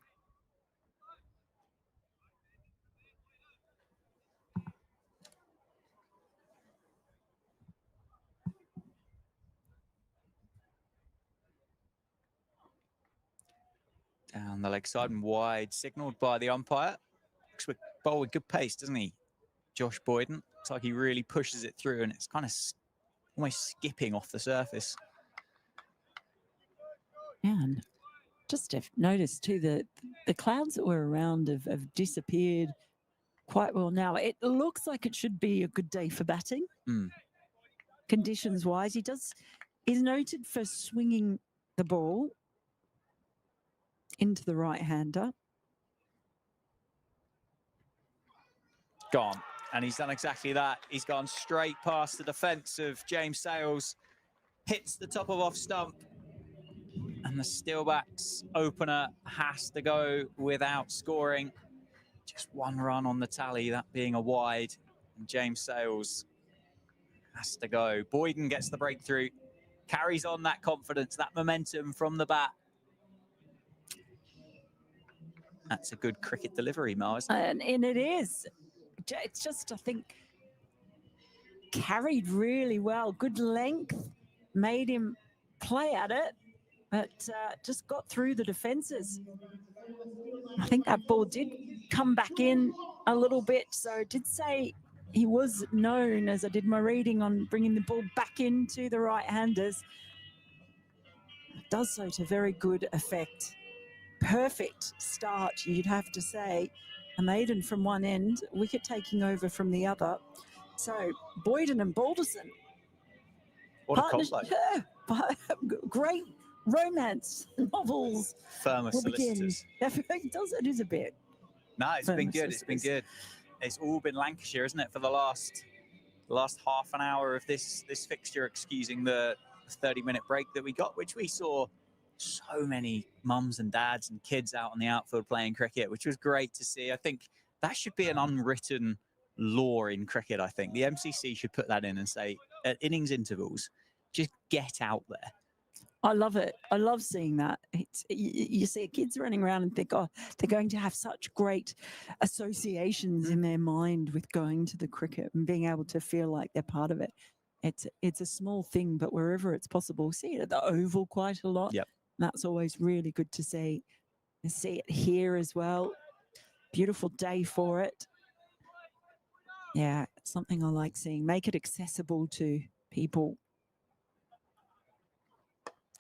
Down the leg side and wide, signalled by the umpire. Looks like bowl with good pace, doesn't he? Josh Boyden. Looks like he really pushes it through and it's kind of almost skipping off the surface. Yeah, and just have noticed too that the clouds that were around have disappeared quite well now. It looks like it should be a good day for batting. Conditions wise, he's noted for swinging the ball into the right-hander. Gone. And he's done exactly that. He's gone straight past the defence of James Sales, hits the top of off stump, and the Steelbacks opener has to go without scoring. Just 1 run on the tally, that being a wide, and James Sales has to go. Boyden gets the breakthrough, carries on that confidence, that momentum from the bat. That's a good cricket delivery, Mars. And it is. It's just, I think, carried really well. Good length, made him play at it, but just got through the defences. I think that ball did come back in a little bit. So I did say he was known, as I did my reading, on bringing the ball back into the right-handers. Does so to very good effect. Perfect start, you'd have to say. A maiden from one end, wicket taking over from the other. So Boyden and Balderson. What a combo. Yeah, great romance novels. Firmer solicitors. It is a bit. No, it's been good. It's been good. It's all been Lancashire, isn't it, for the last half an hour of this fixture, excusing the 30-minute break that we got, which we saw so many mums and dads and kids out on the outfield playing cricket, which was great to see. I think that should be an unwritten law in cricket. I think the MCC should put that in and say, at innings intervals, just get out there. I love it. I love seeing that. You see kids running around and think, oh, they're going to have such great associations in their mind with going to the cricket and being able to feel like they're part of it. It's a small thing, but wherever it's possible, see it at the Oval quite a lot. Yep. That's always really good to see. And see it here as well. Beautiful day for it. Yeah, it's something I like seeing. Make it accessible to people.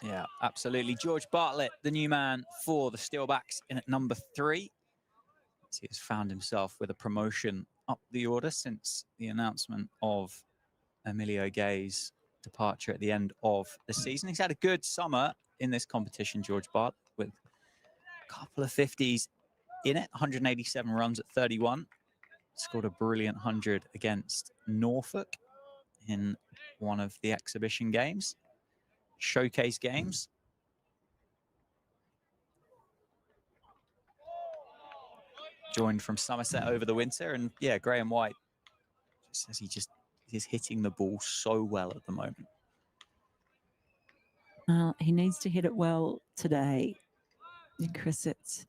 Yeah, absolutely. George Bartlett, the new man for the Steelbacks, in at number 3. He has found himself with a promotion up the order since the announcement of Emilio Gay's departure at the end of the season. He's had a good summer in this competition, George Bartlett, with a couple of 50s in it, 187 runs at 31. Scored a brilliant 100 against Norfolk in one of the exhibition games. Showcase games. Joined from Somerset over the winter, and yeah, Graham White says he's hitting the ball so well at the moment. He needs to hit it well today because it's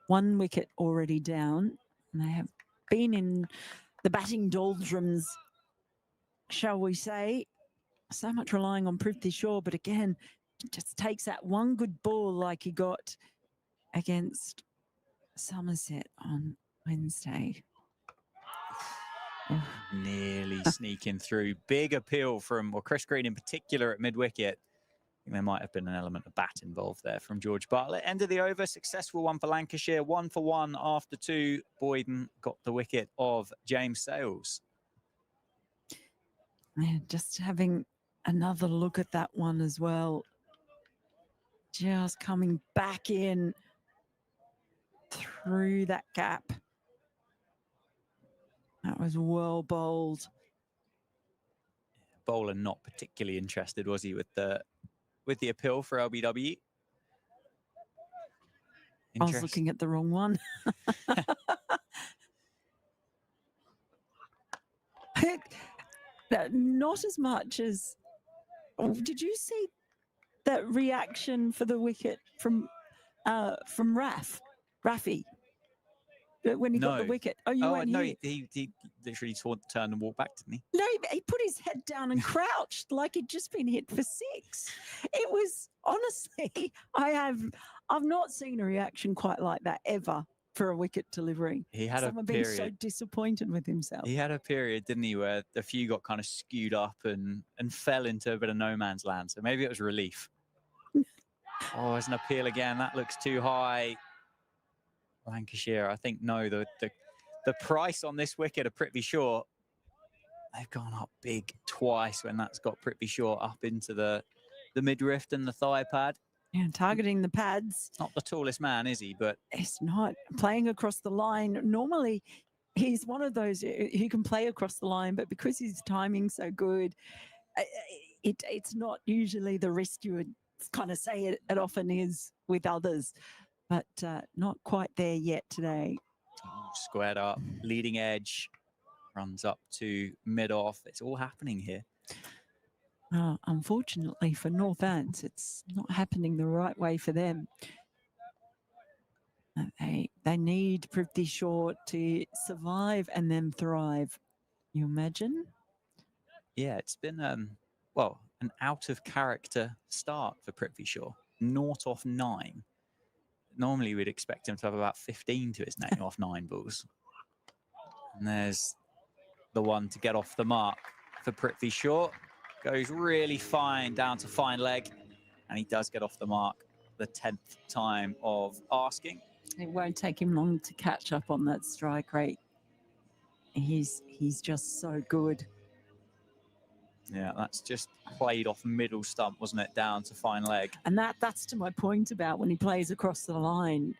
1 wicket already down. And they have been in the batting doldrums, shall we say. So much relying on Prithvi Shaw, but again, just takes that one good ball like he got against Somerset on Wednesday. Nearly sneaking through. Big appeal from, well, Chris Green in particular at mid-wicket. I think there might have been an element of bat involved there from George Bartlett. End of the over, successful one for Lancashire. 1 for 1 after 2. Boyden got the wicket of James Sales. Yeah, just having another look at that one as well. Just coming back in through that gap. That was well bowled. Bowler not particularly interested, was he, with the appeal for LBW? I was looking at the wrong one. Not as much as. Oh, did you see that reaction for the wicket from Rafi? When he got the wicket. Oh, you weren't no, here. he literally turned and walked back, didn't he? No, he put his head down and crouched like he'd just been hit for 6. It was, honestly, I've not seen a reaction quite like that ever for a wicket delivery. He had Someone a period. being so disappointed with himself. He had a period, didn't he, where a few got kind of skewed up and fell into a bit of no man's land. So maybe it was relief. Oh, there's an appeal again. That looks too high. Lancashire, I think, no, the price on this wicket of Prithvi Shaw, they've gone up big twice when that's got Prithvi Shaw up into the midriff and the thigh pad. Yeah, targeting the pads. Not the tallest man, is he? But it's not playing across the line. Normally, he's one of those who can play across the line, but because his timing's so good, it's not usually the risk you would kind of say it often is with others. But not quite there yet today. Squared up, leading edge, runs up to mid-off. It's all happening here. Unfortunately for Northants, it's not happening the right way for them. They need Prithvi Shaw to survive and then thrive. You imagine? Yeah, it's been, well, an out-of-character start for Prithvi Shaw. 0 off 9. Normally, we'd expect him to have about 15 to his name off 9 balls. And there's the one to get off the mark for Prithvi Shaw. Goes really fine down to fine leg. And he does get off the mark the 10th time of asking. It won't take him long to catch up on that strike rate. He's just so good. Yeah, that's just played off middle stump, wasn't it? Down to fine leg. And that's to my point about when he plays across the line,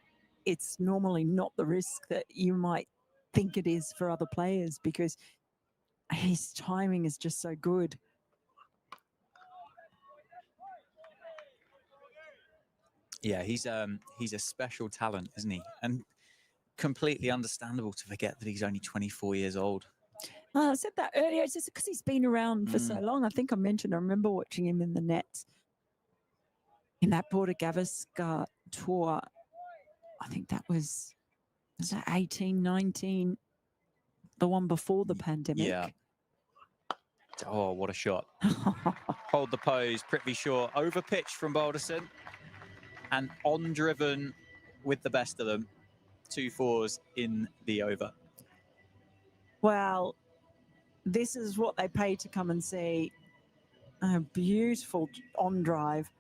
it's normally not the risk that you might think it is for other players because his timing is just so good. Yeah, he's a special talent, isn't he? And completely understandable to forget that he's only 24 years old. I said that earlier. It's just because he's been around for so long. I think I remember watching him in the nets in that Border Gavaskar tour. I think that was that 18, 19, the one before the pandemic. Yeah. Oh, what a shot. Hold the pose. Prithvi Shaw over pitch from Balderson and on driven with the best of them. 2 4s in the over. Well, this is what they pay to come and see. A beautiful on drive.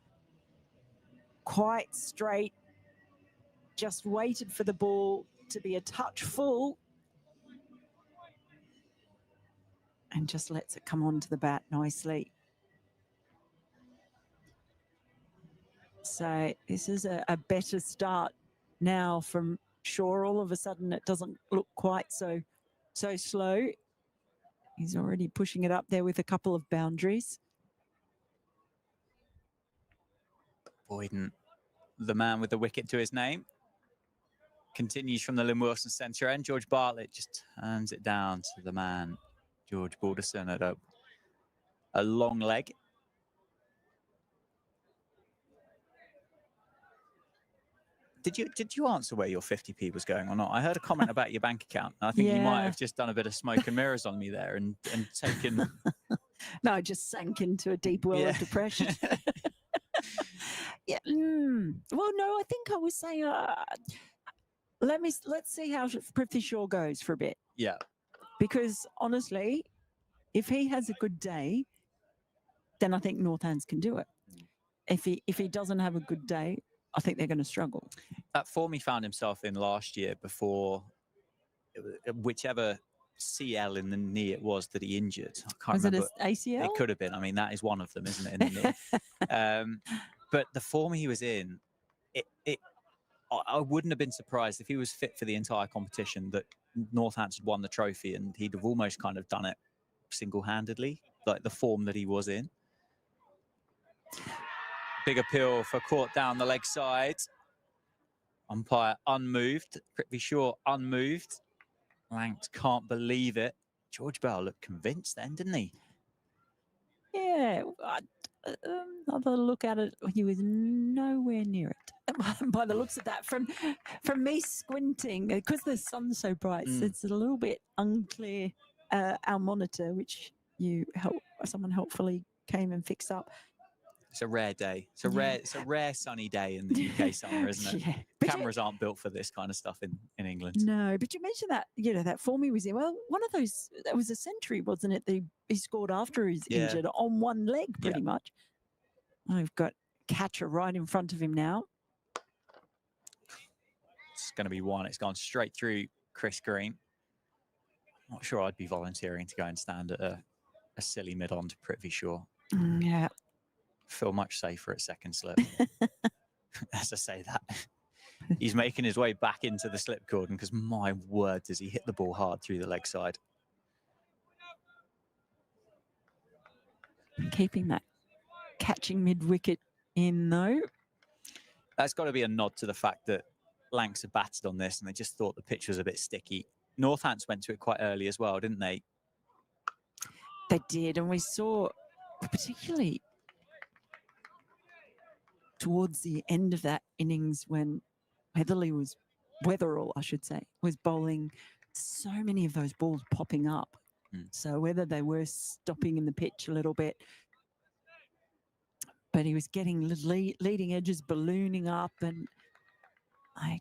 Quite straight. Just waited for the ball to be a touch full. And just lets it come onto the bat nicely. So this is a better start now from Shaw. All of a sudden, it doesn't look quite so slow. He's already pushing it up there with a couple of boundaries. Boyden, the man with the wicket to his name, continues from the Lynn Wilson centre end. George Bartlett just turns it down to the man, George Balderson, at a long leg. Did you answer where your 50p was going or not? I heard a comment about your bank account. I think you might Yeah. have just done a bit of smoke and mirrors on me there and taken. No, I just sank into a deep well of depression. Yeah. Well, no, I think I was saying, let's see how Prithvi Shaw goes for a bit. Yeah. Because honestly, if he has a good day, then I think Northants can do it. If he doesn't have a good day, I think they're going to struggle. That form he found himself in last year before whichever CL in the knee it was that he injured. I can't Was remember. it an ACL? It could have been. I mean, that is one of them, isn't it, in the knee? But the form he was in, I wouldn't have been surprised if he was fit for the entire competition that Northants had won the trophy and he'd have almost kind of done it single-handedly, like the form that he was in. Big appeal for caught down the leg side. Umpire unmoved. Prithvi Shaw unmoved. Lanks can't believe it. George Bell looked convinced then, didn't he? Yeah. Another look at it, he was nowhere near it. By the looks of that, from me squinting, because the sun's so bright, so it's a little bit unclear. Our monitor, which someone helpfully came and fixed up. It's a rare day. It's a rare sunny day in the UK summer, isn't it? Yeah. Cameras aren't built for this kind of stuff in England. No, but you mentioned that, that form he was in. Well, one of those, that was a century, wasn't it? He scored after he's injured on one leg, pretty much. I've got catcher right in front of him now. It's going to be one. It's gone straight through Chris Green. Not sure I'd be volunteering to go and stand at a silly mid-on to Prithvi Shaw. Yeah. Feel much safer at second slip. As I say that. He's making his way back into the slip cordon because, my word, does he hit the ball hard through the leg side. Keeping that catching mid-wicket in, though. That's got to be a nod to the fact that Lanks had batted on this and they just thought the pitch was a bit sticky. Northants went to it quite early as well, didn't they? They did, and we saw, particularly towards the end of that innings when Weatherall, I should say, was bowling so many of those balls popping up. So whether they were stopping in the pitch a little bit, but he was getting leading edges ballooning up, and I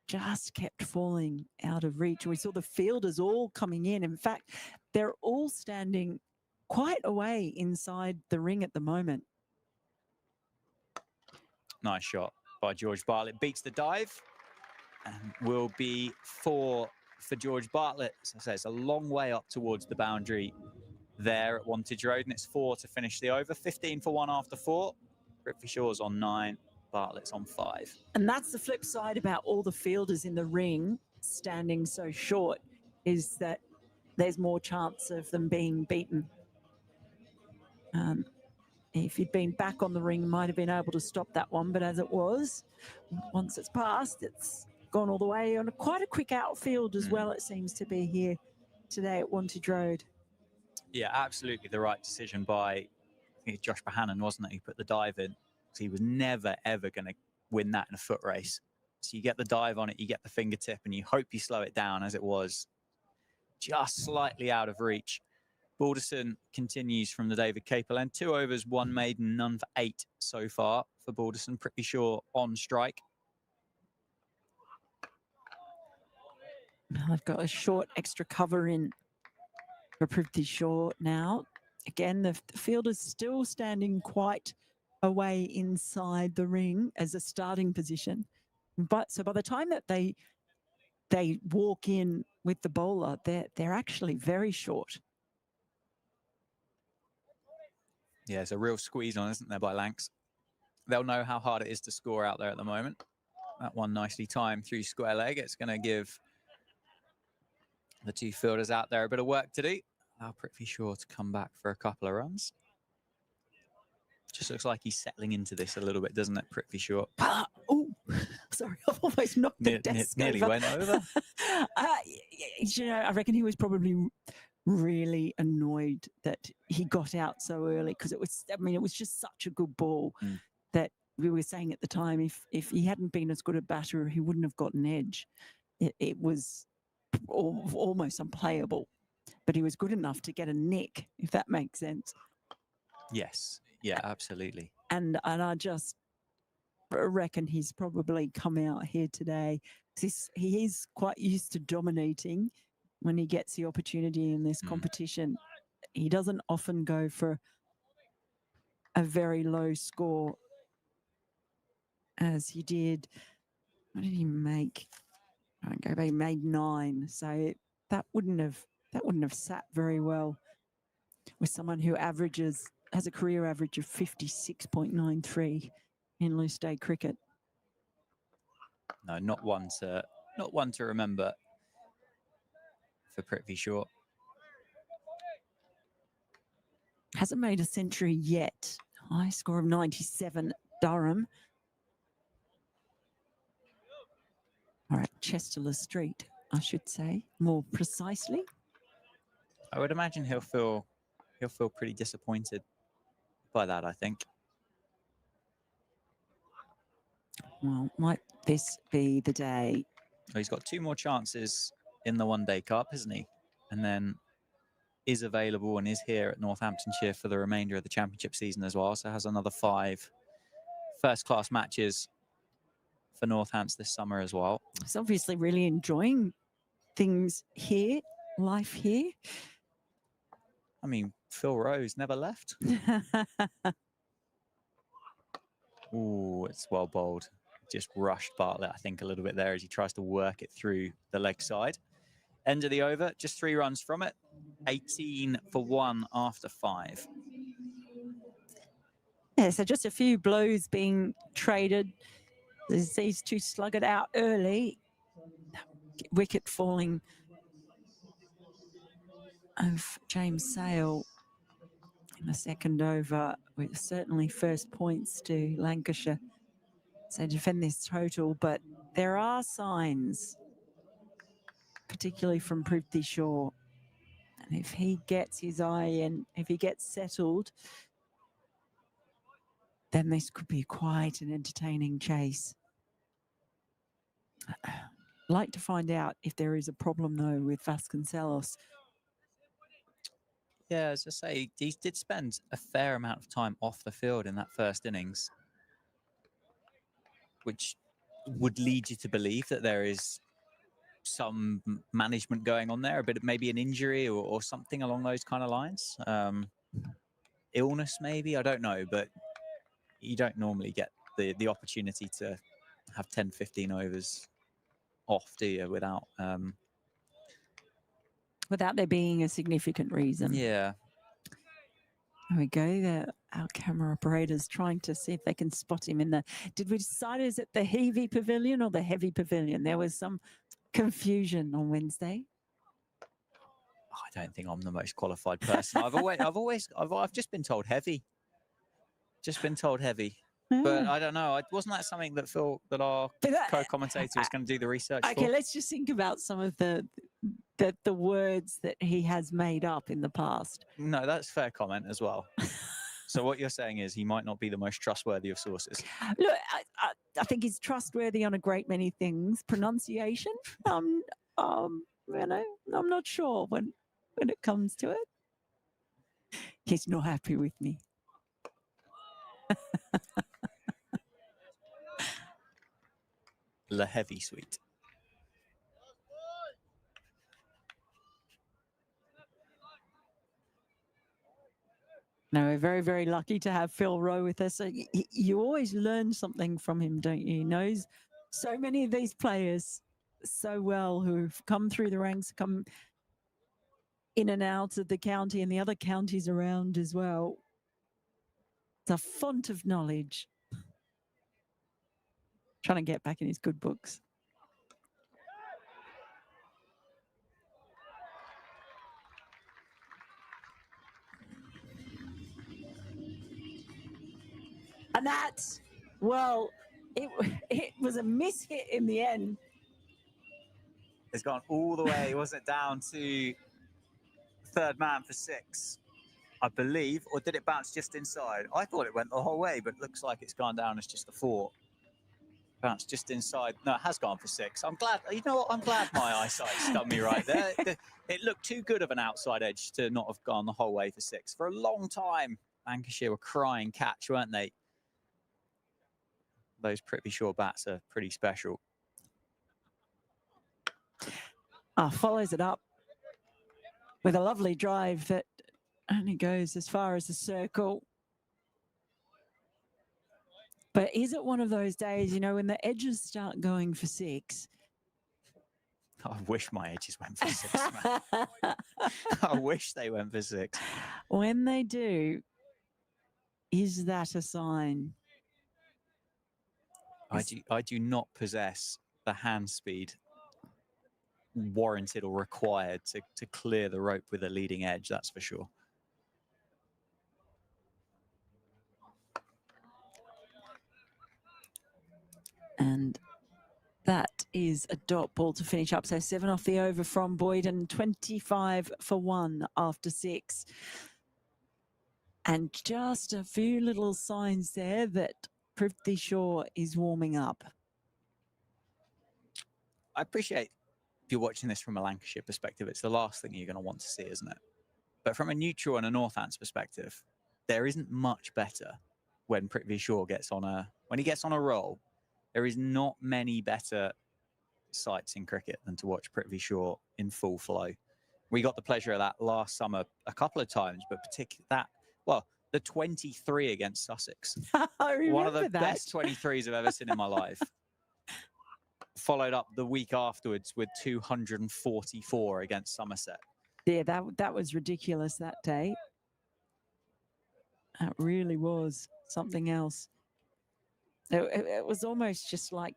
just kept falling out of reach. We saw the fielders all coming in. In fact, they're all standing quite away inside the ring at the moment. Nice shot by George Bartlett. Beats the dive and will be 4 for George Bartlett. As I say, it's a long way up towards the boundary there at Wantage Road, and it's 4 to finish the over. 15 for 1 after 4. Prithvi Shaw's on 9. Bartlett's on 5. And that's the flip side about all the fielders in the ring standing so short, is that there's more chance of them being beaten. If you'd been back on the ring, might have been able to stop that one, but as it was, once it's passed, it's gone all the way on quite a quick outfield as well, it seems to be here today at Wantage Road. Yeah, absolutely the right decision by, I think it's Josh Bohannon, wasn't it? He put the dive in. So he was never, ever going to win that in a foot race. So you get the dive on it, you get the fingertip, and you hope you slow it down, as it was just slightly out of reach. Balderson continues from the David Capel end. 2 overs, 1 maiden, none for 8 so far for Balderson. Pretty sure on strike. Now they've got a short extra cover in for Prithvi Shaw now. Again, the fielder's still standing quite away inside the ring as a starting position. But so by the time that they walk in with the bowler, they're actually very short. Yeah, it's a real squeeze on, isn't there, by Lanks? They'll know how hard it is to score out there at the moment. That one nicely timed through square leg. It's going to give the 2 fielders out there a bit of work to do. Allow Prithvi Shaw to come back for a couple of runs. Just looks like he's settling into this a little bit, doesn't it, Prithvi Shaw? Oh, sorry, I've almost knocked the desk nearly over. went over. I reckon he was probably really annoyed that he got out so early, because it was just such a good ball that we were saying at the time, if he hadn't been as good a batter, he wouldn't have got an edge. It was almost unplayable, but he was good enough to get a nick, if that makes sense. Yes. Yeah, absolutely. And I just reckon he's probably come out here today. He is quite used to dominating when he gets the opportunity in this competition. He doesn't often go for a very low score as he did. What did he make? I don't go back. He made 9. So that wouldn't have sat very well with someone who has a career average of 56.93 in loose day cricket. No, not one to remember for Prithvi Shaw. Hasn't made a century yet. High score of 97, Durham. All right, Chesterler Street, I should say, more precisely. I would imagine he'll feel pretty disappointed by that, I think. Well, might this be the day? Well, he's got 2 more chances in the One Day Cup, isn't he? And then is available and is here at Northamptonshire for the remainder of the championship season as well. So has another 5 first-class matches for Northants this summer as well. He's obviously really enjoying things here, life here. I mean, Phil Rose never left. Ooh, it's well bowled. Just rushed Bartlett, I think, a little bit there as he tries to work it through the leg side. End of the over, just 3 runs from it. 18 for 1 after 5. Yeah, so just a few blows being traded. These 2 slug it out early. Wicket falling of James Sale in the second over, with certainly first points to Lancashire. So defend this total, but there are signs, particularly from Prithvi Shaw. And if he gets his eye in, if he gets settled, then this could be quite an entertaining chase. I'd like to find out if there is a problem, though, with Vasconcelos. Yeah, as I say, he did spend a fair amount of time off the field in that first innings, which would lead you to believe that there is some management going on there, a bit of maybe an injury or something along those kind of lines. Illness, maybe, I don't know, but you don't normally get the opportunity to have 10, 15 overs off, do you, without there being a significant reason. Yeah. There we go. Our camera operator's trying to see if they can spot him in the... Did we decide, is it the heavy pavilion or the heavy pavilion? There was some confusion on Wednesday. I don't think I'm the most qualified person. I've just been told heavy. Just been told heavy. But I don't know. Wasn't that something that our co-commentator was going to do the research for? Okay, let's just think about some of the words that he has made up in the past. No, that's fair comment as well. So what you're saying is he might not be the most trustworthy of sources. Look, I think he's trustworthy on a great many things. Pronunciation, you know, I'm not sure when it comes to it. He's not happy with me. La Heavy Suite. No, we're very, very lucky to have Phil Rowe with us. You always learn something from him, don't you? He knows so many of these players so well who've come through the ranks, come in and out of the county and the other counties around as well. It's a font of knowledge. Trying to get back in his good books. And that, well, it was a mishit in the end. It's gone all the way, wasn't it, down to third man for 6. I believe, or did it bounce just inside? I thought it went the whole way, but looks like it's gone down as just a 4. Bounce just inside. No, it has gone for 6. I'm glad. You know what? I'm glad my eyesight's done me right there. It looked too good of an outside edge to not have gone the whole way for 6. For a long time, Lancashire were crying catch, weren't they? Those Prithvi Shaw bats are pretty special. Follows it up with a lovely drive that only goes as far as the circle. But is it one of those days, you know, when the edges start going for 6? I wish my edges went for 6, man. I wish they went for 6. When they do, is that a sign? I do not possess the hand speed warranted or required to clear the rope with a leading edge, that's for sure. And that is a dot ball to finish up. So 7 off the over from Boyd and 25 for 1 after 6. And just a few little signs there that Prithvi Shaw is warming up. I appreciate if you're watching this from a Lancashire perspective, it's the last thing you're going to want to see, isn't it? But from a neutral and a Northants perspective, there isn't much better when Prithvi Shaw gets on a roll. There is not many better sights in cricket than to watch Prithvi Shaw in full flow. We got the pleasure of that last summer a couple of times, but particularly the 23 against Sussex. I remember one of the that. best 23s I've ever seen in my life. Followed up the week afterwards with 244 against Somerset. Yeah, that was ridiculous that day. That really was something else. It was almost just like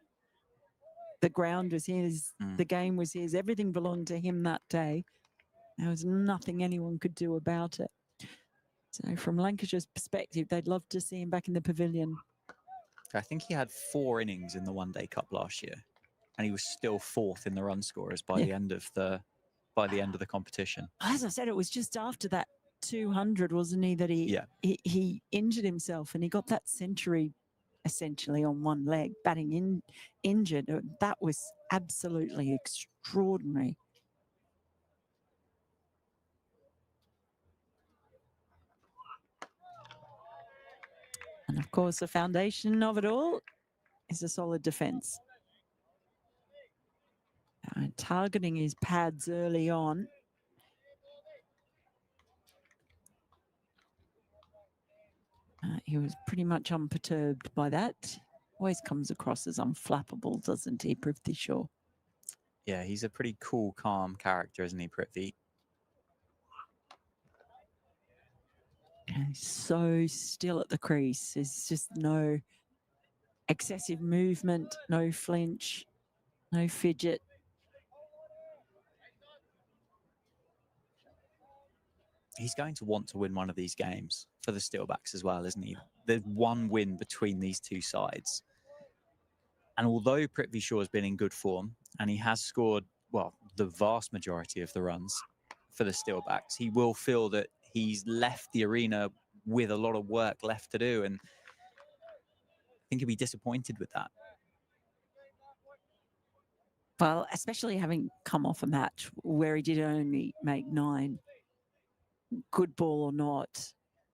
the ground was his, the game was his, everything belonged to him that day. There was nothing anyone could do about it. So from Lancashire's perspective, they'd love to see him back in the pavilion. I think he had 4 innings in the One Day Cup last year, and he was still 4th in the run scorers by the end of the competition. As I said, it was just after that 200, wasn't he, that he injured himself, and he got that century essentially on one leg, batting injured. That was absolutely extraordinary. And of course, the foundation of it all is a solid defence. Targeting his pads early on. He was pretty much unperturbed by that. Always comes across as unflappable, doesn't he, Prithvi Shaw? Yeah, he's a pretty cool, calm character, isn't he, Prithvi? He's so still at the crease. There's just no excessive movement, no flinch, no fidget. He's going to want to win one of these games for the Steelbacks as well, isn't he? There's one win between these two sides. And although Prithvi Shaw has been in good form and he has scored, well, the vast majority of the runs for the Steelbacks, he will feel that he's left the arena with a lot of work left to do. And I think he'll be disappointed with that. Well, especially having come off a match where he did only make 9. Good ball or not,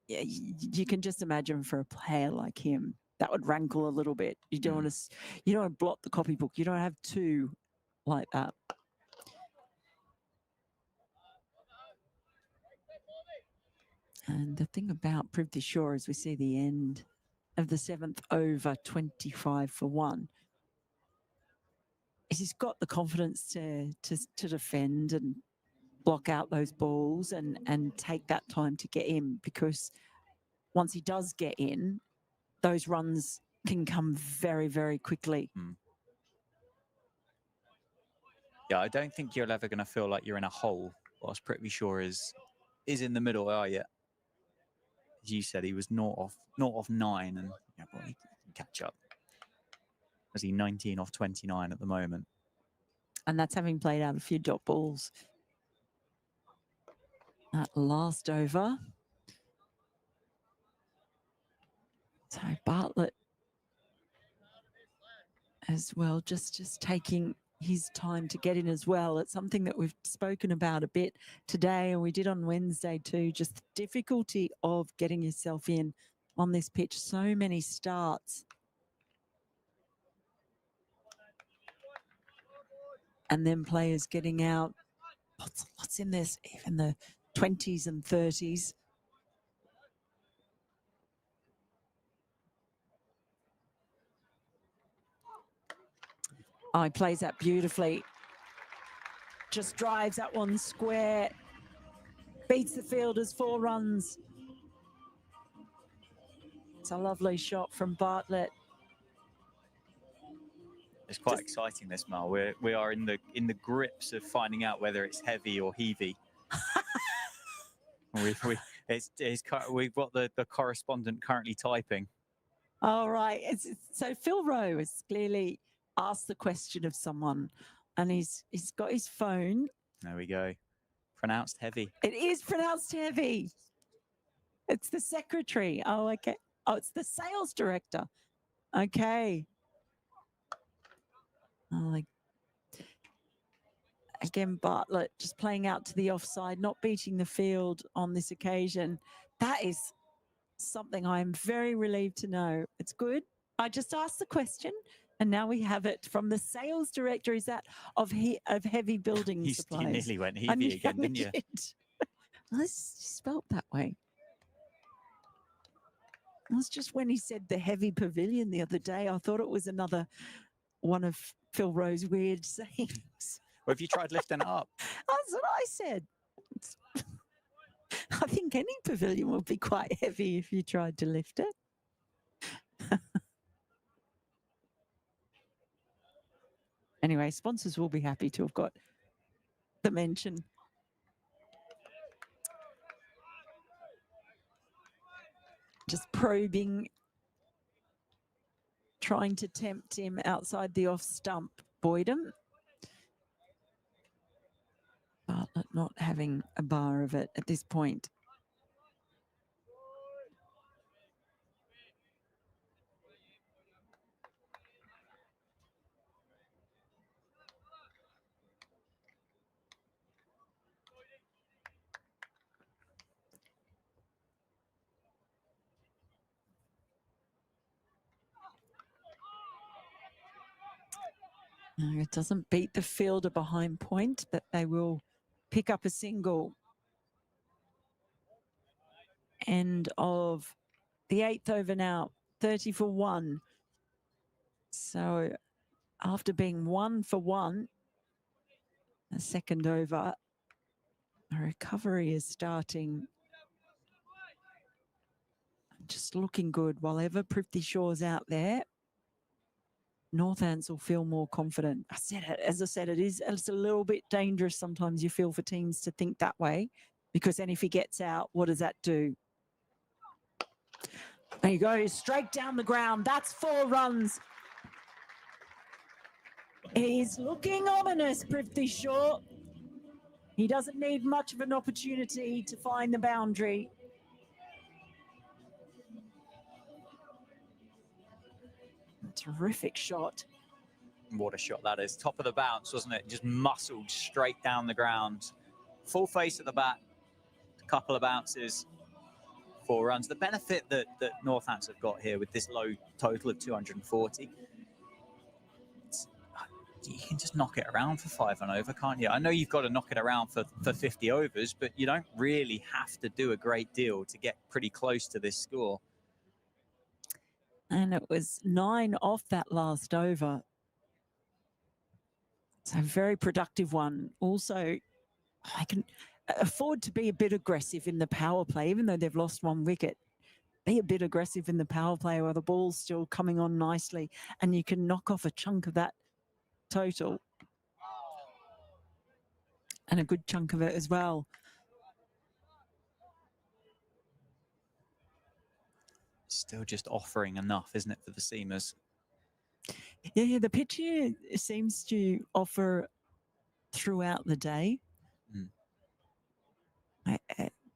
you can just imagine for a player like him that would rankle a little bit. You don't want to blot the copybook. You don't have 2 like that. And the thing about Prithvi Shaw is we see the end of the 7th over, 25 for 1. He's got the confidence to defend and block out those balls and take that time to get in, because once he does get in, those runs can come very, very quickly. Yeah, I don't think you're ever going to feel like you're in a hole whilst Prithvi Shaw is in the middle, are you? As you said, he was not off 9, and well, he can catch up. As he 19 off 29 at the moment. And that's having played out a few dot balls. That last over. So Bartlett as well, just taking his time to get in as well. It's something that we've spoken about a bit today, and we did on Wednesday too, just the difficulty of getting yourself in on this pitch. So many starts. And then players getting out. Lots in this, even the 20s and 30s. Oh, he plays that beautifully. Just drives that one square. Beats the fielders, 4 runs. It's a lovely shot from Bartlett. It's quite exciting, this, Mal. We are in the grips of finding out whether it's heavy or heavy. We've got the correspondent currently typing. All right. So Phil Rowe has clearly asked the question of someone, and he's got his phone. There we go. Pronounced heavy. It is pronounced heavy. It's the secretary. Oh, okay. Oh, it's the sales director. Okay. Oh, again, Bartlett just playing out to the offside, not beating the field on this occasion. That is something I'm very relieved to know. It's good. I just asked the question, and now we have it from the sales director. Is that of heavy building supplies? You nearly went heavy again, didn't you? It's spelt that way. It was just when he said the heavy pavilion the other day, I thought it was another one of Phil Rowe's weird sayings. Or have you tried lifting it up? That's what I said. I think any pavilion would be quite heavy if you tried to lift it. Anyway, sponsors will be happy to have got the mention. Just probing, trying to tempt him outside the off stump. Boydham. Bartlett not having a bar of it at this point. No, it doesn't beat the fielder behind point, but they will pick up a single. End of the 8th over now, 30 for 1. So after being 1 for 1, a second over, a recovery is starting. Just looking good. While ever Prithvi Shaw's out there, Northants will feel more confident. As I said, it's a little bit dangerous sometimes, you feel, for teams to think that way, because then if he gets out, what does that do? There you go, straight down the ground. That's 4 runs. He's looking ominous, Prithvi Shaw. He doesn't need much of an opportunity to find the boundary. Terrific shot. What a shot that is. Top of the bounce, wasn't it? Just muscled straight down the ground. Full face at the bat. A couple of bounces. 4 runs. The benefit that Northants have got here with this low total of 240, you can just knock it around for 5 and over, can't you? I know you've got to knock it around for 50 overs, but you don't really have to do a great deal to get pretty close to this score. And it was 9 off that last over. So a very productive one. Also, I can afford to be a bit aggressive in the power play, even though they've lost 1 wicket. Be a bit aggressive in the power play where the ball's still coming on nicely, and you can knock off a chunk of that total. And a good chunk of it as well. Still just offering enough, isn't it, for the seamers? Yeah, the pitch here seems to offer throughout the day.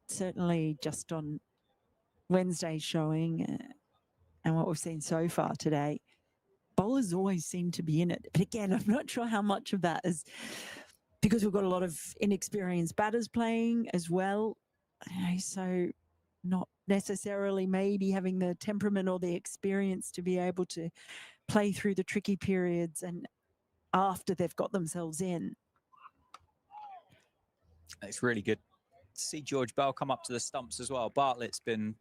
Certainly just on Wednesday showing and what we've seen so far today, bowlers always seem to be in it. But again, I'm not sure how much of that is because we've got a lot of inexperienced batters playing as well. So not necessarily maybe having the temperament or the experience to be able to play through the tricky periods and after they've got themselves in. It's really good to see George Bell come up to the stumps as well. Bartlett's been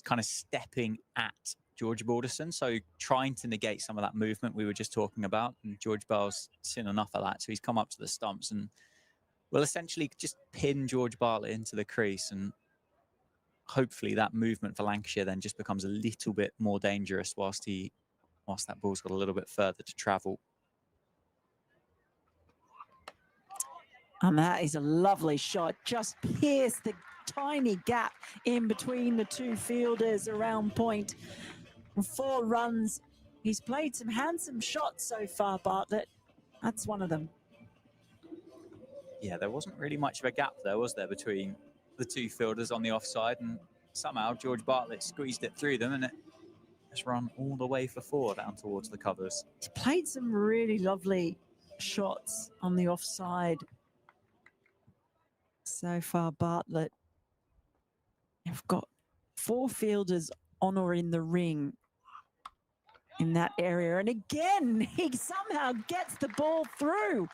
kind of stepping at George Balderson, so trying to negate some of that movement we were just talking about. And George Bell's seen enough of that, so he's come up to the stumps and will essentially just pin George Bartlett into the crease. And hopefully that movement for Lancashire then just becomes a little bit more dangerous whilst that ball's got a little bit further to travel. And that is a lovely shot. Just pierced the tiny gap in between the two fielders around point. 4 runs. He's played some handsome shots so far, Bartlett. That's one of them. Yeah, there wasn't really much of a gap there, was there, between the two fielders on the offside, and somehow George Bartlett squeezed it through them, and it has run all the way for 4 down towards the covers. He's played some really lovely shots on the offside so far, Bartlett. You've got 4 fielders on or in the ring in that area. And again, he somehow gets the ball through.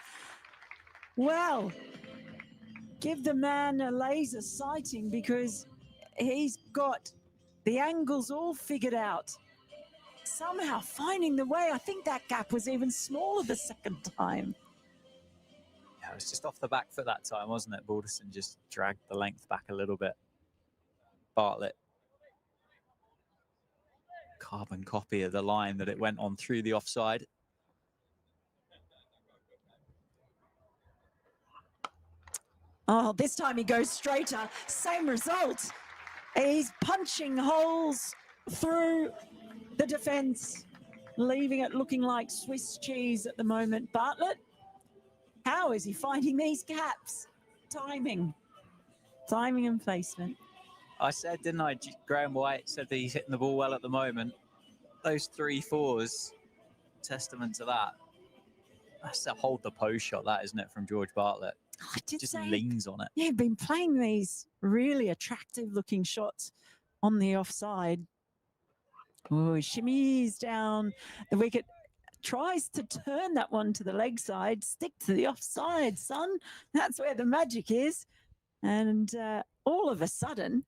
Well, give the man a laser sighting because he's got the angles all figured out. Somehow finding the way. I think that gap was even smaller the second time. Yeah, it was just off the back foot that time, wasn't it? Balderson just dragged the length back a little bit. Bartlett, carbon copy of the line that it went on through the offside. Oh, this time he goes straighter. Same result. He's punching holes through the defence, leaving it looking like Swiss cheese at the moment. Bartlett, how is he finding these gaps? Timing and placement. I said, didn't I? Graham White said that he's hitting the ball well at the moment. Those 3 4s, testament to that. That's a hold the post shot, that, isn't it, from George Bartlett? Just leans on it. Yeah, been playing these really attractive looking shots on the offside. Oh, shimmies down the wicket. Tries to turn that one to the leg side. Stick to the offside, son. That's where the magic is. And all of a sudden,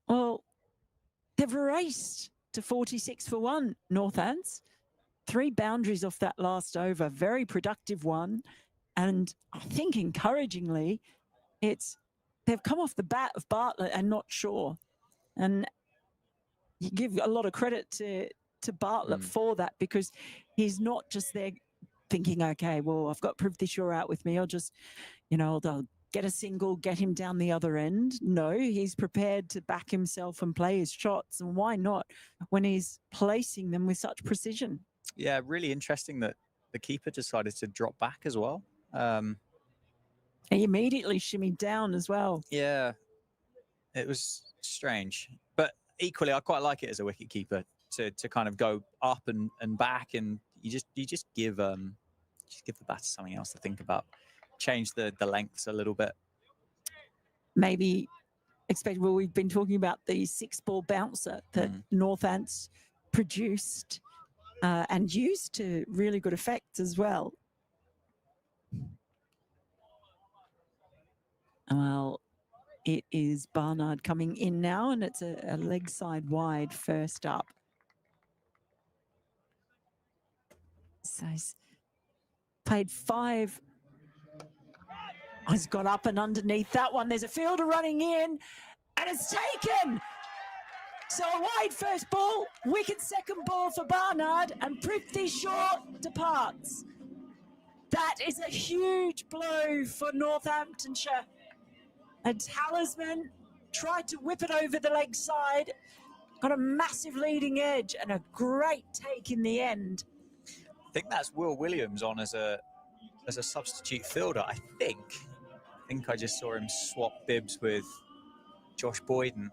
well, they've raced to 46 for 1, Northants. 3 boundaries off that last over. Very productive one. And I think encouragingly, they've come off the bat of Bartlett and not Shaw. And you give a lot of credit to Bartlett for that, because he's not just there thinking, okay, well, I've got Prithvi Shaw out with me. I'll just, I'll get a single, get him down the other end. No, he's prepared to back himself and play his shots. And why not when he's placing them with such precision? Yeah, really interesting that the keeper decided to drop back as well. He immediately shimmied down as well. Yeah, it was strange. But equally, I quite like it as a wicket keeper to kind of go up and back, and you just give the batter something else to think about. Change the lengths a little bit. Maybe we've been talking about the 6-ball bouncer that Northants produced and used to really good effect as well. Well, it is Barnard coming in now, and it's a leg side wide first up. So he's played 5. He's got up and underneath that one. There's a fielder running in, and it's taken. So a wide first ball, wicket second ball for Barnard, and Prithvi Shaw departs. That is a huge blow for Northamptonshire. A talisman tried to whip it over the leg side, got a massive leading edge and a great take in the end. I think that's Will Williams on as a substitute fielder. I think I just saw him swap bibs with Josh Boyden.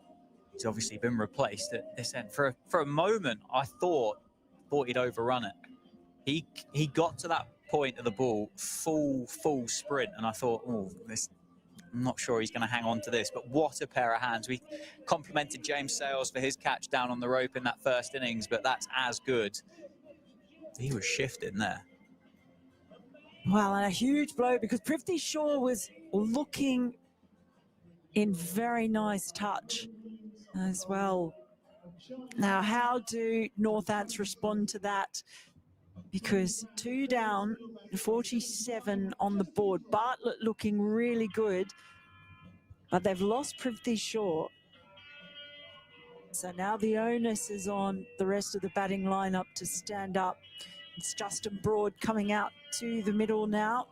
He's obviously been replaced at this end. For a moment, I thought he'd overrun it. He got to that point of the ball, full sprint, and I thought, oh, I'm not sure he's going to hang on to this. But what a pair of hands. We complimented James Sales for his catch down on the rope in that first innings, but that's as good. He was shifting there. Well, and a huge blow because Prithvi Shaw was looking in very nice touch as well. Now, how do Northants respond to that? Because 2 down, 47 on the board. Bartlett looking really good, but they've lost Prithvi Shaw. So now the onus is on the rest of the batting lineup to stand up. It's Justin Broad coming out to the middle now.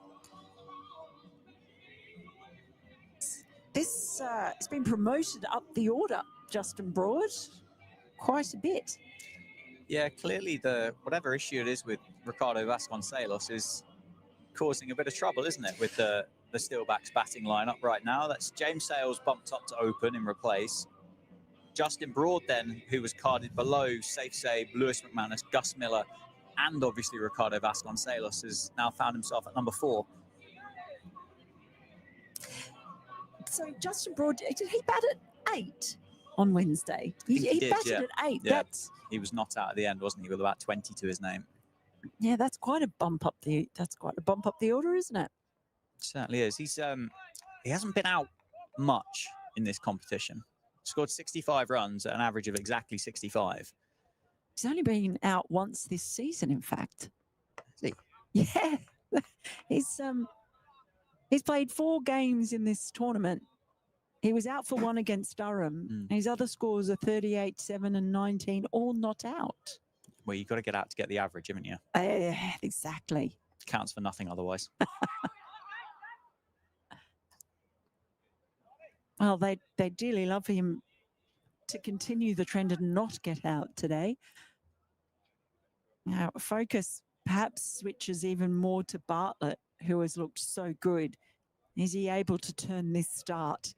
This has been promoted up the order, Justin Broad, quite a bit. Yeah, clearly whatever issue it is with Ricardo Vasconcelos is causing a bit of trouble, isn't it, with the Steelbacks batting lineup right now? That's James Sales bumped up to open in replace. Justin Broad then, who was carded below Safe Save, Lewis McManus, Gus Miller, and obviously Ricardo Vasconcelos, has now found himself at number 4. So Justin Broad, did he bat at 8 on Wednesday? He did, batted yeah. at 8. Yeah. He was not out at the end, wasn't he, with about 20 to his name. Yeah, that's quite a bump up the order, isn't it? Certainly is. He hasn't been out much in this competition. Scored 65 runs at an average of exactly 65. He's only been out once this season, in fact. Is he? Yeah. He's played 4 games in this tournament. He was out for 1 against Durham. His other scores are 38, 7 and 19, all not out. Well, you've got to get out to get the average, haven't you? Exactly. Counts for nothing otherwise. Well, they dearly love him to continue the trend and not get out today. Now, focus perhaps switches even more to Bartlett, who has looked so good. Is he able to turn this start,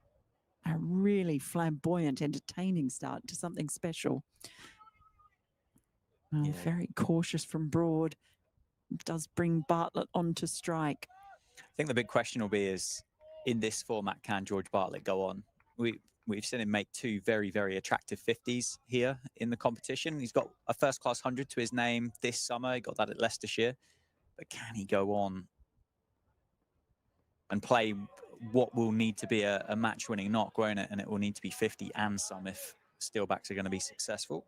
a really flamboyant, entertaining start, to something special? Well, Yeah. Very cautious from Broad. Does bring Bartlett on to strike. I think the big question will be is, in this format, can George Bartlett go on? We've seen him make 2 very, very attractive 50s here in the competition. He's got a first-class 100 to his name this summer. He got that at Leicestershire. But can he go on and play what will need to be a match-winning knock, won't it? And it will need to be 50 and some if Steelbacks are going to be successful.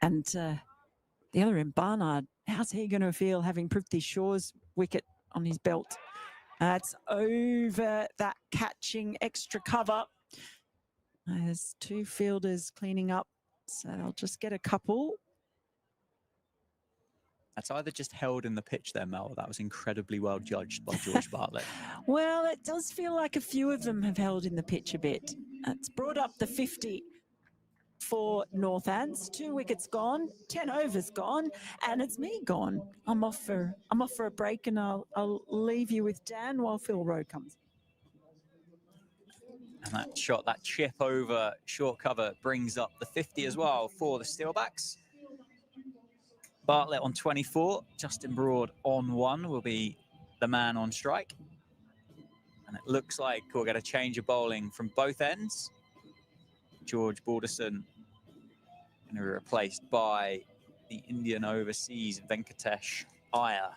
And the other end, Barnard, how's he going to feel having Prithvi Shaw's wicket on his belt? It's over that catching extra cover. There's 2 fielders cleaning up, so they'll just get a couple. That's either just held in the pitch there, Mel. That was incredibly well judged by George Bartlett. Well, it does feel like a few of them have held in the pitch a bit. It's brought up the 50 for Northants. 2 wickets gone, 10 overs gone, and it's me gone. I'm off for a break, and I'll leave you with Dan while Phil Rowe comes. And that shot, that chip over short cover, brings up the 50 as well for the Steelbacks. Bartlett on 24, Justin Broad on 1 will be the man on strike. And it looks like we'll get a change of bowling from both ends. George Balderson going to be replaced by the Indian overseas Venkatesh Iyer.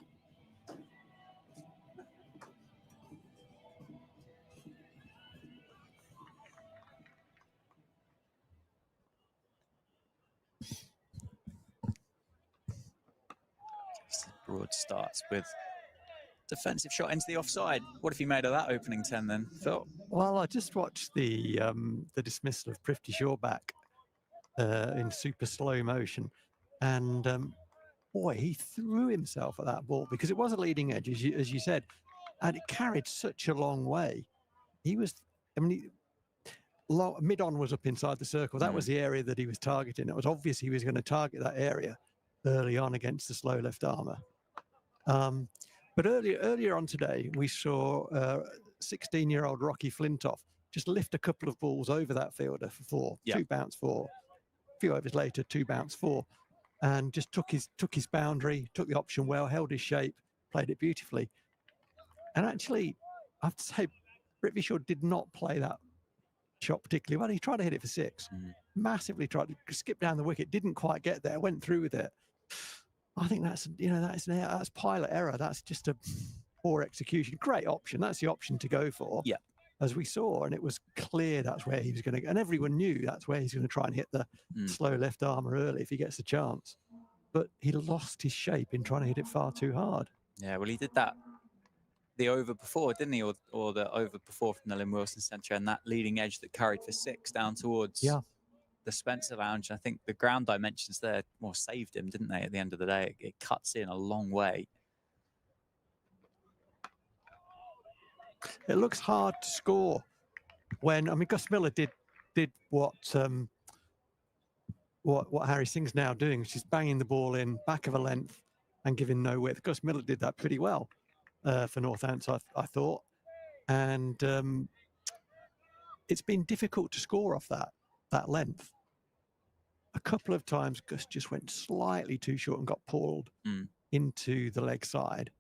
Broad starts with defensive shot into the offside. What have you made of that opening 10 then, Phil? Well, I just watched the dismissal of Prithvi Shaw back in super slow motion, and boy, he threw himself at that ball because it was a leading edge, as you said, and it carried such a long way. He was, I mean, mid-on was up inside the circle. That was the area that he was targeting. It was obvious he was going to target that area early on against the slow left armour. But earlier on today, we saw 16-year-old Rocky Flintoff just lift a couple of balls over that fielder for 4, Yeah. 2 bounce 4. A few overs later, 2 bounce 4, and just took his boundary, took the option well, held his shape, played it beautifully. And actually, I have to say, Prithvi Shaw did not play that shot particularly well. He tried to hit it for 6, massively tried to skip down the wicket, didn't quite get there, went through with it. I think that's that's pilot error. That's just a poor execution. Great option. That's the option to go for. Yeah. As we saw, and it was clear that's where he was going to go. And everyone knew that's where he's going to try and hit the slow left armour early if he gets a chance. But he lost his shape in trying to hit it far too hard. Yeah, well, he did that the over before, didn't he? Or the over before from the Lynn Wilson Centre, and that leading edge that carried for 6 down towards the Spencer Lounge. I think the ground dimensions there saved him, didn't they? At the end of the day, it cuts in a long way. It looks hard to score when, Gus Miller did what Harry Singh's now doing, which is banging the ball in back of a length and giving no width. Gus Miller did that pretty well for Northants, I thought. And it's been difficult to score off that length. A couple of times Gus just went slightly too short and got pulled into the leg side.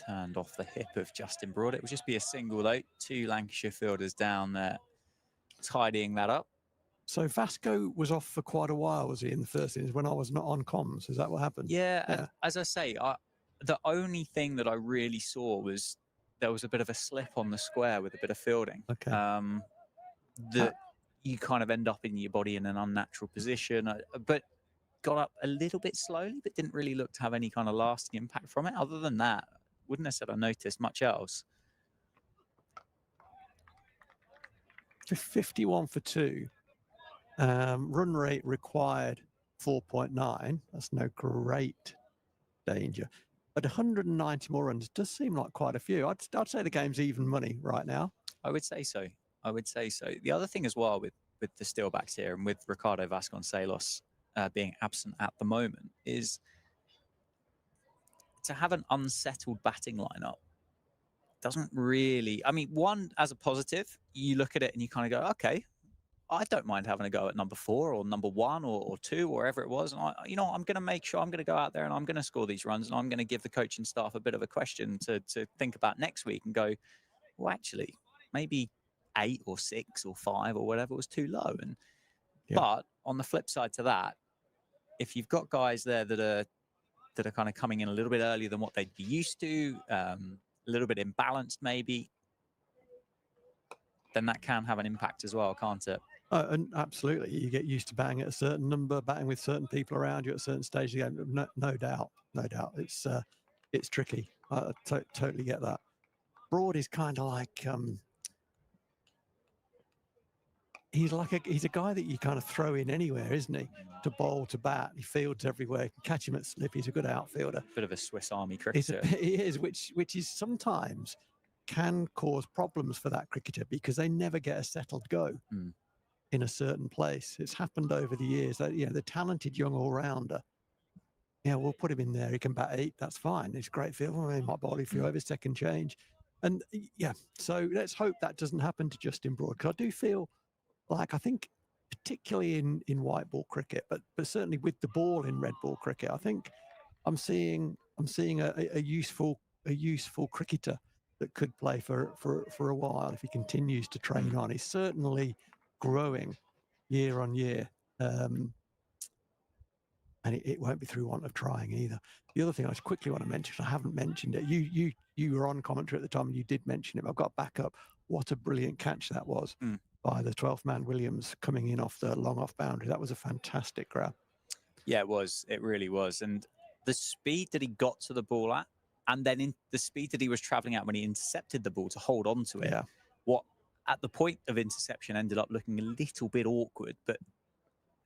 Turned off the hip of Justin Broad. It would just be a single though. 2 Lancashire fielders down there tidying that up. So Vasco was off for quite a while, was he, in the first innings when I was not on comms? Is that what happened? Yeah. As I say, the only thing that I really saw was there was a bit of a slip on the square with a bit of fielding. Okay. That you kind of end up in your body in an unnatural position, but got up a little bit slowly, but didn't really look to have any kind of lasting impact from it. Other than that, wouldn't have said I noticed much else. 51 for 2. Run rate required 4.9. That's no great danger. But 190 more runs does seem like quite a few. I'd say the game's even money right now. I would say so. The other thing as well with the Steelbacks here and with Ricardo Vasconcelos being absent at the moment is to have an unsettled batting lineup doesn't really, one, as a positive, you look at it and you kind of go, okay, I don't mind having a go at number 4 or number 1 or 2 or wherever it was. And I'm going to make sure I'm going to go out there and I'm going to score these runs, and I'm going to give the coaching staff a bit of a question to think about next week and go, well, actually, maybe 8 or 6 or 5 or whatever was too low. And but on the flip side to that, if you've got guys there that are kind of coming in a little bit earlier than what they'd be used to, a little bit imbalanced maybe, then that can have an impact as well, can't it? And absolutely, you get used to batting at a certain number, batting with certain people around you at a certain stage of the game. No doubt. It's tricky. I totally get that. Broad is kind of like he's a guy that you kind of throw in anywhere, isn't he? To bowl, to bat, he fields everywhere. You can catch him at slip. He's a good outfielder. Bit of a Swiss Army cricketer. He is, which is sometimes can cause problems for that cricketer because they never get a settled go in a certain place. It's happened over the years that, the talented young all-rounder, we'll put him in there. He can bat 8. That's fine. He's a great fielder. He might bowl a few overs, second change. And so let's hope that doesn't happen to Justin Broad, because I do feel like, I think particularly in white ball cricket, but certainly with the ball in red ball cricket, I think I'm seeing a useful cricketer that could play for a while if he continues to train on. He's certainly growing year on year, and it won't be through want of trying either. The other thing I just quickly want to mention, I haven't mentioned it. You were on commentary at the time and you did mention it. I've got back up. What a brilliant catch that was by the 12th man Williams coming in off the long off boundary. That was a fantastic grab. Yeah, it was. It really was. And the speed that he got to the ball at, and then in the speed that he was traveling at when he intercepted the ball to hold on to it, what at the point of interception ended up looking a little bit awkward, but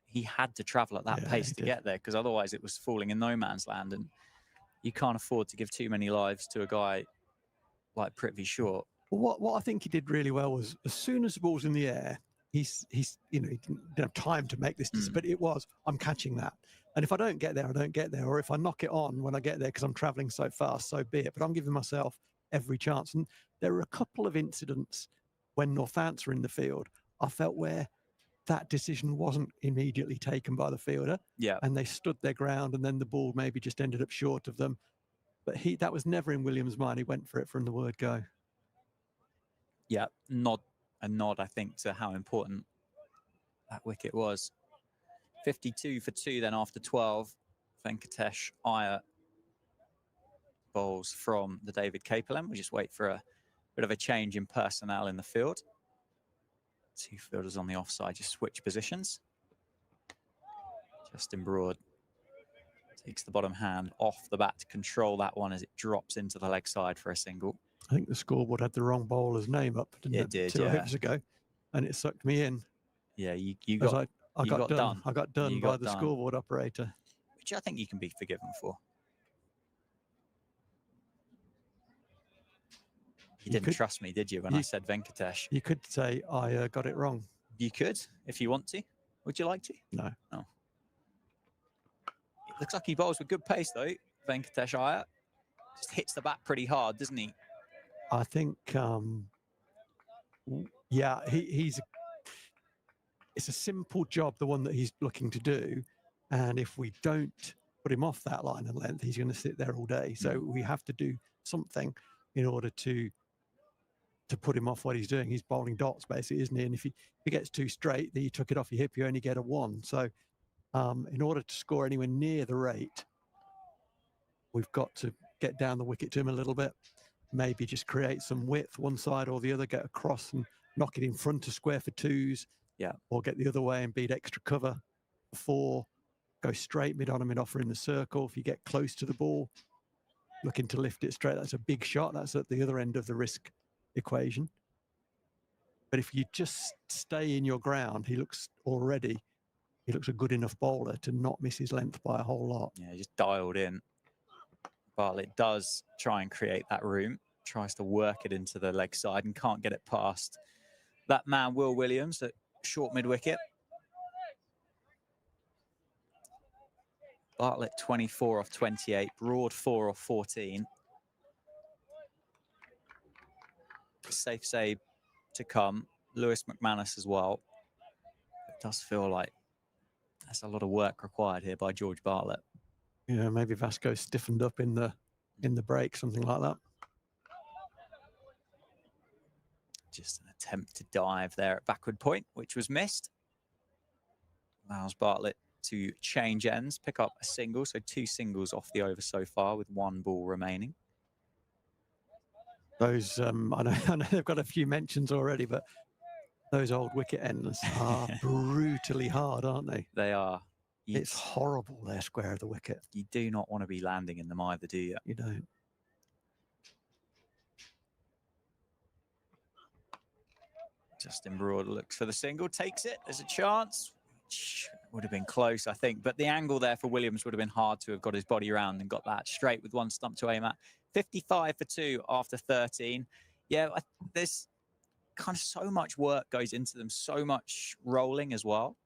he had to travel at that pace to get there, because otherwise it was falling in no man's land, and you can't afford to give too many lives to a guy like Prithvi Shaw. Well, what I think he did really well was, as soon as the ball's in the air, he's you know, he didn't have time to make this decision, but it was, I'm catching that. And if I don't get there, I don't get there. Or if I knock it on when I get there because I'm traveling so fast, so be it. But I'm giving myself every chance. And there were a couple of incidents when Northants were in the field, I felt, where that decision wasn't immediately taken by the fielder. Yeah. And they stood their ground, and then the ball maybe just ended up short of them. But that was never in Williams' mind. He went for it from the word go. Yeah, a nod, I think, to how important that wicket was. 52 for 2 then after 12. Venkatesh Iyer bowls from the David Capelin. We just wait for a bit of a change in personnel in the field. 2 fielders on the offside, just switch positions. Justin Broad takes the bottom hand off the bat to control that one as it drops into the leg side for a single. I think the scoreboard had the wrong bowler's name up, didn't it? It did, 2 yeah. overs ago, and it sucked me in. Yeah, you got I got done. I got done by the done. scoreboard operator. Which I think you can be forgiven for. You didn't trust me, did you, when I said Venkatesh? You could say I got it wrong. You could, if you want to. Would you like to? No. No. It looks like he bowls with good pace, though. Venkatesh Iyer just hits the bat pretty hard, doesn't he? I think, yeah, it's a simple job, the one that he's looking to do. And if we don't put him off that line and length, he's going to sit there all day. So we have to do something in order to put him off what he's doing. He's bowling dots, basically, isn't he? And if he gets too straight, then you took it off your hip, you only get a 1. So in order to score anywhere near the rate, we've got to get down the wicket to him a little bit. Maybe just create some width one side or the other, get across and knock it in front of square for 2s. Yeah. Or get the other way and beat extra cover for 4. Go straight mid-on and mid-offer in the circle. If you get close to the ball, looking to lift it straight, that's a big shot. That's at the other end of the risk equation. But if you just stay in your ground, he looks a good enough bowler to not miss his length by a whole lot. Yeah, just dialed in. Bartlett does try and create that room, tries to work it into the leg side and can't get it past that man, Will Williams, at short mid-wicket. Bartlett 24 off 28, Broad 4 off 14. Safe save to come. Lewis McManus as well. It does feel like there's a lot of work required here by George Bartlett. Yeah, maybe Vasco stiffened up in the break, something like that. Just an attempt to dive there at backward point, which was missed. Allows Bartlett to change ends, pick up a single. So 2 singles off the over so far with 1 ball remaining. Those, I know they've got a few mentions already, but those old wicket ends are brutally hard, aren't they? They are. It's horrible, they're square of the wicket. You do not want to be landing in them either, do you? You don't. Justin Broad looks for the single, takes it. There's a chance. Would have been close, I think. But the angle there for Williams would have been hard to have got his body around and got that straight with 1 stump to aim at. 55 for 2 after 13. Yeah, there's kind of so much work goes into them, so much rolling as well.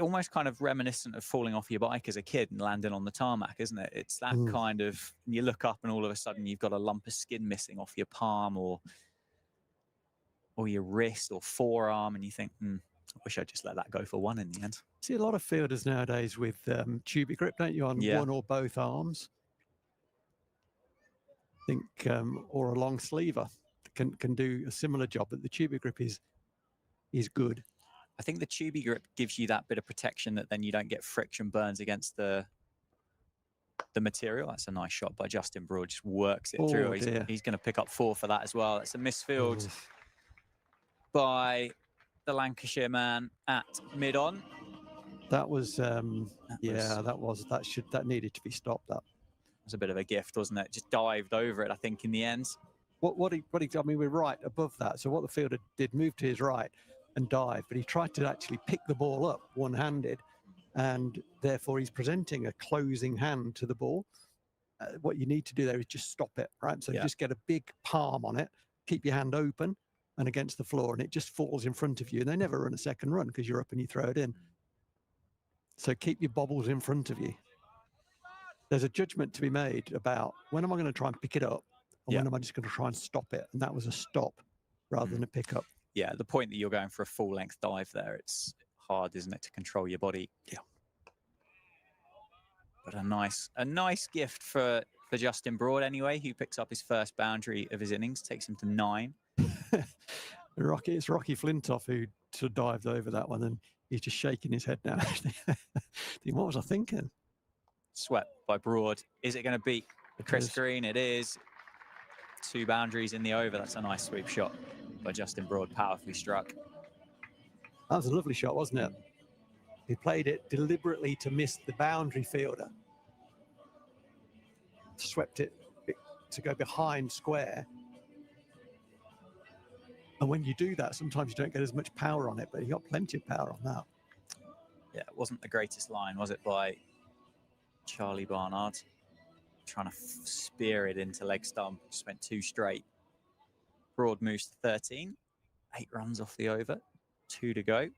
Almost kind of reminiscent of falling off your bike as a kid and landing on the tarmac, isn't it? It's that kind of, you look up and all of a sudden you've got a lump of skin missing off your palm or your wrist or forearm, and you think, I wish I'd just let that go for 1 in the end. See a lot of fielders nowadays with tubey grip, don't you, on one or both arms? I think, or a long sleever can do a similar job, but the tubey grip is good. I think the tubey grip gives you that bit of protection that then you don't get friction burns against the material. That's a nice shot by Justin Broad, just works it through. He's going to pick up 4 for that as well. It's a misfield by the Lancashire man at mid-on. That was, that needed to be stopped. That was a bit of a gift, wasn't it? Just dived over it, I think, in the end. What he I mean, we're right above that. So what the fielder did, move to his right and dive, but he tried to actually pick the ball up one-handed, and therefore he's presenting a closing hand to the ball. What you need to do there is just stop it, right? So just get a big palm on it, keep your hand open, and against the floor, and it just falls in front of you, and they never run a second run because you're up and you throw it in. So keep your bobbles in front of you. There's a judgment to be made about when am I going to try and pick it up, and when am I just going to try and stop it? And that was a stop rather than a pickup. Yeah, the point that you're going for a full length dive there, it's hard, isn't it, to control your body? Yeah. But a nice gift for Justin Broad anyway, who picks up his first boundary of his innings, takes him to 9. It's Rocky Flintoff who sort of dived over that one, and he's just shaking his head now. What was I thinking? Swept by Broad. Is it going to beat Chris Green? It is. 2 boundaries in the over. That's a nice sweep shot by Justin Broad, powerfully struck. That was a lovely shot, wasn't it? He played it deliberately to miss the boundary fielder. Swept it to go behind square. And when you do that, sometimes you don't get as much power on it, but he got plenty of power on that. Yeah, it wasn't the greatest line, was it, by Charlie Barnard? Trying to spear it into leg stump, just went 2 straight. Broad moves to 13, 8 runs off the over, 2 to go.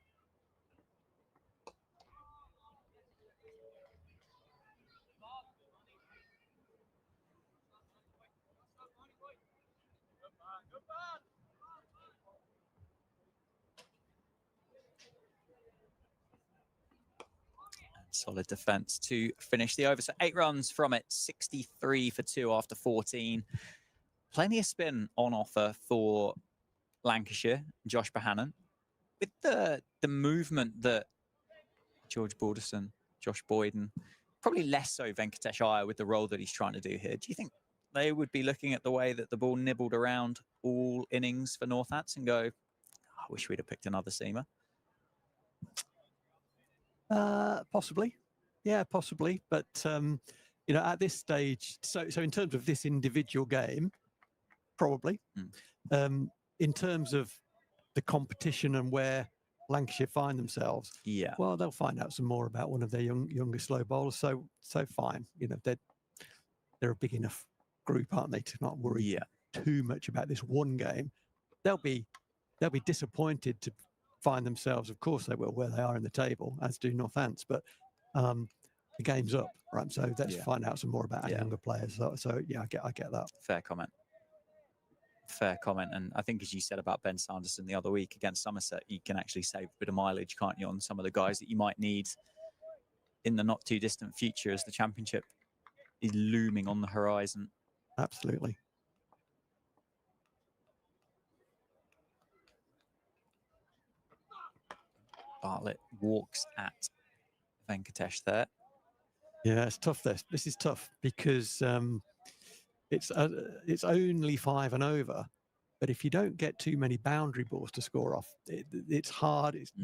Solid defense to finish the over. So 8 runs from it, 63 for 2 after 14. Plenty of spin on offer for Lancashire, Josh Bohannon. With the movement that George Balderson, Josh Boyden, probably less so Venkatesh Iyer with the role that he's trying to do here. Do you think they would be looking at the way that the ball nibbled around all innings for Northants and go, I wish we'd have picked another seamer? Possibly. Yeah, possibly. But, at this stage, so in terms of this individual game, probably. In terms of the competition and where Lancashire find themselves, well, they'll find out some more about one of their younger slow bowlers. So fine. They're a big enough group, aren't they, to not worry too much about this one game. They'll be disappointed to find themselves, of course they will, where they are in the table, as do Northants, but the game's up, right? So let's find out some more about our younger players. So yeah, I get that. Fair comment. And I think, as you said about Ben Sanderson the other week against Somerset, you can actually save a bit of mileage, can't you, on some of the guys that you might need in the not too distant future as the championship is looming on the horizon. Absolutely. Bartlett walks at Venkatesh there. Yeah, it's tough. This is tough because it's only 5 and over, but if you don't get too many boundary balls to score off, it's hard. It's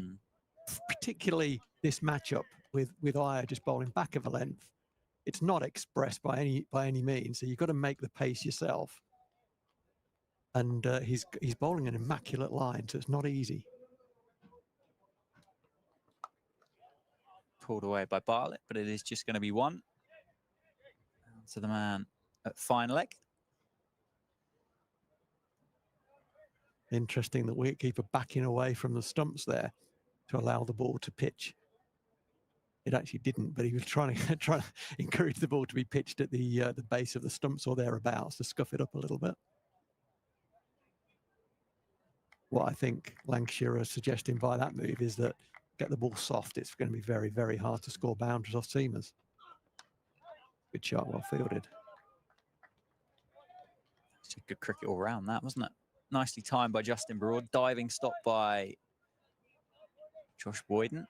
particularly this matchup with Iyer just bowling back of a length. It's not expressed by any means, so you've got to make the pace yourself. And he's bowling an immaculate line, so it's not easy. Pulled away by Bartlett, but it is just going to be 1. To the man at fine leg. Interesting that wicketkeeper backing away from the stumps there to allow the ball to pitch. It actually didn't, but he was trying to encourage the ball to be pitched at the base of the stumps or thereabouts to scuff it up a little bit. What I think Lancashire are suggesting by that move is that get the ball soft. It's going to be very, very hard to score boundaries off seamers. Good shot, well fielded. It's a good cricket all round, that, wasn't it? Nicely timed by Justin Broad. Diving stop by Josh Boyden.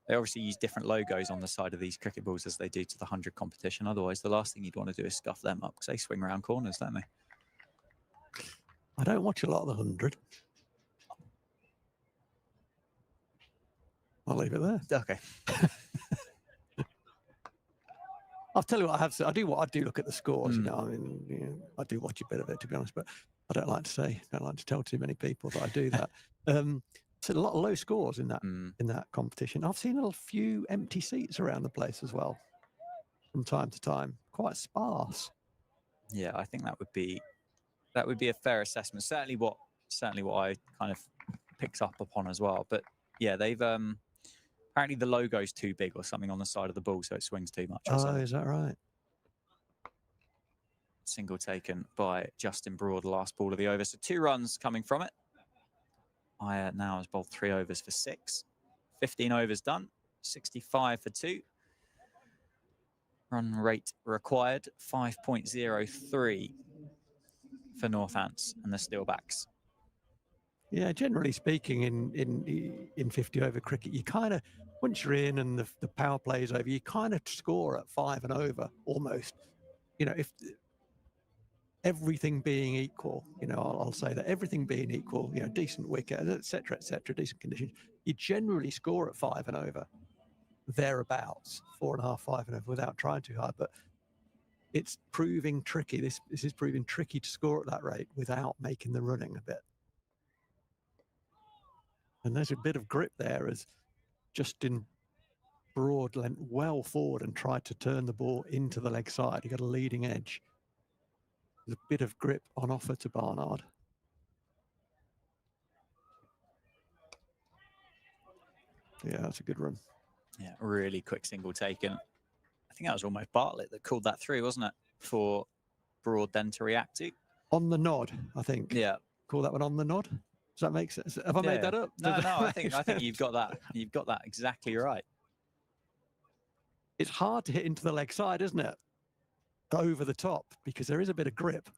They obviously use different logos on the side of these cricket balls as they do to the 100 competition. Otherwise, the last thing you'd want to do is scuff them up because they swing around corners, don't they? I don't watch a lot of the 100. I'll leave it there. Okay. I'll tell you what I have said. I do look at the scores. I do watch a bit of it, to be honest, but I don't like to tell too many people that I do that. So a lot of low scores in that competition. I've seen a few empty seats around the place as well, from time to time. Quite sparse. Yeah, I think that would be That would be a fair assessment. Certainly what I kind of picked up upon as well. But yeah, they've apparently the logo's too big or something on the side of the ball, so it swings too much. Oh, is that right? Single taken by Justin Broad, last ball of the over. So 2 runs coming from it. Aya now has bowled 3 overs for 6. 15 overs done, 65 for 2. Run rate required, 5.03 for Northants and the Steelbacks. Yeah, generally speaking, in 50 over cricket, you kind of, once you're in and the power play is over, you kind of score at 5 and over almost. You know, if everything being equal, you know, I'll say that everything being equal, you know, decent wicket, etc., decent conditions, you generally score at 5 and over, thereabouts, 4.5, 5 and over, without trying too hard. But it's proving tricky. This is proving tricky to score at that rate without making the running a bit. And there's a bit of grip there as Justin Broad leant well forward and tried to turn the ball into the leg side. He got a leading edge. There's a bit of grip on offer to Barnard. Yeah, that's a good run. Yeah, really quick single taken. I think that was almost Bartlett that called that through, wasn't it? For Broad then to react to. On the nod, I think. Yeah. Call that one on the nod? Does that make sense? Have I made that up? No, I think you've got that. You've got that exactly right. It's hard to hit into the leg side, isn't it? Over the top, because there is a bit of grip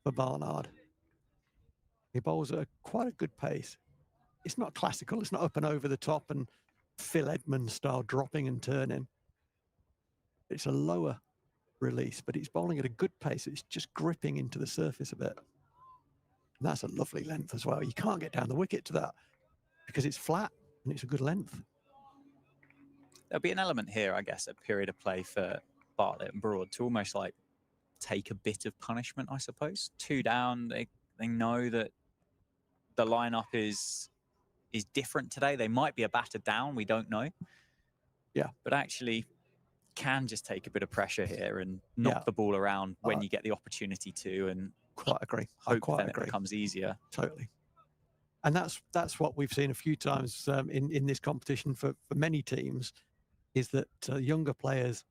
for Barnard. He bowls at quite a good pace. It's not classical. It's not up and over the top and Phil Edmonds style dropping and turning. It's a lower release, but he's bowling at a good pace. It's just gripping into the surface a bit. And that's a lovely length as well. You can't get down the wicket to that because it's flat and it's a good length. There'll be an element here, I guess, at period of play for Bartlett and Broad to almost like take a bit of punishment, I suppose. 2 down, they know that the lineup is different today. They might be a batter down, we don't know. Yeah. But actually can just take a bit of pressure here and knock the ball around when you get the opportunity to, and quite agree. Hope then it becomes easier. Totally. And that's what we've seen a few times in this competition for many teams, is that younger players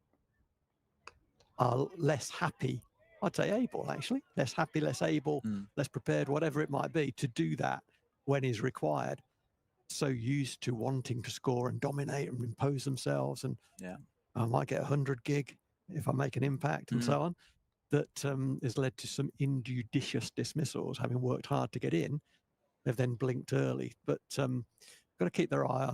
are less happy, I'd say able actually, less happy, less able, less prepared, whatever it might be, to do that when is required. So used to wanting to score and dominate and impose themselves, and I might get 100 gig if I make an impact and so on, that has led to some injudicious dismissals. Having worked hard to get in, they've then blinked early. But got to keep their eye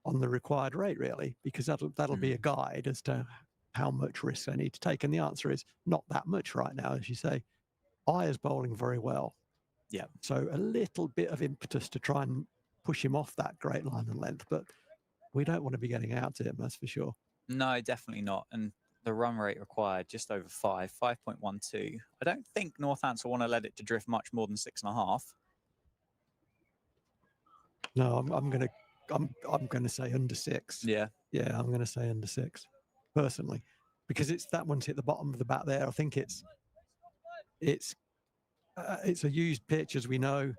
on the required rate, really, because that'll be a guide as to how much risk they need to take. And the answer is not that much right now, as you say. Aya's bowling very well. Yeah. So a little bit of impetus to try and push him off that great line and length, but we don't want to be getting out to him, that's for sure. No, definitely not. And the run rate required just over 5.12. I don't think Northants will want to let it to drift much more than 6.5. No, I'm gonna say under 6. Yeah. Yeah, I'm gonna say under 6, personally, because it's that one's hit the bottom of the bat there. I think it's a used pitch, as we know.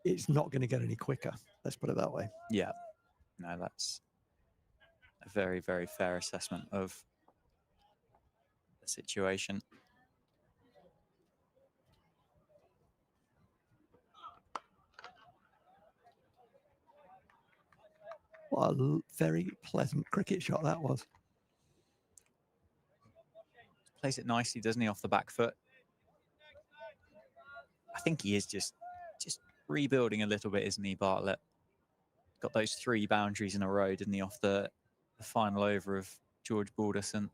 It's not going to get any quicker. Let's put it that way. Yeah. No, that's a very, very fair assessment of the situation. What a very pleasant cricket shot that was. Plays it nicely, doesn't he, off the back foot? I think he is just rebuilding a little bit, isn't he, Bartlett? Got those 3 boundaries in a row, didn't he, off the final over of George Balderson.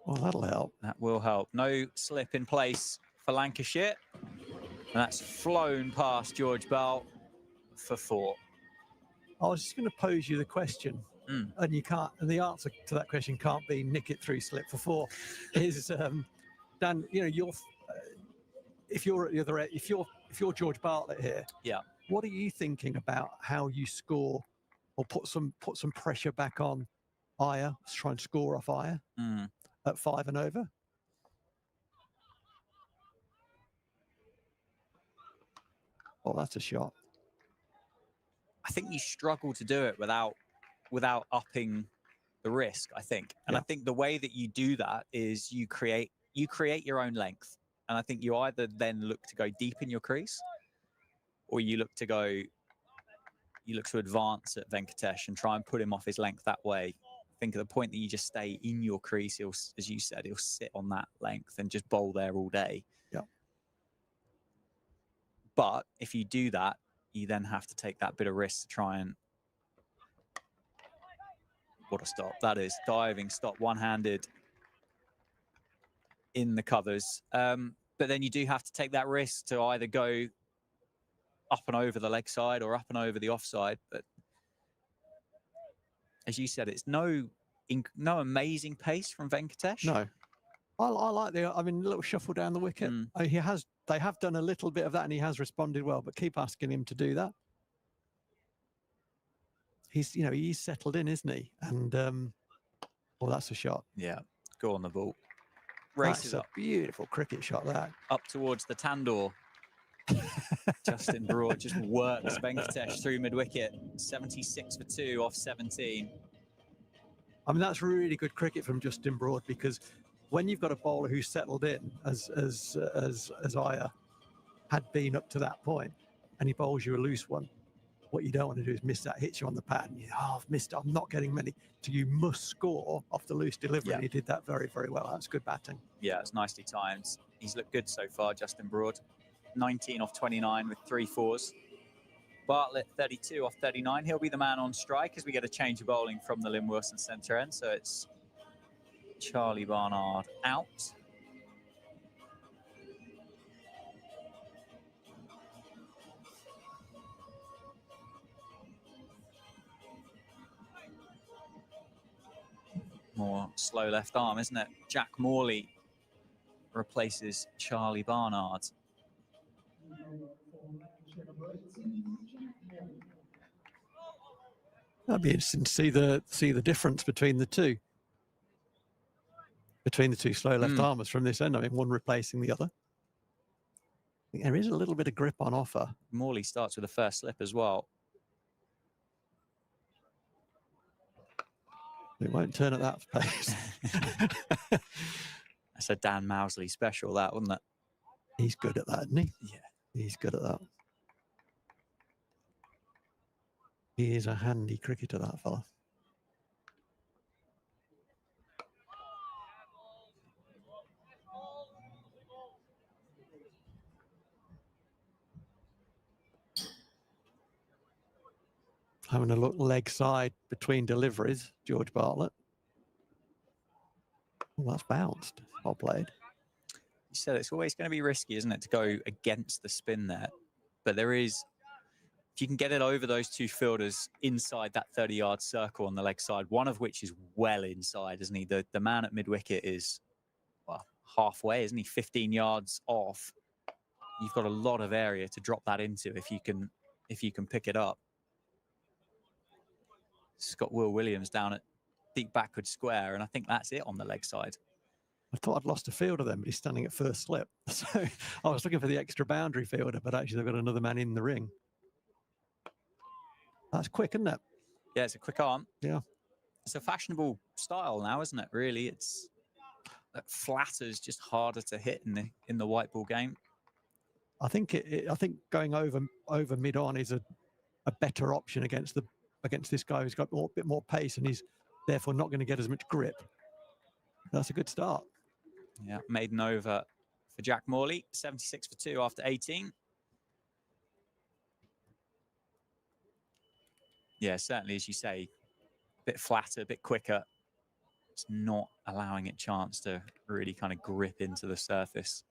Well, that'll help. That will help. No slip in place for Lancashire. And that's flown past George Bell for 4. I was just going to pose you the question, and you can't. And the answer to that question can't be nick it through, slip for 4. Is Dan? You know, if you're at the other end, if you're George Bartlett here, Yeah. what are you thinking about how you score or put some pressure back on Aya, try and score off Aya at 5 and over? Oh, that's a shot. I think you struggle to do it without upping the risk, I think. And I think the way that you do that is you create your own length. And I think you either then look to go deep in your crease, or you look to advance at Venkatesh and try and put him off his length that way. I think at the point that you just stay in your crease, he'll, as you said, he'll sit on that length and just bowl there all day. Yeah. But if you do that, you then have to take that bit of risk to try and... What a stop. That is diving stop, one-handed in the covers. But then you do have to take that risk to either go up and over the leg side or up and over the offside. But as you said, it's no amazing pace from Venkatesh. No. I like a little shuffle down the wicket. They have done a little bit of that and he has responded well, but keep asking him to do that. He's settled in, isn't he? And well, that's a shot. Yeah, go on the ball. Races That's a beautiful cricket shot, that. up towards the Tandoor. Justin Broad just works Venkatesh through mid-wicket. 76 for 2 off 17. I mean, that's really good cricket from Justin Broad, because when you've got a bowler who's settled in, as Aya had been up to that point, and he bowls you a loose one, what you don't want to do is miss that, hit you on the pad, and I've missed it, I'm not getting many. So you must score off the loose delivery. And he did that very, very well. That's good batting. Yeah, it's nicely timed. He's looked good so far, Justin Broad. 19 off 29 with 3 fours. Bartlett 32 off 39. He'll be the man on strike as we get a change of bowling from the Lynn Wilson centre end. So it's Charlie Barnard out. More slow left arm, isn't it? Jack Morley replaces Charlie Barnard. That'd be interesting to see the difference between the two. Between the two slow left armers from this end. I mean, one replacing the other. I think there is a little bit of grip on offer. Morley starts with the first slip as well. It won't turn at that pace. That's a Dan Mousley special, that, wasn't it? He's good at that, isn't he? Yeah. He's good at that. He is a handy cricketer, that fella. Having a look leg side between deliveries, George Bartlett. Oh, that's bounced. Well played. You said it's always going to be risky, isn't it, to go against the spin there? But there is, if you can get it over those two fielders inside that 30-yard circle on the leg side, one of which is well inside, isn't he? The man at mid-wicket is, well, halfway, isn't he? 15 yards off. You've got a lot of area to drop that into if you can pick it up. It's got Will Williams down at deep backward square, and I think that's it on the leg side. I thought I'd lost a fielder then, but he's standing at first slip. So I was looking for the extra boundary fielder, but actually they've got another man in the ring. That's quick, isn't it? Yeah, it's a quick arm. Yeah. It's a fashionable style now, isn't it? Really, it's flatter's just harder to hit in the white ball game. I think I think going over mid on is a better option against this guy who's got a bit more pace, and he's therefore not going to get as much grip. That's a good start. Yeah, maiden over for Jack Morley, 76 for 2 after 18. Yeah, certainly, as you say, a bit flatter, a bit quicker. It's not allowing it chance to really kind of grip into the surface.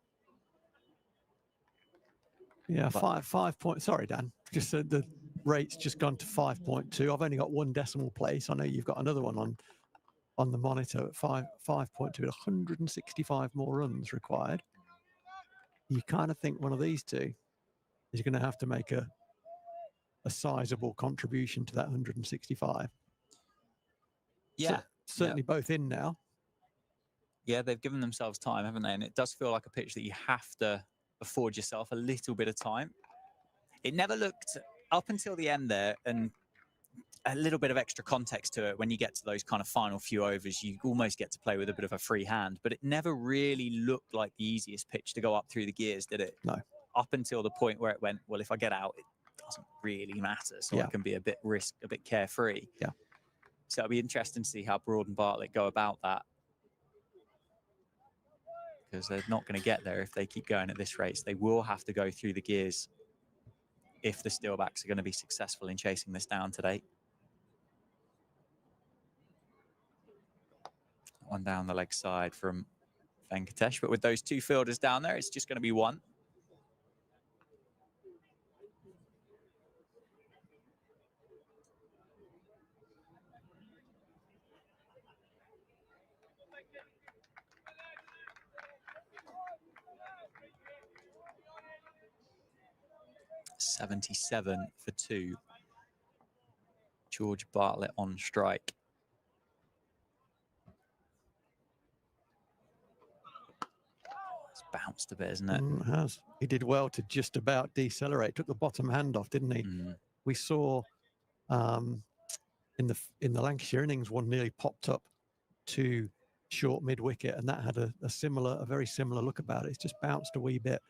Yeah, but 5 points. Sorry, Dan. Just the rate's just gone to 5.2. I've only got 1 decimal place. I know you've got another one on the monitor at 5.2. 165 more runs required. you kind of think one of these two is going to have to make a sizable contribution to that 165. Yeah, Certainly both in now. yeah, they've given themselves time, haven't they? And it does feel like a pitch that you have to afford yourself a little bit of time. It never looked up until the end there, and a little bit of extra context to it. When you get to those kind of final few overs, you almost get to play with a bit of a free hand, but it never really looked like the easiest pitch to go up through the gears, did it? No. Up until the point where it went, well, if I get out, it doesn't really matter. So I can be a bit carefree. Yeah. So it'll be interesting to see how Broad and Bartlett go about that, because they're not going to get there if they keep going at this rate. They will have to go through the gears if the Steelbacks are going to be successful in chasing this down today. One down the leg side from Venkatesh, but with those two fielders down there, it's just going to be one. .77 for 2. George Bartlett on strike. It's bounced a bit, isn't it? It has. He did well to just about decelerate. Took the bottom hand off, didn't he? We saw in the Lancashire innings, one nearly popped up to short mid wicket, and that had a very similar look about it. It's just bounced a wee bit.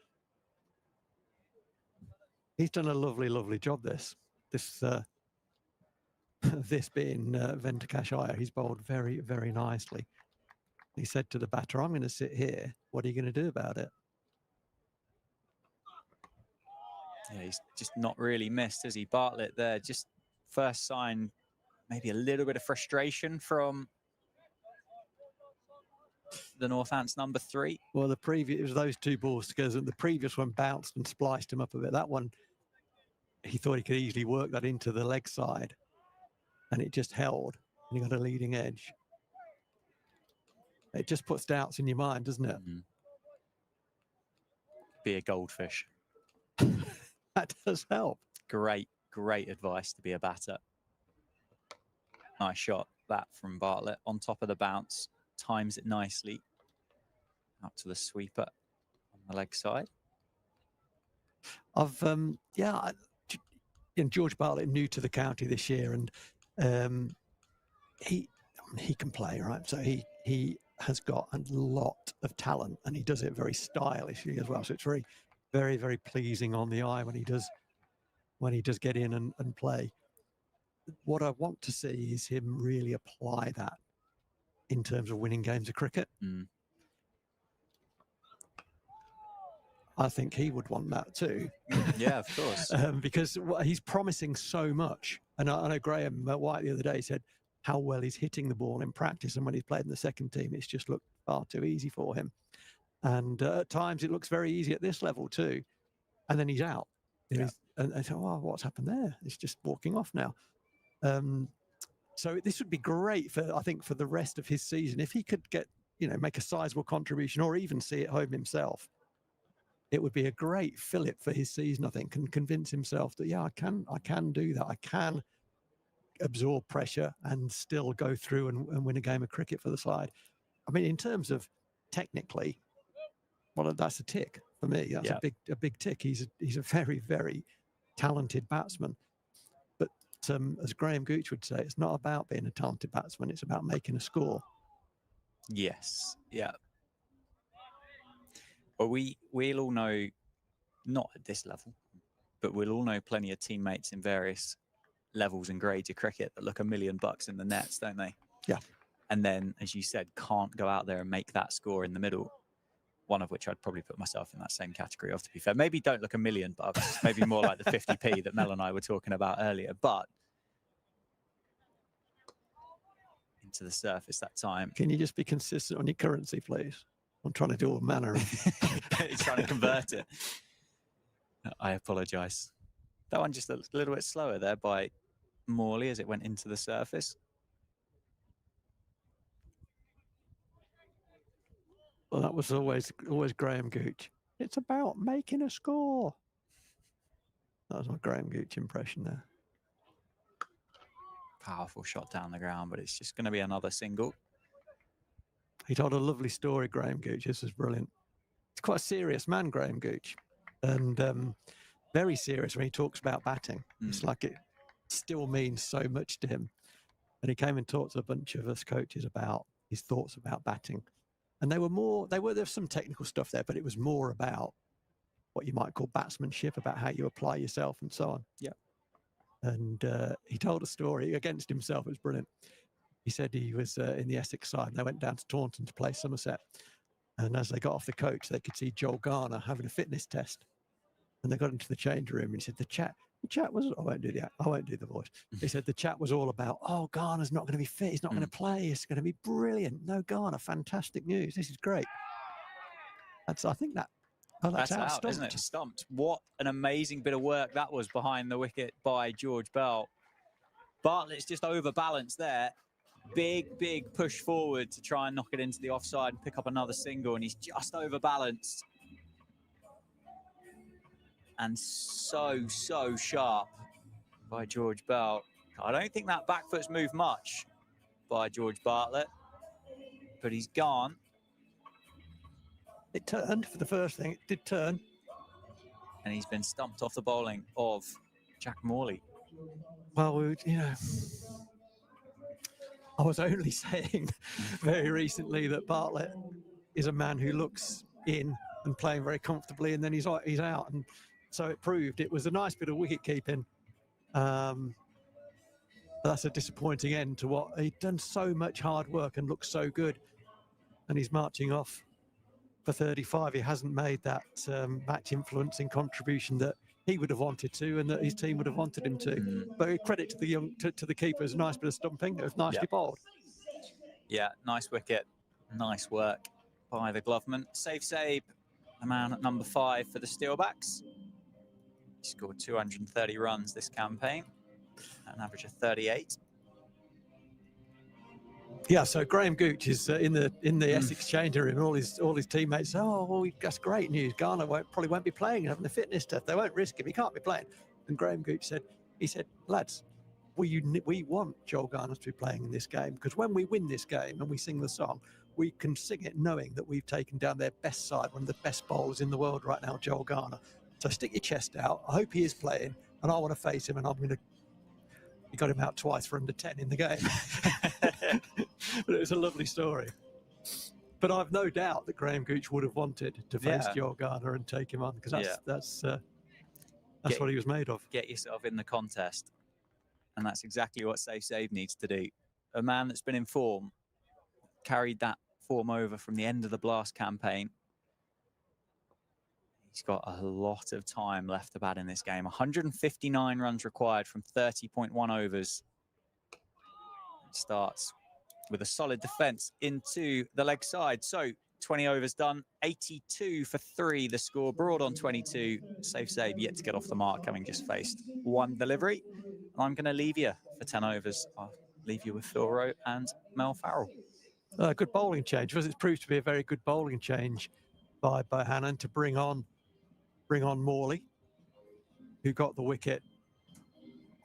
He's done a lovely job. This being Venkatesh Iyer, he's bowled very nicely. He said to the batter, "I'm going to sit here. What are you going to do about it?" Yeah, he's just not really missed, has he? Bartlett there, just first sign, maybe a little bit of frustration from the Northants number 3. Well, it was those two balls together, and the previous one bounced and spliced him up a bit. That one, he thought he could easily work that into the leg side, and it just held, and he got a leading edge. It just puts doubts in your mind, doesn't it? Be a goldfish. That does help. Great advice to be a batter. Nice shot, that from Bartlett on top of the bounce. Times it nicely. Out to the sweeper on the leg side. George Bartlett new to the county this year, and he can play, right? So he has got a lot of talent, and he does it very stylishly as well. So it's very pleasing on the eye when he does get in and play. What I want to see is him really apply that in terms of winning games of cricket. I think he would want that too. Yeah, of course. Because he's promising so much. And I know Graham White the other day said how well he's hitting the ball in practice, and when he's played in the second team, it's just looked far too easy for him. And at times it looks very easy at this level too. And then he's out. And so, what's happened there? It's just walking off now. So this would be great for the rest of his season. If he could make a sizable contribution or even see it home himself, it would be a great fillip for his season, I think, and convince himself that, I can do that. I can absorb pressure and still go through and win a game of cricket for the side. I mean, in terms of technically, well, that's a tick for me. That's a big tick. He's a very talented batsman. But as Graham Gooch would say, it's not about being a talented batsman. It's about making a score. Yes. Yeah. But we'll all know, not at this level, but we'll all know plenty of teammates in various levels and grades of cricket that look $1 million in the nets, don't they? Yeah. And then, as you said, can't go out there and make that score in the middle. One of which I'd probably put myself in that same category of, to be fair. Maybe don't look $1 million, maybe more like the 50p that Mel and I were talking about earlier. But into the surface that time. Can you just be consistent on your currency, please? I'm trying to do all manner of... He's trying to convert it. I apologise. That one just a little bit slower there by Morley as it went into the surface. Well, that was always Graham Gooch. It's about making a score. That was my Graham Gooch impression there. Powerful shot down the ground, but it's just going to be another single. He told a lovely story, Graham Gooch. This was brilliant. He's quite a serious man, Graham Gooch, and very serious when he talks about batting. It's like it still means so much to him. And he came and talked to a bunch of us coaches about his thoughts about batting. And there's some technical stuff there, but it was more about what you might call batsmanship, about how you apply yourself and so on. Yeah. And he told a story against himself. It was brilliant. He said he was in the Essex side, and they went down to Taunton to play Somerset. And as they got off the coach, they could see Joel Garner having a fitness test. And they got into the change room, and he said the chat was, I won't do the voice. He said the chat was all about, oh, Garner's not going to be fit. He's not going to play. It's going to be brilliant. No, Garner, fantastic news. This is great. I think that. Oh, that's out, stumped. Isn't it? Stumped. What an amazing bit of work that was behind the wicket by George Bell. Bartlett's just overbalanced there. Big push forward to try and knock it into the offside and pick up another single, and he's just overbalanced. And so sharp by George Bell. I don't think that back foot's moved much by George Bartlett, but he's gone. It turned for the first thing. It did turn. And he's been stumped off the bowling of Jack Morley. Well, I was only saying very recently that Bartlett is a man who looks in and playing very comfortably, and then he's out. And so it proved it was a nice bit of wicket keeping. But that's a disappointing end to what he'd done. So much hard work and looked so good, and he's marching off for 35. He hasn't made that match influencing contribution that he would have wanted to, and that his team would have wanted him to. But credit to the keeper. It was a nice bit of stumping. It was nicely bowled. Yeah, nice wicket. Nice work by the Gloveman. Safe Saib, the man at number 5 for the Steelbacks. He scored 230 runs this campaign, at an average of 38. Yeah, so Graham Gooch is in the Essex changing room, and all his teammates. Oh, well, that's great news. Garner probably won't be playing, having the fitness test. They won't risk him. He can't be playing. And Graham Gooch said, lads, we want Joel Garner to be playing in this game, because when we win this game and we sing the song, we can sing it knowing that we've taken down their best side, one of the best bowlers in the world right now, Joel Garner. So stick your chest out. I hope he is playing, and I want to face him, and I'm going to. He got him out twice for under 10 in the game. But it was a lovely story. But I've no doubt that Graham Gooch would have wanted to face Joel Garner and take him on, because that's what he was made of. Get yourself in the contest. And that's exactly what Safe Save needs to do. A man that's been in form, carried that form over from the end of the Blast campaign. He's got a lot of time left to bat in this game. 159 runs required from 30.1 overs. It starts with a solid defence into the leg side. So 20 overs done, 82 for 3 the score. Broad on 22. Safe Save yet to get off the mark, having just faced 1 delivery. I'm going to leave you for 10 overs. I'll leave you with Phil Rowe and Mel Farrell. Good bowling change. It's proved to be a very good bowling change by Hannon to bring on Morley, who got the wicket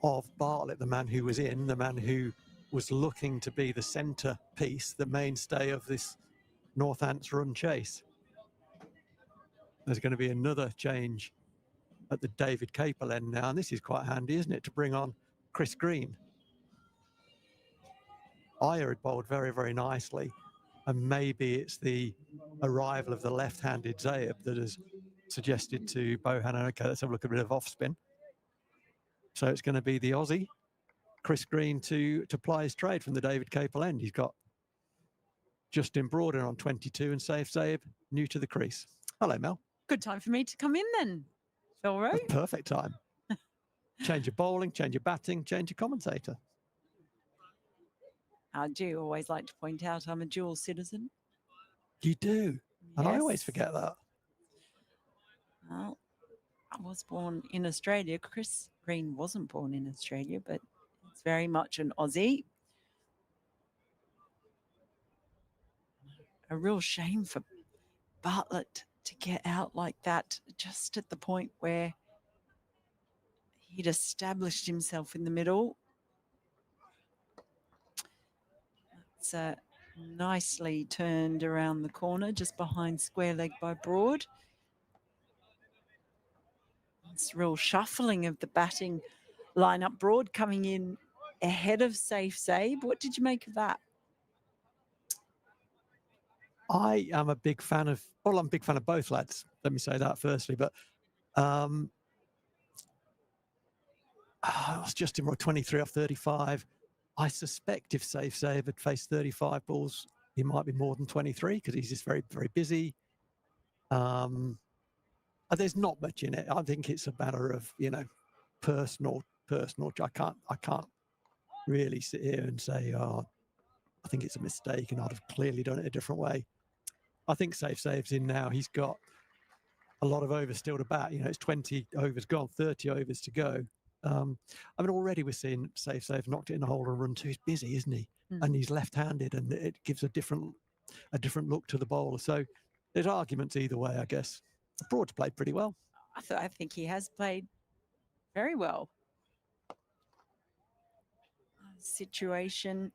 of Bartlett, the man who was in, the man who was looking to be the centre piece, the mainstay of this Northants run chase. There's going to be another change at the David Capel end now, and this is quite handy, isn't it, to bring on Chris Green. Iyer had bowled very, very nicely, and maybe it's the arrival of the left-handed Zaeb that has suggested to Bohannon, okay, let's have a look at a bit of off-spin. So it's going to be the Aussie, Chris Green, to ply his trade from the David Capel end. He's got Justin Broaden on 22 and Safe Zaeb new to the crease. Hello, Mel. Good time for me to come in then, Phil Rowe. Perfect time. Change your bowling, change your batting, change your commentator. I do always like to point out I'm a dual citizen. You do? And I Yes. always forget that. Well, I was born in Australia. Chris Green wasn't born in Australia, but it's very much an Aussie. A real shame for Bartlett to get out like that, just at the point where he'd established himself in the middle. It's nicely turned around the corner, just behind square leg by Broad. It's real shuffling of the batting lineup. Broad coming in ahead of Safe Save. What did you make of that? I am a big fan of, well, I'm a big fan of both lads. Let me say that firstly, but I was just in 23 off 35. I suspect if Safe Save had faced 35 balls, he might be more than 23 because he's just very, very busy. There's not much in it. I think it's a matter of, personal. I can't really sit here and say, oh, I think it's a mistake and I'd have clearly done it a different way. I think Safe Save's in now. He's got a lot of overs still to bat. It's 20 overs gone, 30 overs to go. Already we're seeing Safe Save knocked it in the hole and run two. He's busy, isn't he? And he's left-handed, and it gives a different look to the bowler. So there's arguments either way, I guess. Broad's played pretty well. I think he has played very well. Situation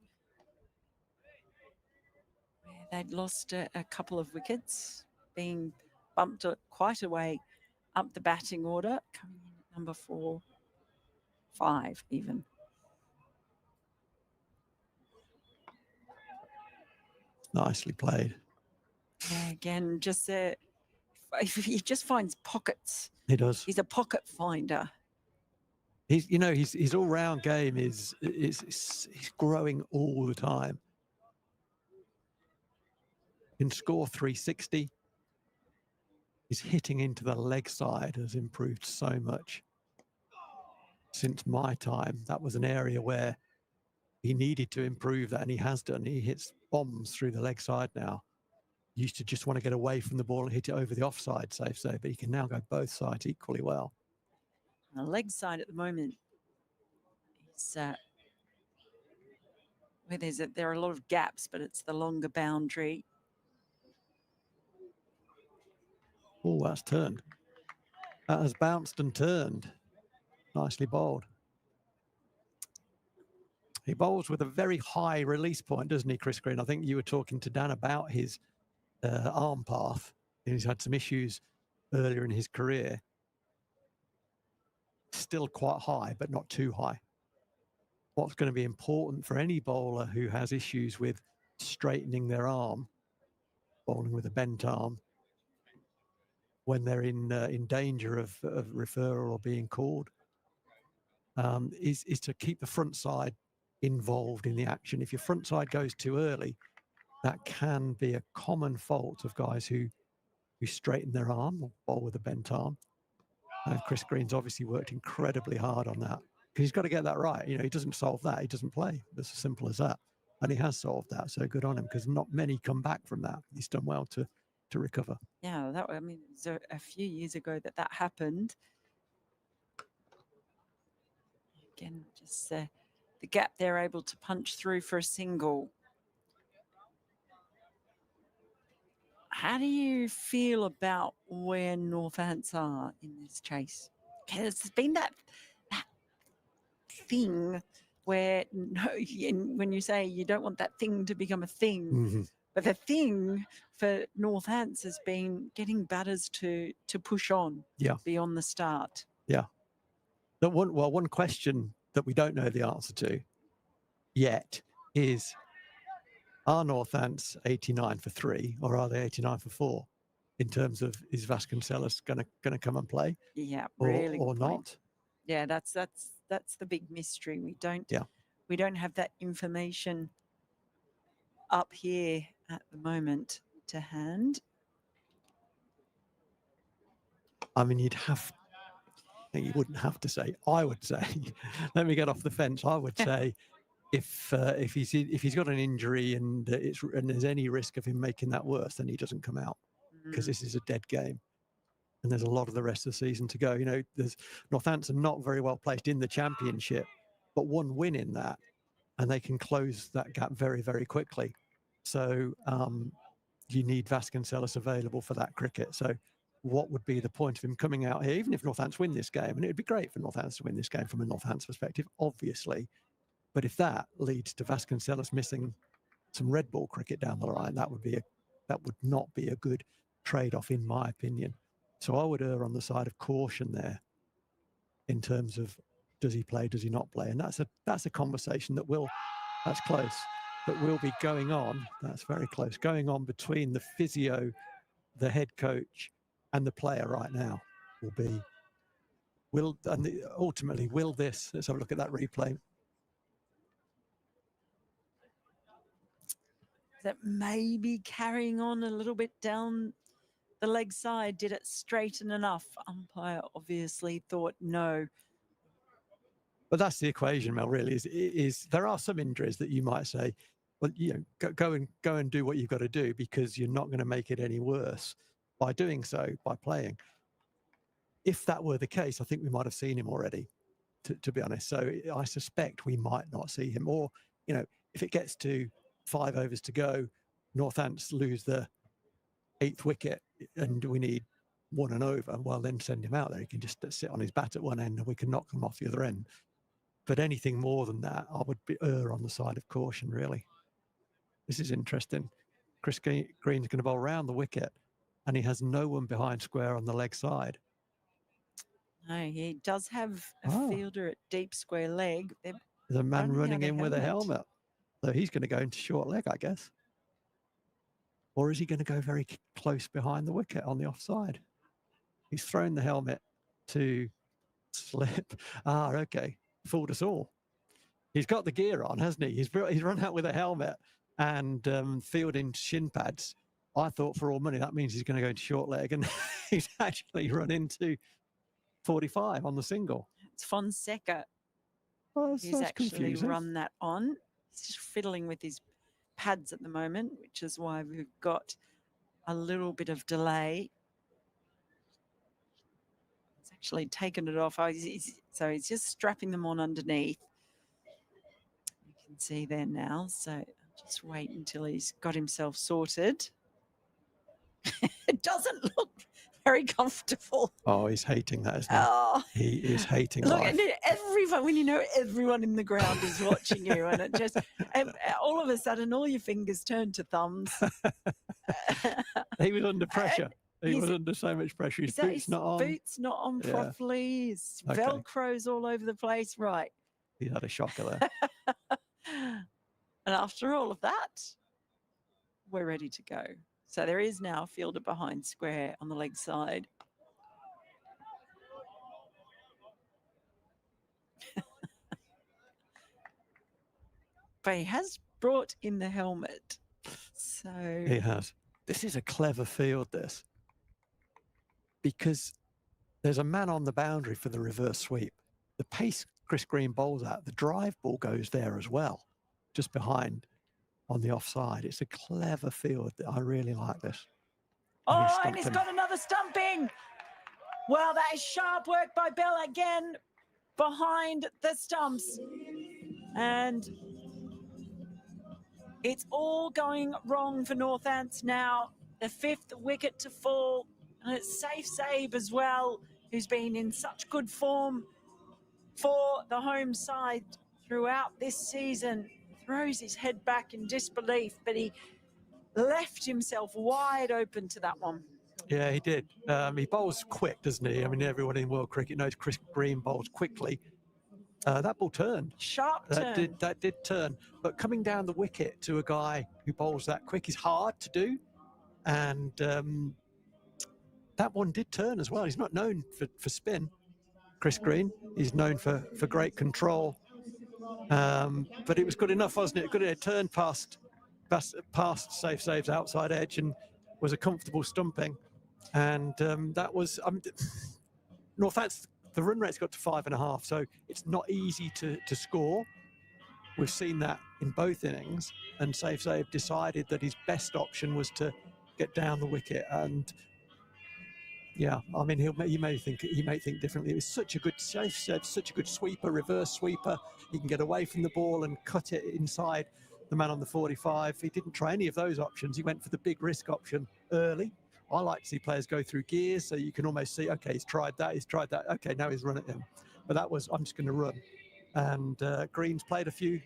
where they'd lost a couple of wickets, being bumped quite a way up the batting order, coming in at number 4, 5 even. Nicely played. Yeah, again, just he just finds pockets. He does. He's a pocket finder. His all-round game is growing all the time. Can score 360. His hitting into the leg side has improved so much since my time. That was an area where he needed to improve that, and he has done. He hits bombs through the leg side now. He used to just want to get away from the ball and hit it over the offside, Safe Save, but he can now go both sides equally well. The leg side at the moment is where there are a lot of gaps, but it's the longer boundary. Oh, that's turned. That has bounced and turned. Nicely bowled. He bowls with a very high release point, doesn't he, Chris Green? I think you were talking to Dan about his arm path. He's had some issues earlier in his career. Still quite high, but not too high. What's going to be important for any bowler who has issues with straightening their arm, bowling with a bent arm, when they're in danger of referral or being called, is to keep the front side involved in the action. If your front side goes too early, that can be a common fault of guys who straighten their arm or bowl with a bent arm. Chris Green's obviously worked incredibly hard on that because he's got to get that right. He doesn't solve that, he doesn't play. It's as simple as that. And he has solved that, so good on him, because not many come back from that. He's done well to recover. Yeah, it was a few years ago that happened. Again, just the gap they're able to punch through for a single. How do you feel about where Northants are in this chase? Because there's been that thing where, when you say you don't want that thing to become a thing, but the thing for Northants has been getting batters to push on beyond the start. Yeah. One question that we don't know the answer to yet is, are Northants 89 for 3 or are they 89 for 4 in terms of, is Vasconcelos going to come and play? Yeah, really or not? Yeah, that's the big mystery. We don't have that information up here at the moment to hand. I mean, you wouldn't have to say. I would say, let me get off the fence. I would say, if he's got an injury and there's any risk of him making that worse, then he doesn't come out, because this is a dead game, and there's a lot of the rest of the season to go. There's Northampton not very well placed in the championship, but one win in that, and they can close that gap very, very quickly. So you need Vasconcelos available for that cricket. So what would be the point of him coming out here, even if Northants win this game? And it'd be great for Northants to win this game from a Northants perspective, obviously. But if that leads to Vasconcelos missing some red ball cricket down the line, that would not be a good trade-off, in my opinion. So I would err on the side of caution there in terms of, does he play, does he not play? And that's a conversation that's close, that will be going on. That's very close, going on between the physio, the head coach, and the player right now. Ultimately, will this, let's have a look at that replay. That maybe carrying on a little bit down the leg side, did it straighten enough? Umpire obviously thought no. But that's the equation, Mel, really, is there are some injuries that you might say, well, go and do what you've got to do, because you're not going to make it any worse by doing so, by playing. If that were the case, I think we might have seen him already, to be honest. So I suspect we might not see him. Or, if it gets to 5 overs to go, Northants lose the 8th wicket and we need 1 and over, well, then send him out there. He can just sit on his bat at one end and we can knock him off the other end. But anything more than that, I would err on the side of caution, really. This is interesting. Chris Green's going to bowl round the wicket and he has no one behind square on the leg side. No, he does have a fielder at deep square leg. There's a man running in with a helmet. So he's going to go into short leg, I guess. Or is he going to go very close behind the wicket on the offside? He's thrown the helmet to slip. Okay. Fooled us all. He's got the gear on, hasn't he? He's run out with a helmet and fielding shin pads. I thought for all money that means he's going to go into short leg, and he's actually run into 45 on the single. It's Fonseca who's actually confusing. run that on. He's just fiddling with his pads at the moment, which is why we've got a little bit of delay. He's actually taken it off. So he's just strapping them on underneath. You can see there now. So just wait until he's got himself sorted. It doesn't look very comfortable. Oh, he's hating that, isn't he? Oh, he is hating look, life. and everyone, when you know everyone in the ground is watching you, and it just, and all of a sudden, all your fingers turn to thumbs. He was under pressure. He was under so much pressure. His boots not on. Boots not on properly. His Velcro's all over the place. Right. He had a shocker there. And after all of that, we're ready to go. So there is now a fielder behind square on the leg side. But he has brought in the helmet. So he has. This is a clever field, this. Because there's a man on the boundary for the reverse sweep. The pace Chris Green bowls at, the drive ball goes there as well, just behind on the offside. It's a clever field. I really like this. And he's got another stumping. Well, that is sharp work by Bell again behind the stumps. And it's all going wrong for Northants now. The 5th wicket to fall. And it's Safe Save as well, who's been in such good form for the home side throughout this season. Throws his head back in disbelief, but he left himself wide open to that one. Yeah, he did. He bowls quick, doesn't he? I mean, everyone in world cricket knows Chris Green bowls quickly. That ball turned. Sharp turn. That did turn. But coming down the wicket to a guy who bowls that quick is hard to do. And that one did turn as well. He's not known for spin, Chris Green. He's known for great control. But it was good enough, wasn't it? Good, it turned past Safe Save's outside edge and was a comfortable stumping. And that was Northants. The run rate's got to 5.5, so it's not easy to score. We've seen that in both innings, and Safe Save decided that his best option was to get down the wicket. And yeah, I mean, he may think differently. It was such a good such a good sweeper, reverse sweeper. He can get away from the ball and cut it inside the man on the 45. He didn't try any of those options. He went for the big risk option early. I like to see players go through gears so you can almost see, okay, he's tried that. Okay, now he's run at him. But that was, I'm just going to run. And Green's played a few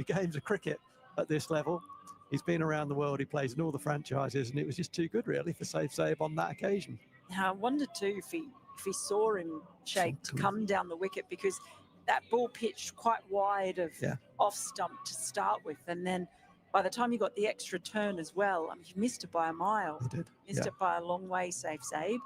games of cricket at this level. He's been around the world. He plays in all the franchises, and it was just too good, really, for Saib on that occasion. Now, I wonder too if he saw him shake to come down the wicket, because that ball pitched quite wide of off stump to start with, and then by the time you got the extra turn as well, I mean, you missed it by a mile. He did. Missed it by a long way, Saib. It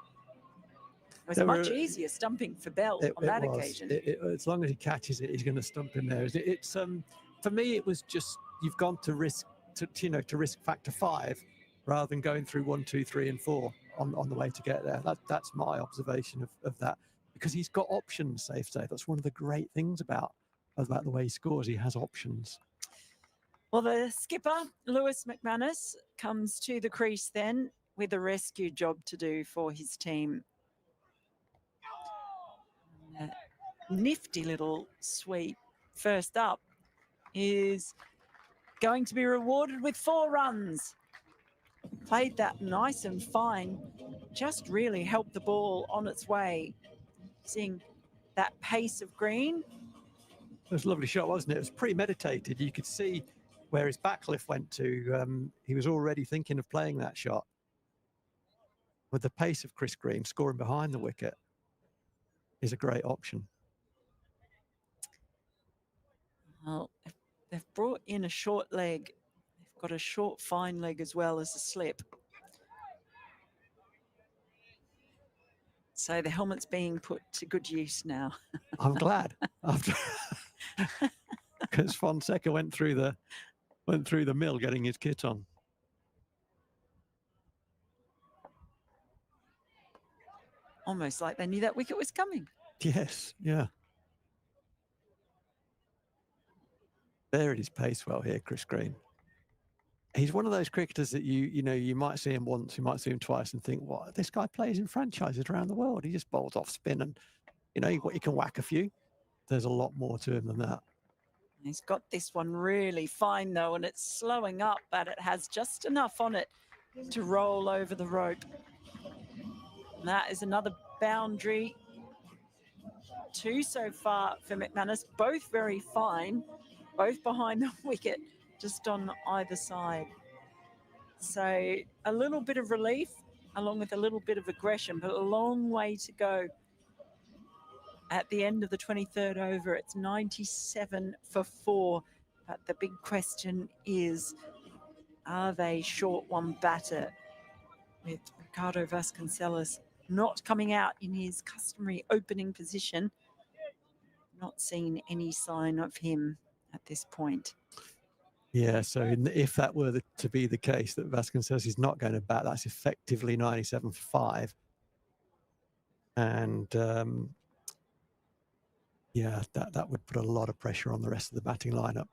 was much easier stumping for Bell on that occasion. As long as he catches it, he's going to stump him there. It's for me, it was just, you've gone to risk to risk factor 5 rather than going through 1, 2, 3, and 4 on the way to get there. That's my observation of that, because he's got options. Saib. That's one of the great things about the way he scores. He has options. Well, the skipper, Lewis McManus, comes to the crease then with a rescue job to do for his team. Nifty little sweep. First up is going to be rewarded with 4 runs. Played that nice and fine. Just really helped the ball on its way. Seeing that pace of Green. It was a lovely shot, wasn't it? It was premeditated. You could see where his backlift went to. He was already thinking of playing that shot. With the pace of Chris Green, scoring behind the wicket is a great option. Well, they've brought in a short leg. They've got a short, fine leg as well as a slip. So the helmet's being put to good use now. I'm glad. After because Fonseca went through the mill getting his kit on. Almost like they knew that wicket was coming. Yes, yeah. There it is, pace well here, Chris Green. He's one of those cricketers that you might see him once, you might see him twice and think, what, this guy plays in franchises around the world. He just bowls off spin and, he can whack a few. There's a lot more to him than that. He's got this one really fine though, and it's slowing up, but it has just enough on it to roll over the rope. And that is another boundary. 2 so far for McManus, both very fine, both behind the wicket, just on either side. So a little bit of relief along with a little bit of aggression, but a long way to go. At the end of the 23rd over, it's 97 for 4. But the big question is, are they short one batter with Ricardo Vasconcelos not coming out in his customary opening position? Not seen any sign of him at this point. Yeah, so if that were to be the case, that Vasconcelos is not going to bat, that's effectively 97 for 5. And yeah, that would put a lot of pressure on the rest of the batting lineup.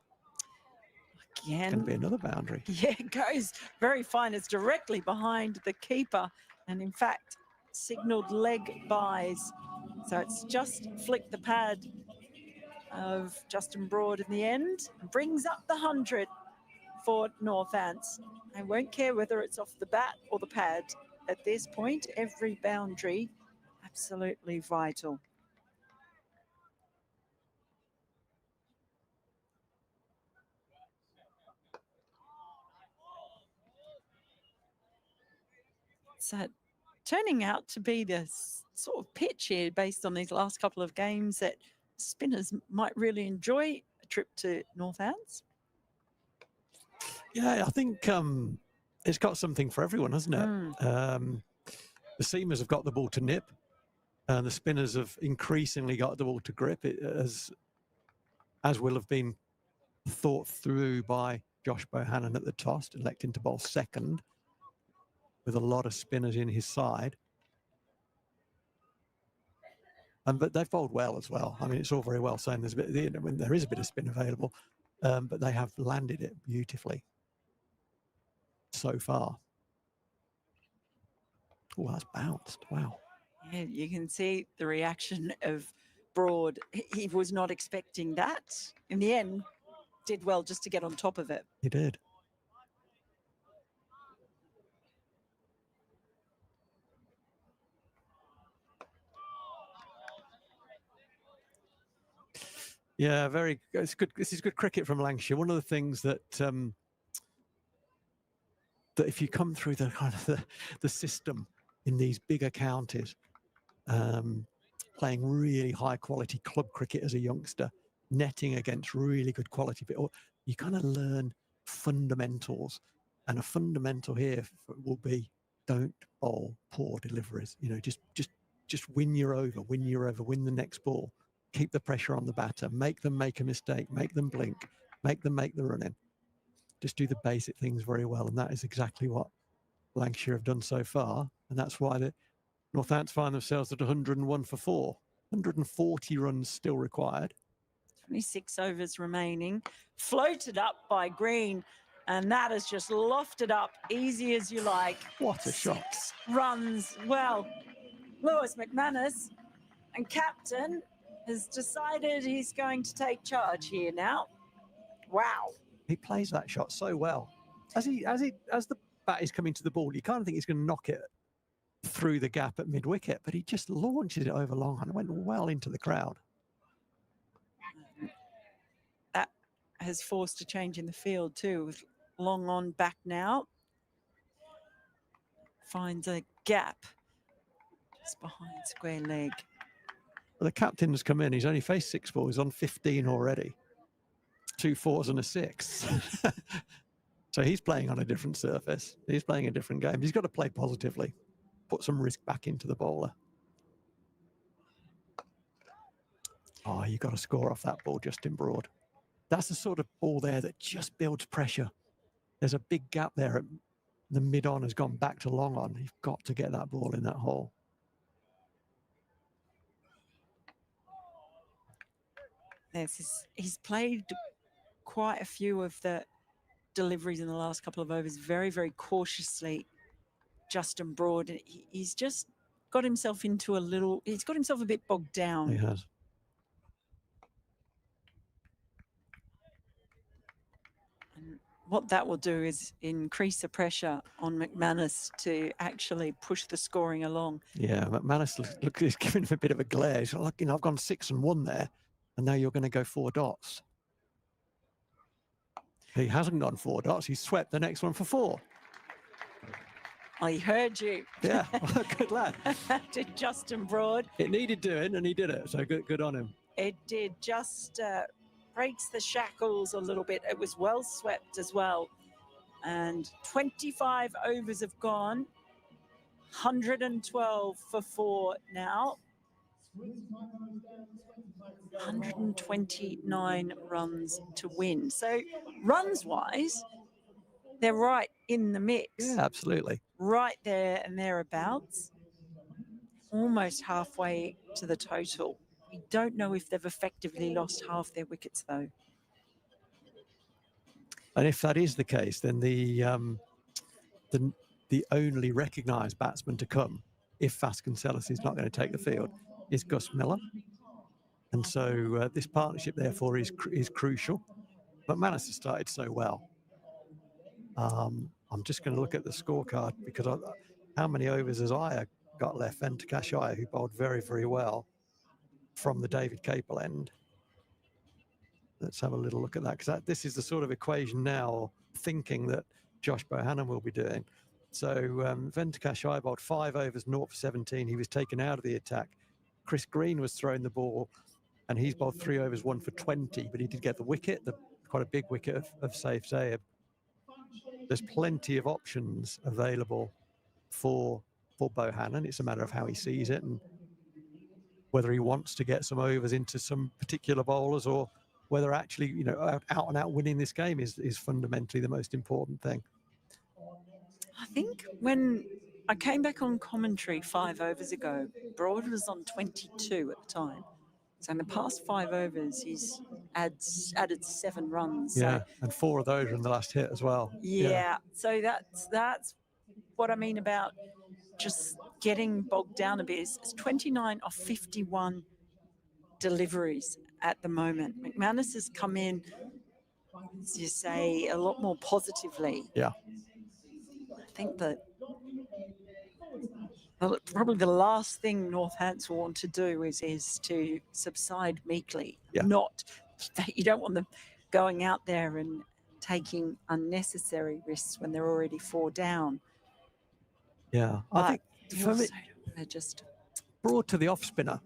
Again, it's going to be another boundary. Yeah, it goes very fine. It's directly behind the keeper, and in fact, signalled leg buys. So it's just flicked the pad of Justin Broad in the end, brings up the 100 for Northants. I won't care whether it's off the bat or the pad. At this point, every boundary absolutely vital. So turning out to be the sort of pitch here based on these last couple of games that spinners might really enjoy a trip to Northants. Yeah, I think it's got something for everyone, hasn't it? The seamers have got the ball to nip, and the spinners have increasingly got the ball to grip. It as will have been thought through by Josh Bohannon at the toss, electing to bowl second, with a lot of spinners in his side. But they've bowled well as well. I mean, it's all very well saying there's a bit, when there is a bit of spin available, but they have landed it beautifully so far. Oh, that's bounced. Wow. Yeah, you can see the reaction of Broad. He was not expecting that. In the end, did well just to get on top of it. He did. Yeah, very. It's good. This is good cricket from Lancashire. One of the things that that if you come through the kind of the system in these bigger counties, playing really high quality club cricket as a youngster, netting against really good quality, but you kind of learn fundamentals, and a fundamental here will be don't bowl poor deliveries. You know, just win your over, win the next ball. Keep the pressure on the batter, make them make a mistake, make them blink, make them make the run in. Just do the basic things very well. And that is exactly what Lancashire have done so far. And that's why the Northants find themselves at 101 for 4. 140 runs still required. 26 overs remaining. Floated up by Green. And that is just lofted up, easy as you like. What a shot. 6 runs. Well, Lewis McManus and captain has decided he's going to take charge here now. Wow. He plays that shot so well. As the bat is coming to the ball, you kind of think he's going to knock it through the gap at mid-wicket, but he just launches it over long and went well into the crowd. That has forced a change in the field too, with Long on back now. Finds a gap just behind square leg. Well, the captain has come in. He's only faced 6 balls. He's on 15 already. 2 4s and a 6. So he's playing on a different surface. He's playing a different game. He's got to play positively. Put some risk back into the bowler. Oh, you've got to score off that ball, Justin Broad. That's the sort of ball there that just builds pressure. There's a big gap there. The mid-on has gone back to long on. You've got to get that ball in that hole. He's played quite a few of the deliveries in the last couple of overs very, very cautiously. Justin Broad, he's just got himself into he's got himself a bit bogged down. He has. And what that will do is increase the pressure on McManus to actually push the scoring along. Yeah, McManus look he's giving him a bit of a glare. He's like, you know, I've gone 6 and 1 there, and now you're going to go 4 dots. He hasn't gone 4 dots. He's swept the next one for 4. I heard you. Yeah, good lad. Did Justin Broad. It needed doing, and he did it. So good on him. It did. Just breaks the shackles a little bit. It was well swept as well. And 25 overs have gone. 112 for 4 now. 129 runs to win. So runs-wise, they're right in the mix. Yeah, absolutely. Right there and thereabouts. Almost halfway to the total. We don't know if they've effectively lost half their wickets, though. And if that is the case, then the only recognised batsman to come, if Vasconcelos is not going to take the field, is Gus Miller. And so this partnership, therefore, is crucial. But McManus has started so well. I'm just going to look at the scorecard because how many overs has Iyer got left? Venkatesh Iyer, who bowled very, very well from the David Capel end. Let's have a little look at that, because this is the sort of equation now, thinking that Josh Bohannon will be doing. So Venkatesh Iyer bowled 5 overs, 0 for 17. He was taken out of the attack. Chris Green was throwing the ball, and he's bowled 3 overs, 1 for 20, but he did get the wicket, quite a big wicket of Saif Zaid. There's plenty of options available for Bohannon. It's a matter of how he sees it and whether he wants to get some overs into some particular bowlers, or whether actually, you know, out and out winning this game is fundamentally the most important thing. I think when I came back on commentary 5 overs ago, Broad was on 22 at the time. So in the past 5 overs, he's added 7 runs. Yeah, so, and 4 of those are in the last hit as well. Yeah, so that's what I mean about just getting bogged down a bit. It's 29 of 51 deliveries at the moment. McManus has come in as you say, a lot more positively. Yeah. I think that probably the last thing Northants will want to do is to subside meekly. Yeah. Not that you don't want them going out there and taking unnecessary risks when they're already 4 down. Yeah. I But think you for me, also don't want to just broad to the off spinner,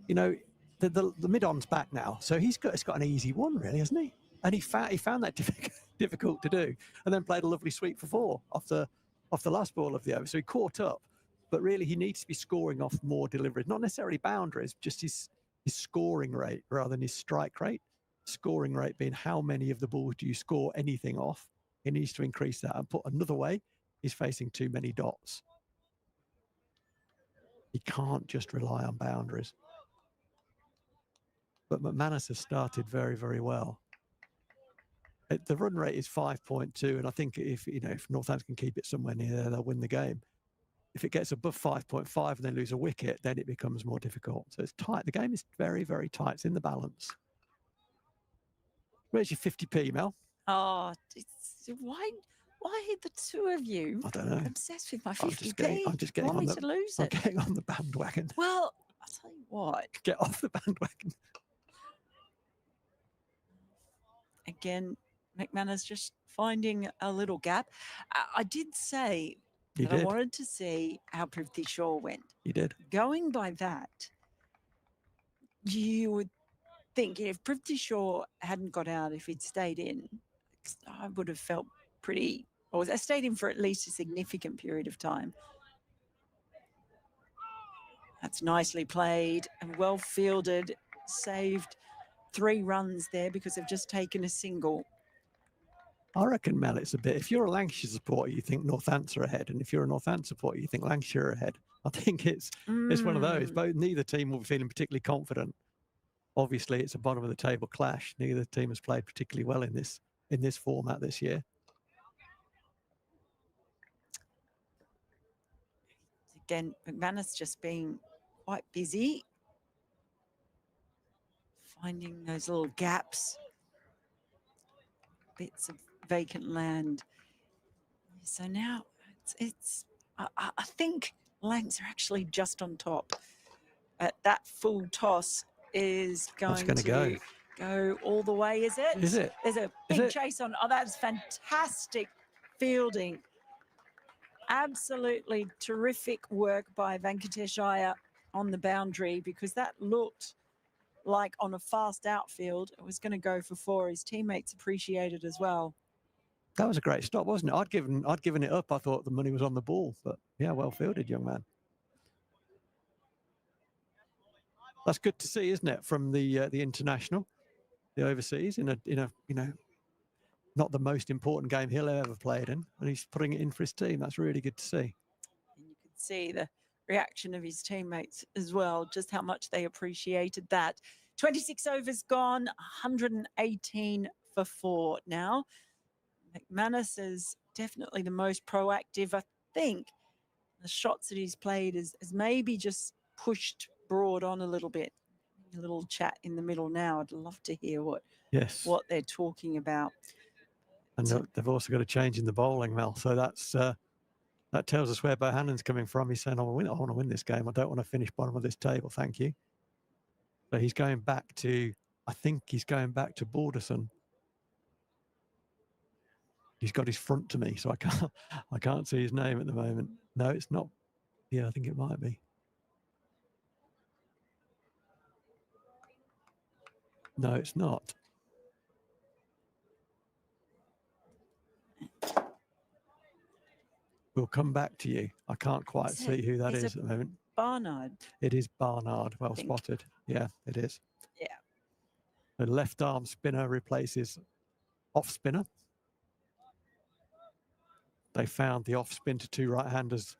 you know, the mid-on's back now, so he's got an easy one, really, hasn't he? And he found that difficult to do, and then played a lovely sweep for 4 off the last ball of the over. So he caught up, but really he needs to be scoring off more deliveries, not necessarily boundaries, just his scoring rate rather than his strike rate. Scoring rate being how many of the balls do you score anything off? He needs to increase that. And put another way, he's facing too many dots. He can't just rely on boundaries. But McManus has started very, very well. The run rate is 5.2, and I think if Northampton can keep it somewhere near there, they'll win the game. If it gets above 5.5 and they lose a wicket, then it becomes more difficult. So it's tight. The game is very, very tight. It's in the balance. Where's your 50p, Mel? why the two of you I don't know. obsessed with my I'm 50p? just getting Want on me to lose I'm it? getting on the bandwagon. Well, I'll tell you what. Get off the bandwagon. Again, McManus just finding a little gap. I did say You that I did. wanted to see how Prithvi Shaw went. You did. Going by that, you would think if Prithvi Shaw hadn't got out, if he'd stayed in, I would have felt pretty, or I stayed in for at least a significant period of time. That's nicely played and well fielded, saved 3 runs there because they've just taken a single. I reckon, Mel, it's a bit, if you're a Lancashire supporter, you think Northampton are ahead. And if you're a Northampton supporter, you think Lancashire are ahead. I think it's one of those. Neither team will be feeling particularly confident. Obviously, it's a bottom of the table clash. Neither team has played particularly well in this format this year. Again, McManus just being quite busy, finding those little gaps, bits of vacant land. So now I think Lancs are actually just on top. That full toss is going to go all the way, is it? Is it? There's a big chase on. Oh, that's fantastic fielding. Absolutely terrific work by Venkatesh Iyer on the boundary, because that looked like on a fast outfield it was going to go for 4. His teammates appreciated as well. That was a great stop, wasn't it? I'd given it up. I thought the money was on the ball, but yeah, well fielded, young man. That's good to see, isn't it? From the international, the overseas, in a not the most important game he'll ever played in, and he's putting it in for his team. That's really good to see. And you could see the reaction of his teammates as well, just how much they appreciated that. 26 overs gone, 118 for 4 now. McManus is definitely the most proactive. I think the shots that he's played is maybe just pushed Broad on a little bit. A little chat in the middle now. I'd love to hear what they're talking about. And they've also got a change in the bowling, Mel. So that tells us where Bohannon's coming from. He's saying, I want to win this game. I don't want to finish bottom of this table. Thank you. So he's going back to, I think he's going back to Balderson. He's got his front to me, so I can't see his name at the moment. No, it's not. Yeah, I think it might be. No, it's not. We'll come back to you. I can't quite see who that is at the moment. Barnard. It is Barnard. Well spotted. Yeah, it is. Yeah. The left arm spinner replaces off spinner. They found the off spin to 2 right-handers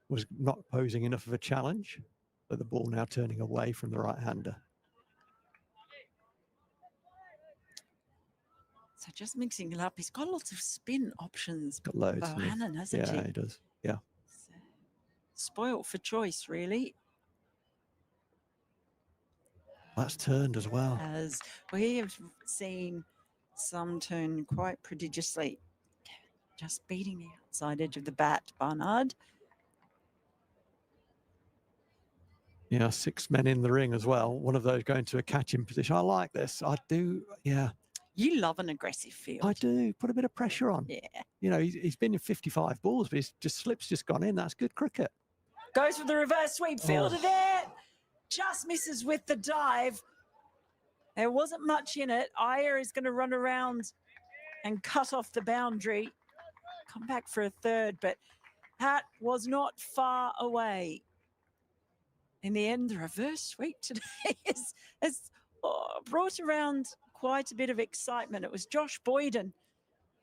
was not posing enough of a challenge, but the ball now turning away from the right-hander. So just mixing it up. He's got lots of spin options. Got loads. Bohannon, hasn't he? Yeah, he does. Yeah. So, spoilt for choice, really. That's turned as well. As we have seen some turn quite prodigiously. Just beating the outside edge of the bat, Barnard. Yeah, 6 men in the ring as well. One of those going to a catching position. I like this. I do. Yeah, You love an aggressive field. I do. Put a bit of pressure on. Yeah. You know, he's been in 55 balls, but slip's just gone in. That's good cricket. Goes for the reverse sweep. Fielder there. Just misses with the dive. There wasn't much in it. Iyer is going to run around and cut off the boundary. Come back for a third, but that was not far away. In the end, the reverse sweep today has brought around quite a bit of excitement. It was Josh Boyden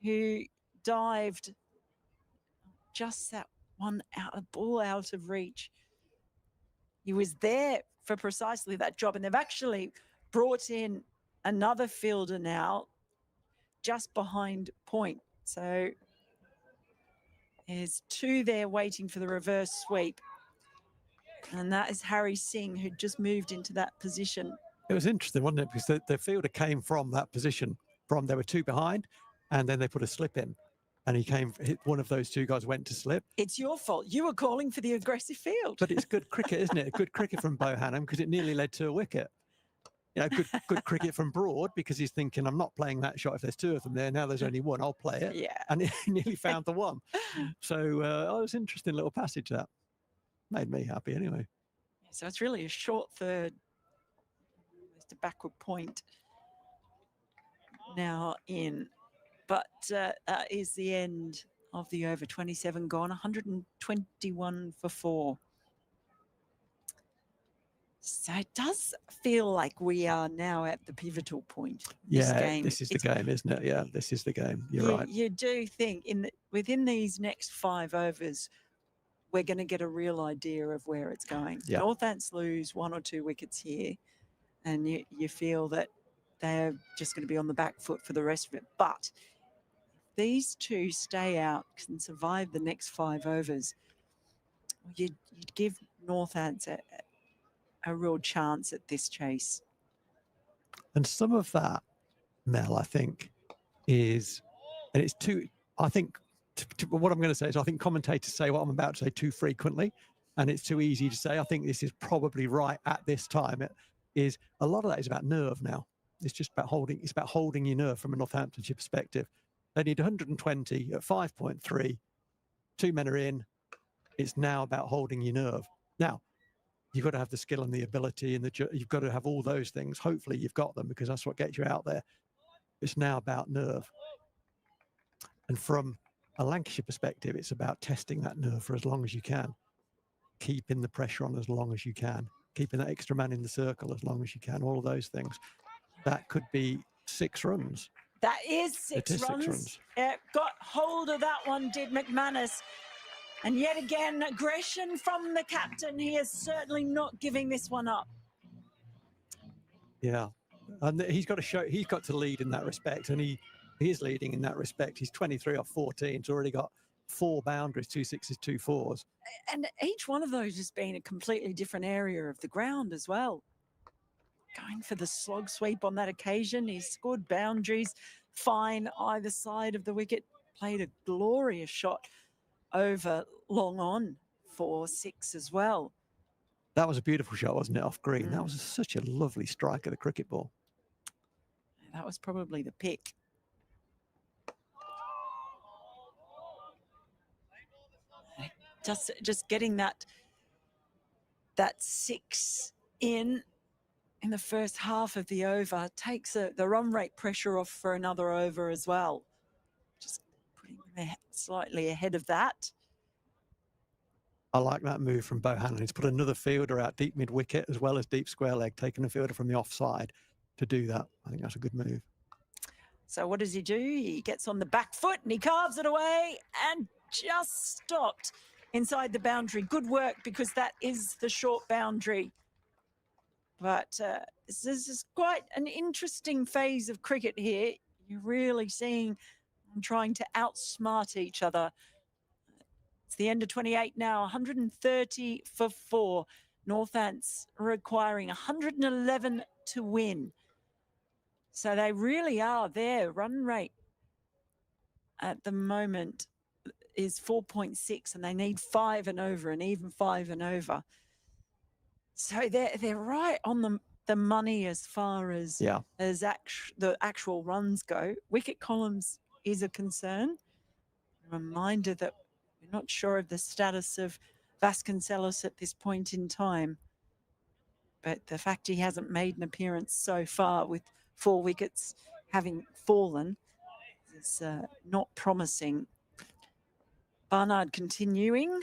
who dived just that one ball out of reach. He was there for precisely that job, and they've actually brought in another fielder now just behind point. So there's 2 there waiting for the reverse sweep. And that is Harry Singh, who just moved into that position. It was interesting, wasn't it? Because the fielder came from that position. There were 2 behind, and then they put a slip in. And one of those 2 guys went to slip. It's your fault. You were calling for the aggressive field. But it's good cricket, isn't it? Good cricket from Bohannon, because it nearly led to a wicket. You know, good cricket from Broad, because he's thinking, I'm not playing that shot if there's 2 of them there. Now there's only 1, I'll play it. Yeah. And he nearly found the 1. So it was an interesting little passage that. Made me happy anyway. So it's really a short third. Just a backward point now in. But that is the end of the over. 27 gone, 121 for 4. So it does feel like we are now at the pivotal point. This is the game, isn't it? Yeah, this is the game. You're right. You do think within these next 5 overs, we're going to get a real idea of where it's going. Yeah. Northants lose 1 or 2 wickets here, and you feel that they're just going to be on the back foot for the rest of it. But if these 2 stay out and survive the next 5 overs, you'd give Northants a real chance at this chase. And some of that, Mel, I think, is, and it's too, I think, what I'm going to say is I think commentators say what I'm about to say too frequently, and it's too easy to say. I think this is probably right at this time. It is, a lot of that is about nerve now. It's just about holding your nerve from a Northamptonshire perspective. They need 120 at 5.3. 2 men are in. It's now about holding your nerve. Now, you've got to have the skill and the ability, and you've got to have all those things. Hopefully you've got them, because that's what gets you out there. It's now about nerve. And from a Lancashire perspective, it's about testing that nerve for as long as you can, keeping the pressure on as long as you can, keeping that extra man in the circle as long as you can, all of those things. That could be 6 runs. That is 6 It is runs. 6 runs. Got hold of that one, did McManus. And yet again, aggression from the captain. He is certainly not giving this one up. Yeah. And he's got to lead in that respect. And he is leading in that respect. He's 23 off 14. He's already got 4 boundaries, 2 6s, 2 4s. And each one of those has been a completely different area of the ground as well. Going for the slog sweep on that occasion. He scored boundaries fine either side of the wicket. Played a glorious shot over long on for 6 as well. That was a beautiful shot, wasn't it, off green? That was such a lovely strike of the cricket ball. That was probably the pick. Just getting that 6 in the first half of the over takes the run rate pressure off for another over as well. Just putting them slightly ahead of that. I like that move from Bohannon. He's put another fielder out deep mid-wicket as well as deep square leg, taking a fielder from the offside to do that. I think that's a good move. So what does he do? He gets on the back foot and he carves it away and just stopped inside the boundary. Good work, because that is the short boundary. But this is quite an interesting phase of cricket here. You're really seeing them trying to outsmart each other. It's the end of 28 now, 130 for 4. Northants requiring 111 to win. So they really are there. Run rate at the moment is 4.6, and they need 5 and over, and even 5 and over. So they're right on the money as far as the actual runs go. Wicket columns is a concern. A reminder that we're not sure of the status of Vasconcelos at this point in time. But the fact he hasn't made an appearance so far with 4 wickets having fallen is not promising. Barnard continuing.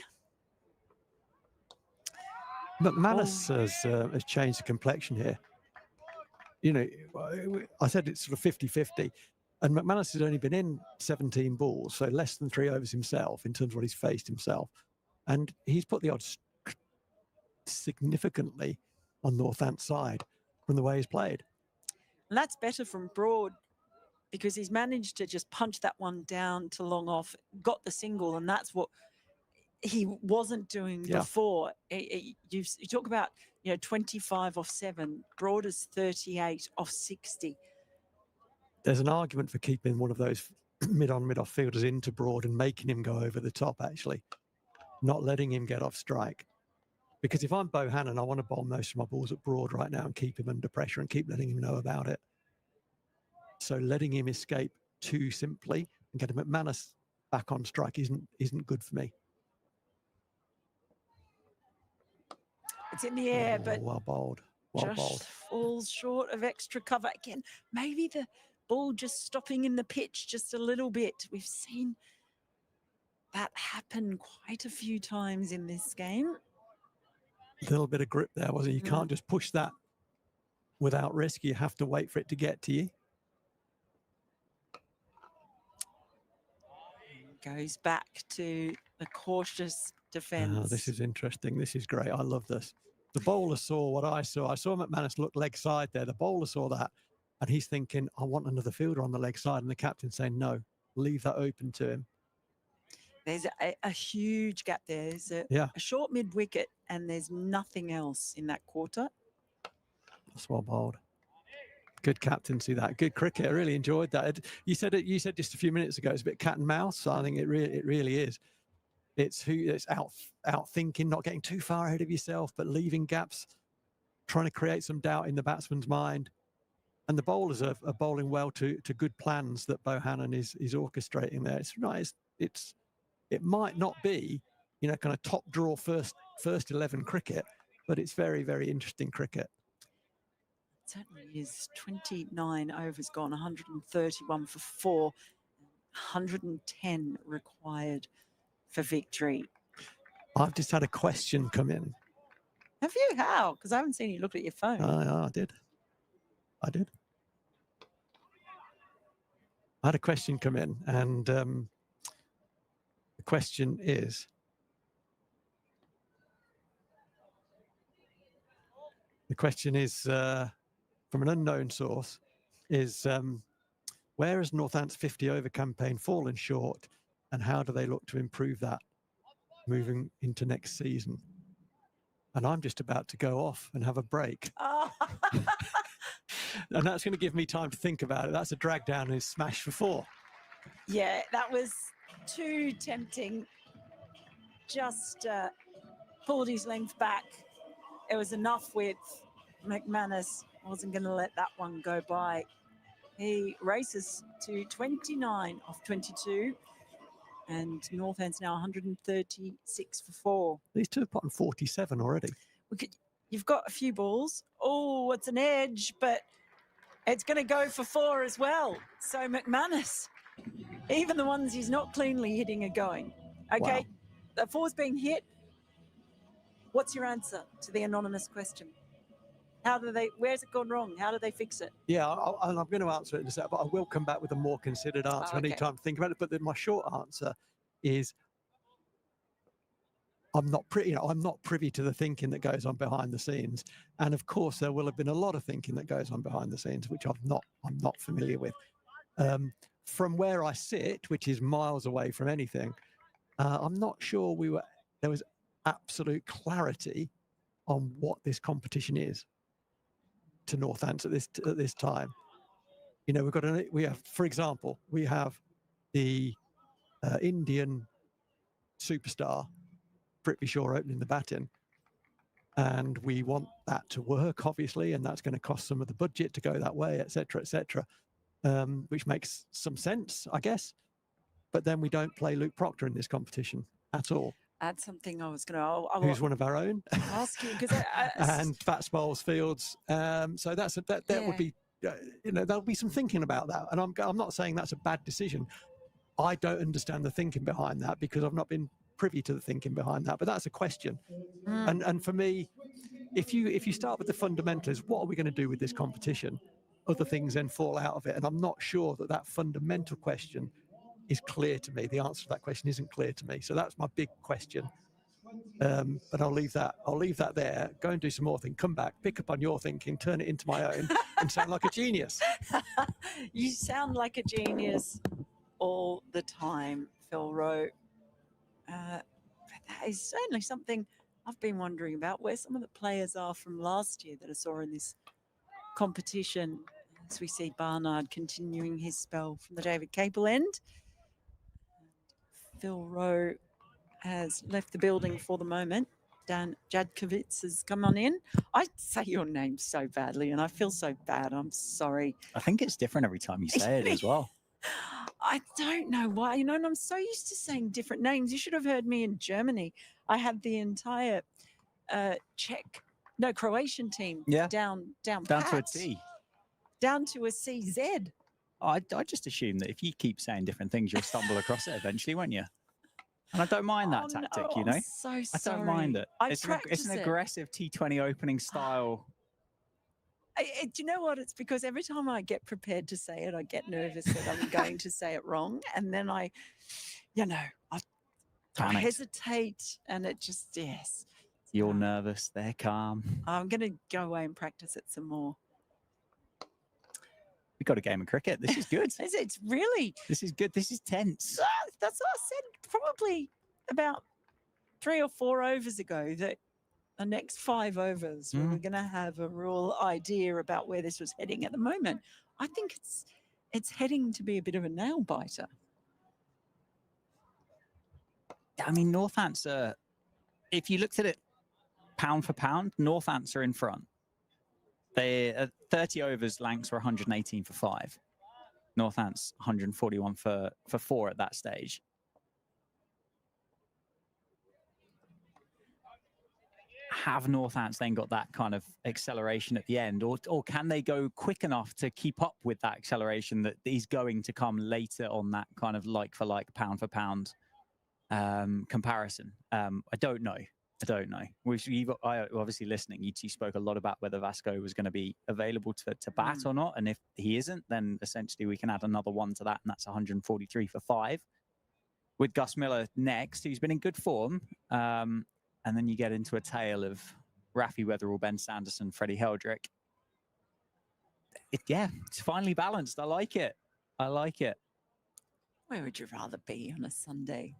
McManus has changed the complexion here. You know, I said it's sort of 50-50, and McManus has only been in 17 balls, so less than 3 overs himself in terms of what he's faced himself. And he's put the odds significantly on Northant's side from the way he's played. And that's better from Broad, because he's managed to just punch that one down to long off, got the single, and that's what he wasn't doing before. You talk about, 25 off 7. Broad is 38 off 60. There's an argument for keeping one of those mid-on, mid-off fielders into Broad and making him go over the top, actually, not letting him get off strike. Because if I'm Bohannon, I want to bowl most of my balls at Broad right now and keep him under pressure and keep letting him know about it. So letting him escape too simply and getting McManus back on strike isn't good for me. It's in the air, but well bowled. Well bowled. Falls short of extra cover. Again, maybe the ball just stopping in the pitch just a little bit. We've seen that happen quite a few times in this game. A little bit of grip there, wasn't it? You can't just push that without risk. You have to wait for it to get to you. Goes back to the cautious defence. Oh, this is interesting. This is great. I love this. The bowler saw what I saw. I saw McManus look leg side there. The bowler saw that, and he's thinking, I want another fielder on the leg side. And the captain saying, no, leave that open to him. There's a huge gap there. There's a short mid-wicket, and there's nothing else in that quarter. That's well bowled. Good captaincy, that. Good cricket. I really enjoyed that. You said just a few minutes ago, it's a bit cat and mouse. So I think it really is. It's out thinking, not getting too far ahead of yourself, but leaving gaps, trying to create some doubt in the batsman's mind. And the bowlers are bowling well to good plans that Bohannon is orchestrating there. It's nice. It might not be, kind of top draw first 11 cricket, but it's very, very interesting cricket. It certainly is. 29 overs gone, 131 for 4, 110 required for victory. I've just had a question come in. Have you? How? Because I haven't seen you look at your phone. I did. I had a question come in, and the question is, from an unknown source, is where has Northant's 50-over campaign fallen short, and how do they look to improve that moving into next season? And I'm just about to go off and have a break. Oh. And that's going to give me time to think about it. That's a drag down and smash for 4. Yeah, that was too tempting. Just pulled his length back. It was enough with McManus. Wasn't going to let that one go by. He races to 29 off 22. And Northant's now 136 for 4. These two have put on 47 already. You've got a few balls. Oh, it's an edge, but it's going to go for 4 as well. So McManus, even the ones he's not cleanly hitting are going. Okay, wow. The 4's being hit. What's your answer to the anonymous question? Where's it gone wrong? How do they fix it? Yeah, I'm going to answer it in a second, but I will come back with a more considered answer. Okay. I need time to think about it. But then my short answer is I'm not privy to the thinking that goes on behind the scenes. And of course, there will have been a lot of thinking that goes on behind the scenes, which I'm not familiar with. From where I sit, which is miles away from anything, I'm not sure there was absolute clarity on what this competition is to Northants at this time. You know, we have, for example, we have the Indian superstar Prithvi Shaw opening the batting, and we want that to work, obviously, and that's going to cost some of the budget to go that way, etc., etc., which makes some sense, I guess. But then we don't play Luke Proctor in this competition at all. That's something I was going to. Who's one of our own? Ask you because and bats, bowls, fields. So that Yeah. would be, you know, there'll be some thinking about that. And I'm not saying that's a bad decision. I don't understand the thinking behind that because I've not been privy to the thinking behind that. But that's a question. And for me, if you start with the fundamentals, what are we going to do with this competition? Other things then fall out of it. And I'm not sure that fundamental question is clear to me. The answer to that question isn't clear to me. So that's my big question. But I'll leave that there. Go and do some more thinking. Come back, pick up on your thinking, turn it into my own, and sound like a genius. You sound like a genius all the time, Phil Rowe. That is certainly something I've been wondering about, where some of the players are from last year that I saw in this competition. As we see Barnard continuing his spell from the David Capel end. Phil Rowe has left the building for the moment. Dan Jadkovitz has come on in. I say your name so badly and I feel so bad. I'm sorry. I think it's different every time you say it as well. I don't know why, you know, and I'm so used to saying different names. You should have heard me in Germany. I had the entire Croatian team down to a T. Down to a CZ. I just assume that if you keep saying different things, you'll stumble across it eventually, won't you? And I don't mind that tactic, no, you know. I'm so sorry. I don't mind it. It's an it. aggressive T20 opening style. Do you know what? It's because every time I get prepared to say it, I get nervous that I'm going to say it wrong. And then I hesitate and it just, yes. You're nervous, they're calm. I'm going to go away and practice it some more. We got a game of cricket. This is good. It's really. This is good. This is tense. That's what I said probably about 3 or 4 overs ago that the next 5 overs we were going to have a real idea about where this was heading. At the moment, I think it's heading to be a bit of a nail biter. I mean, Northants are, if you looked at it pound for pound, Northants are in front. They 30 overs, Lancs were 118 for 5. Northants 141 for 4 at that stage. Have Northants then got that kind of acceleration at the end, or can they go quick enough to keep up with that acceleration that is going to come later on that kind of like for like, pound for pound comparison? I don't know. Obviously listening, you two spoke a lot about whether Vasco was going to be available to bat or not. And if he isn't, then essentially we can add another 1 to that, and that's 143 for 5. With Gus Miller next, who's been in good form. And then you get into a tale of Rafi Weatherall, Ben Sanderson, Freddie Heldrick. It's finally balanced. I like it. Where would you rather be on a Sunday?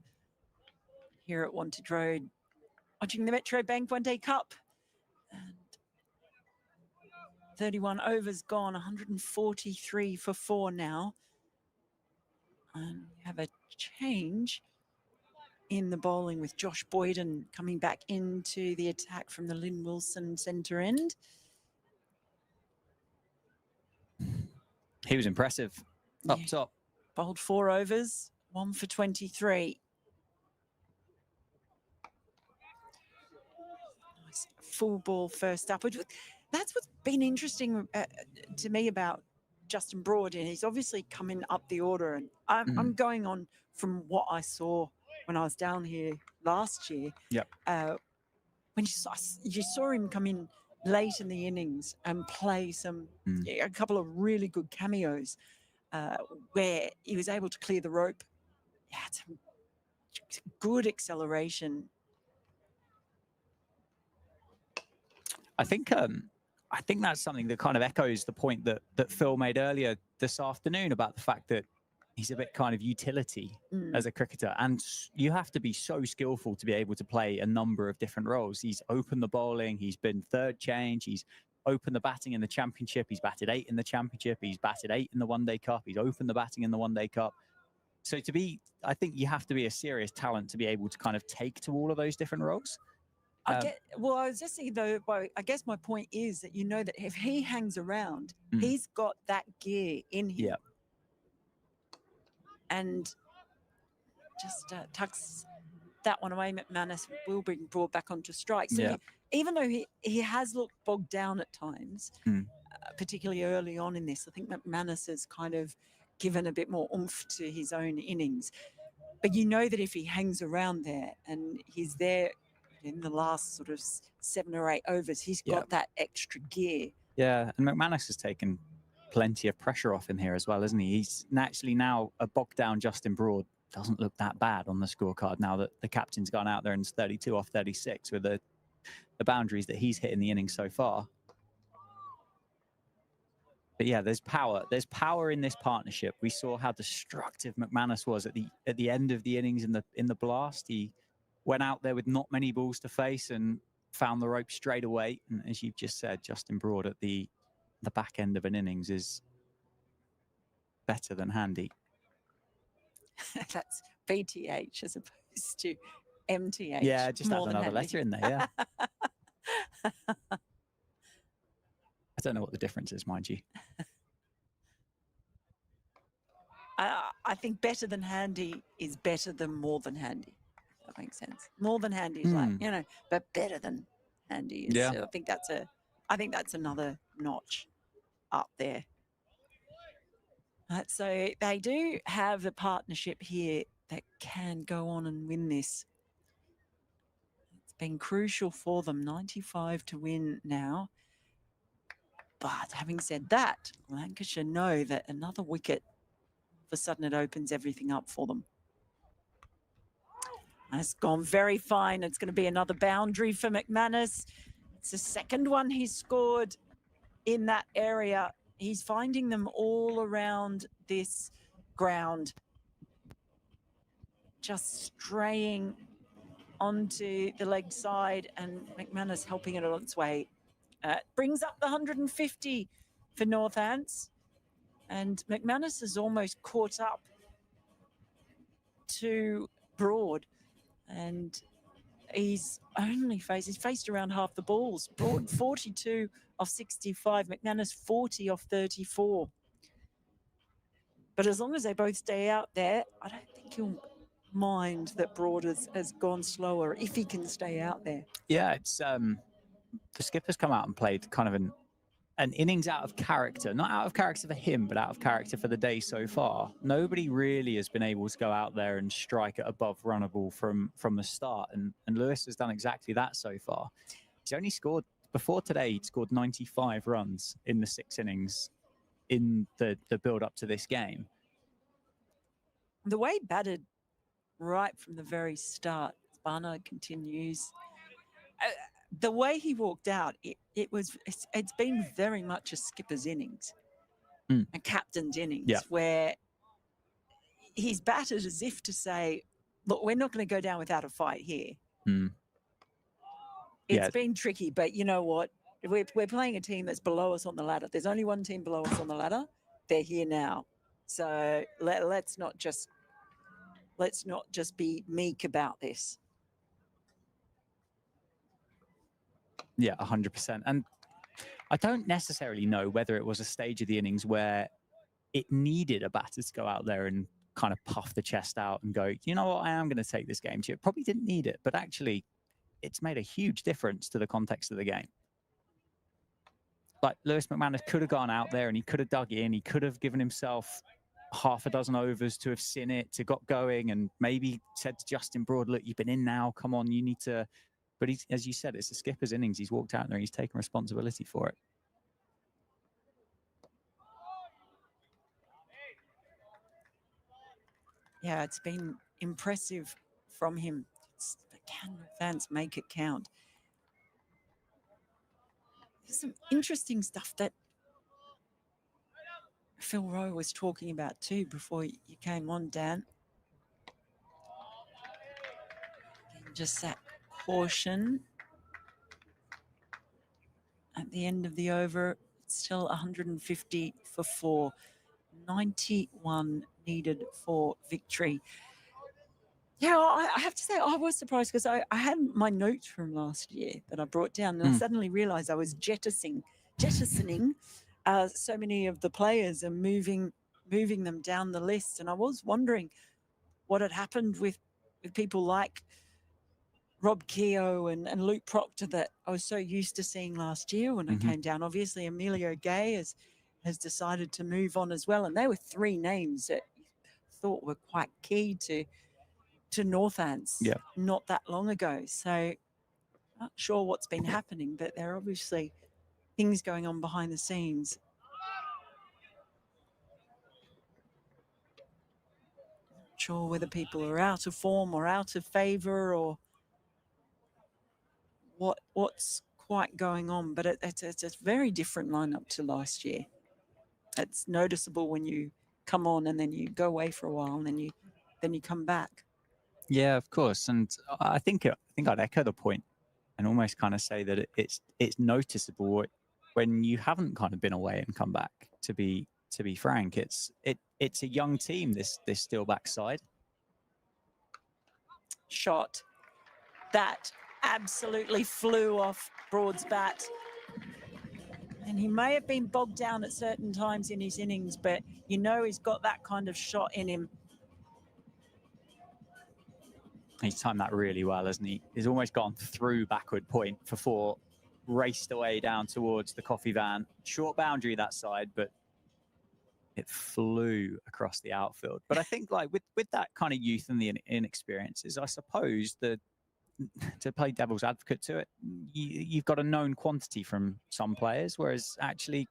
Here at Wantage Road, watching the Metro Bank One Day Cup. And 31 overs gone, 143 for 4 now. And we have a change in the bowling with Josh Boyden coming back into the attack from the Lynn Wilson centre end. He was impressive up top. Bowled 4 overs, 1 for 23. Nice full ball first up. That's what's been interesting to me about Justin Broad. And he's obviously coming up the order. And I'm going on from what I saw when I was down here last year. Yep. When you saw him come in late in the innings and play a couple of really good cameos where he was able to clear the rope. Yeah, it's good acceleration. I think that's something that kind of echoes the point that Phil made earlier this afternoon about the fact that he's a bit kind of utility as a cricketer, and you have to be so skillful to be able to play a number of different roles. He's opened the bowling, he's been third change, he's opened the batting in the championship. He's batted 8 in the championship. He's batted 8 in the One Day Cup. He's opened the batting in the One Day Cup. So I think you have to be a serious talent to be able to kind of take to all of those different roles. I was just thinking though, I guess my point is that you know that if he hangs around, he's got that gear in him. Yeah. And just tucks that one away. McManus will be brought back onto strike. So even though he has looked bogged down at times, particularly early on in this, I think McManus has kind of given a bit more oomph to his own innings. But you know that if he hangs around there and he's there in the last sort of 7 or 8 overs, he's got that extra gear. Yeah, and McManus has taken plenty of pressure off him here as well, isn't he? He's actually now a bogged down Justin Broad doesn't look that bad on the scorecard now that the captain's gone out there and is 32 off 36 with the boundaries that he's hit in the innings so far. But yeah, there's power. There's power in this partnership. We saw how destructive McManus was at the end of the innings in the blast. He went out there with not many balls to face and found the rope straight away. And as you've just said, Justin Broad at the back end of an innings is better than handy. That's BTH as opposed to MTH. Yeah, just add another letter in there, yeah. I don't know what the difference is, mind you. I think better than handy is better than more than handy. If that makes sense. More than handy is like, but better than handy is. Yeah. So I think that's another notch up there. So they do have a partnership here that can go on and win this. It's been crucial for them, 95 to win now. But having said that, Lancashire know that another wicket, all of a sudden it opens everything up for them. And it's gone very fine. It's going to be another boundary for McManus. It's the second one he's scored in that area. He's finding them all around this ground, just straying onto the leg side, and McManus helping it on its way. Brings up the 150 for Northants, and McManus has almost caught up to Broad, and he's faced around half the balls. Broad 42 off 65, McManus 40 off 34. But as long as they both stay out there, I don't think he'll mind that Broad has gone slower if he can stay out there. Yeah, it's the skipper's come out and played kind of an innings out of character, not out of character for him, but out of character for the day so far. Nobody really has been able to go out there and strike at above runnable from the start, and Lewis has done exactly that so far. He's only scored, before today, he'd scored 95 runs in the 6 innings in the build up to this game. The way he batted right from the very start, Barnard continues. The way he walked out, it's been very much a skipper's innings, a captain's innings, where he's batted as if to say, look, we're not going to go down without a fight here. It's been tricky, but you know what? We're playing a team that's below us on the ladder. There's only one team below us on the ladder. They're here now. So let's not just be meek about this. Yeah, 100%. And I don't necessarily know whether it was a stage of the innings where it needed a batter to go out there and kind of puff the chest out and go, you know what, I am going to take this game to you. It probably didn't need it, but actually it's made a huge difference to the context of the game. Like Lewis McManus could have gone out there and he could have dug in. He could have given himself half a dozen overs to have seen it, to got going, and maybe said to Justin Broad, look, you've been in now, come on, you need to. But he's, as you said, it's the skipper's innings. He's walked out there and he's taken responsibility for it. Yeah, it's been impressive from him. Can fans make it count? There's some interesting stuff that Phil Rowe was talking about too before you came on, Dan. Just that caution. at the end of the over. It's still 150 for 4. 91 needed for victory. Yeah, I have to say I was surprised because I had my notes from last year that I brought down, and I suddenly realized I was jettisoning so many of the players and moving them down the list. And I was wondering what had happened with people like Rob Keogh and Luke Proctor that I was so used to seeing last year when I came down. Obviously, Emilio Gay has decided to move on as well. And they were 3 names that you thought were quite key to Northants not that long ago. So not sure what's been happening, but there are obviously things going on behind the scenes. Not sure whether people are out of form or out of favour or what's quite going on, but it's a very different lineup to last year. It's noticeable when you come on and then you go away for a while and then you come back. Yeah, of course. And I think I'd echo the point and almost kind of say that it's noticeable when you haven't kind of been away and come back. To be frank, it's a young team, this Steelback side. Shot that absolutely flew off Broad's bat. And he may have been bogged down at certain times in his innings, but you know he's got that kind of shot in him. He's timed that really well, hasn't he? He's almost gone through backward point for 4, raced away down towards the coffee van. Short boundary that side, but it flew across the outfield. But I think like with that kind of youth and the inexperiences, I suppose that to play devil's advocate to it, you've got a known quantity from some players, whereas actually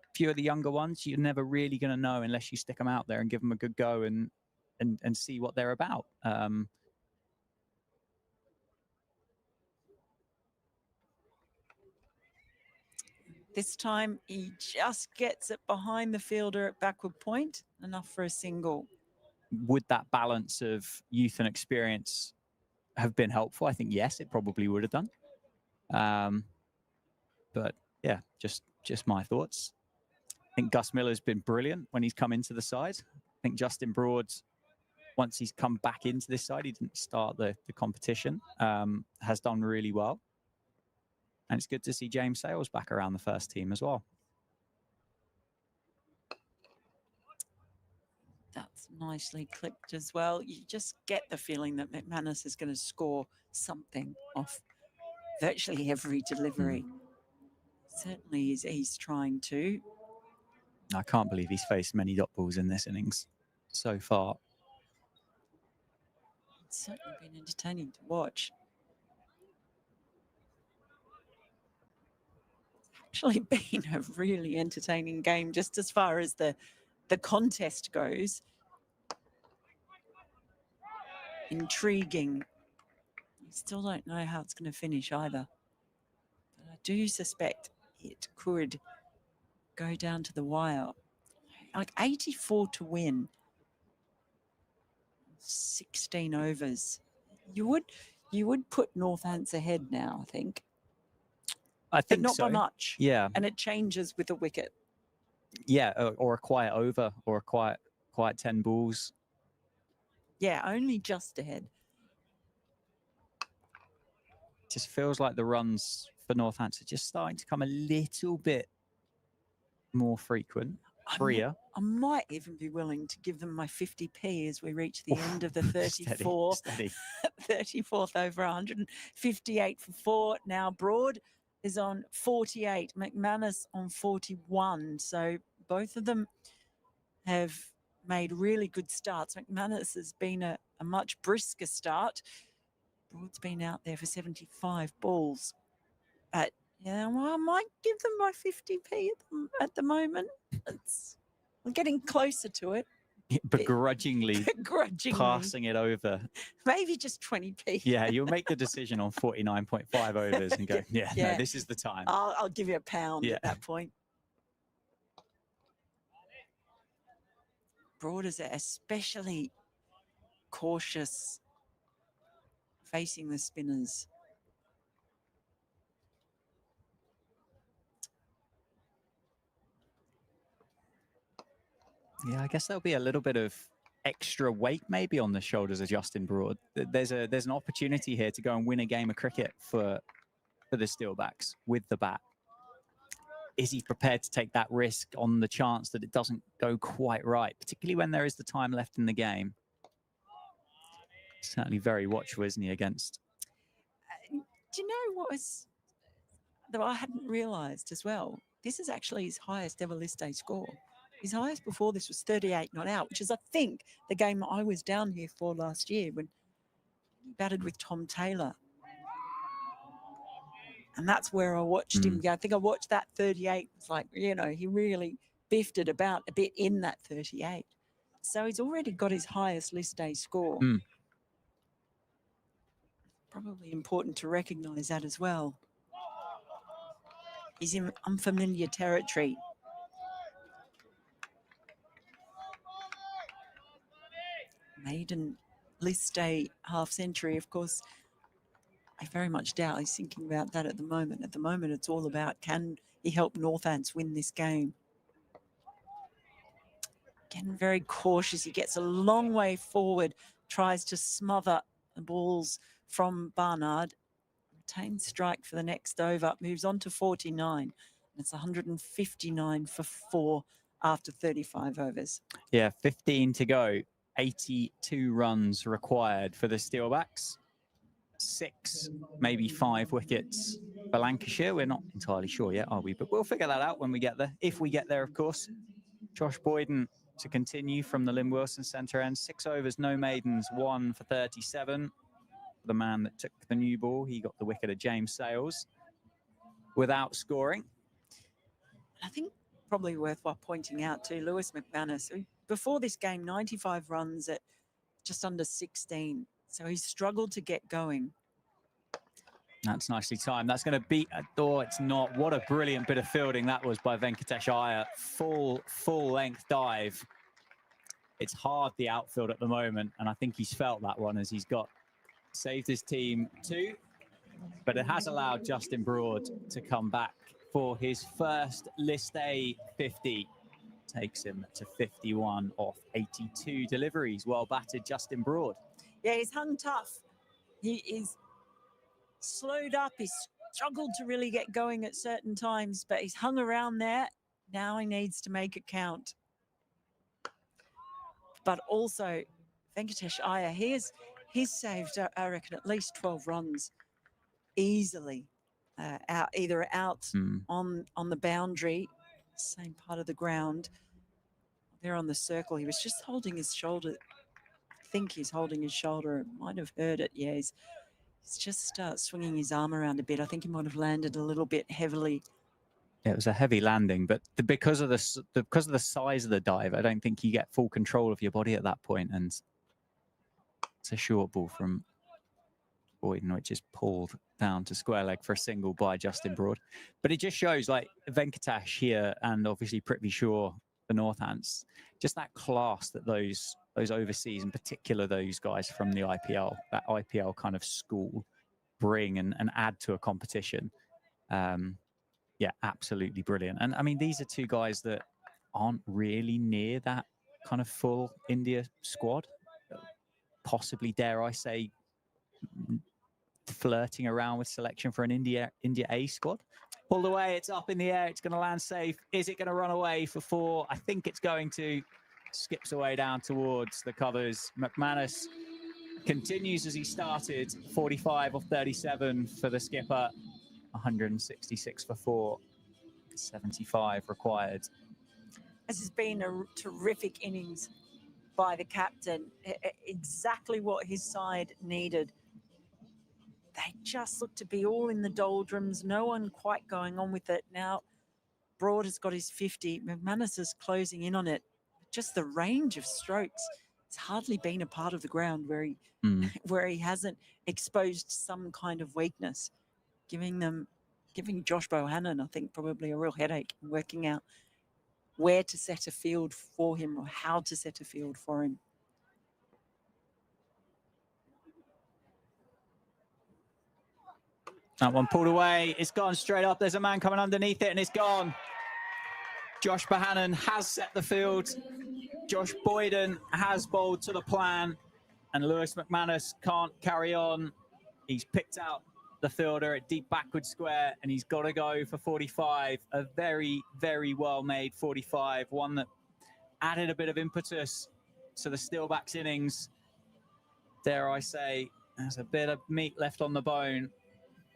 a few of the younger ones, you're never really going to know unless you stick them out there and give them a good go and see what they're about. This time he just gets it behind the fielder at backward point, enough for a single. Would that balance of youth and experience have been helpful? I think yes, it probably would have done. But yeah, just my thoughts. I think Gus Miller's been brilliant when he's come into the side. I think Justin Broad, once he's come back into this side, he didn't start the competition, has done really well. And it's good to see James Sales back around the first team as well. That's nicely clipped as well. You just get the feeling that McManus is going to score something off virtually every delivery. Certainly he's trying to. I can't believe he's faced many dot balls in this innings so far. It's certainly been entertaining to watch. Actually been a really entertaining game just as far as the contest goes. Intriguing. I still don't know how it's going to finish either. But I do suspect it could go down to the wire. Like 84 to win. 16 overs. You would put Northants ahead now, I think. I think but not so. by much. Yeah. And it changes with a wicket. Yeah, or a quiet over or a quiet 10 balls. Yeah, only just ahead. Just feels like the runs for Northampton are just starting to come a little bit more frequent, freer. I might even be willing to give them my 50p as we reach the end of the 34. Steady. 34th over 158 for 4. Now Broad is on 48, McManus on 41. So both of them have made really good starts. McManus has been a much brisker start. Broad's been out there for 75 balls. But yeah, well, I might give them my 50p at the moment. I'm getting closer to it. Begrudgingly passing it over. Maybe just 20p. Yeah, you'll make the decision on 49.5 overs and go, yeah, no, this is the time. I'll give you a pound at that point. Broad is especially cautious facing the spinners. Yeah, I guess there'll be a little bit of extra weight maybe on the shoulders of Justin Broad. There's an opportunity here to go and win a game of cricket for the Steelbacks with the bat. Is he prepared to take that risk on the chance that it doesn't go quite right, particularly when there is the time left in the game? Certainly very watchful, isn't he, against... Do you know what was, though I hadn't realised as well, this is actually his highest ever list day score. His highest before this was 38 not out, which is, I think, the game I was down here for last year when he batted with Tom Taylor. And that's where I watched him go. I think I watched that 38. It's like, you know, he really biffed it about a bit in that 38. So he's already got his highest list day score. Probably important to recognise that as well. He's in unfamiliar territory. Maiden list day half century, of course. I very much doubt he's thinking about that at the moment. At the moment, it's all about, can he help Northants win this game? Getting very cautious. He gets a long way forward, tries to smother the balls from Barnard. Retains strike for the next over, moves on to 49. It's 159 for 4 after 35 overs. Yeah, 15 to go. 82 runs required for the Steelbacks. 6, maybe 5 wickets for Lancashire. We're not entirely sure yet, are we? But we'll figure that out when we get there, if we get there, of course. Josh Boyden to continue from the Lynn Wilson centre end. 6 overs, no maidens, 1 for 37. The man that took the new ball, he got the wicket of James Sales without scoring. I think probably worthwhile pointing out to Lewis McManus, who before this game, 95 runs at just under 16. So he's struggled to get going. That's nicely timed. That's going to beat a door. It's not. What a brilliant bit of fielding that was by Venkatesh Iyer. Full length dive. It's hard, the outfield at the moment, and I think he's felt that one as he's got saved his team 2, but it has allowed Justin Broad to come back for his first list A 50. Takes him to 51 off 82 deliveries. Well batted, Justin Broad. Yeah, he's hung tough. He is slowed up. He's struggled to really get going at certain times, but he's hung around there. Now he needs to make it count. But also, Venkatesh Iyer, he's saved, I reckon, at least 12 runs easily. Either out on the boundary, same part of the ground. There on the circle, he was just holding his shoulder. I think he's holding his shoulder. Might have hurt it. Yeah, he's just swinging his arm around a bit. I think he might have landed a little bit heavily. Yeah, it was a heavy landing, but because of the size of the dive, I don't think you get full control of your body at that point. And it's a short ball from Boyden, which is pulled down to square leg for a single by Justin Broad. But it just shows, like, Venkatesh here and obviously Prithvi Shaw, the Northants, just that class that those overseas, in particular those guys from the IPL, that IPL kind of school, bring and add to a competition. Yeah, absolutely brilliant. And I mean, these are 2 guys that aren't really near that kind of full India squad. Possibly, dare I say, flirting around with selection for an India A squad. Pulled away, it's up in the air, it's going to land safe. Is it going to run away for 4? I think it's going to. Skips away down towards the covers. McManus continues as he started. 45 off 37 for the skipper. 166 for 4. 75 required. This has been a terrific innings by the captain. Exactly what his side needed. They just look to be all in the doldrums. No one quite going on with it. Now, Broad has got his 50. McManus is closing in on it. Just the range of strokes. It's hardly been a part of the ground where he hasn't exposed some kind of weakness, giving Josh Bohannon, I think, probably a real headache in working out where to set a field for him or how to set a field for him. That one pulled away. It's gone straight up. There's a man coming underneath it, and it's gone. Josh Bohannon has set the field. Josh Boyden has bowled to the plan, and Lewis McManus can't carry on. He's picked out the fielder at deep backward square, and he's got to go for 45. A very, very well-made 45, one that added a bit of impetus to the Steelbacks innings. Dare I say, there's a bit of meat left on the bone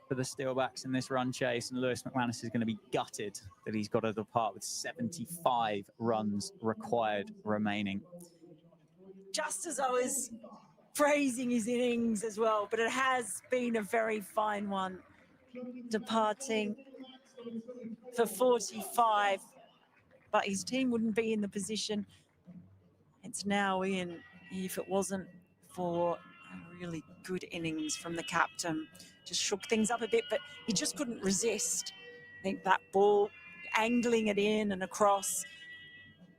for the Steelbacks in this run chase, and Lewis McManus is going to be gutted that he's got to depart with 75 runs required remaining. Just as I was praising his innings as well, but it has been a very fine one, departing for 45, but his team wouldn't be in the position it's now in if it wasn't for a really good innings from the captain. Just shook things up a bit, but he just couldn't resist. I think that ball, angling it in and across,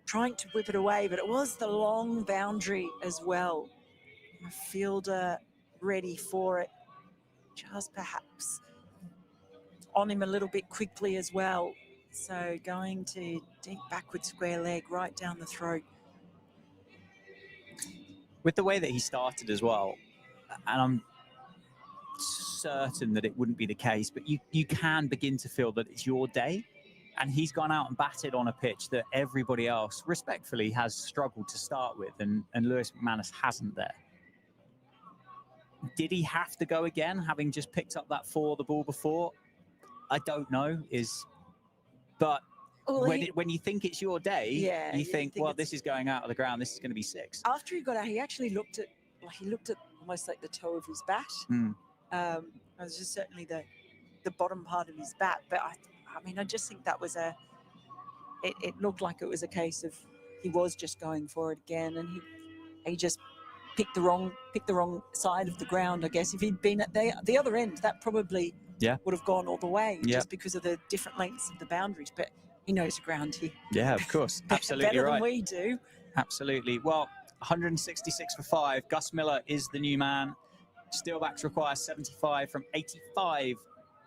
trying to whip it away, but it was the long boundary as well. A fielder ready for it, just perhaps on him a little bit quickly as well. So going to deep backward square leg right down the throat. With the way that he started as well, and I'm certain that it wouldn't be the case, but you can begin to feel that it's your day. And he's gone out and batted on a pitch that everybody else respectfully has struggled to start with, and Lewis McManus hasn't there. Did he have to go again, having just picked up that 4 the ball before? I don't know. But Well, when you think it's your day, yeah, you think, well, this is going out of the ground. This is going to be 6. After he got out, he actually looked at almost like the toe of his bat. It was just certainly the bottom part of his bat. But I mean, I just think that was it looked like it was a case of he was just going for it again, and he just picked the wrong side of the ground. I guess if he'd been at the other end, that probably would have gone all the way, just because of the different lengths of the boundaries. But he knows the ground here. Yeah, of course, absolutely better right. than we do. Absolutely. Well, 166 for 5. Gus Miller is the new man. Steelbacks require 75 from 85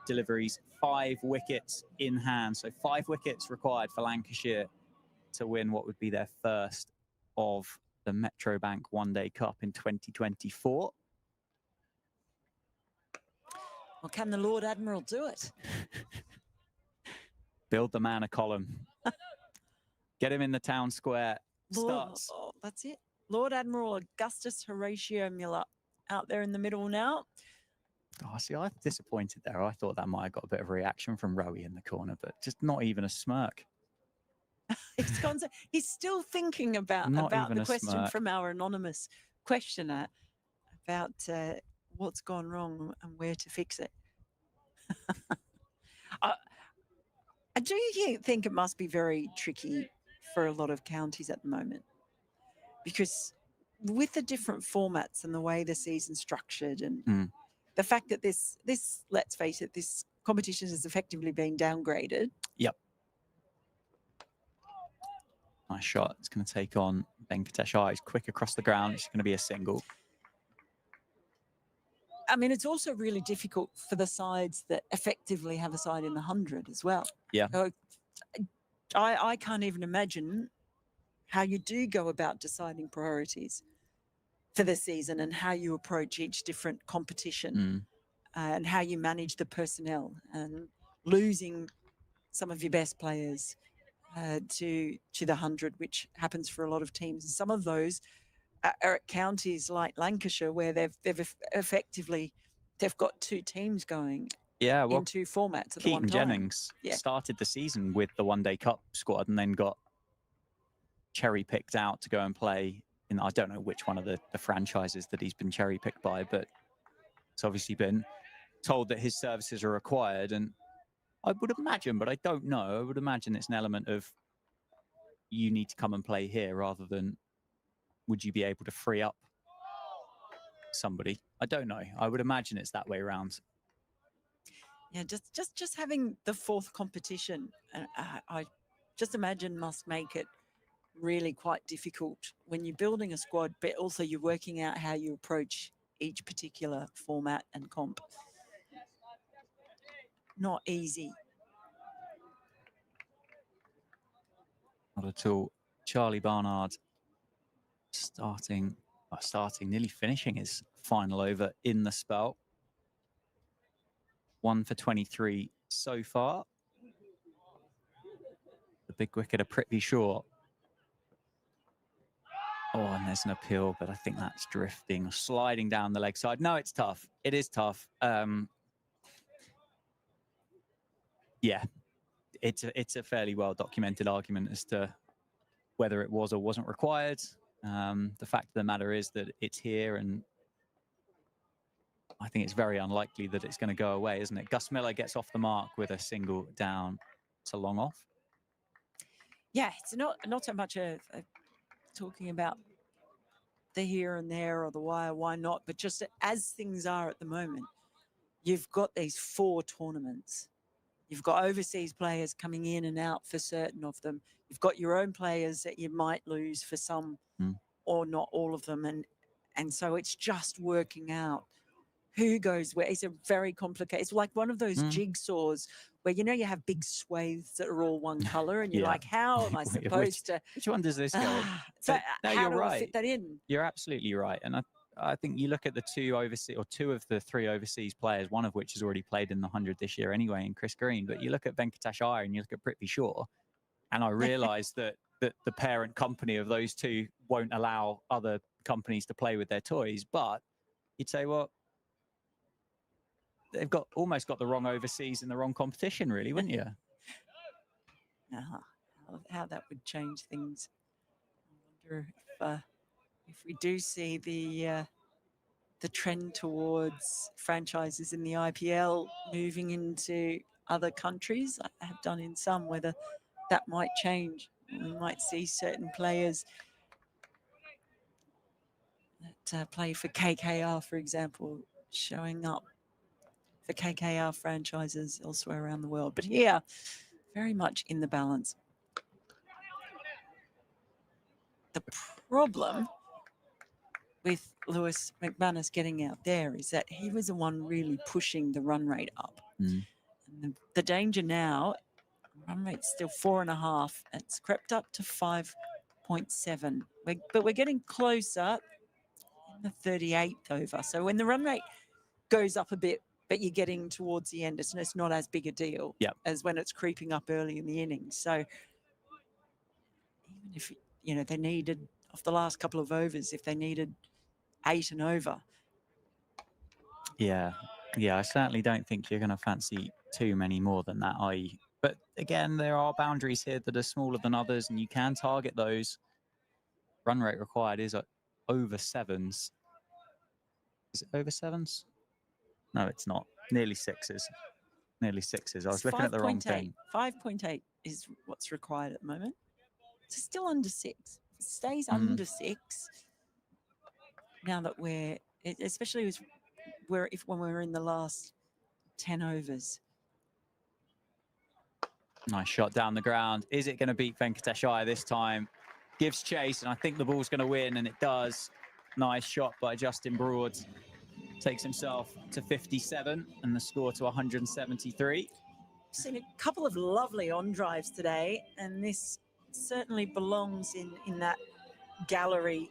deliveries, 5 wickets in hand. So 5 wickets required for Lancashire to win what would be their first of the Metro Bank One Day Cup in 2024. Well, can the Lord Admiral do it? Build the man a column. Get him in the town square. Starts. Oh, that's it. Lord Admiral Augustus Horatio Miller out there in the middle now. Oh, see, I'm disappointed there. I thought that might have got a bit of a reaction from Rowie in the corner, but just not even a smirk. He's still thinking about the question from our anonymous questioner about what's gone wrong and where to fix it. I do think it must be very tricky for a lot of counties at the moment, because with the different formats and the way the season's structured, and the fact that this, let's face it, this competition has effectively been downgraded. Yep. Nice shot. It's going to take on Venkatesh. He's quick across the ground. It's going to be a single. I mean, it's also really difficult for the sides that effectively have a side in the 100 as well. Yeah. So I can't even imagine how you do go about deciding priorities for the season and how you approach each different competition and how you manage the personnel, and losing some of your best players to the 100, which happens for a lot of teams. And some of those are at counties like Lancashire, where they've effectively got 2 teams going. Yeah, well, in 2 formats at the one Keaton time. Jennings started the season with the One Day Cup squad and then got cherry-picked out to go and play in, I don't know which one of the franchises that he's been cherry-picked by, but it's obviously been told that his services are required. And I would imagine, but I don't know, I would imagine it's an element of you need to come and play here rather than would you be able to free up somebody? I don't know. I would imagine it's that way around. Yeah, just having the 4th competition, I just imagine must make it really quite difficult when you're building a squad, but also you're working out how you approach each particular format and comp. Not easy. Not at all. Charlie Barnard nearly finishing his final over in the spell. 1 for 23 so far. The big wicket of Prithvi Shaw. Oh, and there's an appeal, but I think that's drifting, sliding down the leg side. No, it's tough. It is tough. Yeah, it's a fairly well documented argument as to whether it was or wasn't required. The fact of the matter is that it's here, and I think it's very unlikely that it's going to go away, isn't it? Gus Miller gets off the mark with a single down to long off. Yeah, it's not so much talking about the here and there or the why not, but just as things are at the moment, you've got these 4 tournaments. You've got overseas players coming in and out for certain of them. You've got your own players that you might lose for some or not all of them. And so it's just working out who goes where. It's a very complicated, it's like one of those jigsaws where, you know, you have big swathes that are all one color and you're like, how am I supposed to? Which one does this go? So no, how you're do right. I fit that in? You're absolutely right. And I think you look at the 2 of the 3 overseas players, one of which has already played in the 100 this year anyway, in Chris Green. But you look at Venkatesh Iyer and you look at Prithvi Shaw, and I realise that the parent company of those 2 won't allow other companies to play with their toys. But you'd say, well, they've almost got the wrong overseas in the wrong competition, really, wouldn't you? How that would change things. I wonder if we do see the trend towards franchises in the IPL moving into other countries. I have done in some, whether that might change. We might see certain players that play for KKR, for example, showing up for KKR franchises elsewhere around the world. But here, very much in the balance. The problem with Lewis McManus getting out there is that he was the one really pushing the run rate up. And the danger now, run rate's still 4.5. It's crept up to 5.7. But we're getting closer in the 38th over. So when the run rate goes up a bit, but you're getting towards the end, it's not as big a deal as when it's creeping up early in the innings. So even if, you know, they needed, off the last couple of overs, if they needed 8 and over. Yeah, I certainly don't think you're going to fancy too many more than that, i.e. But again, there are boundaries here that are smaller than others, and you can target those. Run rate required is over 7s. Is it over 7s? No, it's not. Nearly 6s. Nearly 6s. I was looking at the wrong thing. 5.8 is what's required at the moment. It's still under 6. It stays under 6. Now that we're, especially when we're in the last 10 overs. Nice shot down the ground. Is it going to beat Venkatesh Iyer this time? Gives chase, and I think the ball's going to win, and it does. Nice shot by Justin Broad. Takes himself to 57 and the score to 173. Seen a couple of lovely on drives today, and this certainly belongs in that gallery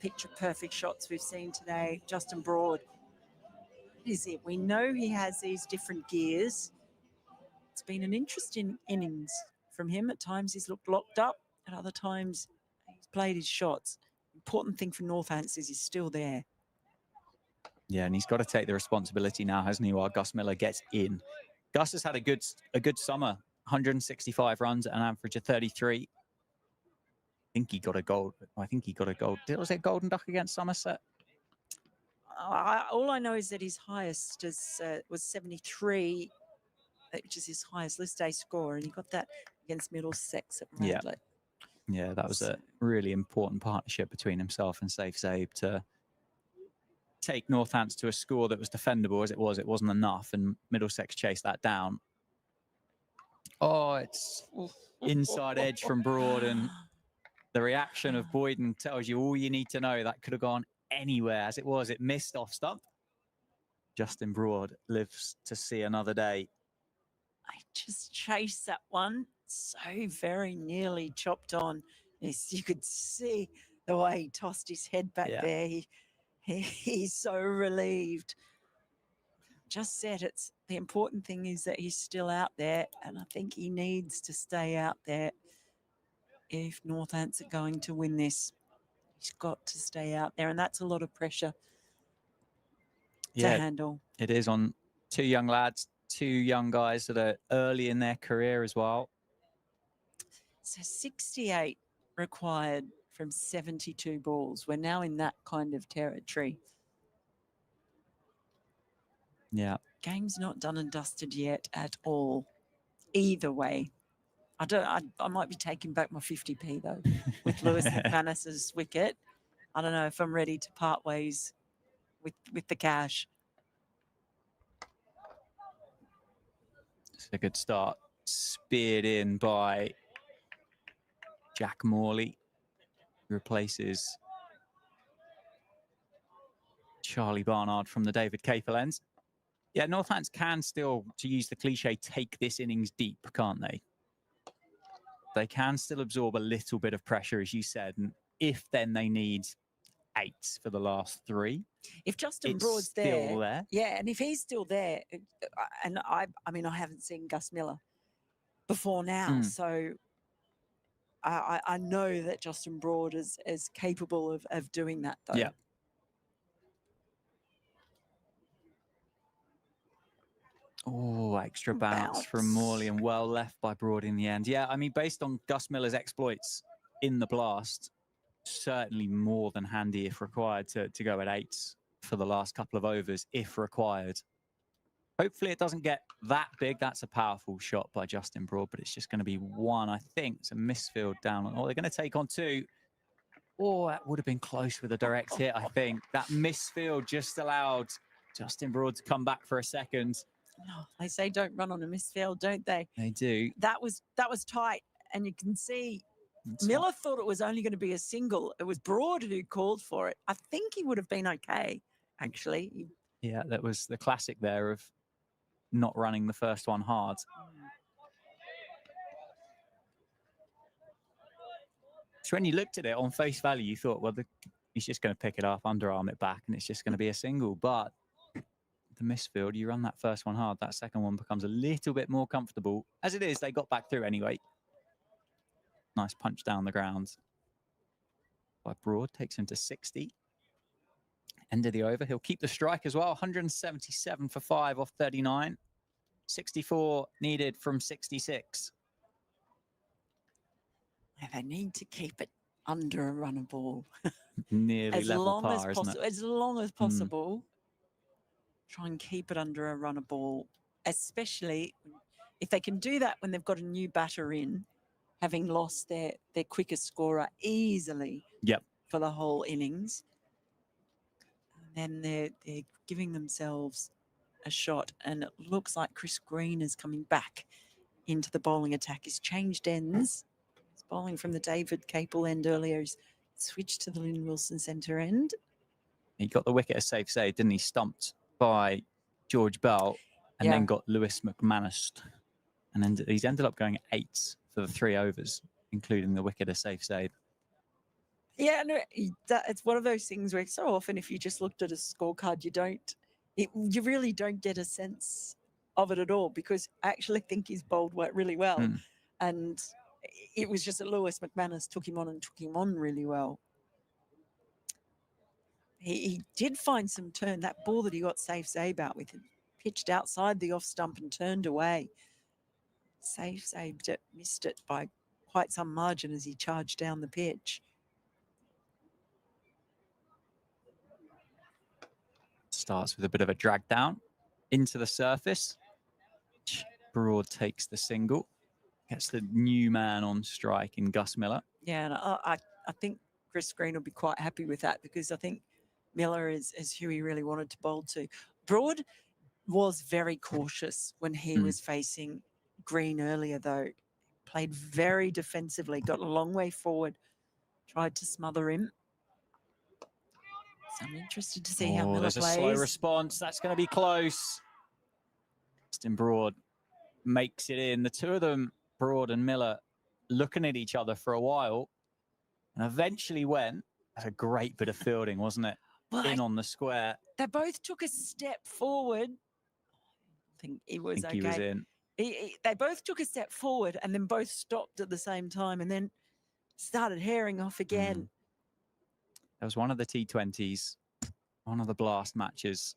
picture perfect shots we've seen today. Justin Broad, what is it? We know he has these different gears. It's been an interesting innings from him. At times he's looked locked up, at other times he's played his shots. Important thing for Northants is he's still there. Yeah, and he's got to take the responsibility now, hasn't he, while Gus Miller gets in. Gus has had a good summer, 165 runs at an average of 33. I think he got a gold. Was it Golden Duck against Somerset? All I know is that his highest was 73, which is his highest list day score, and he got that against Middlesex at Radlett. Yeah, that was a really important partnership between himself and Saif Zaib to take Northants to a score that was defendable as it was. It wasn't enough, and Middlesex chased that down. Oh, it's inside edge from Broad, and the reaction of Boyden tells you all you need to know. That could have gone anywhere. As it was, it missed off stump. Justin Broad lives to see another day. I just chased that one so very nearly chopped on. Yes, you could see the way he tossed his head back Yeah. there. He's so relieved. Just said it's the important thing is that he's still out there, and I think he needs to stay out there if Northants are going to win this. He's got to stay out there, and that's a lot of pressure to handle. It is on two young lads, two young guys that are early in their career as well. So 68 required from 72 balls. We're now in that kind of territory. Yeah. Game's not done and dusted yet at all. Either way. I might be taking back my 50p though with Lewis McManus's wicket. I don't know if I'm ready to part ways with the cash. It's a good start. Speared in by Jack Morley, who replaces Charlie Barnard from the David Capel ends. Yeah, Northants can still, to use the cliche, take this innings deep, can't they? They can still absorb a little bit of pressure, as you said, and if then they need 8 for the last 3. If Justin it's Broad's still there. Yeah, and if he's still there, and I mean, I haven't seen Gus Miller before now, so I know that Justin Broad is capable of doing that, though. Yeah. Oh, extra bounce from Morley and well left by Broad in the end. Yeah, I mean, based on Gus Miller's exploits in the blast, certainly more than handy if required to go at 8 for the last couple of overs if required. Hopefully it doesn't get that big. That's a powerful shot by Justin Broad, but it's just going to be 1, I think. It's a misfield down. Oh, they're going to take on 2. Oh, that would have been close with a direct hit, I think. That misfield just allowed Justin Broad to come back for a second. Oh, they say don't run on a misfield, don't they? They do. That was tight, and you can see Miller thought it was only going to be a single. It was Broad who called for it. I think he would have been okay, actually. Yeah, that was the classic there of not running the first one hard. So when you looked at it on face value, you thought, well, he's just going to pick it up, underarm it back, and it's just going to be a single. But the misfield, you run that first one hard, that second one becomes a little bit more comfortable. As it is, they got back through anyway. Nice punch down the ground by Broad, takes him to 60. End of the over. He'll keep the strike as well. 177 for 5 off 39. 64 needed from 66. Yeah, they need to keep it under a run of ball. Nearly level par, isn't it? As long as possible. Try and keep it under a run of ball, especially if they can do that when they've got a new batter in, having lost their quickest scorer easily for the whole innings. And then they're giving themselves a shot, and it looks like Chris Green is coming back into the bowling attack. He's changed ends. He's bowling from the David Capel end earlier. He's switched to the Lynn Wilson centre end. He got the wicket a safe save, didn't he? Stumped by George Bell, and then got Lewis McManus. And then he's ended up going 8 for the 3 overs, including the wicket a safe save. Yeah, no, it's one of those things where so often if you just looked at a scorecard, you really don't get a sense of it at all, because I actually think he's bowled really well. And it was just that Lewis McManus took him on really well. He did find some turn. That ball that he got safe save out with, pitched outside the off stump and turned away. Safe saved it, missed it by quite some margin as he charged down the pitch. Starts with a bit of a drag down into the surface. Broad takes the single, gets the new man on strike in Gus Miller. Yeah, and I think Chris Green will be quite happy with that, because I think Miller is who he really wanted to bowl to. Broad was very cautious when he was facing Green earlier, though. Played very defensively, got a long way forward, tried to smother him. So I'm interested to see how Miller there's plays. A slow response. That's going to be close. Justin Broad makes it in. The two of them, Broad and Miller, looking at each other for a while, and eventually went. That's a great bit of fielding, wasn't it? Well, In on the square. they both took a step forward. I think he was I think okay. he was in. They both took a step forward and then both stopped at the same time and then started herring off again. There was one of the T20s, one of the blast matches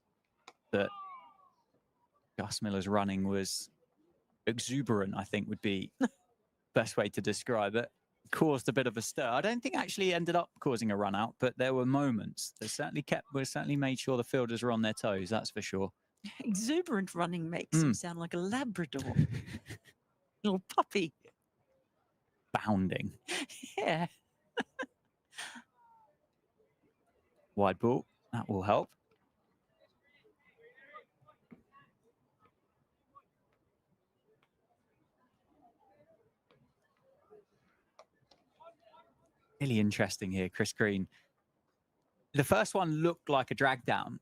that Gus Miller's running was exuberant, I think would be best way to describe it. Caused a bit of a stir. I don't think actually ended up causing a run out, but there were moments that certainly made sure the fielders were on their toes, that's for sure. Exuberant running makes him sound like a Labrador. Little puppy. Bounding. Yeah. Wide ball, that will help. Really interesting here, Chris Green. The first one looked like a drag down.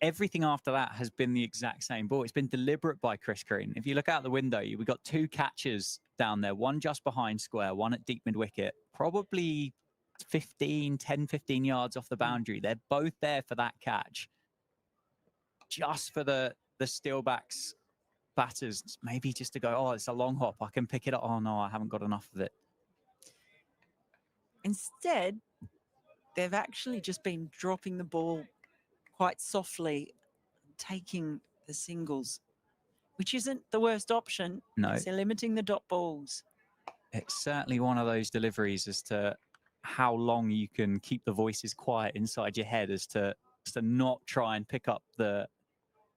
Everything after that has been the exact same ball. It's been deliberate by Chris Green. If you look out the window, we've got two catches down there, one just behind square, one at deep mid wicket, probably 10, 15 yards off the boundary. They're both there for that catch. Just for the Steelbacks batters, maybe just to go, oh, it's a long hop. I can pick it up. Oh, no, I haven't got enough of it. Instead, they've actually just been dropping the ball quite softly, taking the singles, which isn't the worst option. No. They're limiting the dot balls. It's certainly one of those deliveries as to how long you can keep the voices quiet inside your head as to not try and pick up the,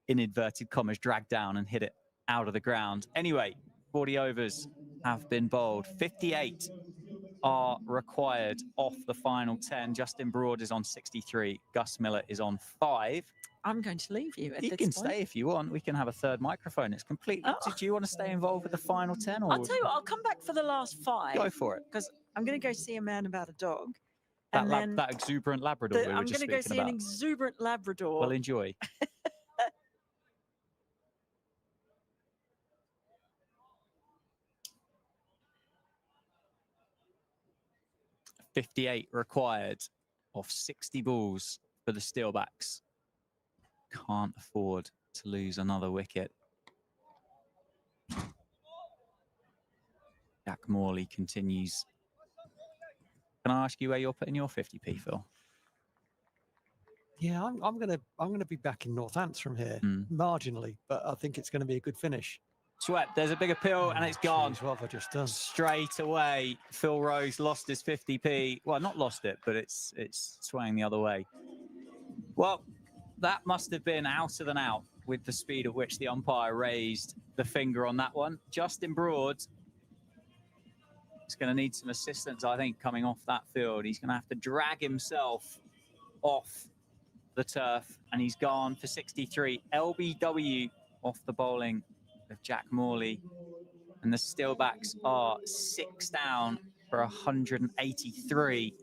in inverted commas, drag down and hit it out of the ground. Anyway, 40 overs have been bowled. 58 are required off the final 10. Justin Broad is on 63. Gus Miller is on 5. I'm going to leave you at You this can point. stay if you want. We can have a third microphone. It's completely. Oh. Did you want to stay involved with the final 10? Or I'll tell you what, I'll come back for the last 5. go for it. Because I'm going to go see a man about a dog. That, And then that exuberant Labrador we were I'm just going to go speaking see about. an exuberant Labrador. Well, enjoy. $58 required off 60 balls for the Steelbacks. Can't afford to lose another wicket. Jack Morley continues. Can I ask you where you're putting your 50p, Phil? Yeah, I'm gonna be back in Northants from here, marginally, but I think it's going to be a good finish. Swept. There's a big appeal, and it's gone. Jeez, what have I just done? Straight away, Phil Rose lost his 50p. Well, not lost it, but it's swaying the other way. Well, that must have been out of and out with the speed at which the umpire raised the finger on that one. Justin Broad is going to need some assistance, I think, coming off that field. He's going to have to drag himself off the turf, and he's gone for 63. LBW off the bowling of Jack Morley, and the Steelbacks are 6 down for 183.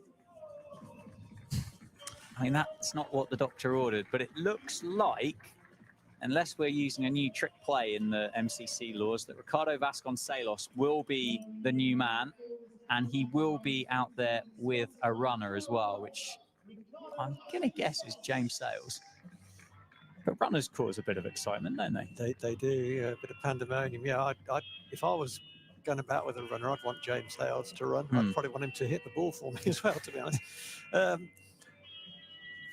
I mean, that's not what the doctor ordered, but it looks like, unless we're using a new trick play in the MCC laws, that Ricardo Vasconcelos will be the new man, and he will be out there with a runner as well, which I'm going to guess is James Sales. But runners cause a bit of excitement, don't they? They do, yeah, a bit of pandemonium. Yeah, if I was going about with a runner, I'd want James Sales to run. I'd probably want him to hit the ball for me as well, to be honest.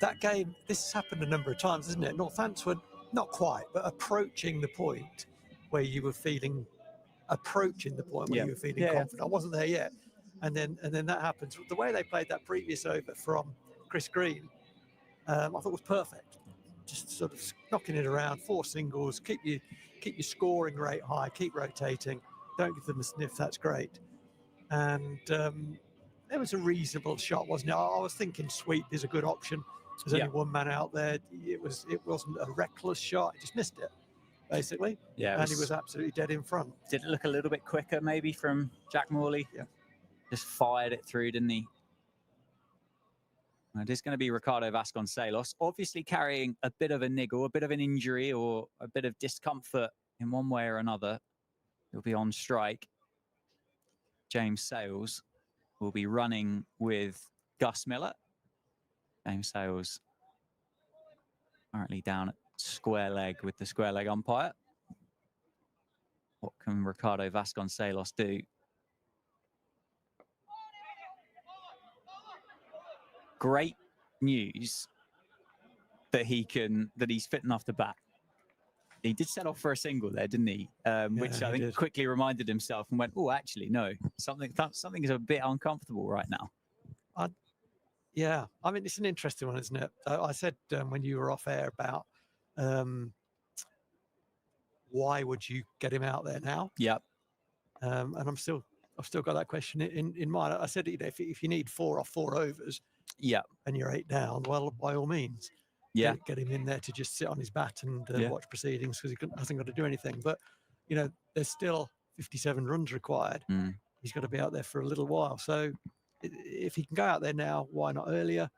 That game, this has happened a number of times, isn't it? Northants were not quite, but approaching the point where you were feeling, you were feeling confident. I wasn't there yet. And then that happens. The way they played that previous over from Chris Green, I thought was perfect. Just sort of knocking it around, 4 singles, keep your scoring rate high, keep rotating, don't give them a sniff, that's great. And it was a reasonable shot, wasn't it? I was thinking sweep is a good option. There's only one man out there. It wasn't a reckless shot, he just missed it, basically. Yeah, and he was absolutely dead in front. Did it look a little bit quicker maybe from Jack Morley? Yeah. Just fired it through, didn't he? It is going to be Ricardo Vasconcelos, obviously carrying a bit of a niggle, a bit of an injury or a bit of discomfort in one way or another. He'll be on strike. James Sales will be running with Gus Miller. Game Sales currently down at square leg with the square leg umpire. What can Ricardo Vasconcelos do? Great news that he's fit enough to bat. He did set off for a single there, didn't he? Which I think quickly reminded himself and went, "Oh, actually, no, something is a bit uncomfortable right now." Yeah, I mean, it's an interesting one, isn't it? I said when you were off air about why would you get him out there now? Yep. And I've still got that question in mind. I said, if you need 4 off 4 overs, yeah, and you're 8 down, well, by all means, yeah, get him in there to just sit on his bat and watch proceedings, because he hasn't got to do anything. But there's still 57 runs required. He's got to be out there for a little while. So if he can go out there now, why not earlier?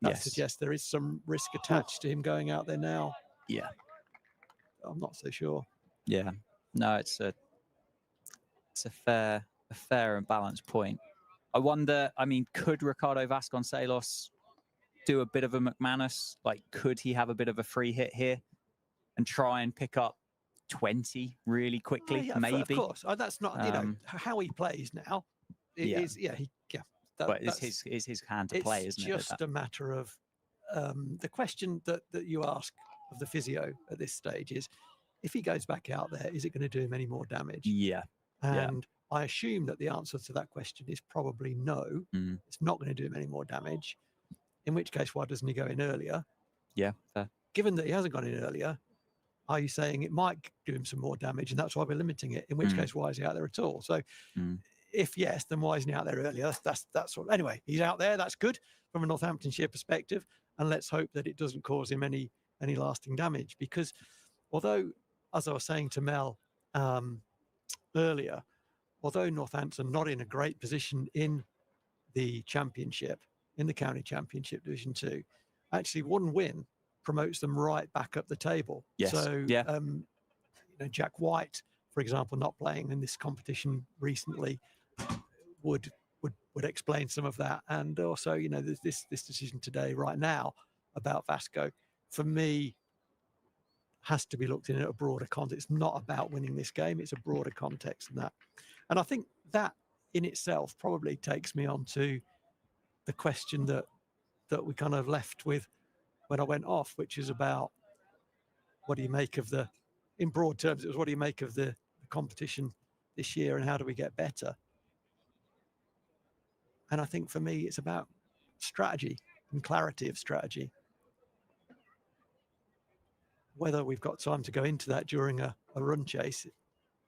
That suggests there is some risk attached to him going out there now. Yeah, I'm not so sure. Yeah, no, it's a fair and balanced point. I wonder, I mean, could Ricardo Vasconcelos do a bit of a McManus? Like, could he have a bit of a free hit here and try and pick up 20 really quickly? Yeah, maybe. Of course. That's not, how he plays now. That's his hand to play, isn't it? It's just a matter of the question that you ask of the physio at this stage is, if he goes back out there, is it going to do him any more damage? Yeah. And I assume that the answer to that question is probably no. It's not going to do him any more damage. In which case, why doesn't he go in earlier? Yeah, fair. Given that he hasn't gone in earlier, are you saying it might do him some more damage and that's why we're limiting it? In which case, why is he out there at all? So if yes, then why isn't he out there earlier? That's all. Anyway, he's out there. That's good from a Northamptonshire perspective. And let's hope that it doesn't cause him any lasting damage. Because although, as I was saying to Mel earlier, although Northampton not in a great position in the championship, in the county championship Division 2, actually one win promotes them right back up the table. Yes. So Jack White, for example, not playing in this competition recently would explain some of that. And also, there's this decision today right now about Vasco, for me, has to be looked in at a broader context. It's not about winning this game. It's a broader context than that. And I think that in itself probably takes me on to the question that we kind of left with when I went off, which is about what do you make of in broad terms, it was what do you make of the competition this year and how do we get better? And I think for me, it's about strategy and clarity of strategy. Whether we've got time to go into that during a run chase,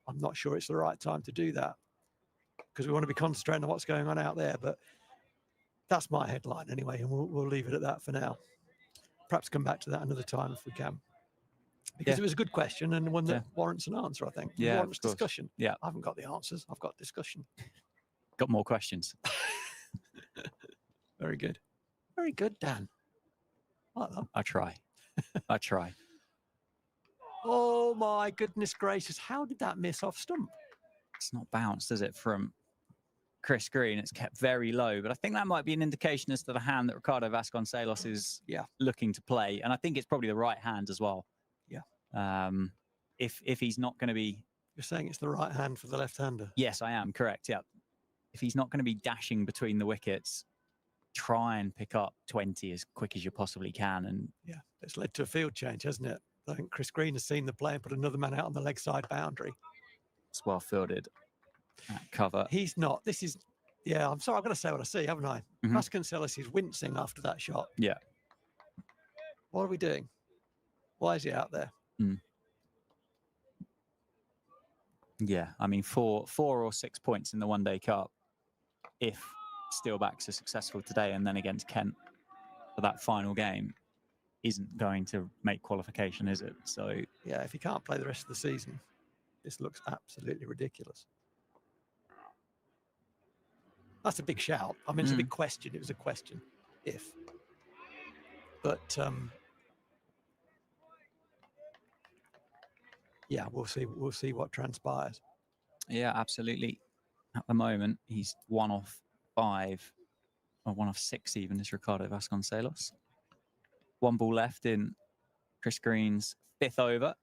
I'm not sure it's the right time to do that, because we want to be concentrating on what's going on out there. But that's my headline anyway, and we'll leave it at that for now. Perhaps come back to that another time if we can, because it was a good question and one that warrants an answer, I think. Yeah, warrants discussion. Yeah, I haven't got the answers. I've got discussion. Got more questions. Very good. Very good, Dan. I try. I try. Oh my goodness gracious! How did that miss off stump? It's not bounced, is it, from Chris Green? It's kept very low, but I think that might be an indication as to the hand that Ricardo Vasconcelos is looking to play, and I think it's probably the right hand as well. Yeah. If he's not going to be, you're saying it's the right hand for the left-hander? Yes, I am correct. Yeah. If he's not going to be dashing between the wickets, try and pick up 20 as quick as you possibly can. And it's led to a field change, hasn't it? I think Chris Green has seen the play and put another man out on the leg side boundary. It's well fielded. Cover. He's not. This is, I'm sorry, I've got to say what I see, haven't I? Vasconcelos is wincing after that shot. Yeah. What are we doing? Why is he out there? Yeah, I mean, 4 or 6 points in the One Day Cup, if Steelbacks are successful today and then against Kent for that final game, isn't going to make qualification, is it? So yeah, if he can't play the rest of the season, this looks absolutely ridiculous. That's a big shout. I mean, it's a big question. It was a question, if. But we'll see. We'll see what transpires. Yeah, absolutely. At the moment, he's 1 off 5 or 1 of 6 even, is Ricardo Vasconcelos. 1 ball left in Chris Green's 5th over.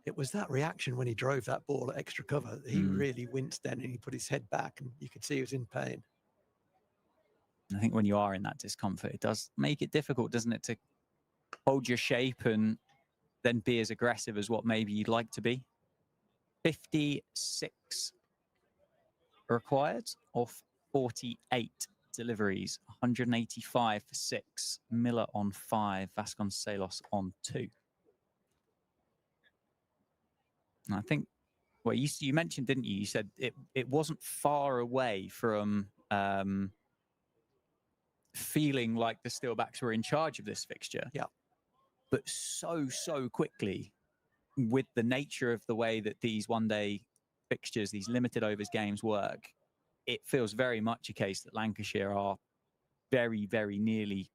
It was that reaction when he drove that ball at extra cover. He really winced then, and he put his head back, and you could see he was in pain. I think when you are in that discomfort, it does make it difficult, doesn't it, to hold your shape and then be as aggressive as what maybe you'd like to be. 56 required off 48 deliveries, 185 for 6, Miller on 5, Vasconcelos on 2. And I think, well, you mentioned, didn't you? You said it wasn't far away from feeling like the Steelbacks were in charge of this fixture. Yeah. But so quickly, with the nature of the way that these one-day fixtures, these limited overs games work, it feels very much a case that Lancashire are very, very nearly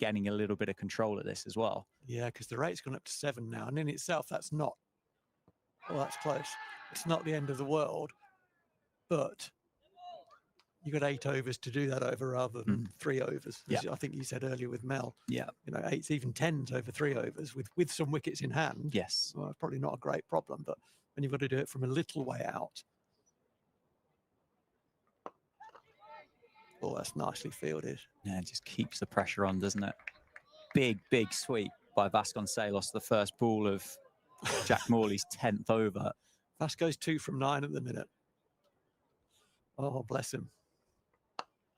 getting a little bit of control of this as well. Yeah, because the rate's gone up to 7 now, and in itself, that's not, well, that's close. It's not the end of the world, but you got 8 overs to do that over rather than 3 overs. Yeah. I think you said earlier with Mel. Yeah. 8s, even 10s over 3 overs with some wickets in hand. Yes. Well, it's probably not a great problem, but when you've got to do it from a little way out. Oh, that's nicely fielded. Yeah, it just keeps the pressure on, doesn't it? Big sweep by Vasconcelos, the first ball of Jack Morley's 10th over. Vasco's 2 from 9 at the minute. Oh, bless him.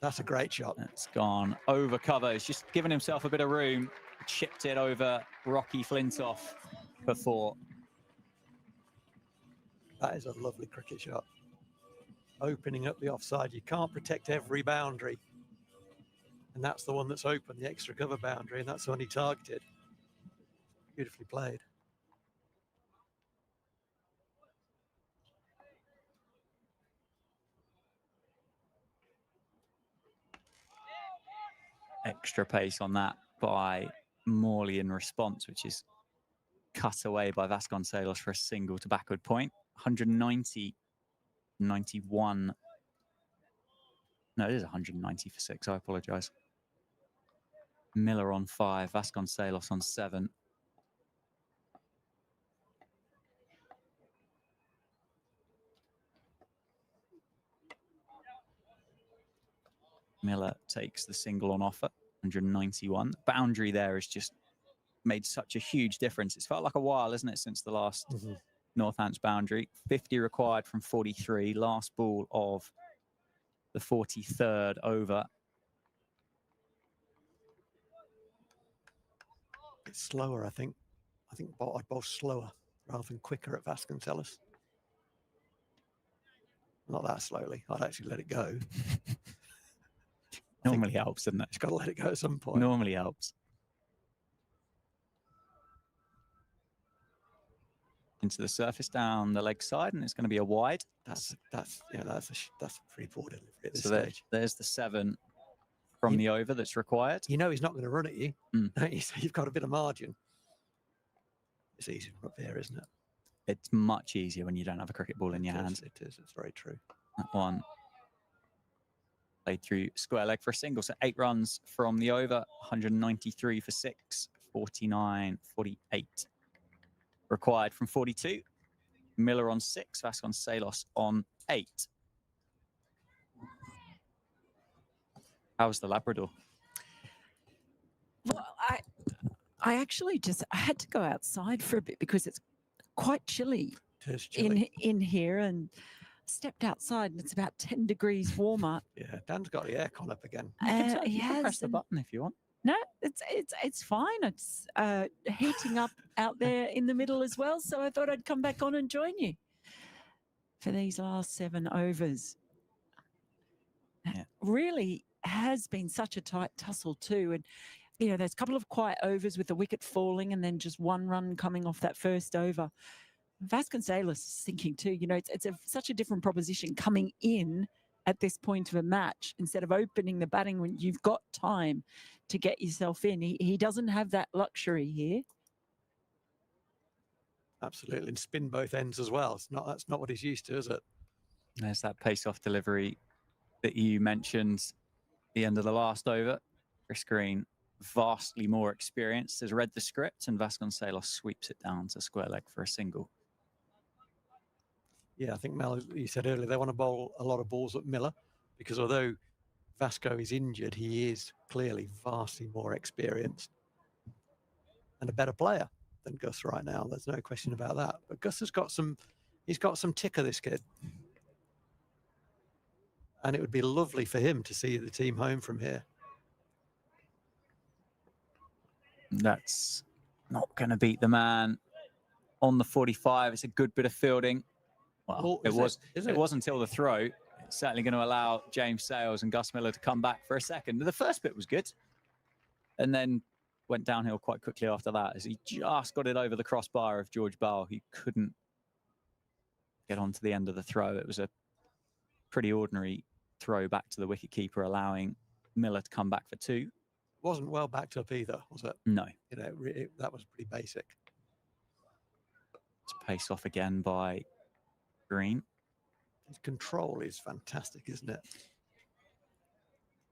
That's a great shot. It's gone over cover. He's just given himself a bit of room. Chipped it over Rocky Flintoff for 4. That is a lovely cricket shot. Opening up the offside. You can't protect every boundary. And that's the one that's open, the extra cover boundary, and that's the one he targeted. Beautifully played. Extra pace on that by Morley in response, which is cut away by Vasconcelos for a single to backward point. 190, 91. No, it is 190 for 6. I apologise. Miller on 5, Vasconcelos on 7. Miller takes the single on offer, 191. Boundary there has just made such a huge difference. It's felt like a while, isn't it, since the last Northants boundary. 50 required from 43, last ball of the 43rd over. It's slower, I think. I think I'd bowl slower rather than quicker at Vasconcelos. Not that slowly. I'd actually let it go. Normally helps, doesn't it? It's got to let it go at some point. Normally helps. Into the surface down the leg side, and it's going to be a wide. That's a pretty poor delivery at this So stage. there's the 7 from the over that's required. You know he's not going to run at you, don't you? So you've got a bit of margin. It's easy from up here, isn't it? It's much easier when you don't have a cricket ball in your hands. It is. It's very true. That one played through square leg for a single. So 8 runs from the over, 193 for 6, 49, 48. Required from 42. Miller on 6, Vasconcelos on 8. How's the Labrador? Well, I actually I had to go outside for a bit because it's quite chilly, It is chilly. in here, and stepped outside and it's about 10 degrees warmer. Yeah, Dan's got the aircon up again. You can press the button if you want. No, it's fine. It's heating up out there in the middle as well. So I thought I'd come back on and join you for these last 7 overs. Yeah. Really has been such a tight tussle too. And, there's a couple of quiet overs with the wicket falling and then just 1 run coming off that first over. Vasconcelos is thinking too, it's such a different proposition coming in at this point of a match instead of opening the batting when you've got time to get yourself in. He doesn't have that luxury here. Absolutely, and spin both ends as well. That's not what he's used to, is it? There's that pace off delivery that you mentioned. the end of the last over. Chris Green, vastly more experienced, has read the script, and Vasconcelos sweeps it down to square leg for a single. Yeah, I think Mel, you said earlier, they want to bowl a lot of balls at Miller because although Vasco is injured, he is clearly vastly more experienced and a better player than Gus right now. There's no question about that. But Gus has got some, he's got some ticker, this kid. And it would be lovely for him to see the team home from here. That's not going to beat the man on the 45. It's a good bit of fielding. Well, it was until the throw. It's certainly going to allow James Sales and Gus Miller to come back for a second. The first bit was good, and then went downhill quite quickly after that as he just got it over the crossbar of George Bell, who couldn't get onto the end of the throw. It was a pretty ordinary throw back to the wicketkeeper, allowing Miller to come back for two. Wasn't well backed up either, was it? No. You know, that was pretty basic. It's paced off again by Green. His control is fantastic, isn't it?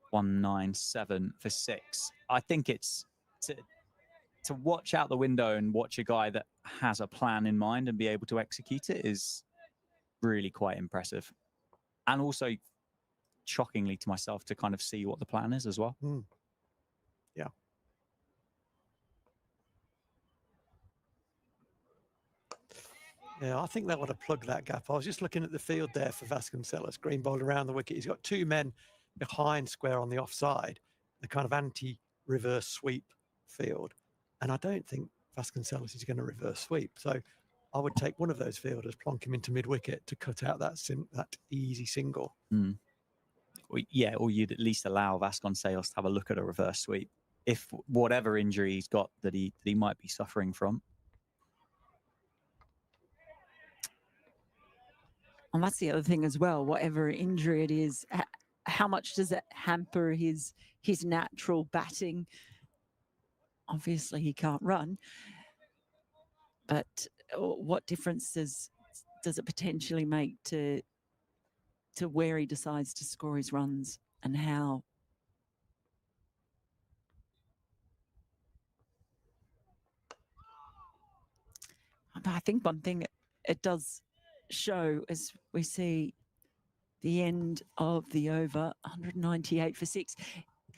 197 for 6. I think it's to watch out the window and watch a guy that has a plan in mind and be able to execute it is really quite impressive. And also, shockingly to myself, to kind of see what the plan is as well. Mm. Yeah. Yeah, I think they want to plug that gap. I was just looking at the field there for Vasconcelos. Green bowled around the wicket. He's got two men behind square on the offside, the kind of anti-reverse sweep field. And I don't think Vasconcelos is going to reverse sweep. So I would take one of those fielders, plonk him into mid-wicket to cut out that easy single. Mm. Yeah, or you'd at least allow Vasconcelos to have a look at a reverse sweep, if whatever injury he's got that he might be suffering from. And that's the other thing as well. Whatever injury it is, how much does it hamper his natural batting? Obviously, he can't run, but what difference does it potentially make to where he decides to score his runs and how? But I think one thing it does show as we see the end of the over, 198 for 6.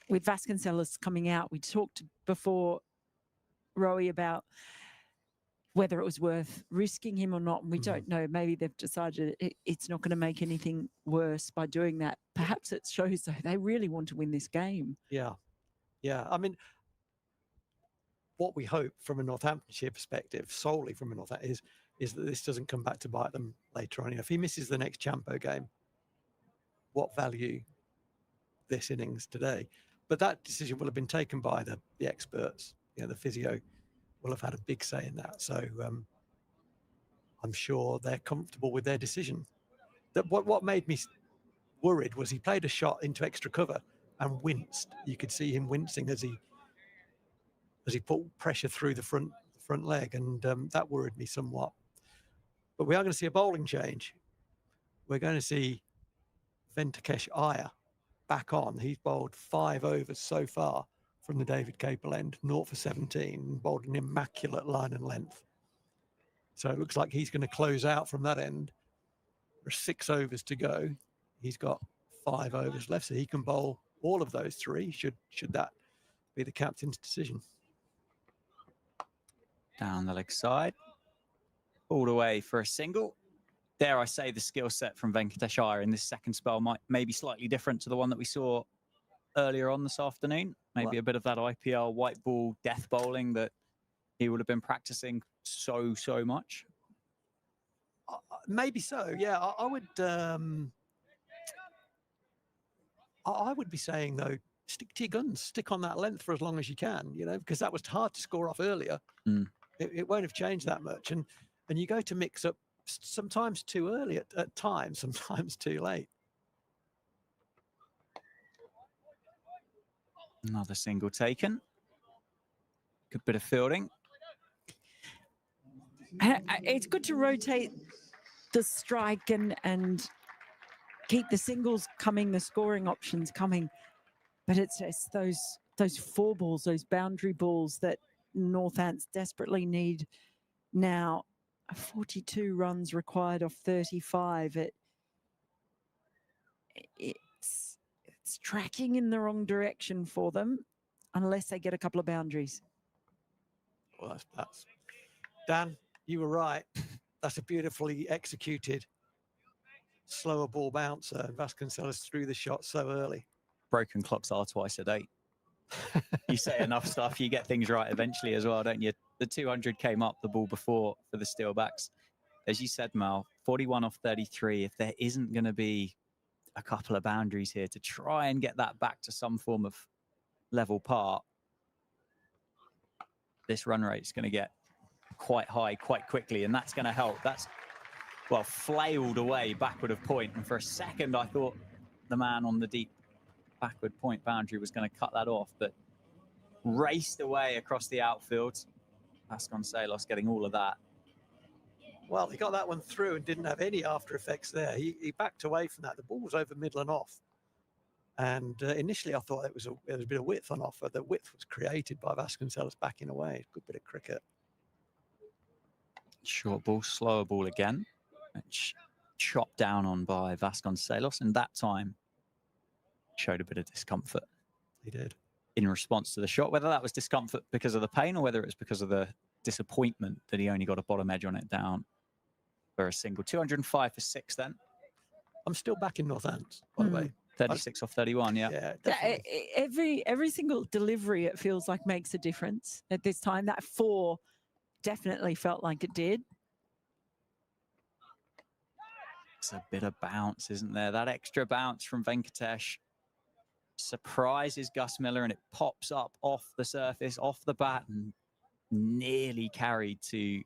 With Vasconcelos coming out, we talked before, Rowie, about whether it was worth risking him or not. And we don't know. Maybe they've decided it's not going to make anything worse by doing that. Perhaps it shows, though, they really want to win this game. Yeah. Yeah. I mean, what we hope from a Northamptonshire perspective, solely from a Northampton, is that this doesn't come back to bite them later on. You know, if he misses the next Champo game, what value this innings today? But that decision will have been taken by the experts. You know, the physio will have had a big say in that. So I'm sure they're comfortable with their decision. That what made me worried was he played a shot into extra cover and winced. You could see him wincing as he put pressure through the front leg, and that worried me somewhat. But we are going to see a bowling change. We're going to see Venkatesh Iyer back on. He's bowled 5 overs so far from the David Capel end, 0 for 17, bowled an immaculate line and length. So it looks like he's going to close out from that end. There's 6 overs to go. He's got 5 overs left, so he can bowl all of those 3, should that be the captain's decision. Down the leg side, all the way for a single. Dare I say the skill set from Venkatesh Iyer in this second spell might be slightly different to the one that we saw earlier on this afternoon. Maybe a bit of that IPL white ball death bowling that he would have been practicing so much. Maybe so. Yeah, I would be saying, though, stick to your guns, stick on that length for as long as you can, you know, because that was hard to score off earlier. It won't have changed that much. And you go to mix up sometimes too early at times, sometimes too late. Another single taken. Good bit of fielding. It's good to rotate the strike and keep the singles coming, the scoring options coming. But it's those four balls, those boundary balls that Northants desperately need now. 42 runs required off 35. It's tracking in the wrong direction for them unless they get a couple of boundaries. Well, that's Dan, you were right. That's a beautifully executed slower ball bouncer. Vasconcelos threw the shot so early. Broken clocks are twice a day. You say enough stuff, you get things right eventually as well, don't you? The 200 came up the ball before for the Steelbacks. As you said, Mal, 41 off 33. If there isn't going to be a couple of boundaries here to try and get that back to some form of level par, this run rate is going to get quite high quite quickly, and that's going to help. That's, well, flailed away backward of point, and for a second I thought the man on the deep backward point boundary was going to cut that off, but raced away across the outfield. Vasconcelos getting all of that. Well, he got that one through and didn't have any after effects there. He backed away from that. The ball was over middle and off. And initially I thought there was a bit of width on offer. The width was created by Vasconcelos backing away. Good bit of cricket. Short ball, slower ball again. Chopped down on by Vasconcelos, and that time showed a bit of discomfort. He did. In response to the shot, whether that was discomfort because of the pain or whether it was because of the disappointment that he only got a bottom edge on it down for a single. 205 for 6 then. I'm still back in Northants, by the way. 36 off 31, Yeah, Every single delivery, it feels like, makes a difference at this time. That 4 definitely felt like it did. It's a bit of bounce, isn't there? That extra bounce from Venkatesh surprises Gus Miller, and it pops up off the surface, off the bat, and nearly carried to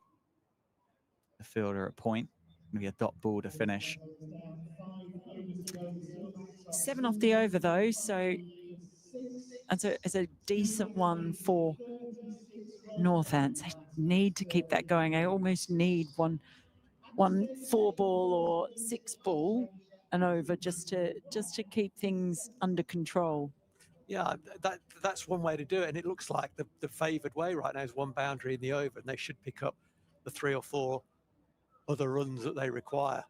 the fielder at point. Maybe a dot ball to finish. 7 off the over, though, so it's a decent one for Northants. I need to keep that going. I almost need one 4-ball or 6-ball and over just to keep things under control. Yeah, that's one way to do it, and it looks like the favoured way right now is one boundary in the over, and they should pick up the 3 or 4 other runs that they require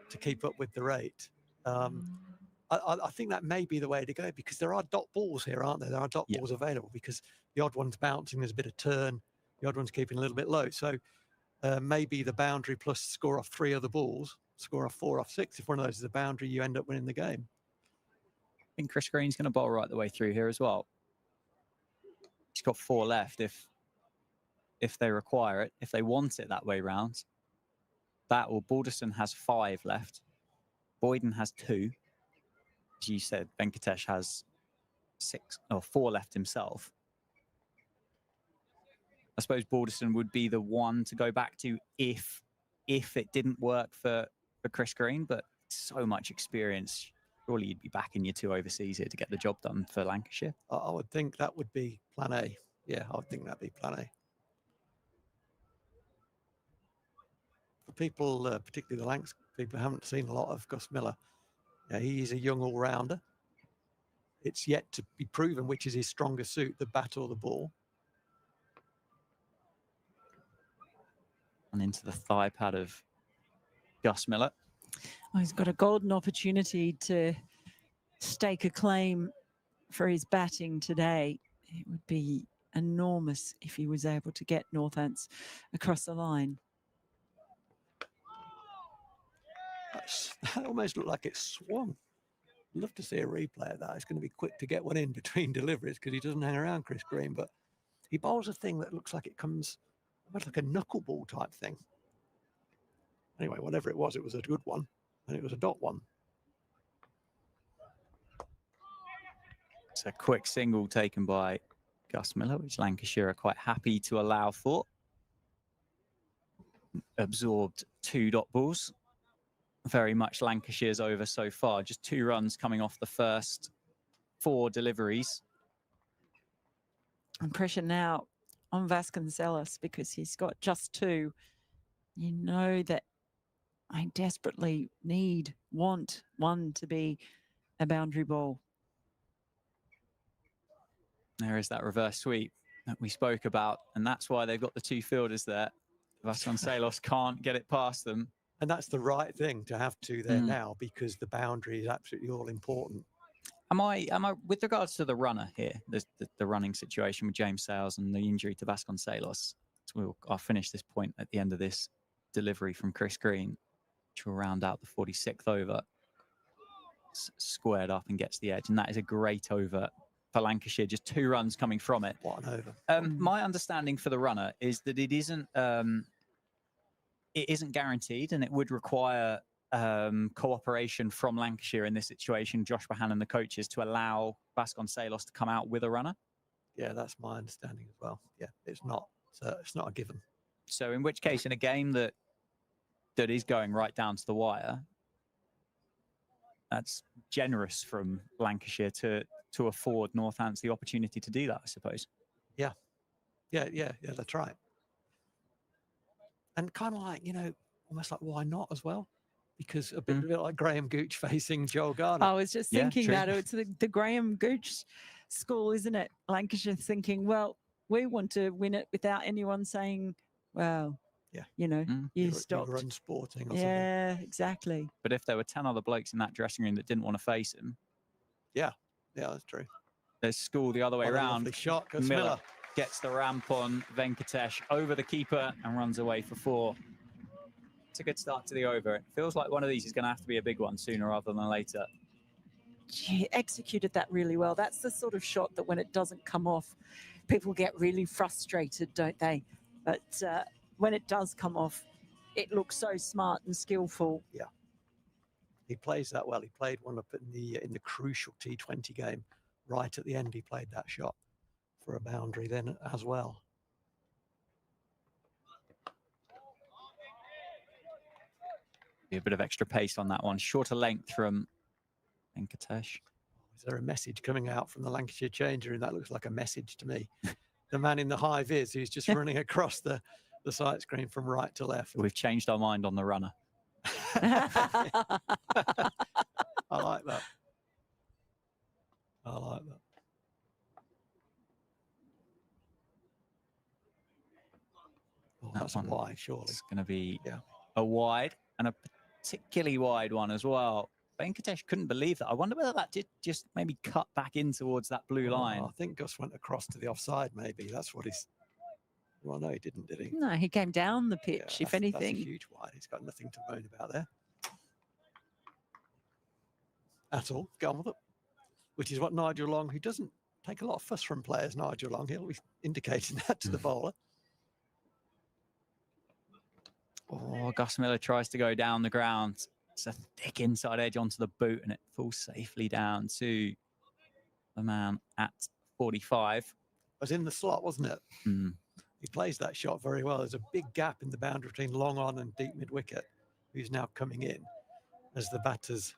to keep up with the rate. I think that may be the way to go, because there are dot balls here, aren't there? There are dot balls available, because the odd one's bouncing, there's a bit of turn, the odd one's keeping a little bit low. So maybe the boundary plus score off 3 other balls, score off 4 off 6. If one of those is a boundary, you end up winning the game. I think Chris Green's going to bowl right the way through here as well. He's got 4 left if they require it, if they want it that way round. That, or Balderson has 5 left. Boyden has 2. As you said, Venkatesh has 4 left himself. I suppose Balderson would be the one to go back to if it didn't work for Chris Green, but so much experience. Surely you'd be backing your 2 overseas here to get the job done for Lancashire. I would think that would be plan A. Yeah, I would think that'd be plan A. For people, particularly the Lancs people, who haven't seen a lot of Gus Miller, he's a young all-rounder. It's yet to be proven which is his stronger suit, the bat or the ball. And into the thigh pad of Gus Miller. Oh, he's got a golden opportunity to stake a claim for his batting today. It would be enormous if he was able to get Northants across the line. That almost looked like it swung. I'd love to see a replay of that. It's going to be quick to get one in between deliveries, because he doesn't hang around, Chris Green, but he bowls a thing that looks like it comes almost like a knuckleball type thing. Anyway, whatever it was a good one, and it was a dot one. It's a quick single taken by Gus Miller, which Lancashire are quite happy to allow for. Absorbed 2 dot balls. Very much Lancashire's over so far. Just 2 runs coming off the first 4 deliveries. And pressure now on Vasconcelos, because he's got just 2. You know that I desperately want one to be a boundary ball. There is that reverse sweep that we spoke about, and that's why they've got the two fielders there. Vasconcelos can't get it past them. And that's the right thing to have two there now, because the boundary is absolutely all important. Am I with regards to the runner here, the running situation with James Sales and the injury to Vasconcelos? I'll finish this point at the end of this delivery from Chris Green, which will round out the 46th over. Squared up and gets the edge, and that is a great over for Lancashire. Just 2 runs coming from it. What an over! My understanding for the runner is that it isn't guaranteed, and it would require cooperation from Lancashire in this situation, Josh Bahan and the coaches, to allow Vasconcelos to come out with a runner. Yeah, that's my understanding as well. Yeah, it's not a given. So in which case, in a game that is going right down to the wire, that's generous from Lancashire to afford Northants the opportunity to do that, I suppose. Yeah, that's right. And kind of like, almost like, why not as well? Because a bit like Graham Gooch facing Joel Gardner. I was just thinking that it's the Graham Gooch school, isn't it? Lancashire thinking, well, we want to win it without anyone saying, well, you stopped. You're unsporting or something. Yeah, exactly. But if there were 10 other blokes in that dressing room that didn't want to face him. Yeah, that's true. There's school the other way around. Shot, Miller gets the ramp on Venkatesh over the keeper and runs away for 4. It's a good start to the over. It feels like one of these is going to have to be a big one sooner rather than later. He executed that really well. That's the sort of shot that when it doesn't come off, people get really frustrated, don't they? But when it does come off, it looks so smart and skillful. Yeah, he plays that well. He played one up in the crucial T20 game. Right at the end, he played that shot for a boundary then as well. Be a bit of extra pace on that one. Shorter length from Venkatesh. Is there a message coming out from the Lancashire changer? And that looks like a message to me. The man in the high vis who's just running across the sight screen from right to left. We've changed our mind on the runner. I like that. I like that. Oh, that's a wide, surely. It's going to be a wide, and a particularly wide one as well. Venkatesh couldn't believe that. I wonder whether that did just maybe cut back in towards that blue line. I think Gus went across to the offside, maybe. That's what he's... Well, no, he didn't, did he? No, he came down the pitch, if anything. That's a huge wide. He's got nothing to moan about there. At all. Go on with it. Which is what Nigel Long, who doesn't take a lot of fuss from players, Nigel Long, he'll be indicating that to the bowler. Oh, Gus Miller tries to go down the ground. It's a thick inside edge onto the boot, and it falls safely down to the man at 45. It was in the slot, wasn't it? Mm. He plays that shot very well. There's a big gap in the boundary between long on and deep mid-wicket, who's now coming in as the batters